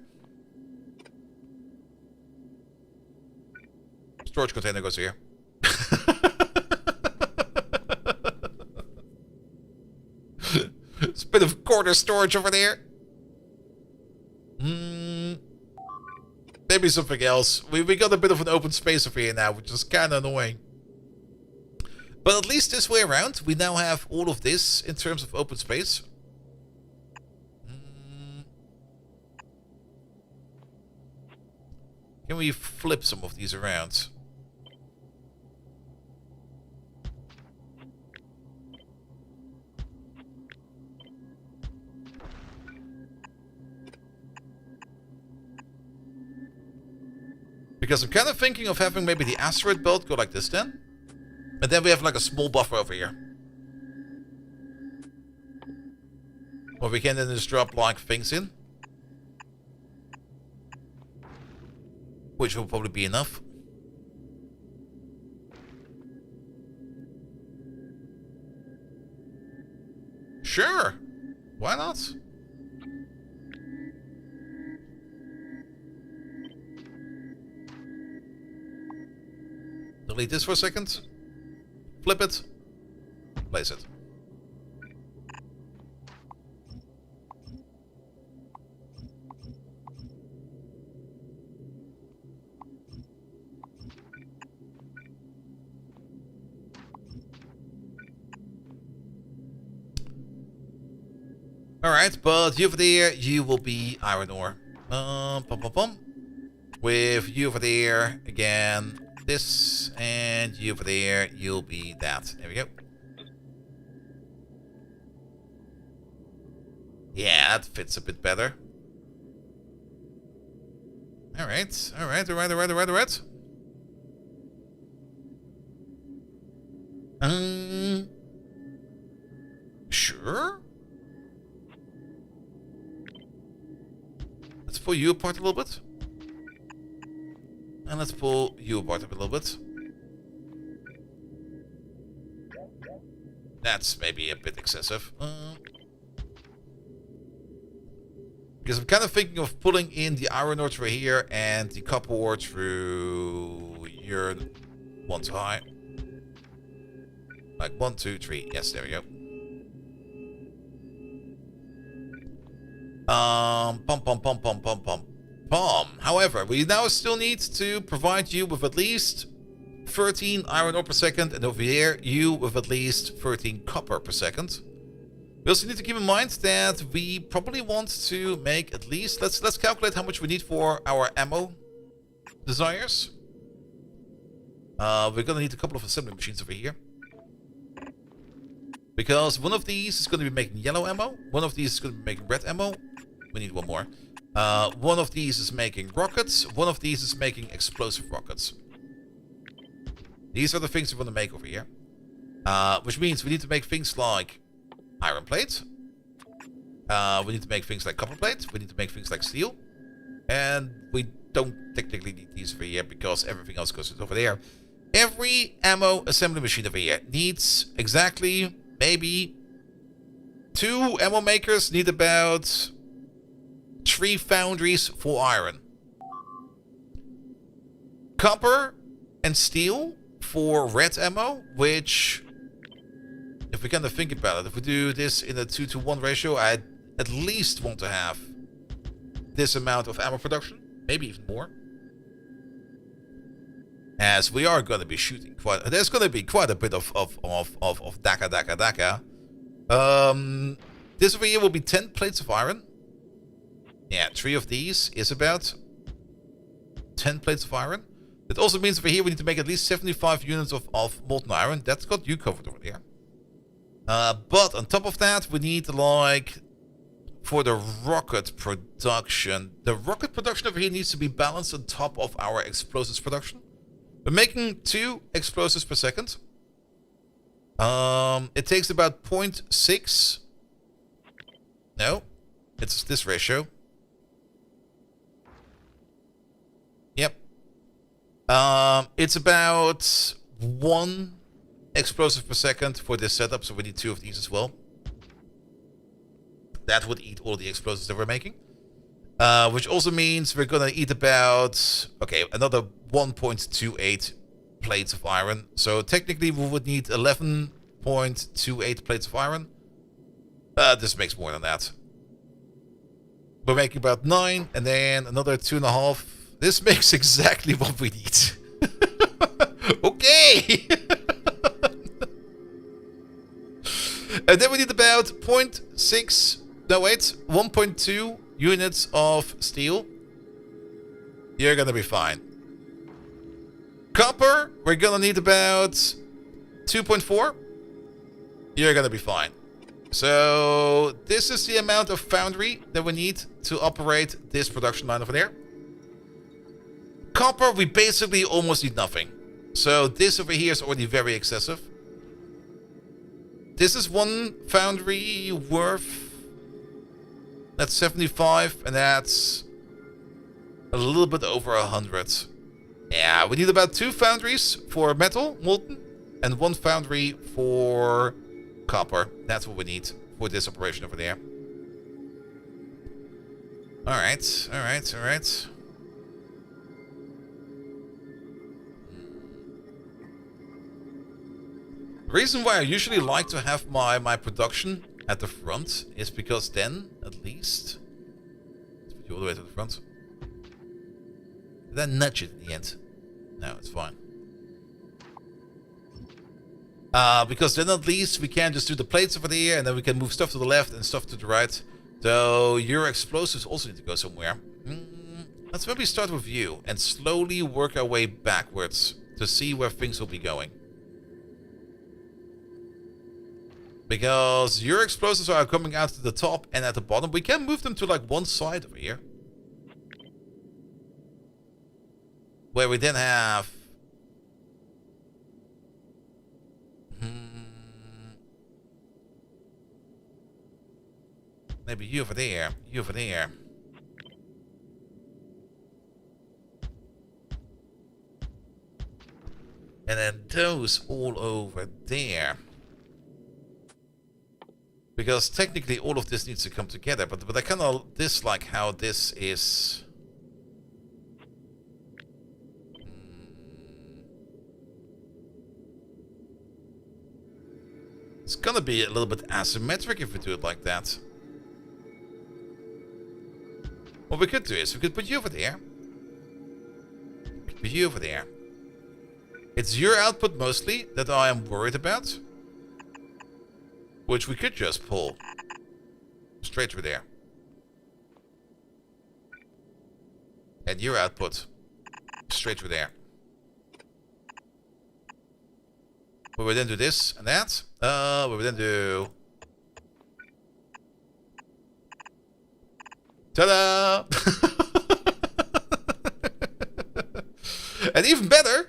Storage container goes here. It's a bit of corner storage over there. Maybe something else. We got a bit of an open space over here now, which is kind of annoying. But at least this way around, we now have all of this in terms of open space. Can we flip some of these around? Because I'm kind of thinking of having maybe the asteroid belt go like this then. And then we have like a small buffer over here. Or we can then just drop like things in. Which will probably be enough. Sure. Why not? Delete this for a second. Flip it. Place it. Alright, but you over there, you will be iron ore. With you over there, again, this, and you over there, you'll be that. There we go. Yeah, that fits a bit better. Alright, alright. Sure. Let's pull you apart a little bit. And let's pull you apart a little bit. That's maybe a bit excessive. Because I'm kind of thinking of pulling in the iron ore through here and the copper ore through your one too high. Like 1, 2, 3. Yes, there we go. However, we now still need to provide you with at least 13 iron ore per second, and over here, you with at least 13 copper per second. We also need to keep in mind that we probably want to make at least... Let's calculate how much we need for our ammo desires. We're gonna need a couple of assembly machines over here. Because one of these is going to be making yellow ammo. One of these is going to be making red ammo. We need one more. One of these is making rockets. One of these is making explosive rockets. These are the things we want to make over here. Which means we need to make things like iron plate. We need to make things like copper plate. We need to make things like steel. And we don't technically need these over here because everything else goes over there. Every ammo assembly machine over here needs exactly... maybe 2 ammo makers need about 3 foundries for iron. Copper and steel for red ammo, which, if we kind of think about it, if we do this in a 2-to-1 ratio, I at least want to have this amount of ammo production, maybe even more. As we are going to be shooting quite... There's going to be quite a bit of Daka. This over here will be 10 plates of iron. Yeah, 3 of these is about 10 plates of iron. That also means over here we need to make at least 75 units of molten iron. That's got you covered over there. But on top of that, we need like... for the rocket production. The rocket production over here needs to be balanced on top of our explosives production. We're making 2 explosives per second. It takes about 0.6. No, it's this ratio. Yep. It's about 1 explosive per second for this setup, so we need 2 of these as well. That would eat all the explosives that we're making. Which also means we're gonna eat about, okay, another 1.28 plates of iron. So technically we would need 11.28 plates of iron. This makes more than that. We're making about 9 and then another 2.5. This makes exactly what we need. Okay! And then we need about 0.6, no wait, 1.2 units of steel. You're gonna be fine. Copper, we're gonna need about 2.4. You're gonna be fine. So this is the amount of foundry that we need to operate this production line over there. copper, we basically almost need nothing. So this over here is already very excessive. This is one foundry worth. That's 75, and that's a little bit over 100. Yeah, we need about 2 foundries for metal, molten, and 1 foundry for copper. That's what we need for this operation over there. Alright, alright, alright. The reason why I usually like to have my production at the front is because then, at least... Let's put you all the way to the front. Did I nudge it in the end? No, it's fine. Because then at least we can just do the plates over there, and then we can move stuff to the left and stuff to the right. So your explosives also need to go somewhere. Let's maybe start with you and slowly work our way backwards to see where things will be going. Because your explosives are coming out to the top and at the bottom. We can move them to like one side over here. Where we then have... Maybe you over there. You over there. And then those all over there. Because technically all of this needs to come together. But I kind of dislike how this is... It's gonna be a little bit asymmetric if we do it like that. What we could do is we could put you over there. We could put you over there. It's your output mostly that I am worried about. Which we could just pull straight through there. And your output straight through there. We would then do this and that. We would then do... Ta-da! And even better,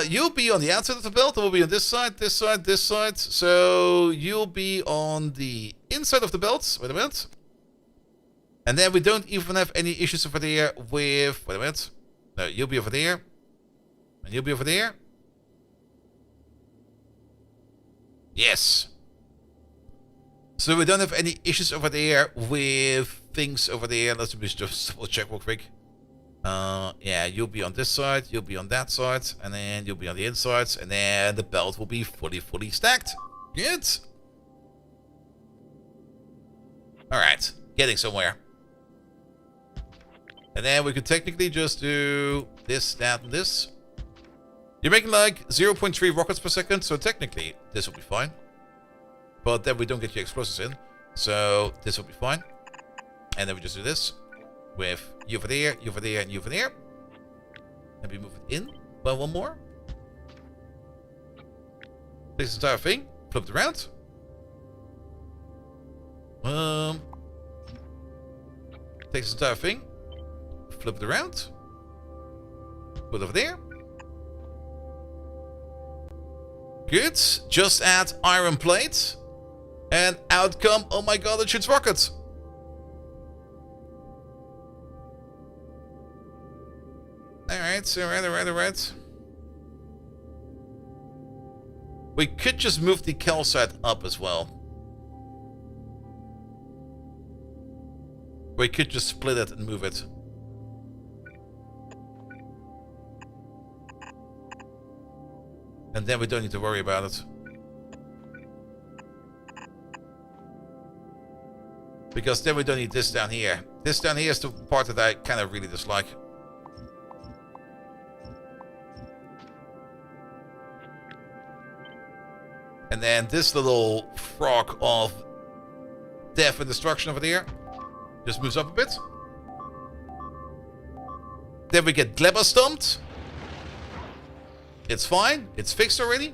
you'll be on the outside of the belt, and we'll be on this side, this side, this side. So you'll be on the inside of the belt. Wait a minute. And then we don't even have any issues over there with... Wait a minute. No, you'll be over there. And you'll be over there. Yes. So we don't have any issues over there with things over there. Let's just double check real quick. Yeah, you'll be on this side, you'll be on that side, and then you'll be on the insides, and then the belt will be fully stacked. Good. Alright, getting somewhere. And then we could technically just do this, that, and this. You're making like 0.3 rockets per second, so technically this will be fine. But then we don't get your explosives in, so this will be fine. And then we just do this with you over there, you over there, and you over there. And we move it in by one more. Take this entire thing, flip it around. Take this entire thing, flip it around. Put it over there. Good. Just add iron plate. And outcome, oh my god, it shoots rockets. Alright. We could just move the calcite up as well. We could just split it and move it. And then we don't need to worry about it. Because then we don't need this down here. This down here is the part that I kind of really dislike. And then this little frog of death and destruction over there just moves up a bit. Then we get Gleba stumped. It's fine. It's fixed already.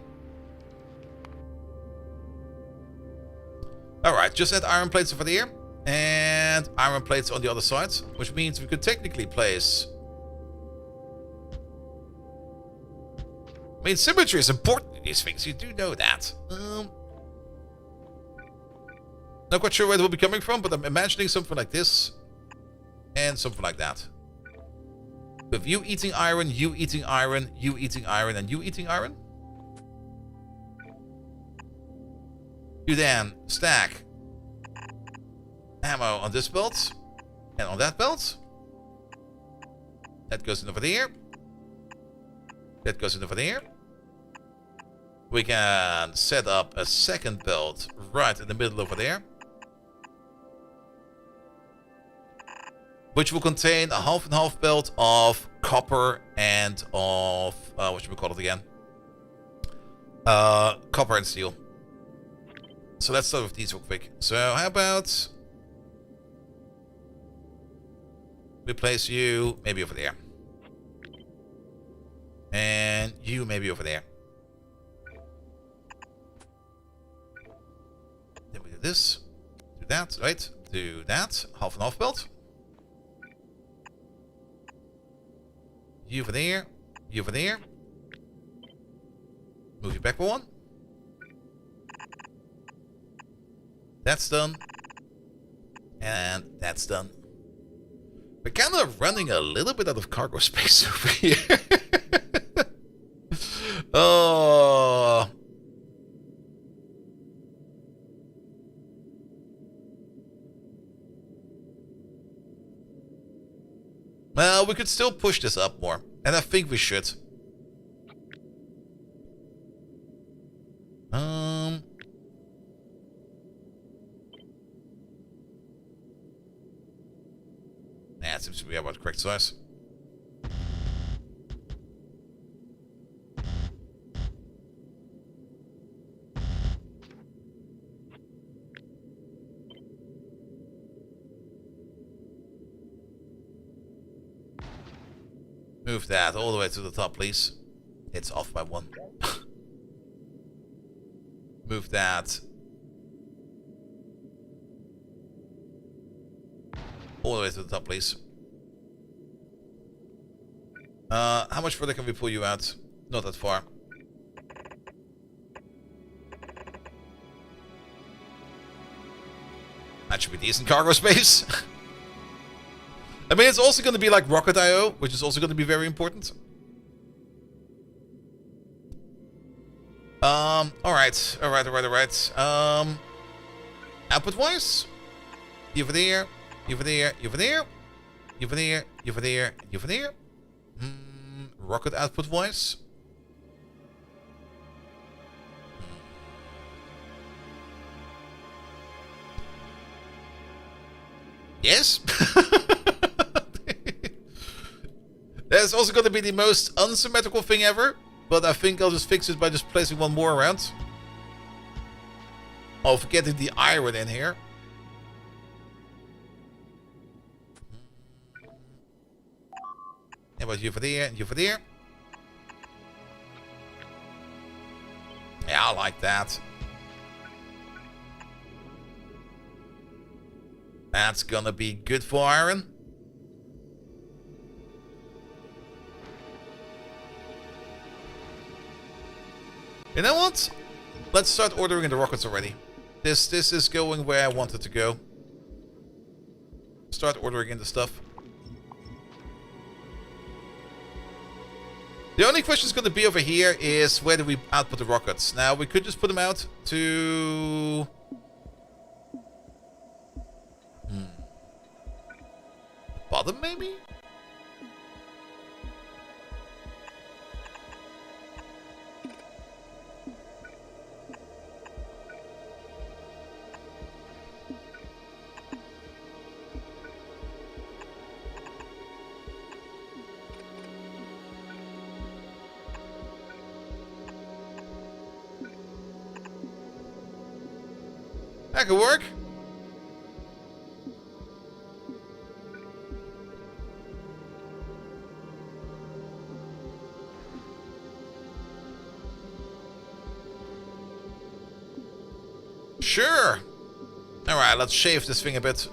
Alright, just add iron plates over there. And iron plates on the other side. Which means we could technically place I mean, symmetry is important in these things. You do know that. Not quite sure where it will be coming from, but I'm imagining something like this. And something like that. With you eating iron, you eating iron, you eating iron, and you eating iron. You then stack ammo on this belt. And on that belt. That goes in over there. That goes in over there. We can set up a second belt right in the middle over there. Which will contain a half and half belt of copper and of, what should we call it again? Copper and steel. So let's start with these real quick. So how about we place you maybe over there. And you maybe over there. Then we do this. Do that, right? Do that. Half and half belt. You over there. You over there. Move you back for one. That's done. And that's done. We're kind of running a little bit out of cargo space over here. Oh. Well, we could still push this up more. And I think we should. Yeah, it seems to be about the correct size. Move that all the way to the top, please. It's off by one. Move that all the way to the top, please. How much further can we pull you out? Not that far. That should be decent cargo space. I mean, it's also going to be like rocket IO, which is also going to be very important. Alright. Output-wise? You over there, you over there, you over there, you over there, you over there, you over there. Rocket output-wise? Yes? That's also going to be the most unsymmetrical thing ever. But I think I'll just fix it by just placing one more around. Oh, forgetting the iron in here. And what you for there, and you for there. Yeah, I like that. That's gonna be good for iron. You know what? Let's start ordering the rockets already. This is going where I want it to go. Start ordering in the stuff. The only question is going to be over here is where do we output the rockets? Now we could just put them out to... bottom maybe? That could work. Sure. Alright, let's shave this thing a bit.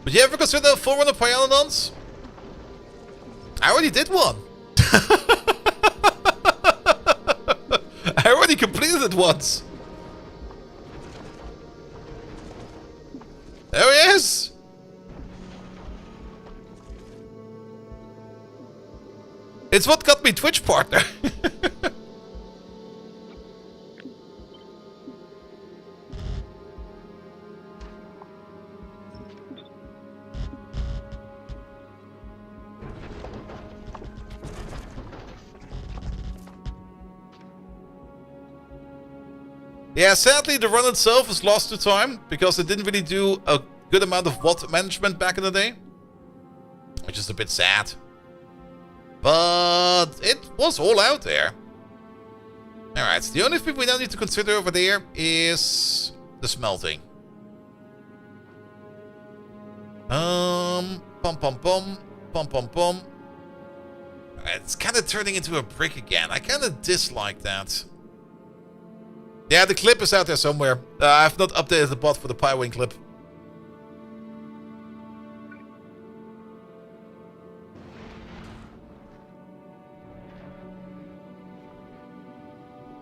Would you ever consider full run of Pyalodons? I already did one. I already completed it once. There he is. It's what got me Twitch partner. Yeah, sadly the run itself is lost to time because it didn't really do a good amount of watt management back in the day. Which is a bit sad. But it was all out there. Alright, the only thing we now need to consider over there is the smelting. Pum pum pum, pum pum pum. It's kind of turning into a brick again. I kind of dislike that. Yeah, the clip is out there somewhere. I've not updated the bot for the Pywing clip.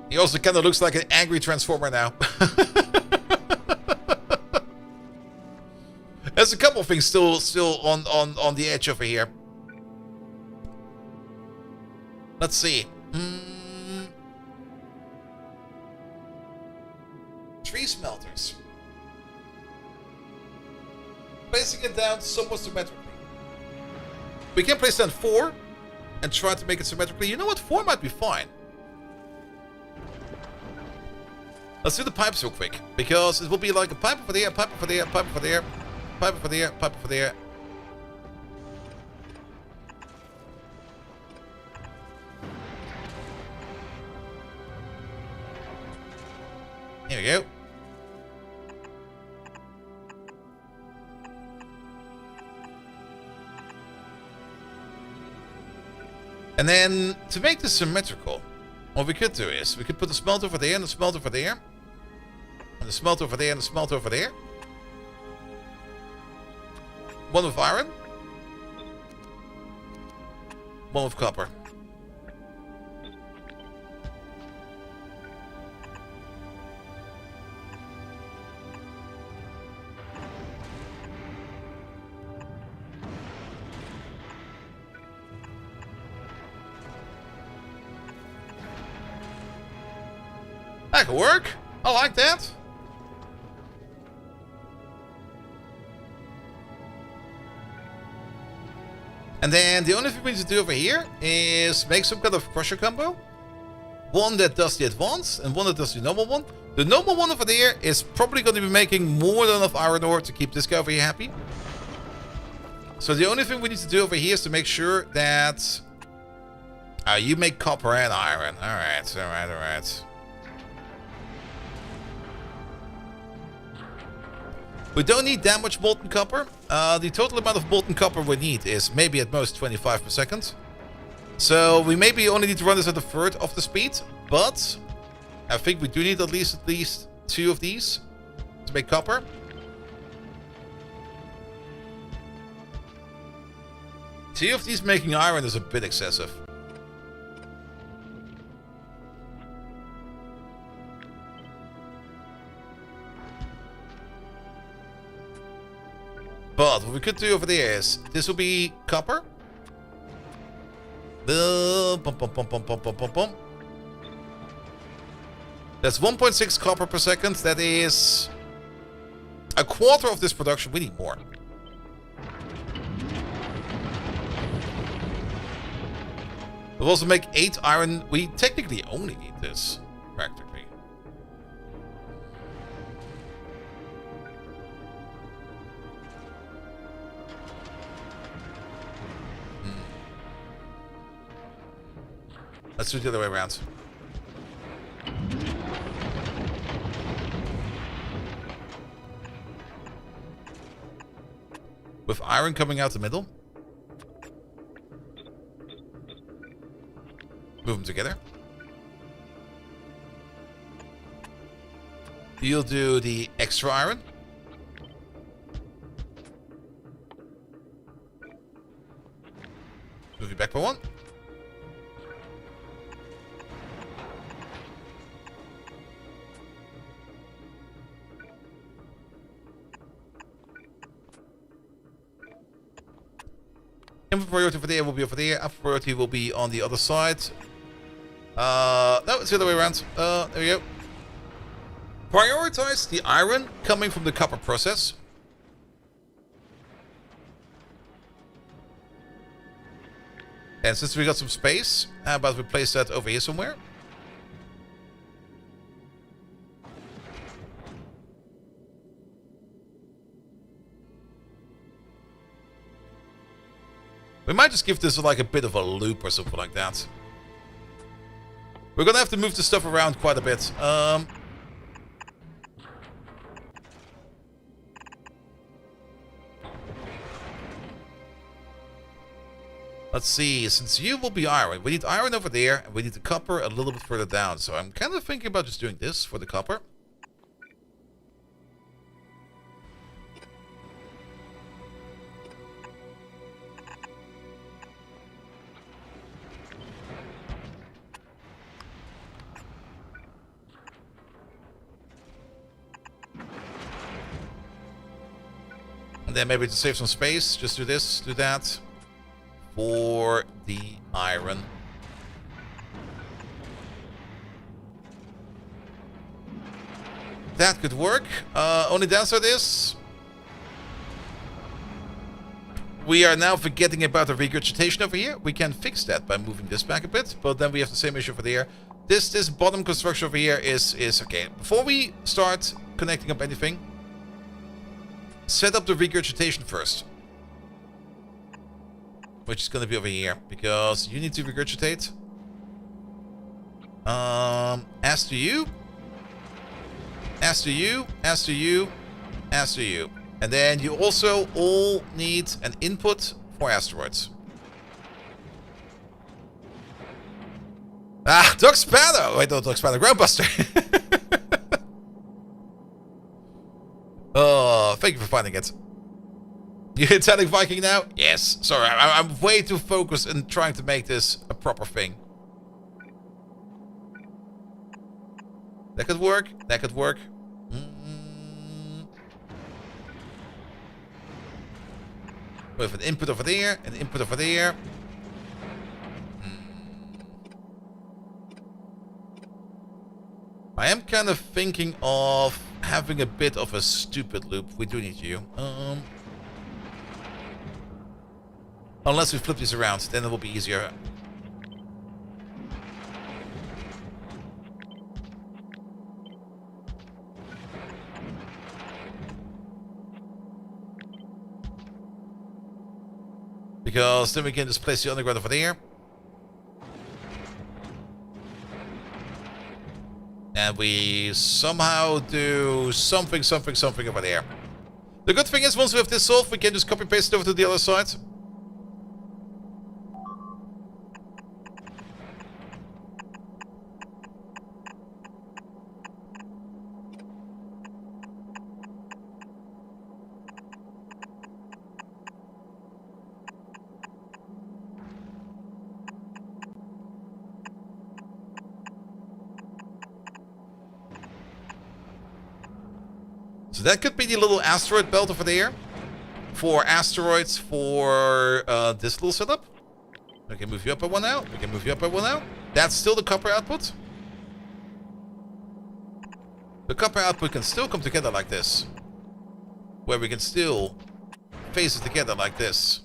He also kind of looks like an angry transformer now. There's a couple of things still on the edge over here. Let's see. Tree smelters. Placing it down somewhat symmetrically. We can place down 4 and try to make it symmetrically. You know what? 4 might be fine. Let's do the pipes real quick, because it will be like a pipe over there, pipe over there, pipe over there, pipe over there, pipe over there. Here we go. And then, to make this symmetrical, what we could do is, we could put the smelter over there and the smelter over there. And the smelter over there and the smelter over there. One with iron. One with copper. That could work. I like that. And then the only thing we need to do over here is make some kind of crusher combo. One that does the advanced and one that does the normal one. The normal one over there is probably going to be making more than enough iron ore to keep this guy over here happy. So the only thing we need to do over here is to make sure that you make copper and iron. Alright, alright, alright. We don't need that much molten copper. The total amount of molten copper we need is maybe at most 25 per second. So we maybe only need to run this at a third of the speed, but I think we do need at least 2 of these to make copper. Two of these making iron is a bit excessive. But what we could do over there is, this will be copper. That's 1.6 copper per second. That is a quarter of this production. We need more. We'll also make 8 iron. We technically only need this, practically. Let's do it the other way around. With iron coming out the middle. Move them together. You'll do the extra iron. Move you back Info priority over there will be over there. Alpha priority will be on the other side. No, it's the other way around. There we go. Prioritize the iron coming from the copper process. And since we got some space, how about we place that over here somewhere? We might just give this like a bit of a loop or something like that. We're gonna have to move the stuff around quite a bit. Let's see, since you will be iron, we need iron over there, and we need the copper a little bit further down. So I'm kind of thinking about just doing this for the copper. And then maybe to save some space, just do this, do that. For the iron. That could work. Only downside is we are now forgetting about the regurgitation over here. We can fix that by moving this back a bit, but then we have the same issue over there. This bottom construction over here is okay. Before we start connecting up anything, set up the regurgitation first. Which is going to be over here, because you need to regurgitate. As to you. As to you. As to you. As to you. And then you also all need an input for asteroids. Ah, Doc Spanner! Wait, no, Doc Spanner, Groundbuster! Oh, thank you for finding it. You telling Viking now? Yes. Sorry, I'm way too focused in trying to make this a proper thing. That could work. That could work. With an input over there, an input over there. I am kind of thinking of having a bit of a stupid loop. We do need you. Unless we flip these around, then it will be easier. Because then we can just place the underground over there. And we somehow do something over there. The good thing is, once we have this solved, we can just copy paste it over to the other side. So that could be the little asteroid belt over there. For asteroids for this little setup. We can move you up by one now. We can move you up by one now. That's still the copper output. The copper output can still come together like this. Where we can still phase it together like this.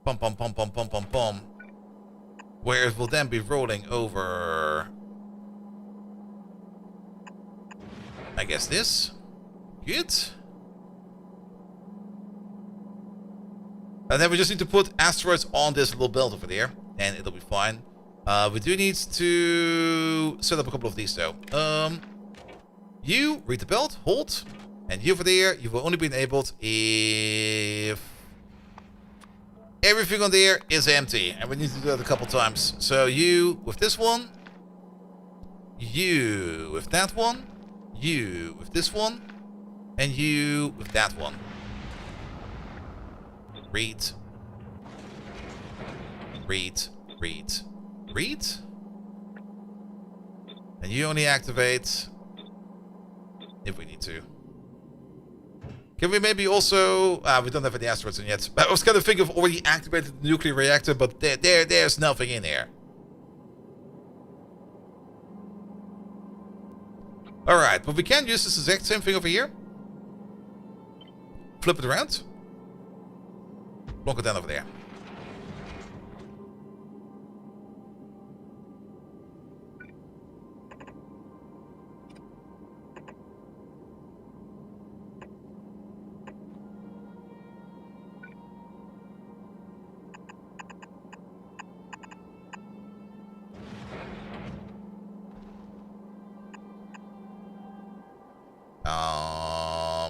Pum pum pum pum pum pum pum. Where it will then be rolling over... I guess this. Good. And then we just need to put asteroids on this little belt over there. And it'll be fine. We do need to set up a couple of these though. You, read the belt, hold. And you over there, you will only be enabled if everything on there is empty. And we need to do that a couple times. So you with this one. You with that one. You with this one. And you with that one. Read. Read. Read. Read. And you only activate if we need to. Can we maybe also... we don't have any asteroids in yet. I was kind of thinking of already activated the nuclear reactor, but there's nothing in here. Alright, but we can use this exact same thing over here. Flip it around. Block it down over there.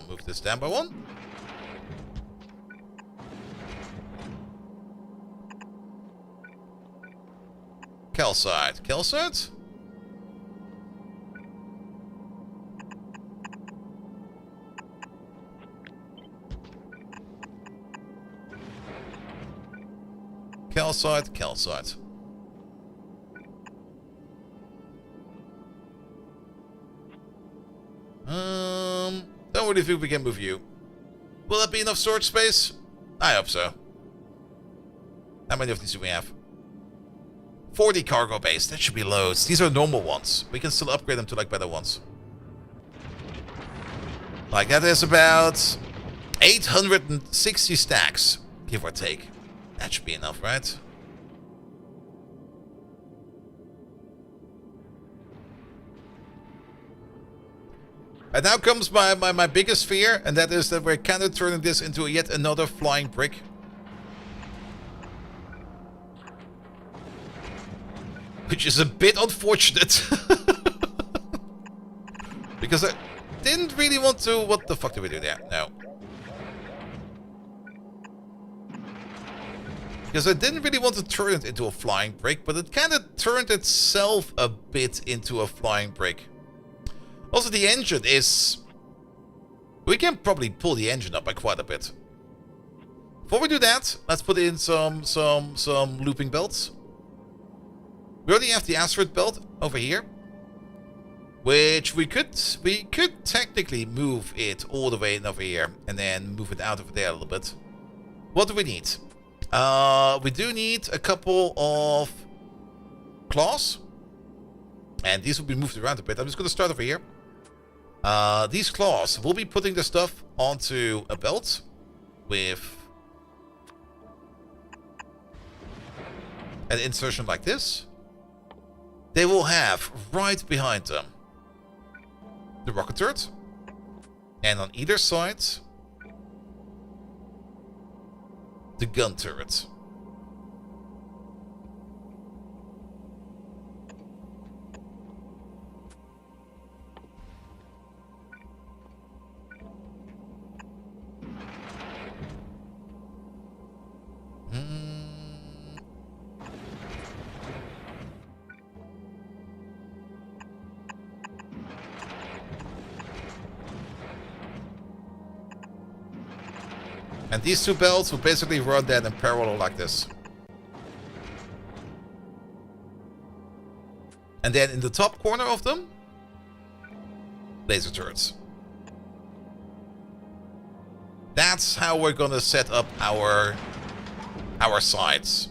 Move this down by one. Calcite. Calcite? Calcite. Calcite. Don't really think we can move you. Will that be enough storage space? I hope so. How many of these do we have? 40 cargo bays. That should be loads. These are normal ones. We can still upgrade them to like better ones. Like that is about 860 stacks, give or take. That should be enough, right? And now comes my biggest fear, and that is that we're kind of turning this into yet another flying brick. Which is a bit unfortunate. Because I didn't really want to... What the fuck did we do there? No. Because I didn't really want to turn it into a flying brick, but it kind of turned itself a bit into a flying brick. Also, the engine is... We can probably pull the engine up by quite a bit. Before we do that, let's put in some looping belts. We already have the asteroid belt over here, which we could technically move it all the way in over here and then move it out over there a little bit. What do we need? We do need a couple of claws, and these will be moved around a bit. I'm just going to start over here. These claws will be putting the stuff onto a belt with an insertion like this. They will have right behind them the rocket turret, and on either side the gun turret. And these two belts will basically run that in parallel like this. And then in the top corner of them, laser turrets. That's how we're gonna set up our sides.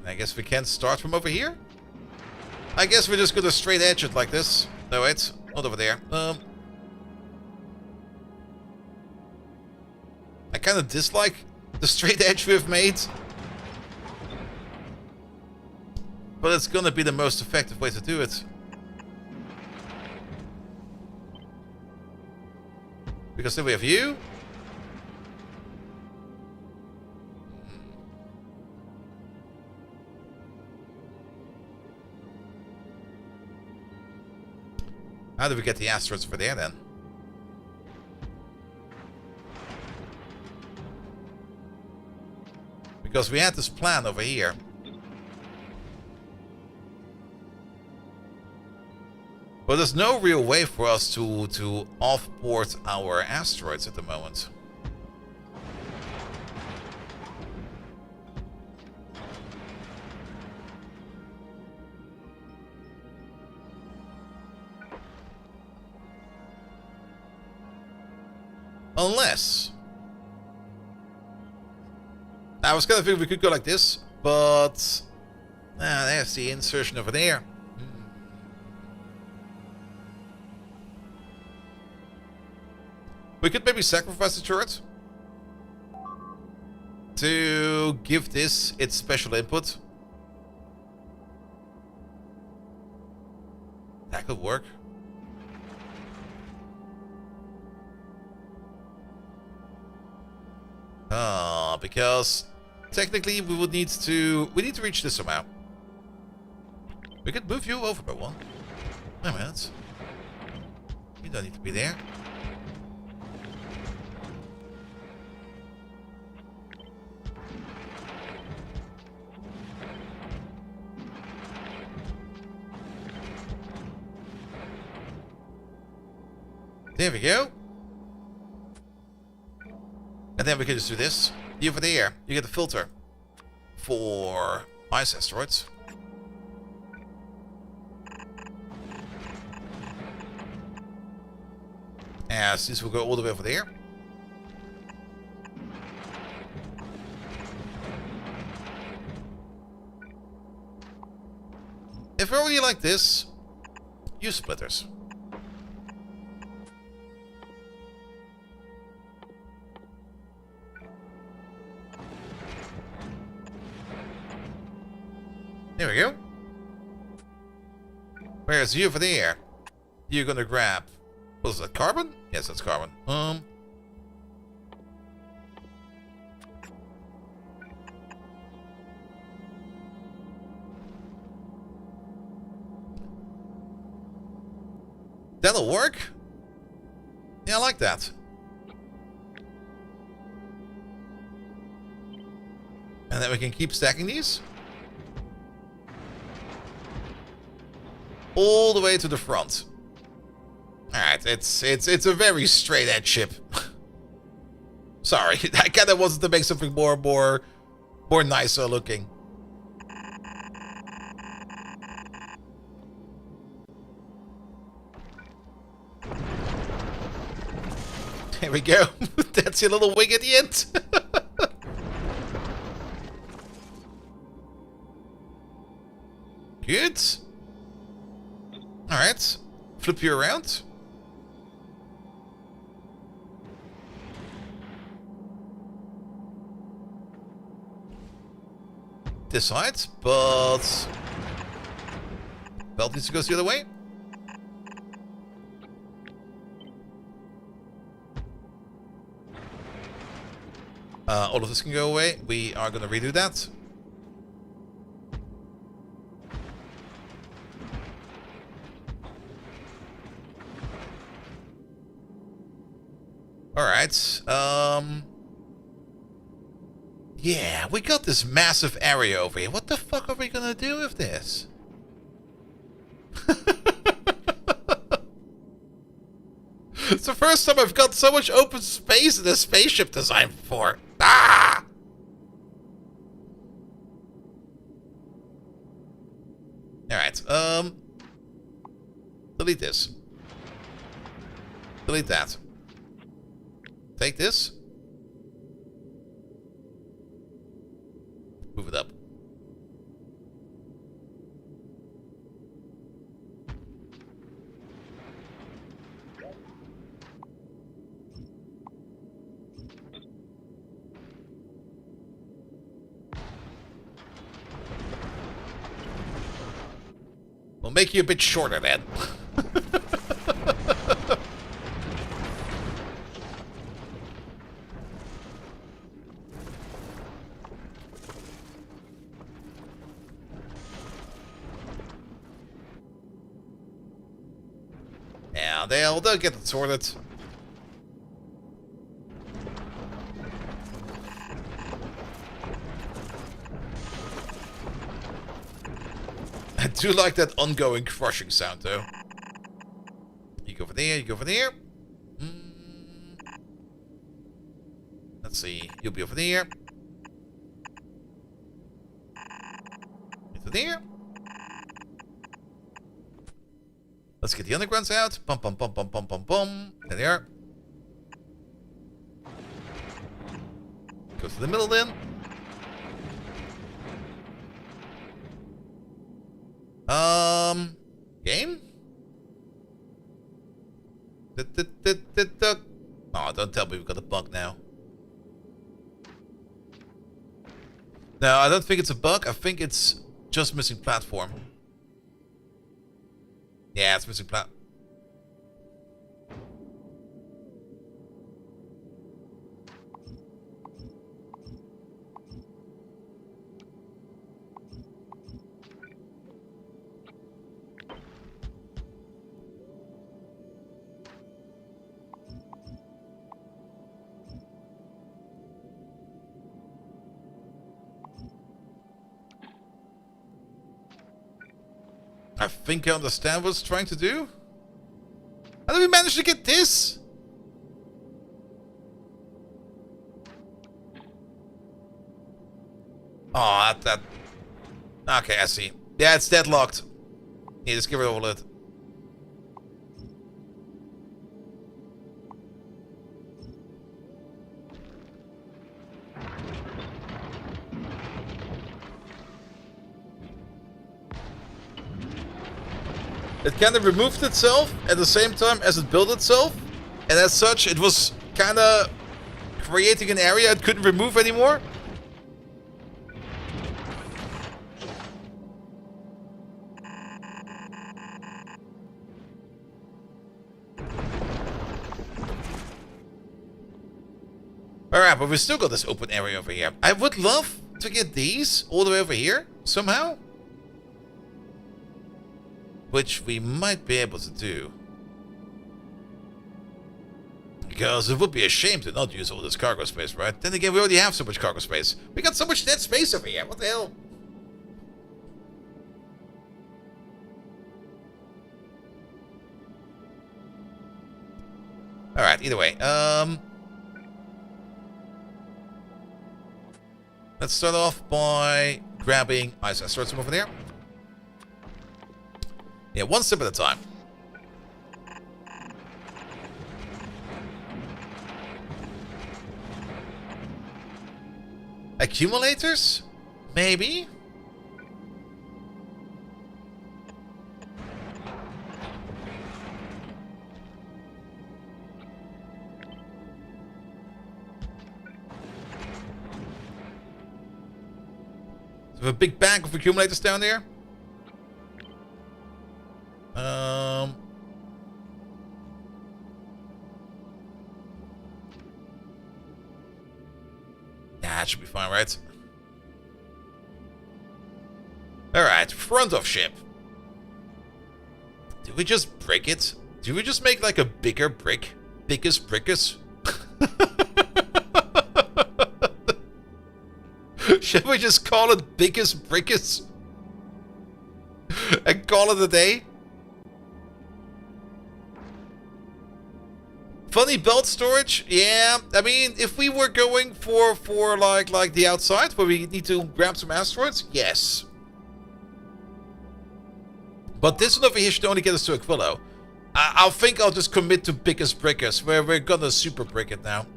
I guess we can start from over here. I guess we're just gonna straight edge it like this. No, wait, not over there. I kind of dislike the straight edge we've made, but it's gonna be the most effective way to do it. Because then we have you. How do we get the asteroids over there then? Because we had this plan over here. But there's no real way for us to off-port our asteroids at the moment. Unless... I was kind of thinking we could go like this, but... there's the insertion over there. We could maybe sacrifice the turret to give this its special input. That could work. Because technically we would need to reach this somehow. We could move you over by one. Wait a minute. You don't need to be there. There we go. And then we can just do this. You over there, you get a filter for ice asteroids. As this will go all the way over there. If we're already like this, use splitters. There we go. Whereas you over there, you're gonna grab, what is that, carbon? Yes, that's carbon. That'll work. Yeah, I like that. And then we can keep stacking these. All the way to the front. Alright, it's a very straight edge ship. Sorry, I kinda wanted to make something more nicer looking. There we go. That's your little wing at the end. Good. Alright. Flip you around. This side, but... belt needs to go the other way. All of this can go away. We are going to redo that. Alright, yeah, we got this massive area over here. What the fuck are we gonna do with this? It's the first time I've got so much open space in a spaceship design before. Ah! Alright, delete this. Delete that. Take this. Move it up. We'll make you a bit shorter then. Yeah, they'll get it sorted. I do like that ongoing crushing sound, though. You go over there, you go over there. Let's see, you'll be over there. Into there. Let's get the undergrounds out. Bum, bum, bum, bum, bum, bum, bum. There they are. Go to the middle then. Game? Oh, don't tell me we've got a bug now. No, I don't think it's a bug. I think it's just missing platform. Yeah, it's missing platform. I think I understand what it's trying to do. How did we manage to get this? Oh, that... Okay, I see. Yeah, it's deadlocked. Yeah, just get rid of all it. It kind of removed itself at the same time as it built itself. And as such, it was kind of creating an area it couldn't remove anymore. Alright, but we still got this open area over here. I would love to get these all the way over here, somehow. Which we might be able to do. Because it would be a shame to not use all this cargo space, right? Then again, we already have so much cargo space. We got so much dead space over here. What the hell? Alright, either way. Let's start off by grabbing ice. I start some over there. Yeah, one step at a time. Accumulators? Maybe? So we have a big bank of accumulators down there. That should be fine, right? Alright, front of ship. Did we just brick it? Did we just make like a bigger brick? Biggest brickus? Should we just call it biggest brickus? And call it a day? Funny belt storage? Yeah, I mean, if we were going for like the outside, where we need to grab some asteroids, yes. But this one over here should only get us to Aquilo. I think I'll just commit to biggest brickers, where we're gonna super brick it now.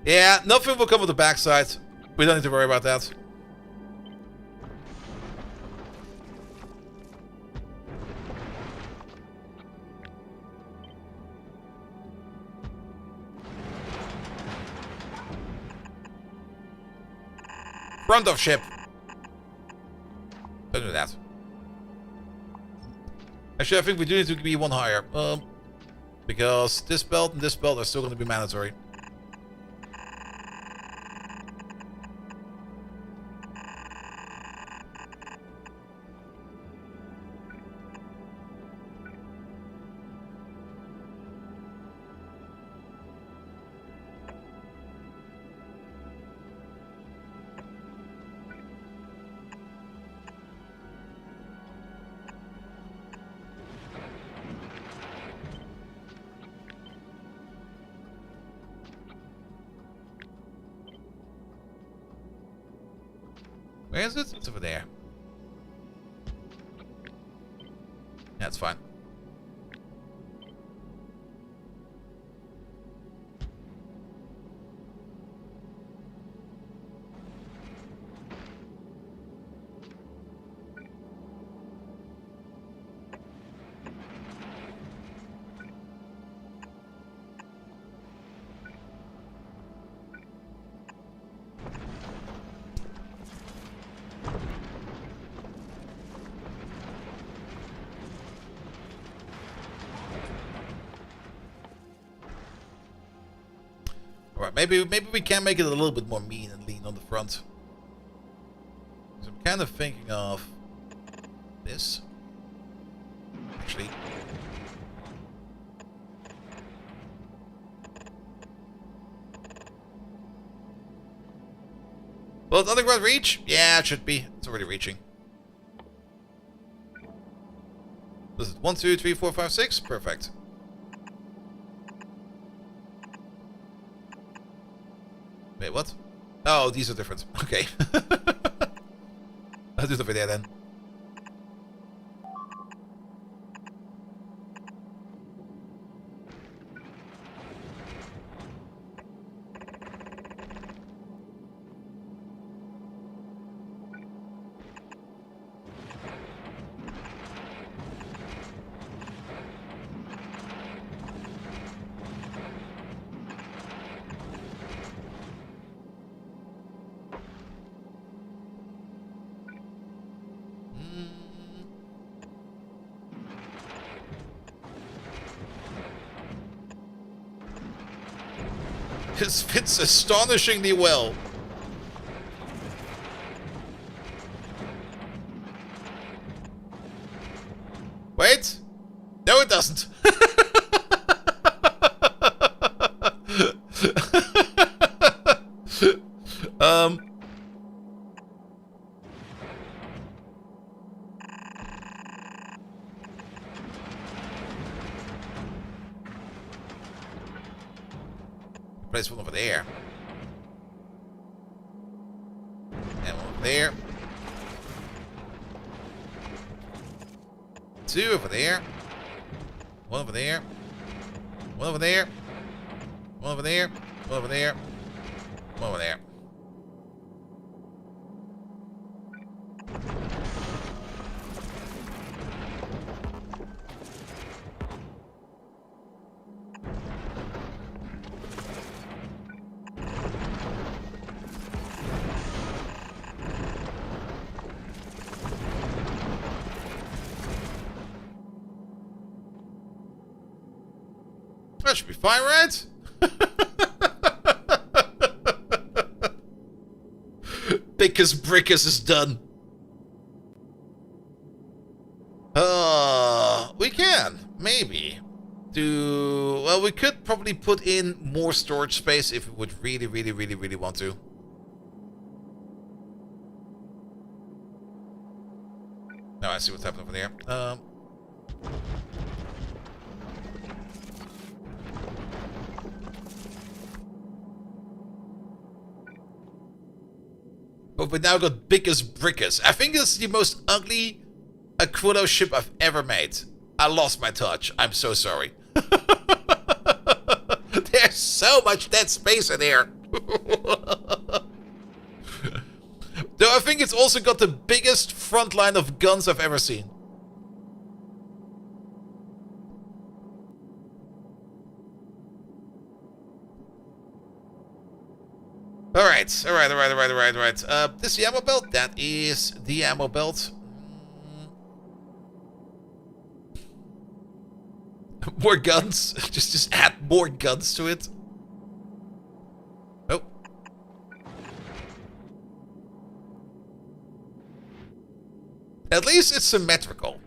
Yeah, nothing will come with the backside. We don't need to worry about that. Front of ship. Don't do that. Actually, I think we do need to be one higher. Because this belt and this belt are still going to be mandatory. Where is it? It's over there. That's fine. Alright, maybe we can make it a little bit more mean and lean on the front. So I'm kind of thinking of this. Actually. Will the underground reach? Yeah, it should be. It's already reaching. This is 1, 2, 3, 4, 5, 6. Perfect. Wait, what? Oh, these are different. Okay. I'll do it over there then. This fits astonishingly well. Wait. No, it doesn't. Place one over there. And one over there. 2 over there. 1 over there. 1 over there. 1 over there. 1 over there. 1 over there. That should be fine, right? Bickus Brickus is done. We can, maybe. Well, we could probably put in more storage space if we would really want to. No, I see what's happening over there. But we now got Bickus Brickus. I think this is the most ugly Aquilo ship I've ever made. I lost my touch. I'm so sorry. There's so much dead space in here. Though I think it's also got the biggest front line of guns I've ever seen. Alright. This is the ammo belt? That is the ammo belt. More guns. just add more guns to it. Oh. At least it's symmetrical.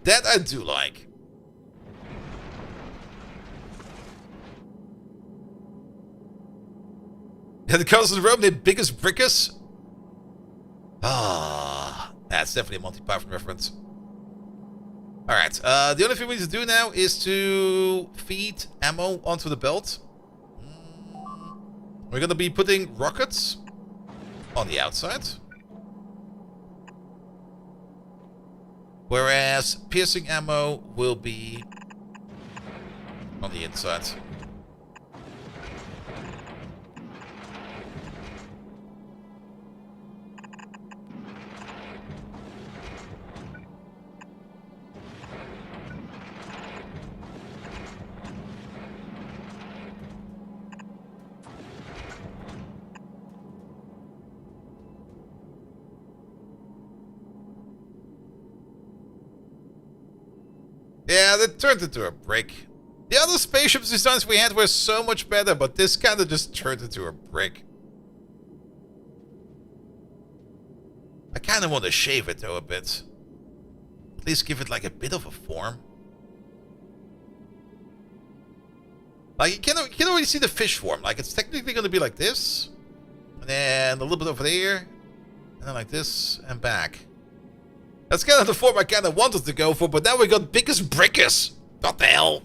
That I do like. And the colors of the room, the Bickus Brickus. Ah, that's definitely a Monty Python reference. Alright, the only thing we need to do now is to feed ammo onto the belt. We're gonna be putting rockets on the outside. Whereas piercing ammo will be on the inside. Yeah, they turned into a brick. The other spaceship designs we had were so much better, but this kind of just turned into a brick. I kind of want to shave it though a bit. At least give it like a bit of a form. Like you can already see the fish form. Like it's technically going to be like this. And then a little bit over there. And then like this and back. That's kind of the form I kind of wanted to go for, but now we got biggest brickers. What the hell?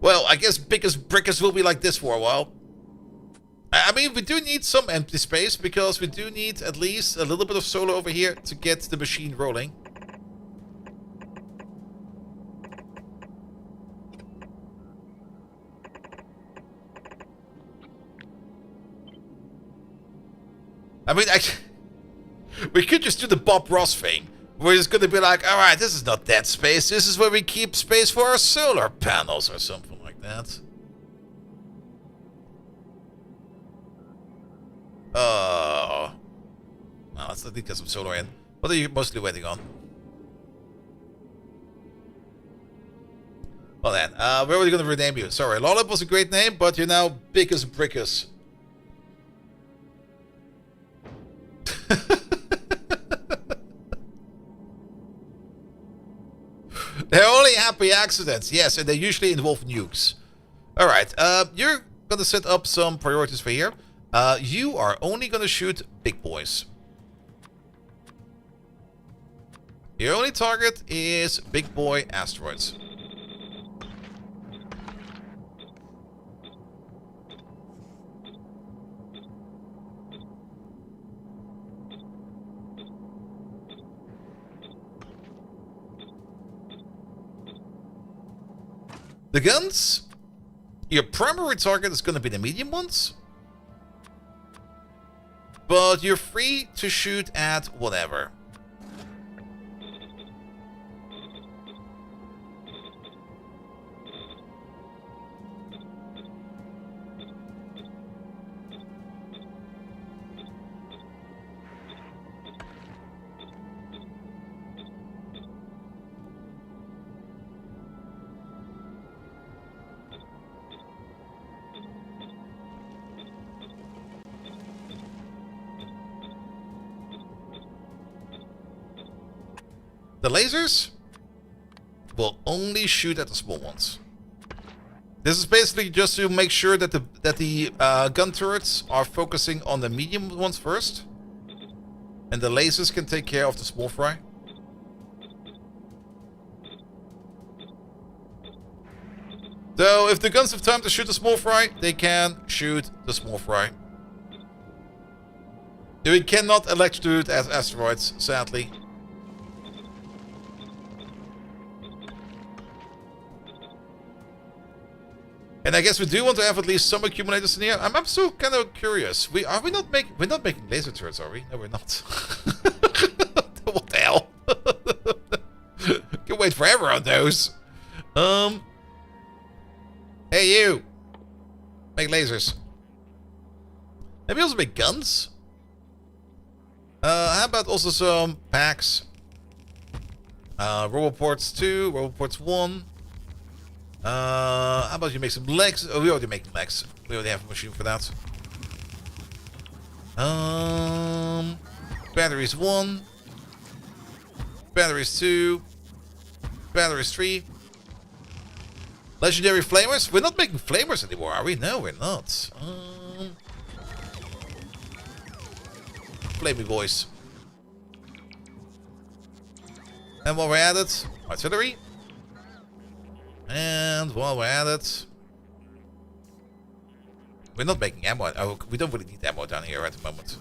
Well, I guess biggest brickers will be like this for a while. I mean, we do need some empty space because we do need at least a little bit of solar over here to get the machine rolling. I mean, we could just do the Bob Ross thing. We're just going to be like, alright, this is not dead space. This is where we keep space for our solar panels or something like that. Oh. Well, let's not get some solar in. What are you mostly waiting on? Well then, where are we going to rename you? Sorry, Lollip was a great name, but you're now Biggest Brickers. They're only happy accidents, yes, and they usually involve nukes. Alright, you're gonna set up some priorities for here. You are only gonna shoot big boys. Your only target is big boy asteroids. The guns, your primary target is going to be the medium ones, but you're free to shoot at whatever. The lasers will only shoot at the small ones. This is basically just to make sure that the gun turrets are focusing on the medium ones first, and the lasers can take care of the small fry. So if the guns have time to shoot the small fry, they can shoot the small fry. We cannot electrocute as asteroids, sadly. And I guess we do want to have at least some accumulators in here. I'm still kind of curious. We're not making laser turrets, are we? No, we're not. What the hell? Can wait forever on those. Hey you. Make lasers. Maybe also make guns. How about also some packs? Roboports 2, Roboports 1. How about you make some legs? Oh, we already make legs. We already have a machine for that. Batteries 1. Batteries 2. Batteries 3. Legendary flamers? We're not making flamers anymore, are we? No, we're not. Flamey boys. And while we're at it, artillery. And while we're at it, We're not making ammo. Oh, we don't really need ammo down here at the moment.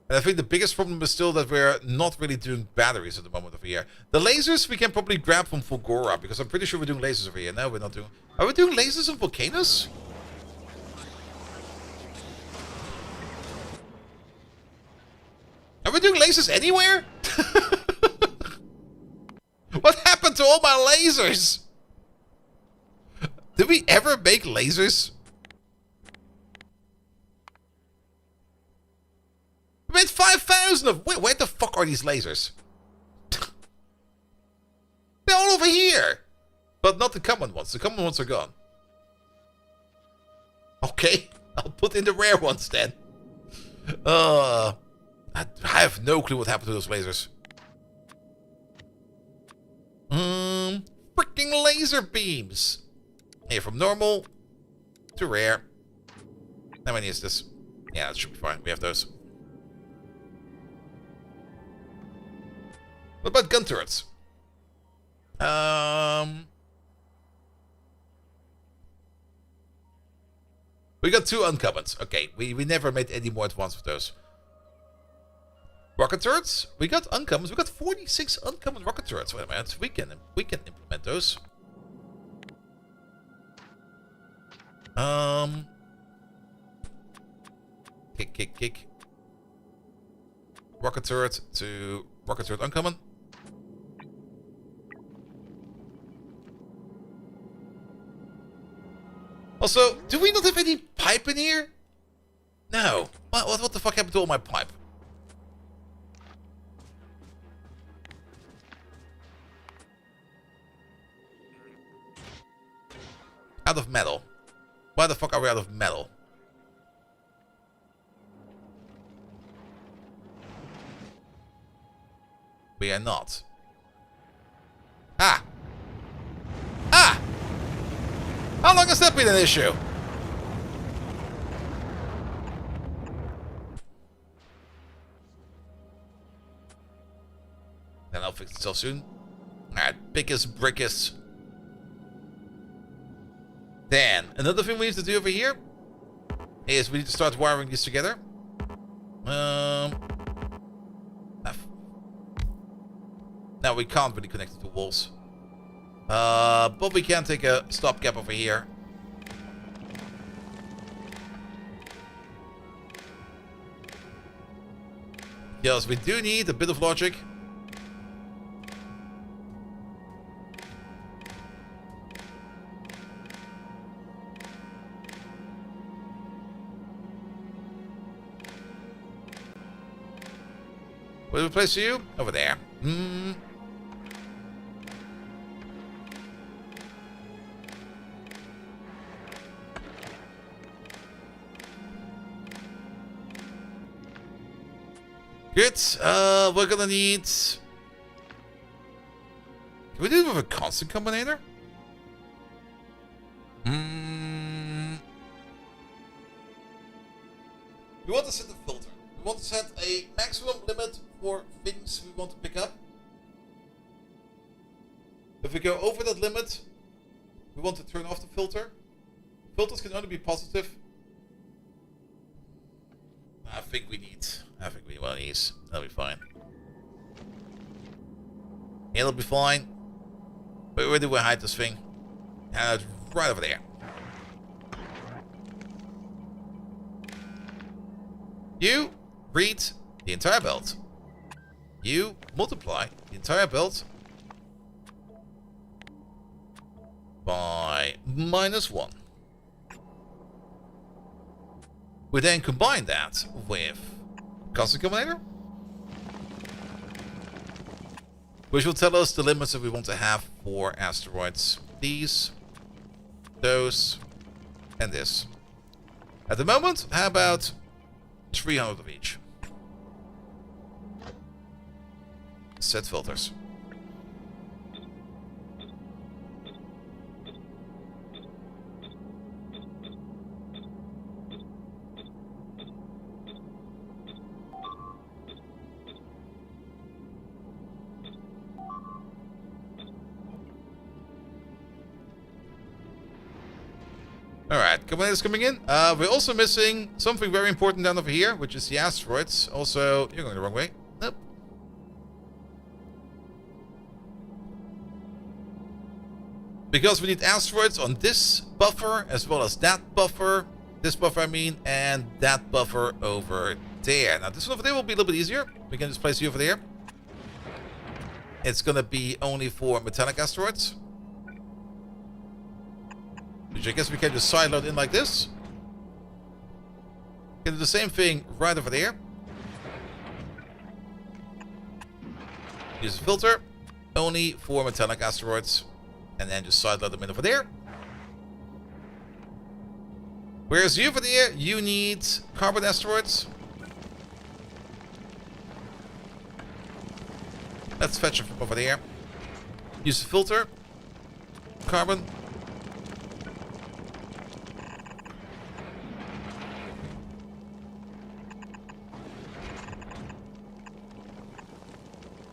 And I think the biggest problem is still that we're not really doing batteries at the moment over here. The lasers we can probably grab from Fulgora, because I'm pretty sure we're doing lasers over here. No, we're not doing... Are we doing lasers on volcanoes? Are we doing lasers anywhere? What happened to all my lasers? Did we ever make lasers? We made 5,000 of... Wait, where the fuck are these lasers? They're all over here. But not the common ones. The common ones are gone. Okay. I'll put in the rare ones then. I have no clue what happened to those lasers. Freaking laser beams. Here, from normal to rare. How many is this? Yeah, that should be fine. We have those. What about gun turrets? We got 2 uncommons. Okay, we never made any more advance with those. Rocket turrets? We got uncommons. We got 46 uncommon rocket turrets. Wait a minute. We can implement those. Kick. Rocket turret to rocket turret uncommon. Also, do we not have any pipe in here? No. What the fuck happened to all my pipe? Out of metal. Why the fuck are we out of metal? We are not. Ah! Ah! How long has that been an issue? Then I'll fix itself soon. Alright, biggest brickest. Then, another thing we need to do over here is we need to start wiring these together. Now we can't really connect it to walls. But we can take a stopgap over here. Yes, we do need a bit of logic. Where do we place you? Over there. Good. We're gonna need... Can we do it with a constant combinator? We want to set a filter. We want to set a maximum limit for things we want to pick up. If we go over that limit, we want to turn off the filter. Filters can only be positive. I think we need one of these. That'll be fine. It'll be fine. But where do we hide this thing? Right over there. You read the entire belt. You multiply the entire belt by -1. We then combine that with constant combinator, which will tell us the limits that we want to have for asteroids. These, those, and this. At the moment, how about 300 of each? Set filters. Alright, commanders coming in. We're also missing something very important down over here, which is the asteroids. Also, you're going the wrong way. Nope. Because we need asteroids on this buffer, as well as that buffer. This buffer, I mean, and that buffer over there. Now, this one over there will be a little bit easier. We can just place you over there. It's going to be only for metallic asteroids. Which I guess we can just sideload in like this. Can do the same thing right over there. Use a filter. Only for metallic asteroids. And then just sideload them in over there. Whereas you over there, you need carbon asteroids. Let's fetch them from over there. Use the filter. Carbon.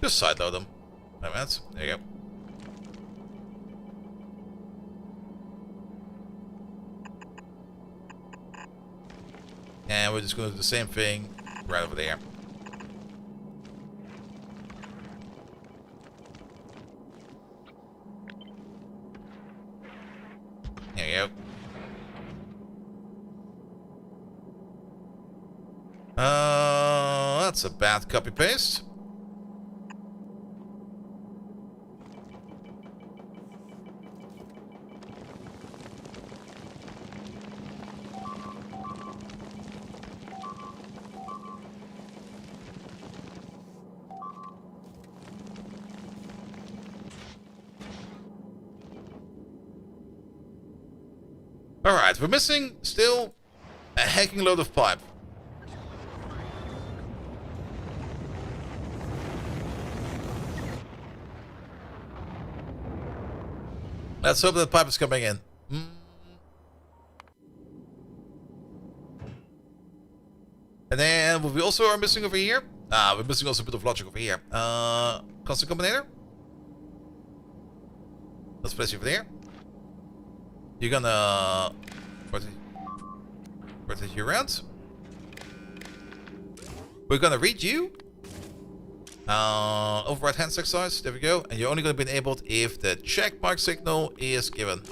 Just sideload them. Wait a minute. There you go. And we're just going to do the same thing right over there. There you go. That's a bad copy paste. Alright, we're missing still a hacking load of pipe. Let's hope that pipe is coming in. And then what we also are missing over here. We're missing also a bit of logic over here. Custom combinator. Let's place you over there. You're gonna rotate you around. We're gonna read you. Override hand exercise. There we go. And you're only gonna be enabled if the check mark signal is given.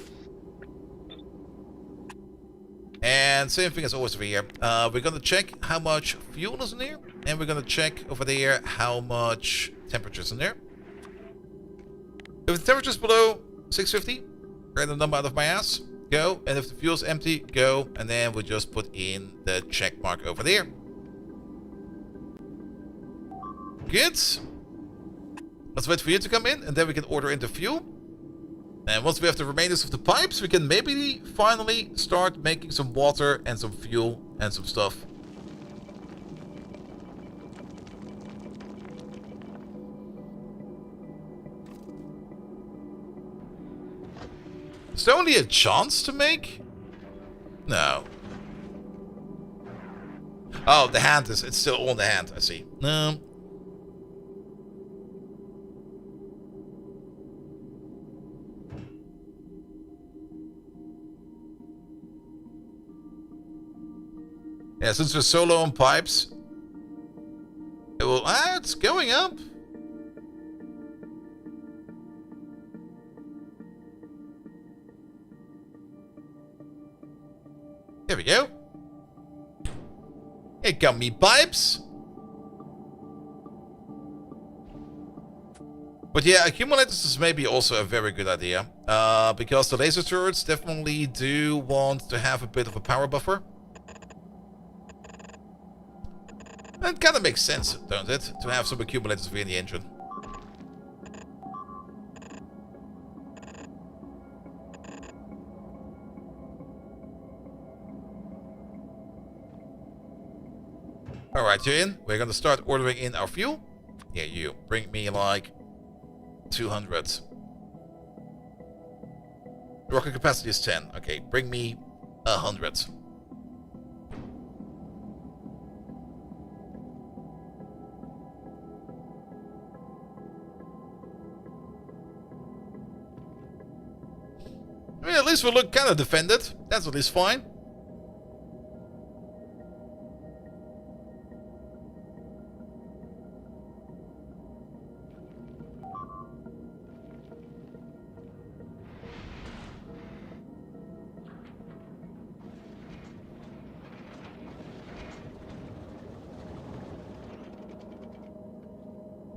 And same thing as always over here. We're gonna check how much fuel is in there, and we're gonna check over there how much temperature is in there. If the temperature is below 650. Random number out of my ass, go. And if the fuel's empty, go. And then we'll just put in the check mark over there. Good. Let's wait for you to come in, and then we can order in the fuel. And once we have the remainders of the pipes, we can maybe finally start making some water and some fuel and some stuff. Is there only a chance to make? No. Oh, the hand is... It's still on the hand, I see. No. Yeah, since we're so low on pipes... It will... it's going up. There we go. Here come me pipes. But yeah, accumulators is maybe also a very good idea. Because the laser turrets definitely do want to have a bit of a power buffer. That kind of makes sense, don't it? To have some accumulators within the engine. Alright, you're in. We're gonna start ordering in our fuel. Yeah, you. Bring me like 200. Rocket capacity is 10. Okay, bring me 100. I mean, at least we look kind of defended. That's at least fine.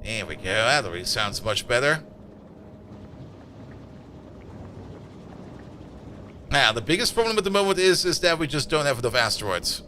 There we go. That already sounds much better. Now, the biggest problem at the moment is that we just don't have enough asteroids.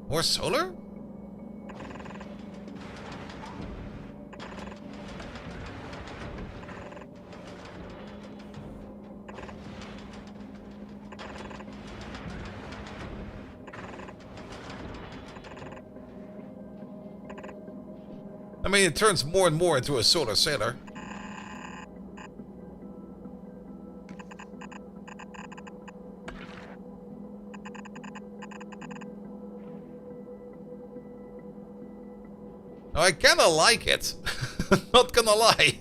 More solar? I mean, it turns more and more into a solar sailor. I kinda like it. Not gonna lie.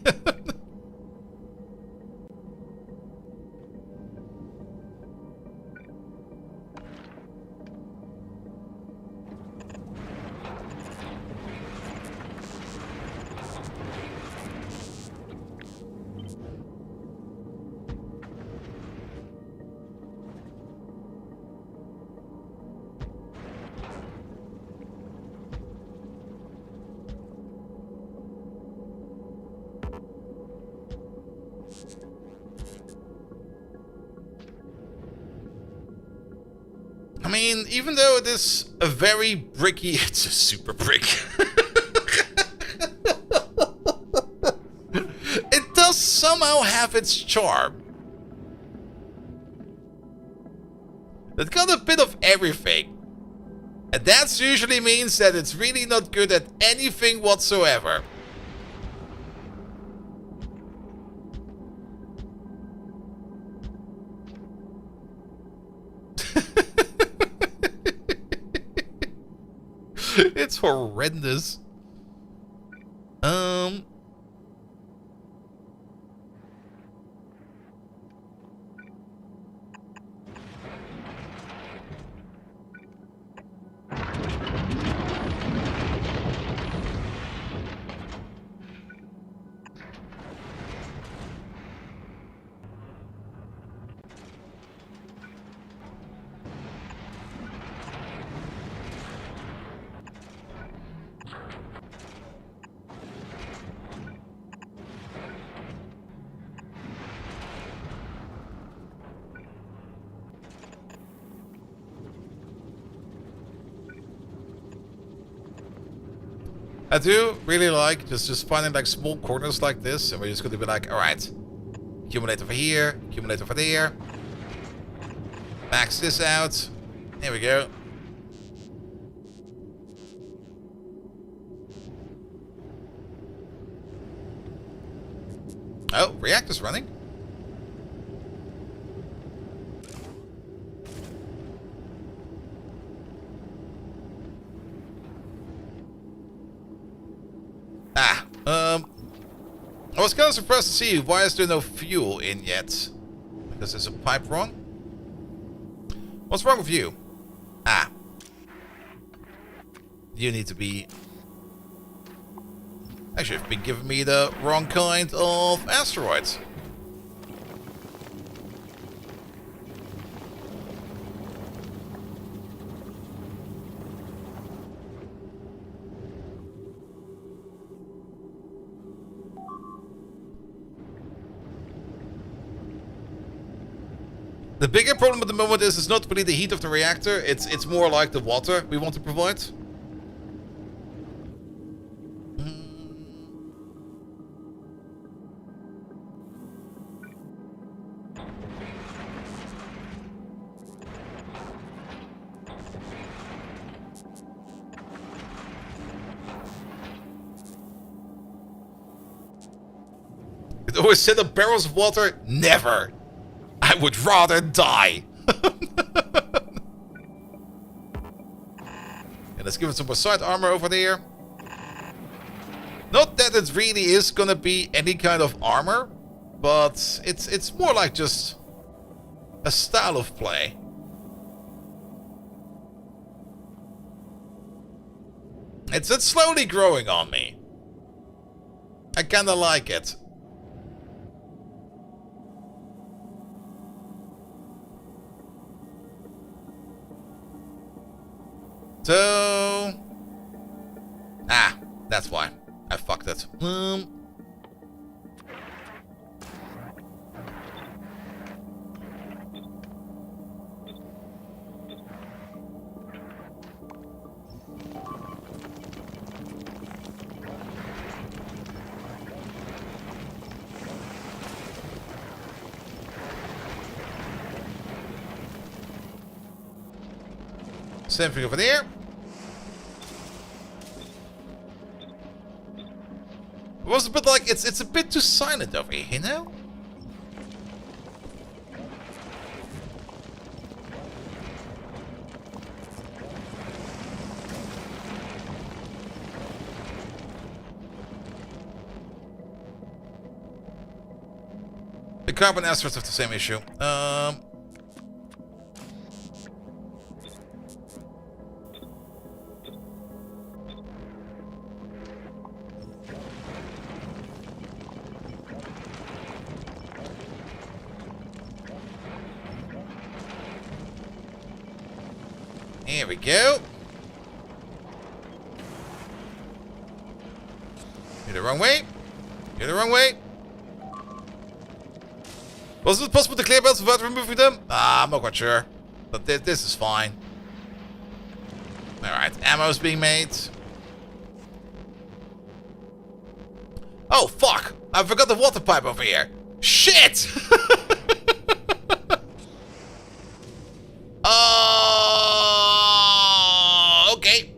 I mean, even though it is a very bricky, it's a super brick. It does somehow have its charm. It's got a bit of everything. And that usually means that it's really not good at anything whatsoever. It's horrendous. I do really like just finding like small corners like this, and we're just going to be like, all right, accumulate over here, accumulate over there, max this out. There we go. Oh, reactor's running. I was kind of surprised to see why is there no fuel in yet. Because there's a pipe wrong. What's wrong with you? Ah. You need to be... Actually, you've been giving me the wrong kind of asteroids. The bigger problem at the moment is it's not really the heat of the reactor, it's more like the water we want to provide. Do I send up barrels of water? Never. I would rather die. And let's give it some more side armor over there. Not that it really is gonna be any kind of armor, but it's more like just a style of play. It's slowly growing on me. I kinda like it. So... that's why. I fucked it. Same thing over there. It was a bit like, it's a bit too silent over here, you know? The carbon asteroids have the same issue. Here we go. You're the wrong way. You're the wrong way. Was it possible to clear belts without removing them? I'm not quite sure. But this is fine. Alright, ammo's being made. Oh, fuck! I forgot the water pipe over here. Shit! Okay.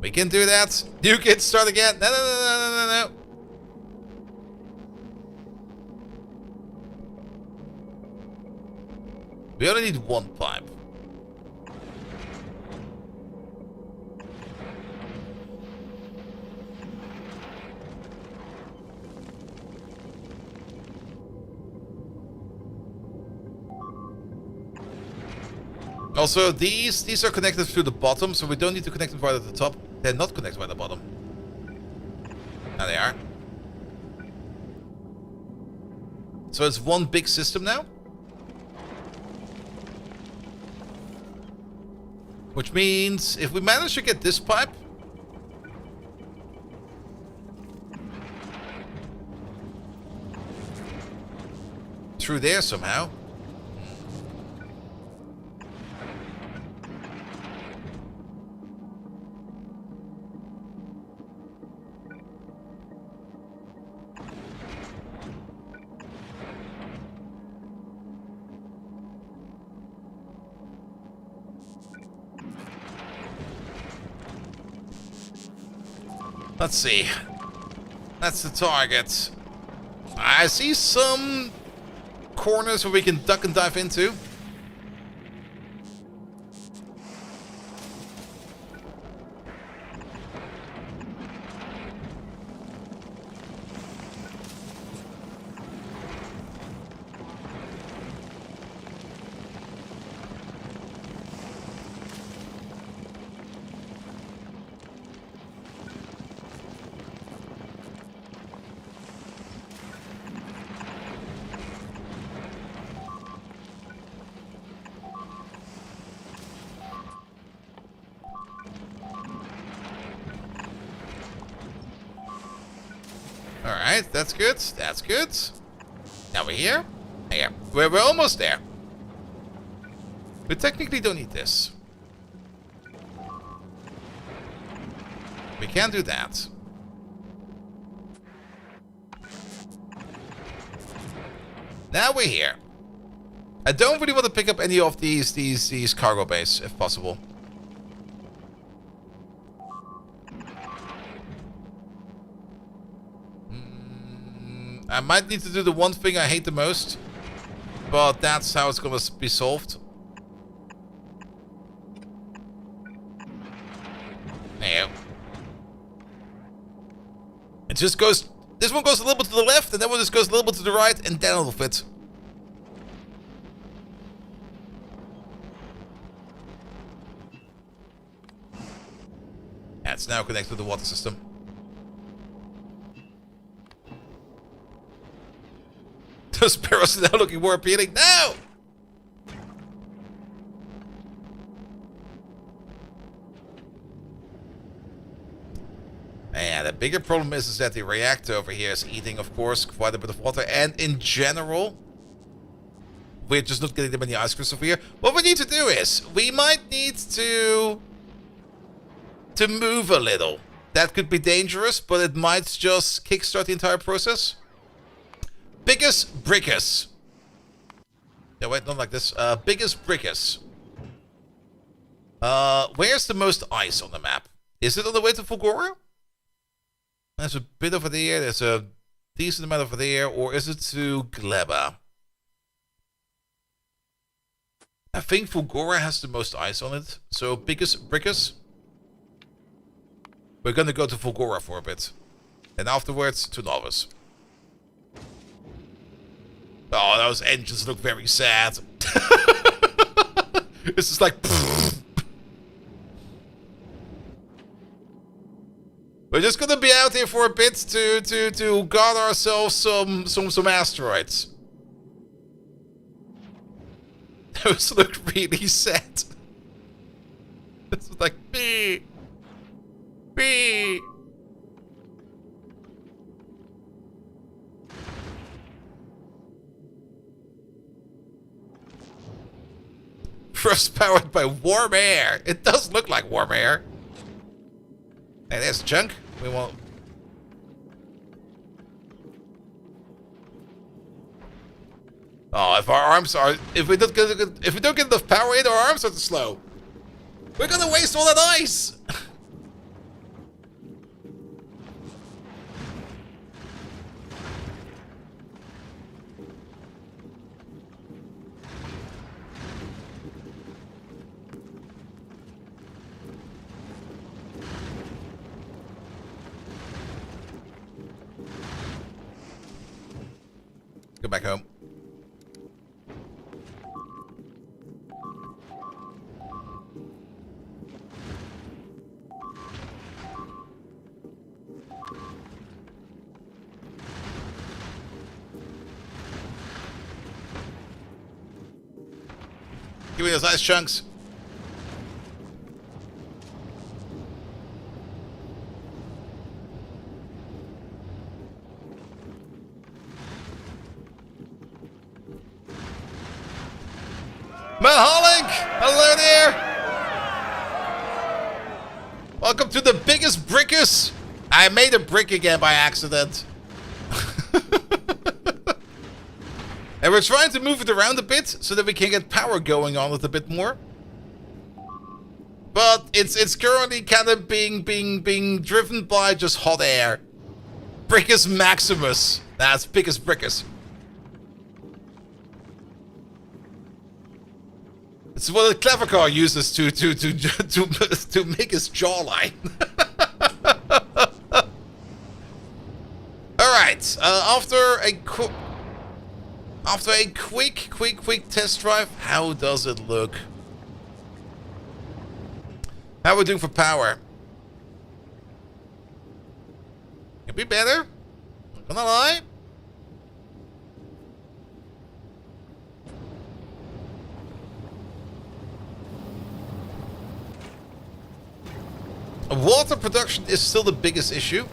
We can do that. You can start again. No. We only need one pipe. Also, these are connected through the bottom, so we don't need to connect them right at the top. They're not connected by the bottom. Now they are. So it's one big system now. Which means if we manage to get this pipe through there somehow. Let's see. That's the target. I see some corners where we can duck and dive into. Alright, that's good. That's good. Now we're here. Here. We're almost there. We technically don't need this. We can do that. Now we're here. I don't really want to pick up any of these cargo bays, if possible. I might need to do the one thing I hate the most, but that's how it's gonna be solved. Yeah. It just goes... This one goes a little bit to the left, and that one just goes a little bit to the right, and then it'll fit. Yeah, it's now connected to the water system. Those barrels are now looking more appealing. No! Yeah, the bigger problem is that the reactor over here is eating, of course, quite a bit of water. And in general, we're just not getting that many ice crystals over here. What we need to do is, we might need to move a little. That could be dangerous, but it might just kickstart the entire process. Biggest Brickus. Yeah, wait, not like this. Biggest Brickus. Where's the most ice on the map? Is it on the way to Fulgora? There's a bit over there. There's a decent amount over there. Or is it to Gleba? I think Fulgora has the most ice on it. So, biggest Brickus. We're gonna go to Fulgora for a bit. And afterwards, to Novice. Oh, those engines look very sad. It's just like... We're just gonna be out here for a bit to guard ourselves some asteroids. Those look really sad. It's like... Bee. Thrust powered by warm air. It does look like warm air. Hey, there's junk. We won't. Oh, if our arms are, if we don't get enough power in, our arms are too slow. We're gonna waste all that ice. Go back home. Give me those ice chunks. Mahalik! Hello there! Welcome to the biggest Brickus! I made a brick again by accident. And we're trying to move it around a bit so that we can get power going on it a bit more. But it's currently kind of being driven by just hot air. Brickus Maximus. That's biggest Brickus. It's what a clever car uses to make his jawline. All right. After a quick test drive, how does it look? How are we doing for power? Can be better. Not gonna lie. Water production is still the biggest issue.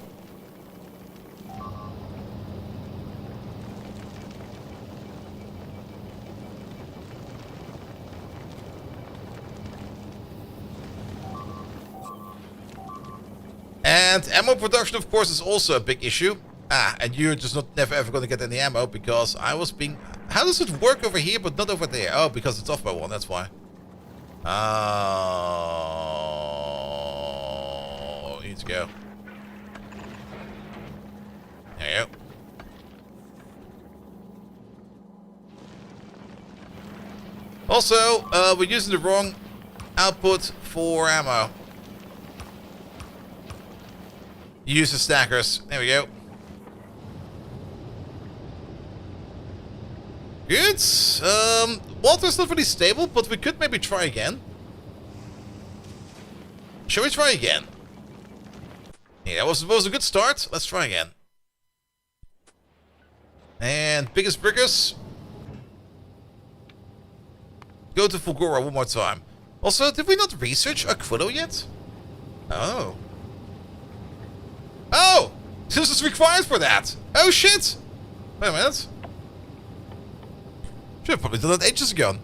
And ammo production, of course, is also a big issue. And you're just never ever going to get any ammo because I was being How does it work over here but not over there? Oh, because it's off by 1, that's why. Oh, need to go. There you go. Also, we're using the wrong output for ammo. Use the stackers. There we go. Good. Water's not really stable, but we could maybe try again. Shall we try again? Yeah, that was a good start. Let's try again. And biggest brickers. Go to Fulgora one more time. Also, did we not research Aquilo yet? Oh. Oh! This is required for that! Oh shit! Wait a minute. Should have probably done that ages ago.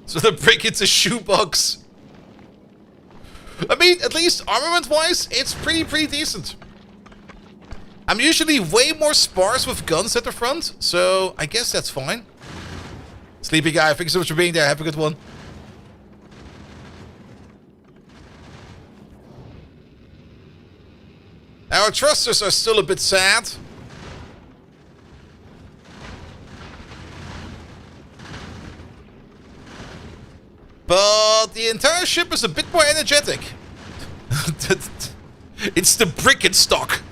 So the brick hits a shoebox. I mean, at least armament-wise, it's pretty decent. I'm usually way more sparse with guns at the front, so I guess that's fine. Sleepy guy, thank you so much for being there. Have a good one. Our thrusters are still a bit sad. But the entire ship is a bit more energetic. It's the brick in stock.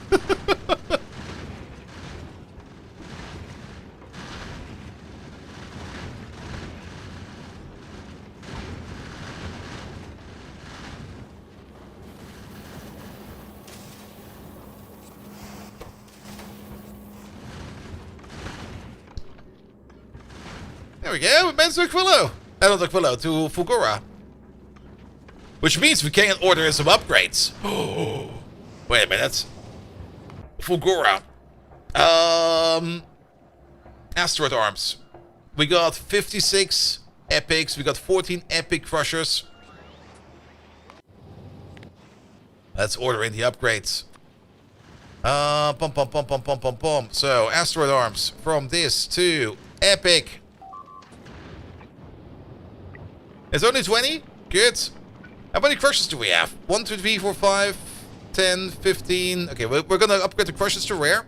There we go, we managed to Aquilo. Not Aquilo, to Fulgora. Which means we can order some upgrades. Oh, wait a minute. Fulgora. Asteroid arms. We got 56 epics. We got 14 epic crushers. Let's order in the upgrades. So, asteroid arms. From this to epic. It's only 20? Good. How many crushers do we have? 1, 2, 3, 4, 5, 10, 15. Okay, we're gonna upgrade the crushers to rare.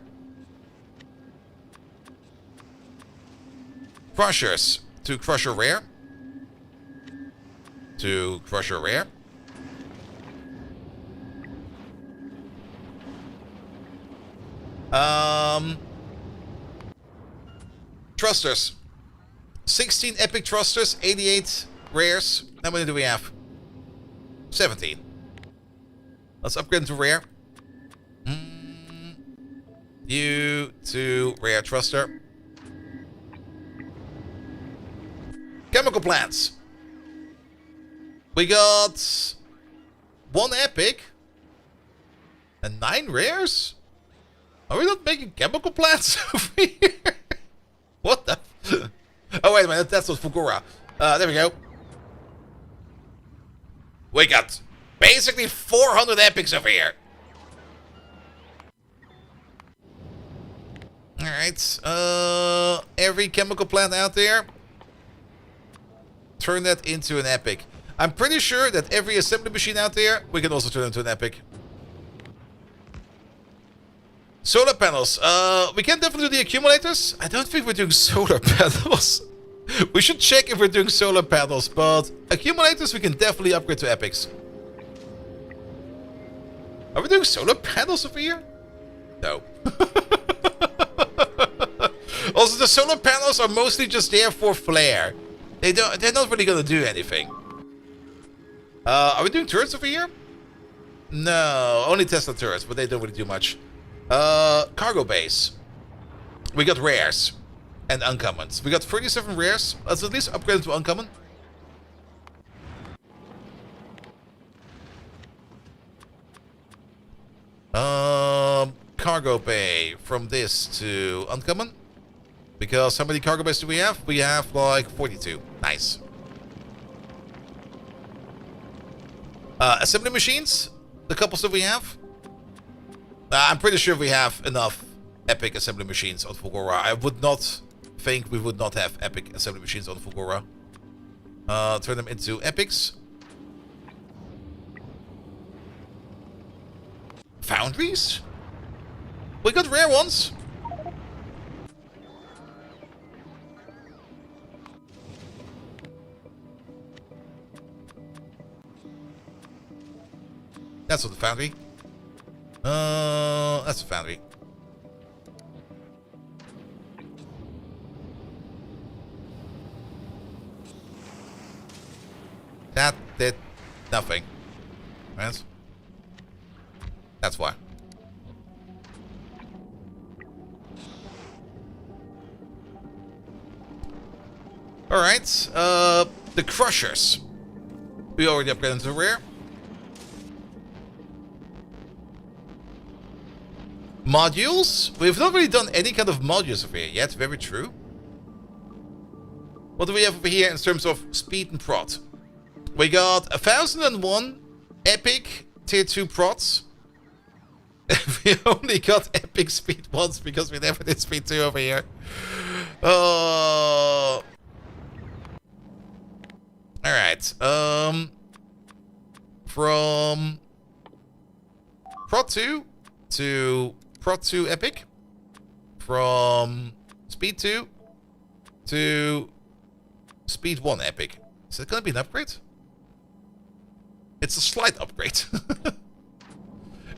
Crushers to crusher rare. To crusher rare. Thrusters. 16 epic thrusters, 88 rares. How many do we have? 17. Let's upgrade to rare. You to rare thruster. Chemical plants. We got 1 epic and 9 rares. Are we not making chemical plants over here? What the? Oh wait a minute, that's not Fulgora. There we go. We got basically 400 epics over here. Alright, every chemical plant out there, turn that into an epic. I'm pretty sure that every assembly machine out there, we can also turn into an epic. Solar panels, we can definitely do the accumulators. I don't think we're doing solar panels. We should check if we're doing solar panels, but accumulators we can definitely upgrade to epics. Are we doing solar panels over here? No. Also, the solar panels are mostly just there for flair. They're not really gonna do anything. Are we doing turrets over here? No, only Tesla turrets, but they don't really do much. Cargo base. We got rares. And uncommons. We got 37 rares. Let's at least upgrade to uncommon. Cargo bay. From this to uncommon. Because how many cargo bays do we have? We have like 42. Nice. Assembly machines. The couples that we have. I'm pretty sure we have enough epic assembly machines on Fulgora. I would not think we would not have epic assembly machines on Fulgora. Turn them into epics. Foundries? We got rare ones. That's not the foundry. That's the foundry. That did nothing. Right? That's why. Alright, the crushers. We already upgraded to rare. Modules? We've not really done any kind of modules over here yet, very true. What do we have over here in terms of speed and prot? We got 1001 epic tier 2 prots. We only got epic speed once because we never did speed 2 over here. Alright, from prot 2 to prot 2 epic. From speed 2 to speed 1 epic. Is that gonna be an upgrade? It's a slight upgrade.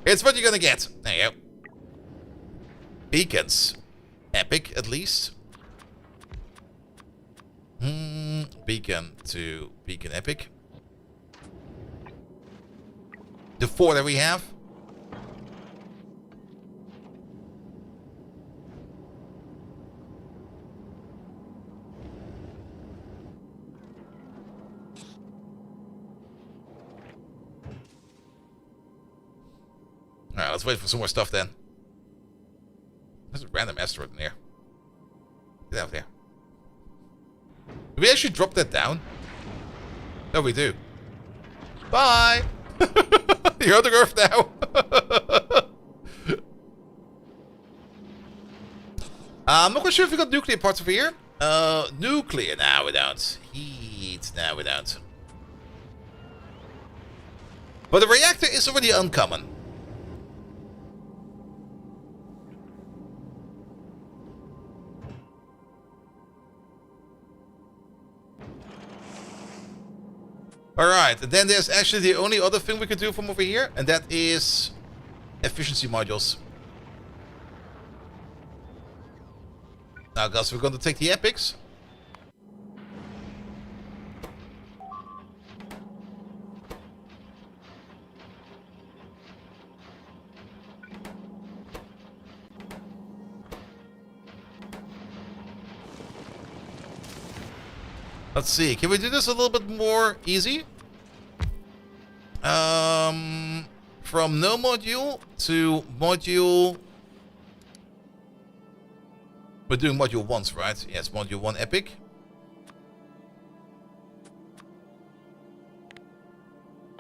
It's what you're gonna get. There you go. Beacons. Epic, at least. Beacon to beacon epic. The 4 that we have. Alright, let's wait for some more stuff then. There's a random asteroid in here. Get out of here. Did we actually drop that down? No, we do. Bye! You're on the Earth now! I'm not quite sure if we got nuclear parts over here. Nuclear. Now we don't. Heat. Now we don't. But the reactor is already uncommon. Alright, and then there's actually the only other thing we could do from over here, and that is efficiency modules. Now guys, we're going to take the epics. Let's see, can we do this a little bit more easy? From no module to module... We're doing module 1s, right? Yes, module 1 epic.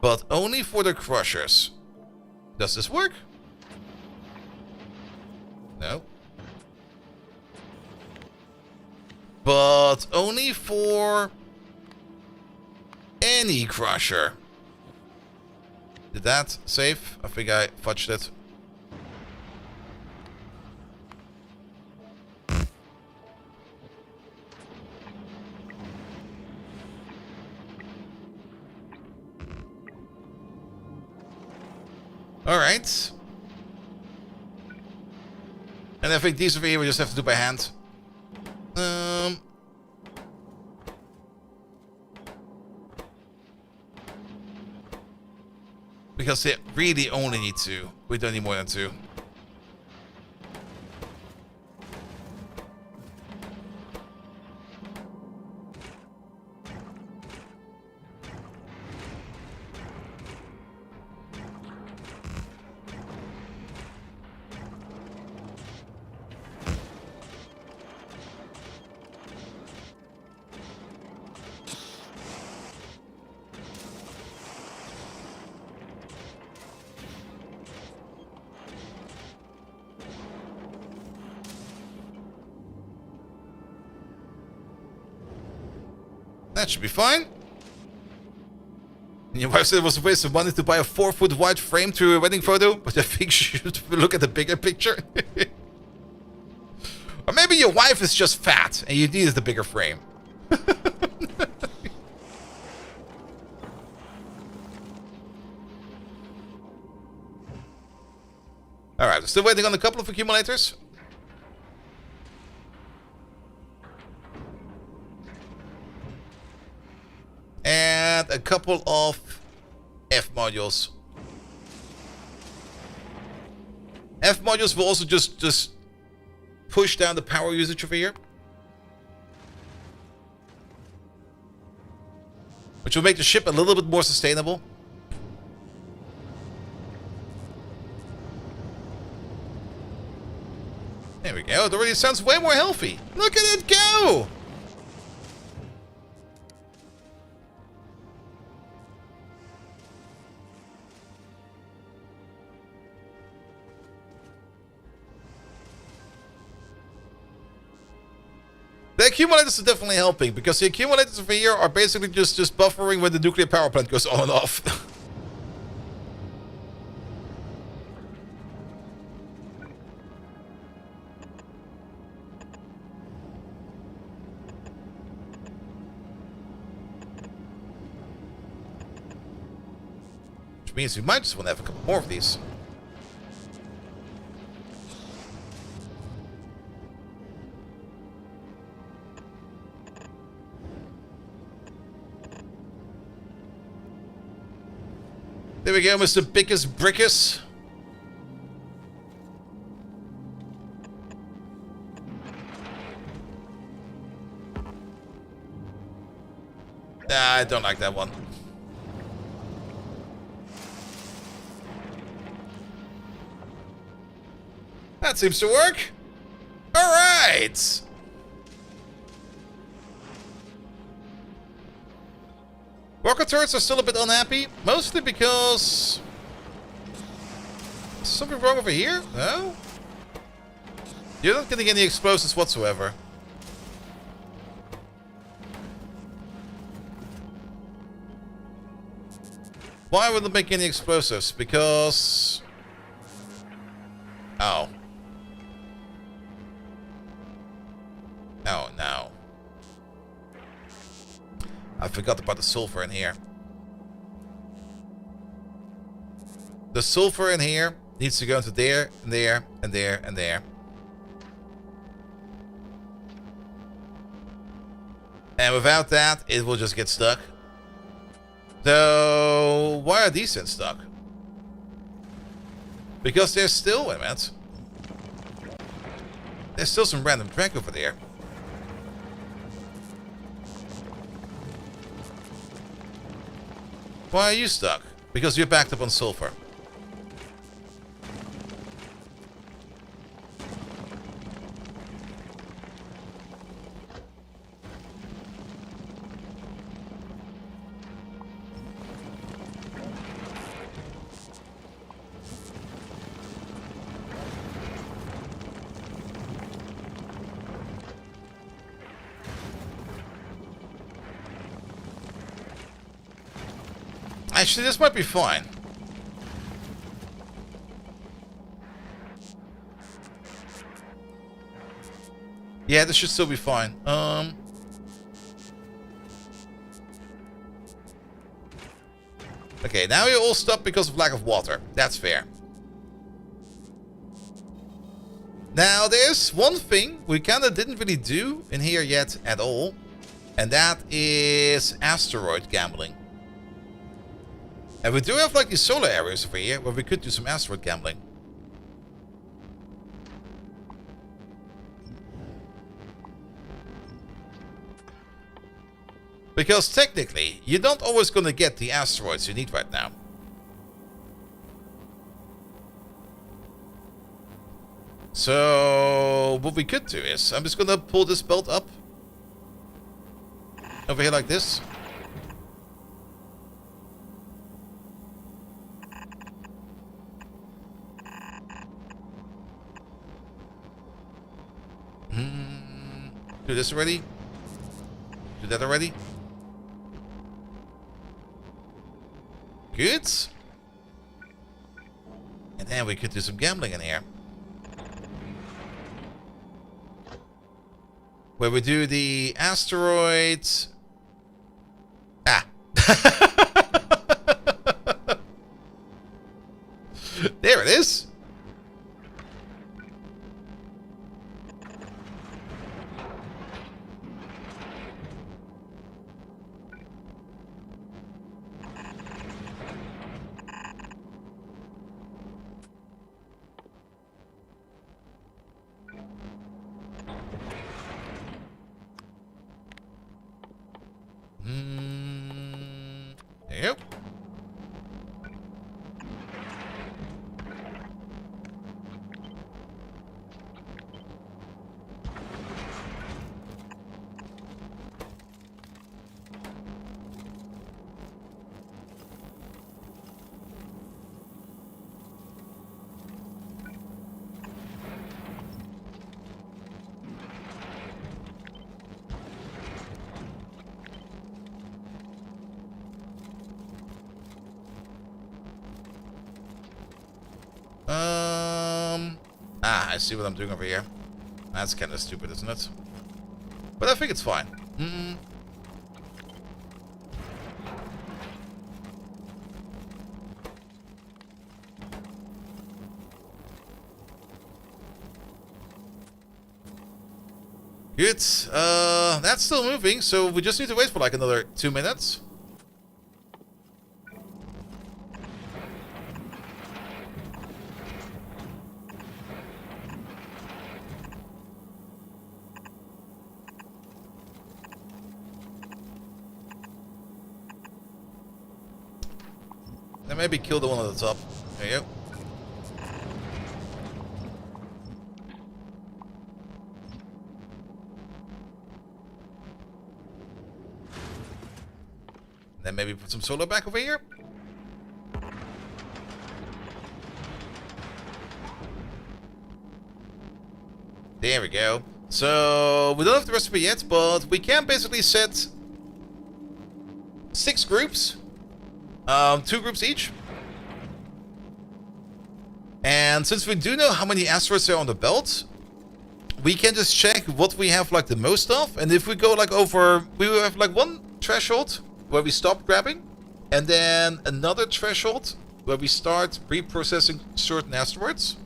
But only for the crushers. Does this work? No. But only for any crusher. Did that save? I think I fudged it. Alright. And I think these over here we just have to do by hand. Because they really only need 2. We don't need more than 2. That should be fine. And your wife said it was a waste of money to buy a 4-foot wide frame to a wedding photo, but I think you should look at the bigger picture. Or maybe your wife is just fat and you needed the bigger frame. Alright, we're still waiting on a couple of accumulators. And a couple of F modules. F modules will also just push down the power usage over here. Which will make the ship a little bit more sustainable. There we go. It already sounds way more healthy. Look at it go! The accumulators are definitely helping, because the accumulators over here are basically just buffering when the nuclear power plant goes on and off. Which means we might just want to have a couple more of these. There we go, Mr. Biggest Brickus. Nah, I don't like that one. That seems to work. All right. Rocket turrets are still a bit unhappy, mostly because... Is something wrong over here? No? You're not getting any explosives whatsoever. Why wouldn't make any explosives? Because... Oh. Oh, no. I forgot about the sulfur in here. The sulfur in here needs to go into there, and there, and there, and there. And without that, it will just get stuck. So, why are these then stuck? Because there's still, wait a minute. There's still some random track over there. Why are you stuck? Because you're backed up on sulfur. Actually, this might be fine. Yeah, this should still be fine. Okay, now you're all stuck because of lack of water. That's fair. Now, there's one thing we kind of didn't really do in here yet at all. And that is asteroid gambling. And we do have like these solar areas over here where we could do some asteroid gambling. Because technically, you're not always going to get the asteroids you need right now. So, what we could do is, I'm just going to pull this belt up. Over here like this. Do this already? Do that already? Good. And then we could do some gambling in here. Where we do the asteroids. Ah. There it is. There you go. I see what I'm doing over here. That's kind of stupid, isn't it? But I think it's fine. Good. That's still moving, so we just need to wait for like another 2 minutes. Then maybe kill the one at the top. There you go. Then maybe put some solar back over here. There we go. So we don't have the recipe yet, but we can basically set 6 groups. 2 groups each. And since we do know how many asteroids are on the belt, we can just check what we have like the most of. And if we go like over, we will have like one threshold where we stop grabbing, and then another threshold where we start reprocessing certain asteroids.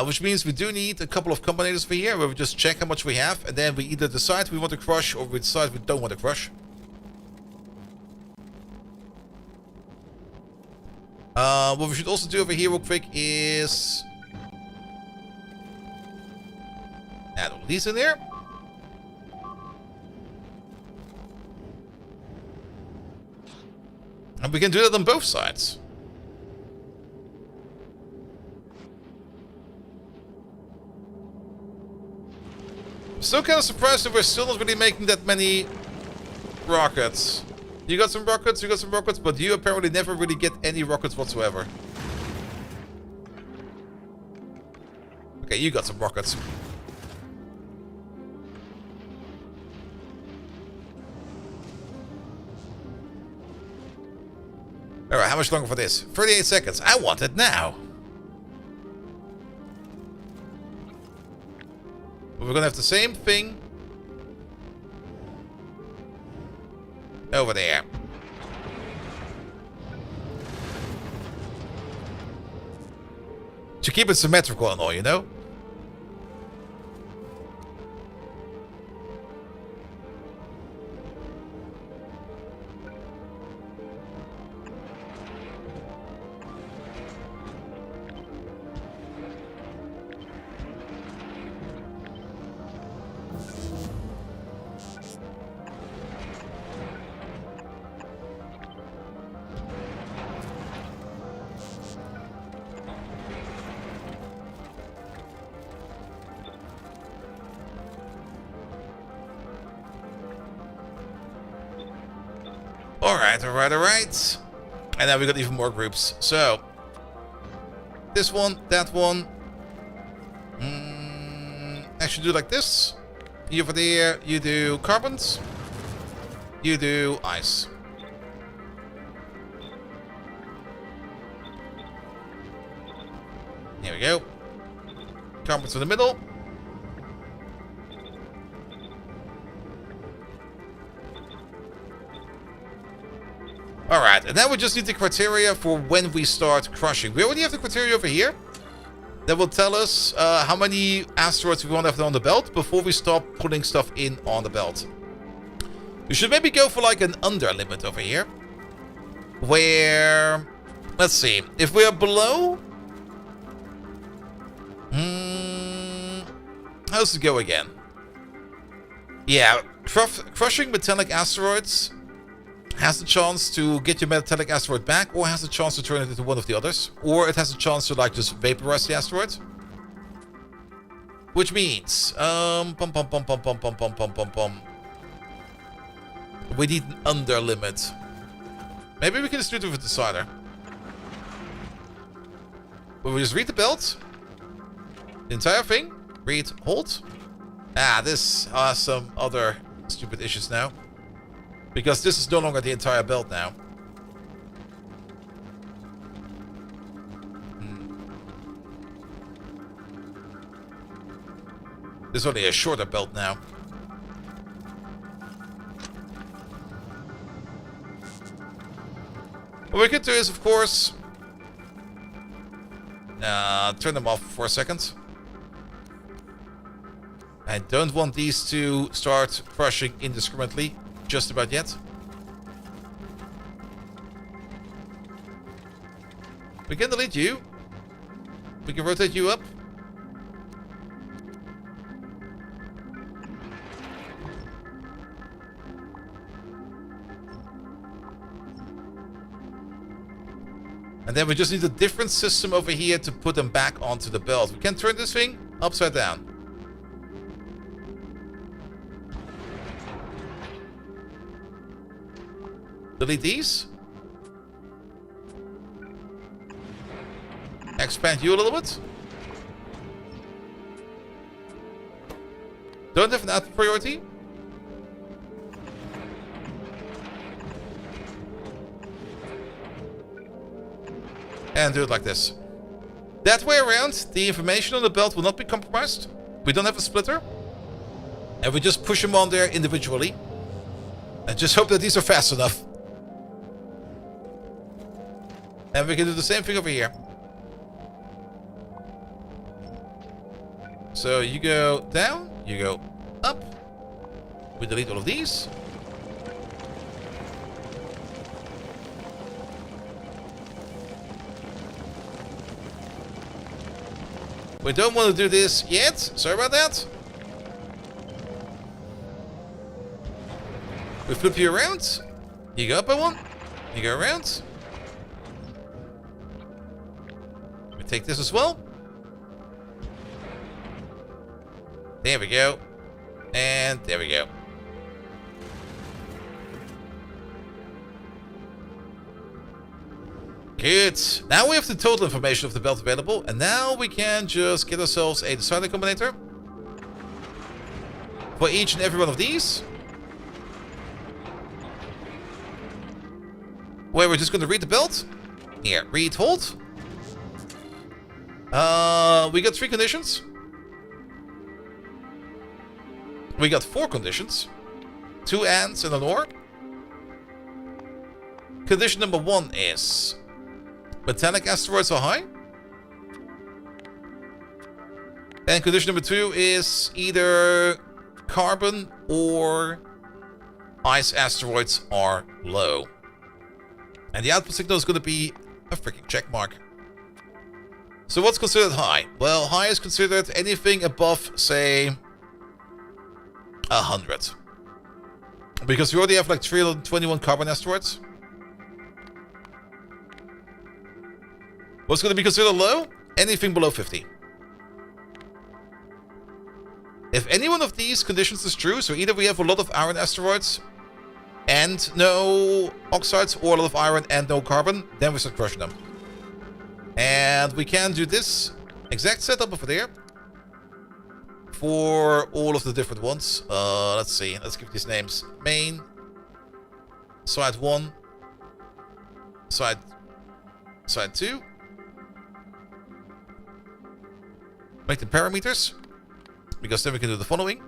Which means we do need a couple of combinators for here where we just check how much we have, and then we either decide we want to crush or we decide we don't want to crush. What we should also do over here real quick is add all these in there. And we can do that on both sides. I'm still kind of surprised that we're still not really making that many rockets. You got some rockets, but you apparently never really get any rockets whatsoever. Okay, you got some rockets. Alright, how much longer for this? 38 seconds. I want it now. But we're gonna have the same thing over there. To keep it symmetrical and all, you know? Alright. And now we got even more groups. So, this one, that one. I should do like this. You over there, you do carbons. You do ice. There we go. Carpets in the middle. Alright, and now we just need the criteria for when we start crushing. We already have the criteria over here. That will tell us how many asteroids we want to have on the belt before we stop putting stuff in on the belt. We should maybe go for like an under limit over here. Where... Let's see. If we are below... how does it go again? Yeah, crushing metallic asteroids has the chance to get your metallic asteroid back, or has the chance to turn it into one of the others, or it has a chance to like just vaporize the asteroid. Which means, we need an under limit. Maybe we can just do it with the decider. But we just read the belt. The entire thing. Read, hold. Ah, this has some other stupid issues now. Because this is no longer the entire belt now. This is only a shorter belt now. What we could do is, of course... turn them off for a second. I don't want these to start crushing indiscriminately. Just about yet. We can delete you. We can rotate you up. And then we just need a different system over here to put them back onto the belt. We can turn this thing upside down. Delete these. Expand you a little bit. Don't have an output priority. And do it like this. That way around, the information on the belt will not be compromised. We don't have a splitter. And we just push them on there individually. And just hope that these are fast enough. And we can do the same thing over here. So you go down, you go up. We delete all of these. We don't want to do this yet. Sorry about that. We flip you around. You go up by one. You go around. We take this as well. There we go. And there we go. Good. Now we have the total information of the belt available. And now we can just get ourselves a decider combinator. For each and every one of these. Where we're just going to read the belt. Here, read, hold. We got 3 conditions. We got 4 conditions. 2 ands and an or. Condition number 1 is metallic asteroids are high. And condition number 2 is either carbon or ice asteroids are low. And the output signal is going to be a freaking check mark. So what's considered high? Well, high is considered anything above, say, 100. Because we already have like 321 carbon asteroids. What's going to be considered low? Anything below 50. If any one of these conditions is true, so either we have a lot of iron asteroids and no oxides, or a lot of iron and no carbon, then we start crushing them. And we can do this exact setup over there for all of the different ones. Let's see. Let's give these names. Main, side 1, side 2, Make the parameters. Because then we can do the following.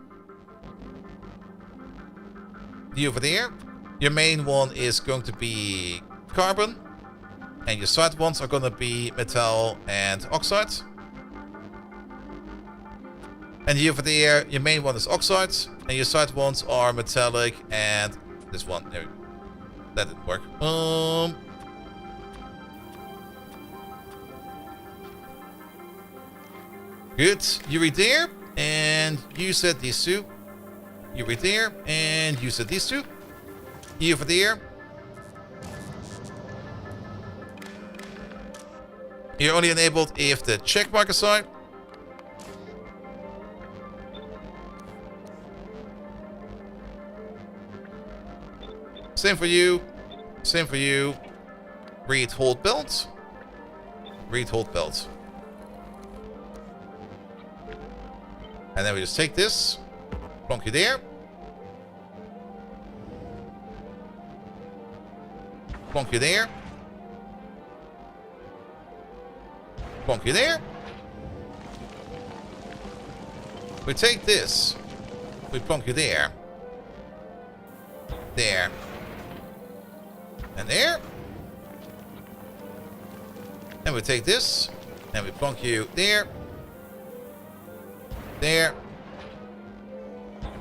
You over there. Your main one is going to be carbon. And your side ones are going to be metal and oxide. And here over there, your main one is oxide. And your side ones are metallic and this one. There we go. That didn't work. Good. You read there. And you said these two. You read there. And you said these two. You over there. You're only enabled if the check mark is side. Same for you. Same for you. Read hold belt. Read hold belt. And then we just take this. Plonk you there. Plonk you there. Plonk you there. We take this. We plonk you there. There. And there. And we take this. And we plonk you there. There.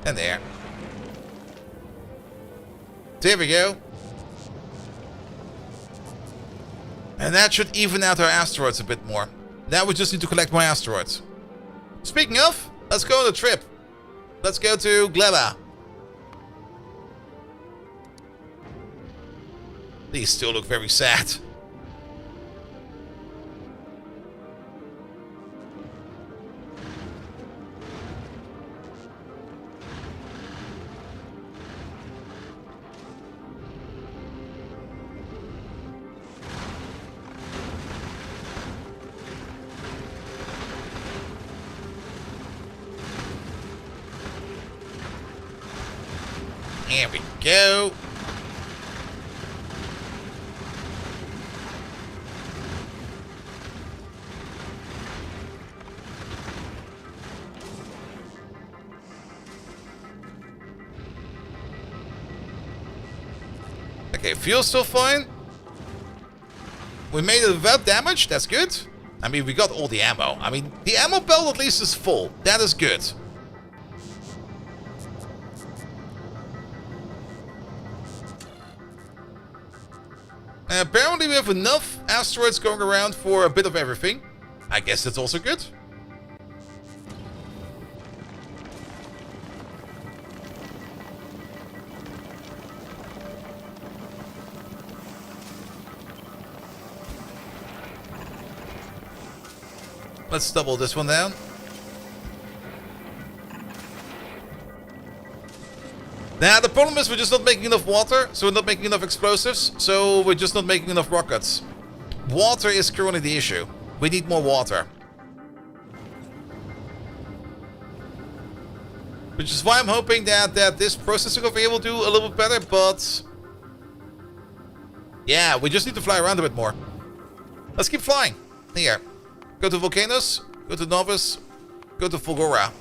And there. There we go. And that should even out our asteroids a bit more. Now we just need to collect more asteroids. Speaking of, let's go on a trip. Let's go to Gleba. These still look very sad. Here we go. Okay, fuel's still fine. We made it without damage, that's good. I mean, we got all the ammo. I mean, the ammo belt at least is full. That is good. And apparently we have enough asteroids going around for a bit of everything. I guess that's also good. Let's double this one down. Now, the problem is we're just not making enough water, so we're not making enough explosives, so we're just not making enough rockets. Water is currently the issue. We need more water. Which is why I'm hoping that this processing over here will do a little bit better, but... yeah, we just need to fly around a bit more. Let's keep flying. Here. Go to Volcanoes, go to Novus, go to Fulgora.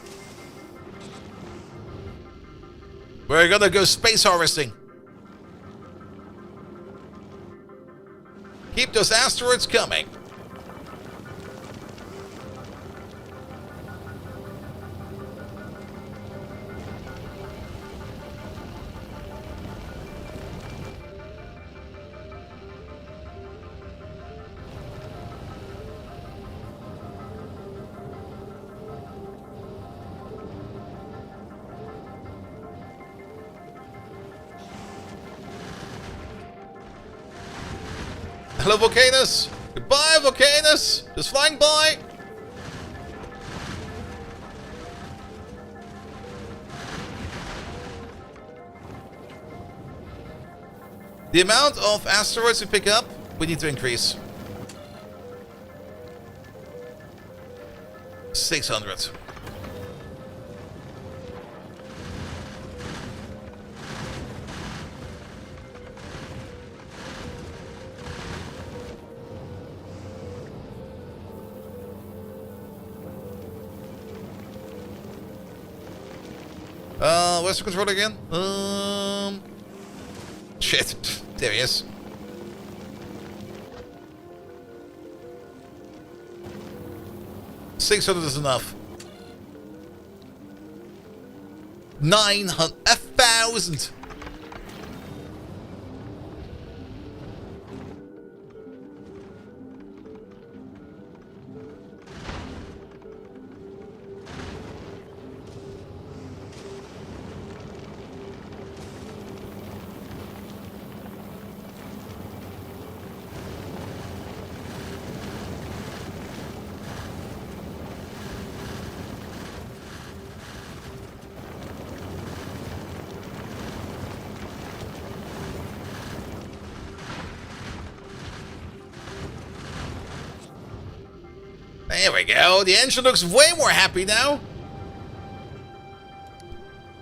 We're gonna go space harvesting. Keep those asteroids coming. Hello, Volcanoes! Goodbye, Volcanoes! Just flying by! The amount of asteroids we pick up, we need to increase. 600. Where's the controller again? Shit. There he is. $600 is enough. 900, 1,000. There we go. The engine looks way more happy now.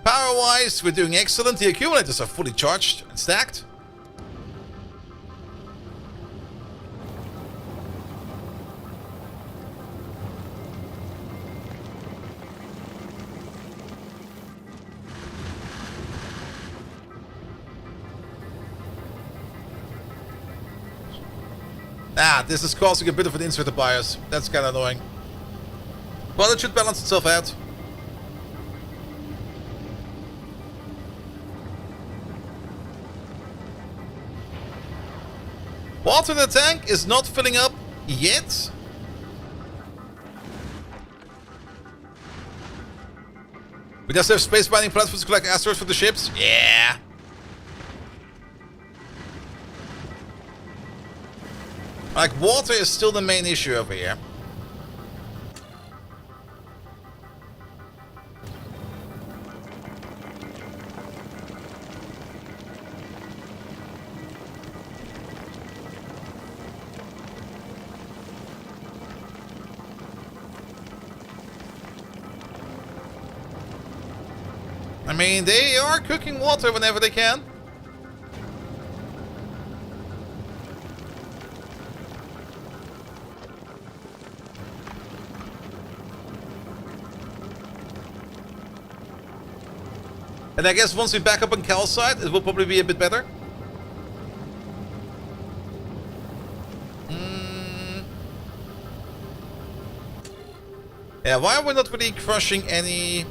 Power-wise, we're doing excellent. The accumulators are fully charged and stacked. Ah, this is causing a bit of an inverter bias. That's kind of annoying. Well, it should balance itself out. Water in the tank is not filling up yet. We just have space mining platforms to collect asteroids for the ships. Yeah. Like, water is still the main issue over here. I mean, they are cooking water whenever they can. And I guess once we back up on calcite, it will probably be a bit better. Yeah, why are we not really crushing any...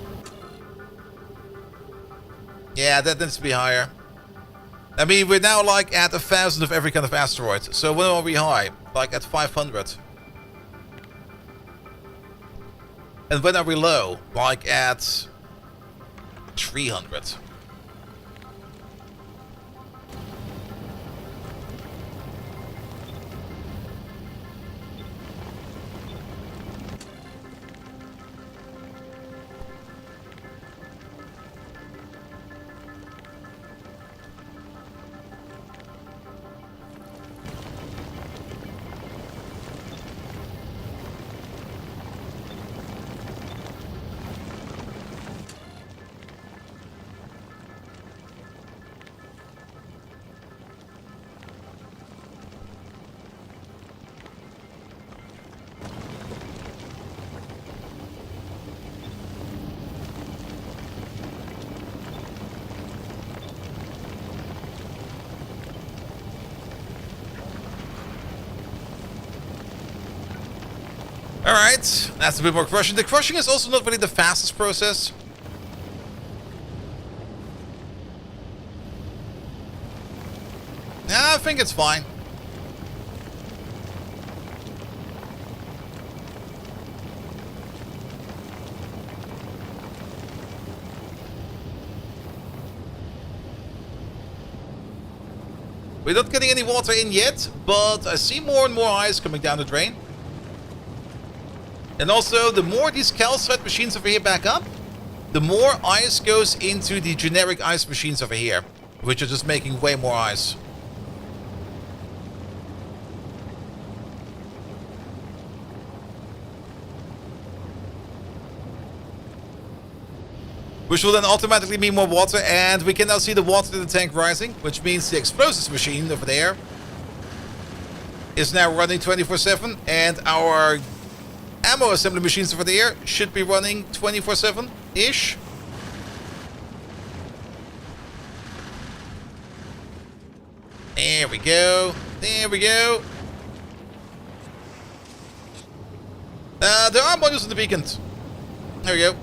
Yeah, that needs to be higher. I mean, we're now like at 1,000 of every kind of asteroid. So when are we high? Like at 500. And when are we low? Like at 300. Alright, that's a bit more crushing. The crushing is also not really the fastest process. Yeah, I think it's fine. We're not getting any water in yet, but I see more and more ice coming down the drain. And also, the more these calcite machines over here back up, the more ice goes into the generic ice machines over here, which are just making way more ice. Which will then automatically mean more water, and we can now see the water in the tank rising, which means the explosives machine over there is now running 24/7, and our ammo assembly machines over there should be running 24/7-ish. There we go. There we go. There are modules in the beacon. There we go.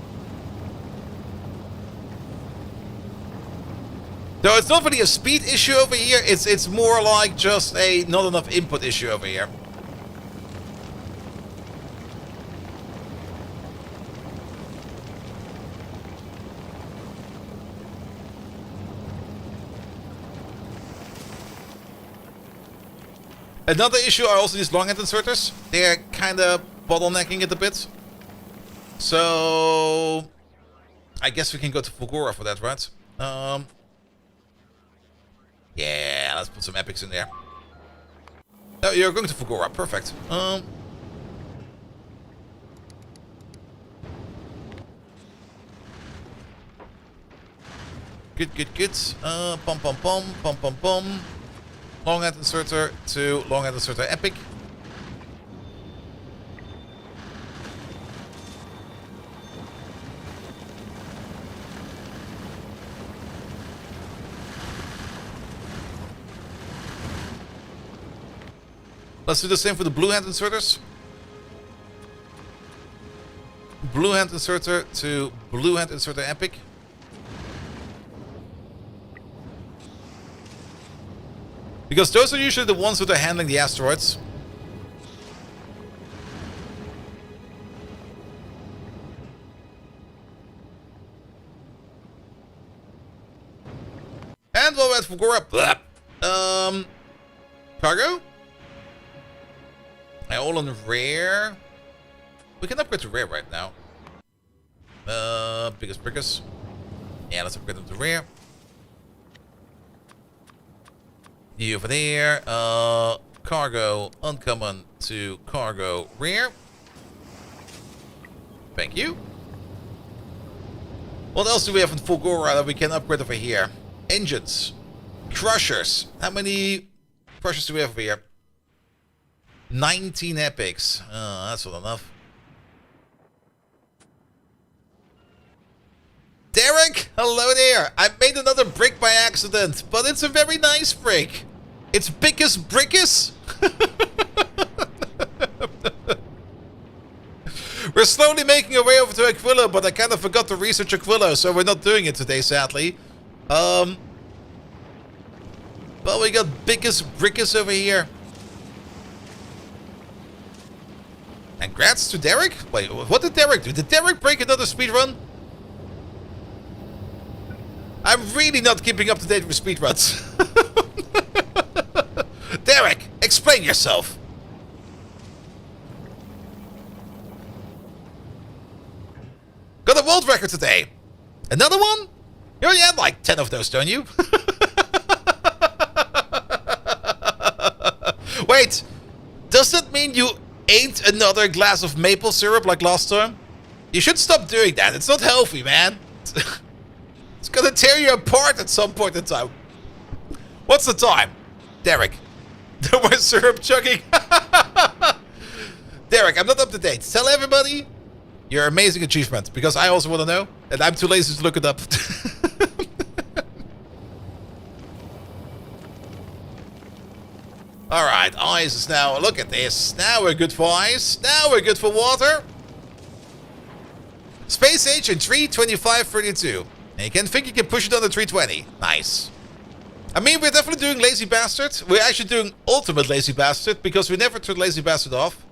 So it's not really a speed issue over here. It's more like just a not enough input issue over here. Another issue are also these long-end inserters. They're kind of bottlenecking it a bit. So I guess we can go to Fulgora for that, right? Yeah, let's put some epics in there. Oh, you're going to Fulgora. Perfect. Good, good, good. Pom pom pom, pom pom pom. Long end inserter to long end inserter epic. Let's do the same for the blue hand inserters. Blue hand inserter to blue hand inserter epic. Because those are usually the ones that are handling the asteroids. And we'll wait for Fulgora. Cargo? All on rare. We can upgrade to rare right now. Biggest. Yeah, let's upgrade them to rare. You over there. Cargo uncommon to cargo rare. Thank you. What else do we have in Fulgora that we can upgrade over here? Engines. Crushers. How many crushers do we have over here? 19 epics. That's not enough. Derek, hello there. I made another brick by accident, but it's a very nice brick. It's Bickus Brickus. We're slowly making our way over to Aquilo, but I kind of forgot to research Aquilo, so we're not doing it today, sadly. But we got Bickus Brickus over here. And congrats to Derek? Wait, what did Derek do? Did Derek break another speedrun? I'm really not keeping up to date with speedruns. Derek, explain yourself. Got a world record today. Another one? You already had like 10 of those, don't you? Wait, does that mean you ate another glass of maple syrup like last time? You should stop doing that. It's not healthy, man. It's gonna tear you apart at some point in time. What's the time? Derek. No more syrup chugging. Derek, I'm not up to date. Tell everybody your amazing achievement, because I also want to know, and I'm too lazy to look it up. Alright, ice is now, look at this. Now we're good for ice. Now we're good for water. Space age in 3:25:32. And you can think you can push it under 320. Nice. I mean, we're definitely doing Lazy Bastard. We're actually doing Ultimate Lazy Bastard, because we never turned Lazy Bastard off.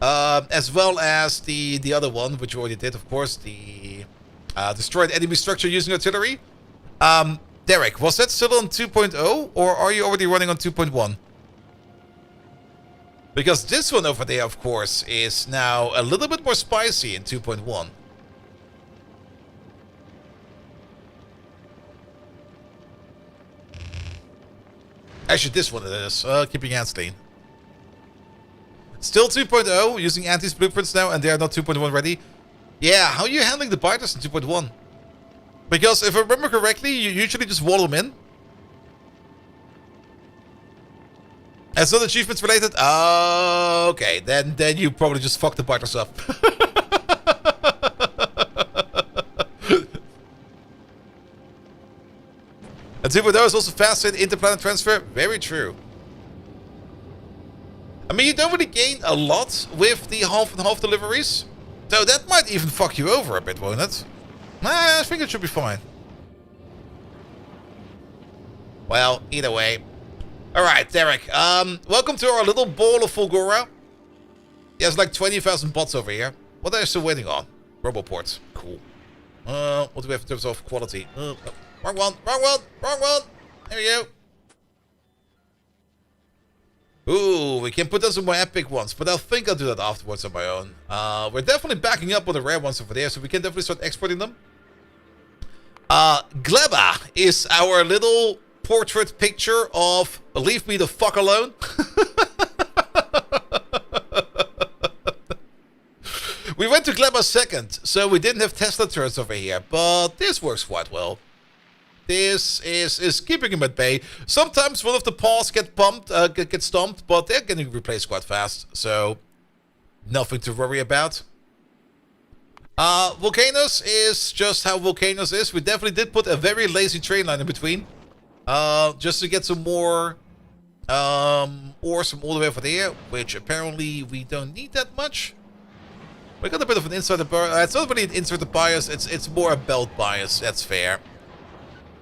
As well as the other one, which we already did, of course, the destroyed enemy structure using artillery. Derek, was that still on 2.0, or are you already running on 2.1? Because this one over there, of course, is now a little bit more spicy in 2.1. Actually, this one it is. Keeping hands clean. Still 2.0, using Anti's blueprints now, and they are not 2.1 ready. Yeah, how are you handling the biters in 2.1? Because if I remember correctly, you usually just wall them in. It's not achievements related? Oh, okay. Then you probably just fucked the biters up. And Super is also faster in interplanet transfer. Very true. I mean, you don't really gain a lot with the half and half deliveries. So that might even fuck you over a bit, won't it? Nah, I think it should be fine. Well, either way. Alright, Derek. Welcome to our little ball of Fulgora. There's like 20,000 bots over here. What are you still waiting on? Roboports. Cool. What do we have in terms of quality? Wrong one, wrong one, wrong one. There we go. Ooh, we can put on some more epic ones, but I think I'll do that afterwards on my own. We're definitely backing up on the rare ones over there, so we can definitely start exporting them. Gleba is our little portrait picture of leave me the fuck alone. We went to Gleba second, so we didn't have Tesla turrets over here, but this works quite well. This is keeping him at bay. Sometimes one of the paws get stomped, but they're getting replaced quite fast, so nothing to worry about. Volcanoes is just how Volcanoes is. We definitely did put a very lazy train line in between, just to get some more ores from all the way over there, which apparently we don't need that much. We got a bit of an insider bias. It's not really an insider bias, it's more a belt bias, that's fair.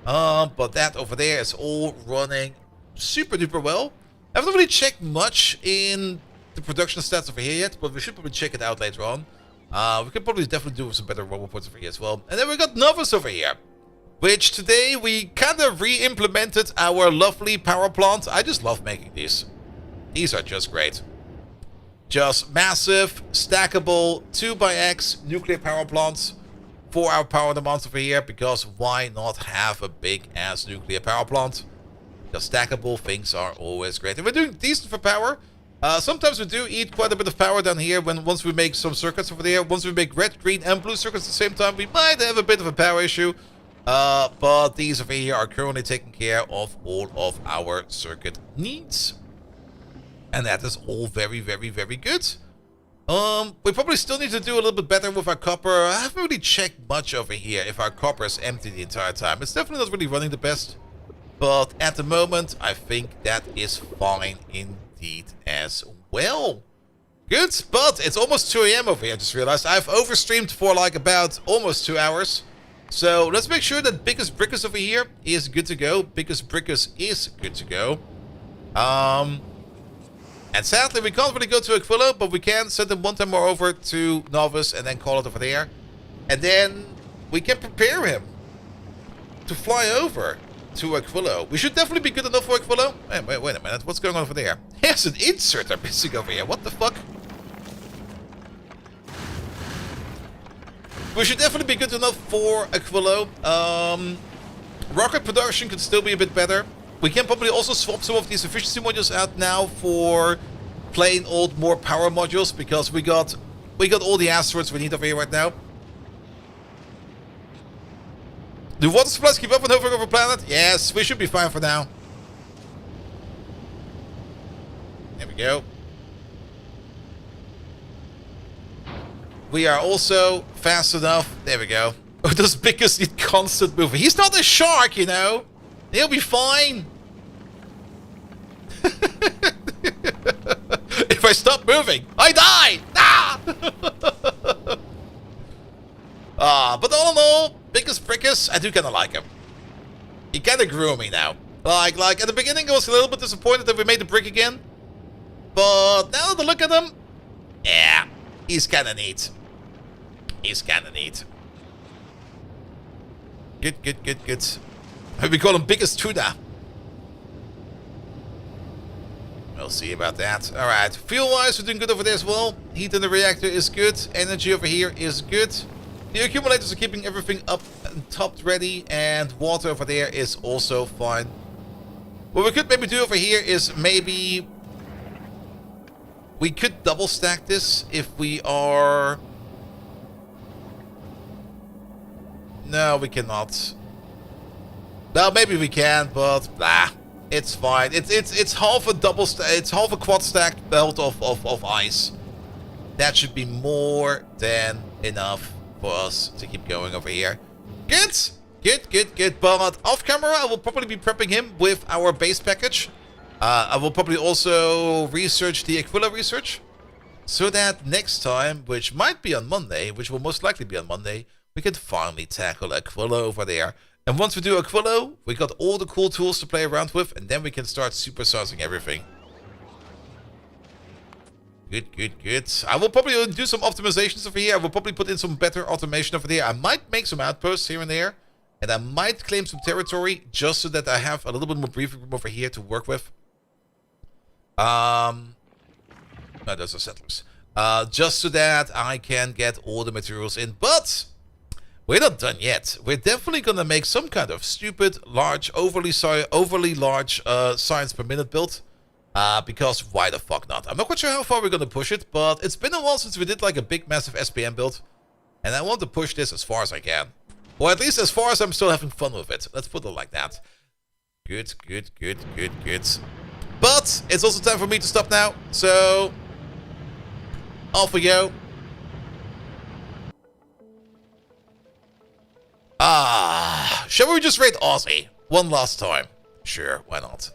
But that over there is all running super duper well. I haven't really checked much in the production stats over here yet, but we should probably check it out later on. We could probably definitely do some better roboports over here as well. And then we got Novus over here, which today we kind of re-implemented our lovely power plant. I just love making these. These are just great. Just massive, stackable 2x nuclear power plants for our power demands over here, because why not have a big ass nuclear power plant? Because stackable things are always great. And we're doing decent for power. Sometimes we do eat quite a bit of power down here once we make some circuits over there. Once we make red, green, and blue circuits at the same time, we might have a bit of a power issue. But these over here are currently taking care of all of our circuit needs. And that is all very, very, very good. We probably still need to do a little bit better with our copper. I haven't really checked much over here if our copper is empty the entire time. It's definitely not really running the best. But at the moment, I think that is fine indeed as well. Good, but it's almost 2 AM over here, I just realized. I've overstreamed for like about almost 2 hours. So let's make sure that Biggest Brickers over here is good to go. Biggest Brickers is good to go. And sadly, we can't really go to Aquilo, but we can send them one time more over to Novus and then call it over there. And then we can prepare him to fly over to Aquilo. We should definitely be good enough for Aquilo. Wait a minute. What's going on over there? There's an inserter missing over here. What the fuck? We should definitely be good enough for Aquilo. Rocket production could still be a bit better. We can probably also swap some of these efficiency modules out now for plain old more power modules, because we got all the asteroids we need over here right now. Do water supplies keep up and hovering over planet? Yes, we should be fine for now. There we go. We are also fast enough. There we go. Oh, those Biggest need constant movement. He's not a shark, you know. He'll be fine. If I stop moving, I die! Ah! But all in all, Biggest Brickers, I do kind of like him. He kind of grew on me now. Like at the beginning, I was a little bit disappointed that we made the brick again. But now that I look at him, yeah, he's kind of neat. He's kind of neat. Good. Maybe we call him Biggest Tuna. We'll see about that. Alright, fuel-wise, we're doing good over there as well. Heat in the reactor is good. Energy over here is good. The accumulators are keeping everything up and topped ready. And water over there is also fine. What we could maybe do over here is maybe... we could double stack this if we are... No, we cannot. Well, maybe we can, but blah. It's fine. It's half a it's half a quad stacked belt of ice. That should be more than enough for us to keep going over here. Good. Good, good, good. But off camera, I will probably be prepping him with our base package. I will probably also research the Aquilo research. So that next time, which might be on Monday, which will most likely be on Monday, we can finally tackle Aquilo over there. And once we do Aquilo, we got all the cool tools to play around with, and then we can start supersizing everything. Good, good, good. I will probably do some optimizations over here. I will probably put in some better automation over there. I might make some outposts here and there. And I might claim some territory just so that I have a little bit more breathing room over here to work with. No, those are settlers. Just so that I can get all the materials in. But we're not done yet. We're definitely going to make some kind of stupid, large, overly large science per minute build. Because why the fuck not? I'm not quite sure how far we're going to push it, but it's been a while since we did like a big, massive SPM build. And I want to push this as far as I can. Or at least as far as I'm still having fun with it. Let's put it like that. Good, good, good, good, good. But it's also time for me to stop now. So, off we go. Shall we just raid Aussie one last time? Sure, why not?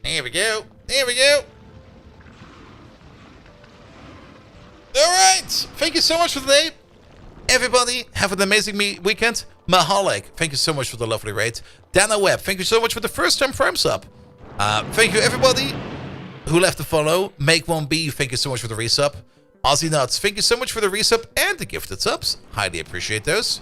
Here we go. Here we go. Alright. Thank you so much for today. Everybody, have an amazing weekend. Mahalik, thank you so much for the lovely raid. Dana Webb, thank you so much for the first time Prime sub. Thank you everybody who left a follow. Make1B, thank you so much for the resub. Aussie Nuts, thank you so much for the resub and the gifted subs. Highly appreciate those.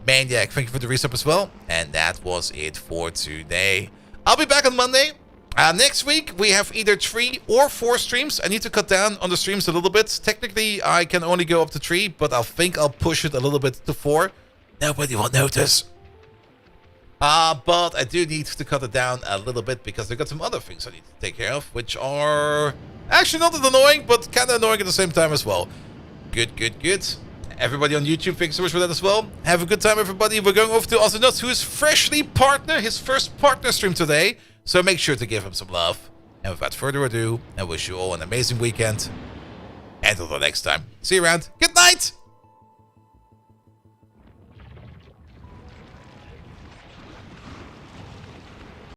Maniac, thank you for the resub as well. And that was it for today. I'll be back on Monday. Next week, we have either 3 or 4 streams. I need to cut down on the streams a little bit. Technically, I can only go up to 3, but I think I'll push it a little bit to 4. Nobody will notice. But I do need to cut it down a little bit because I've got some other things I need to take care of, which are actually not that annoying, but kind of annoying at the same time as well. Good, good, good. Everybody on YouTube, thanks so much for that as well. Have a good time, everybody. We're going over to Austin Nuts, who is freshly his first partner stream today. So make sure to give him some love. And without further ado, I wish you all an amazing weekend. And until next time, see you around. Good night!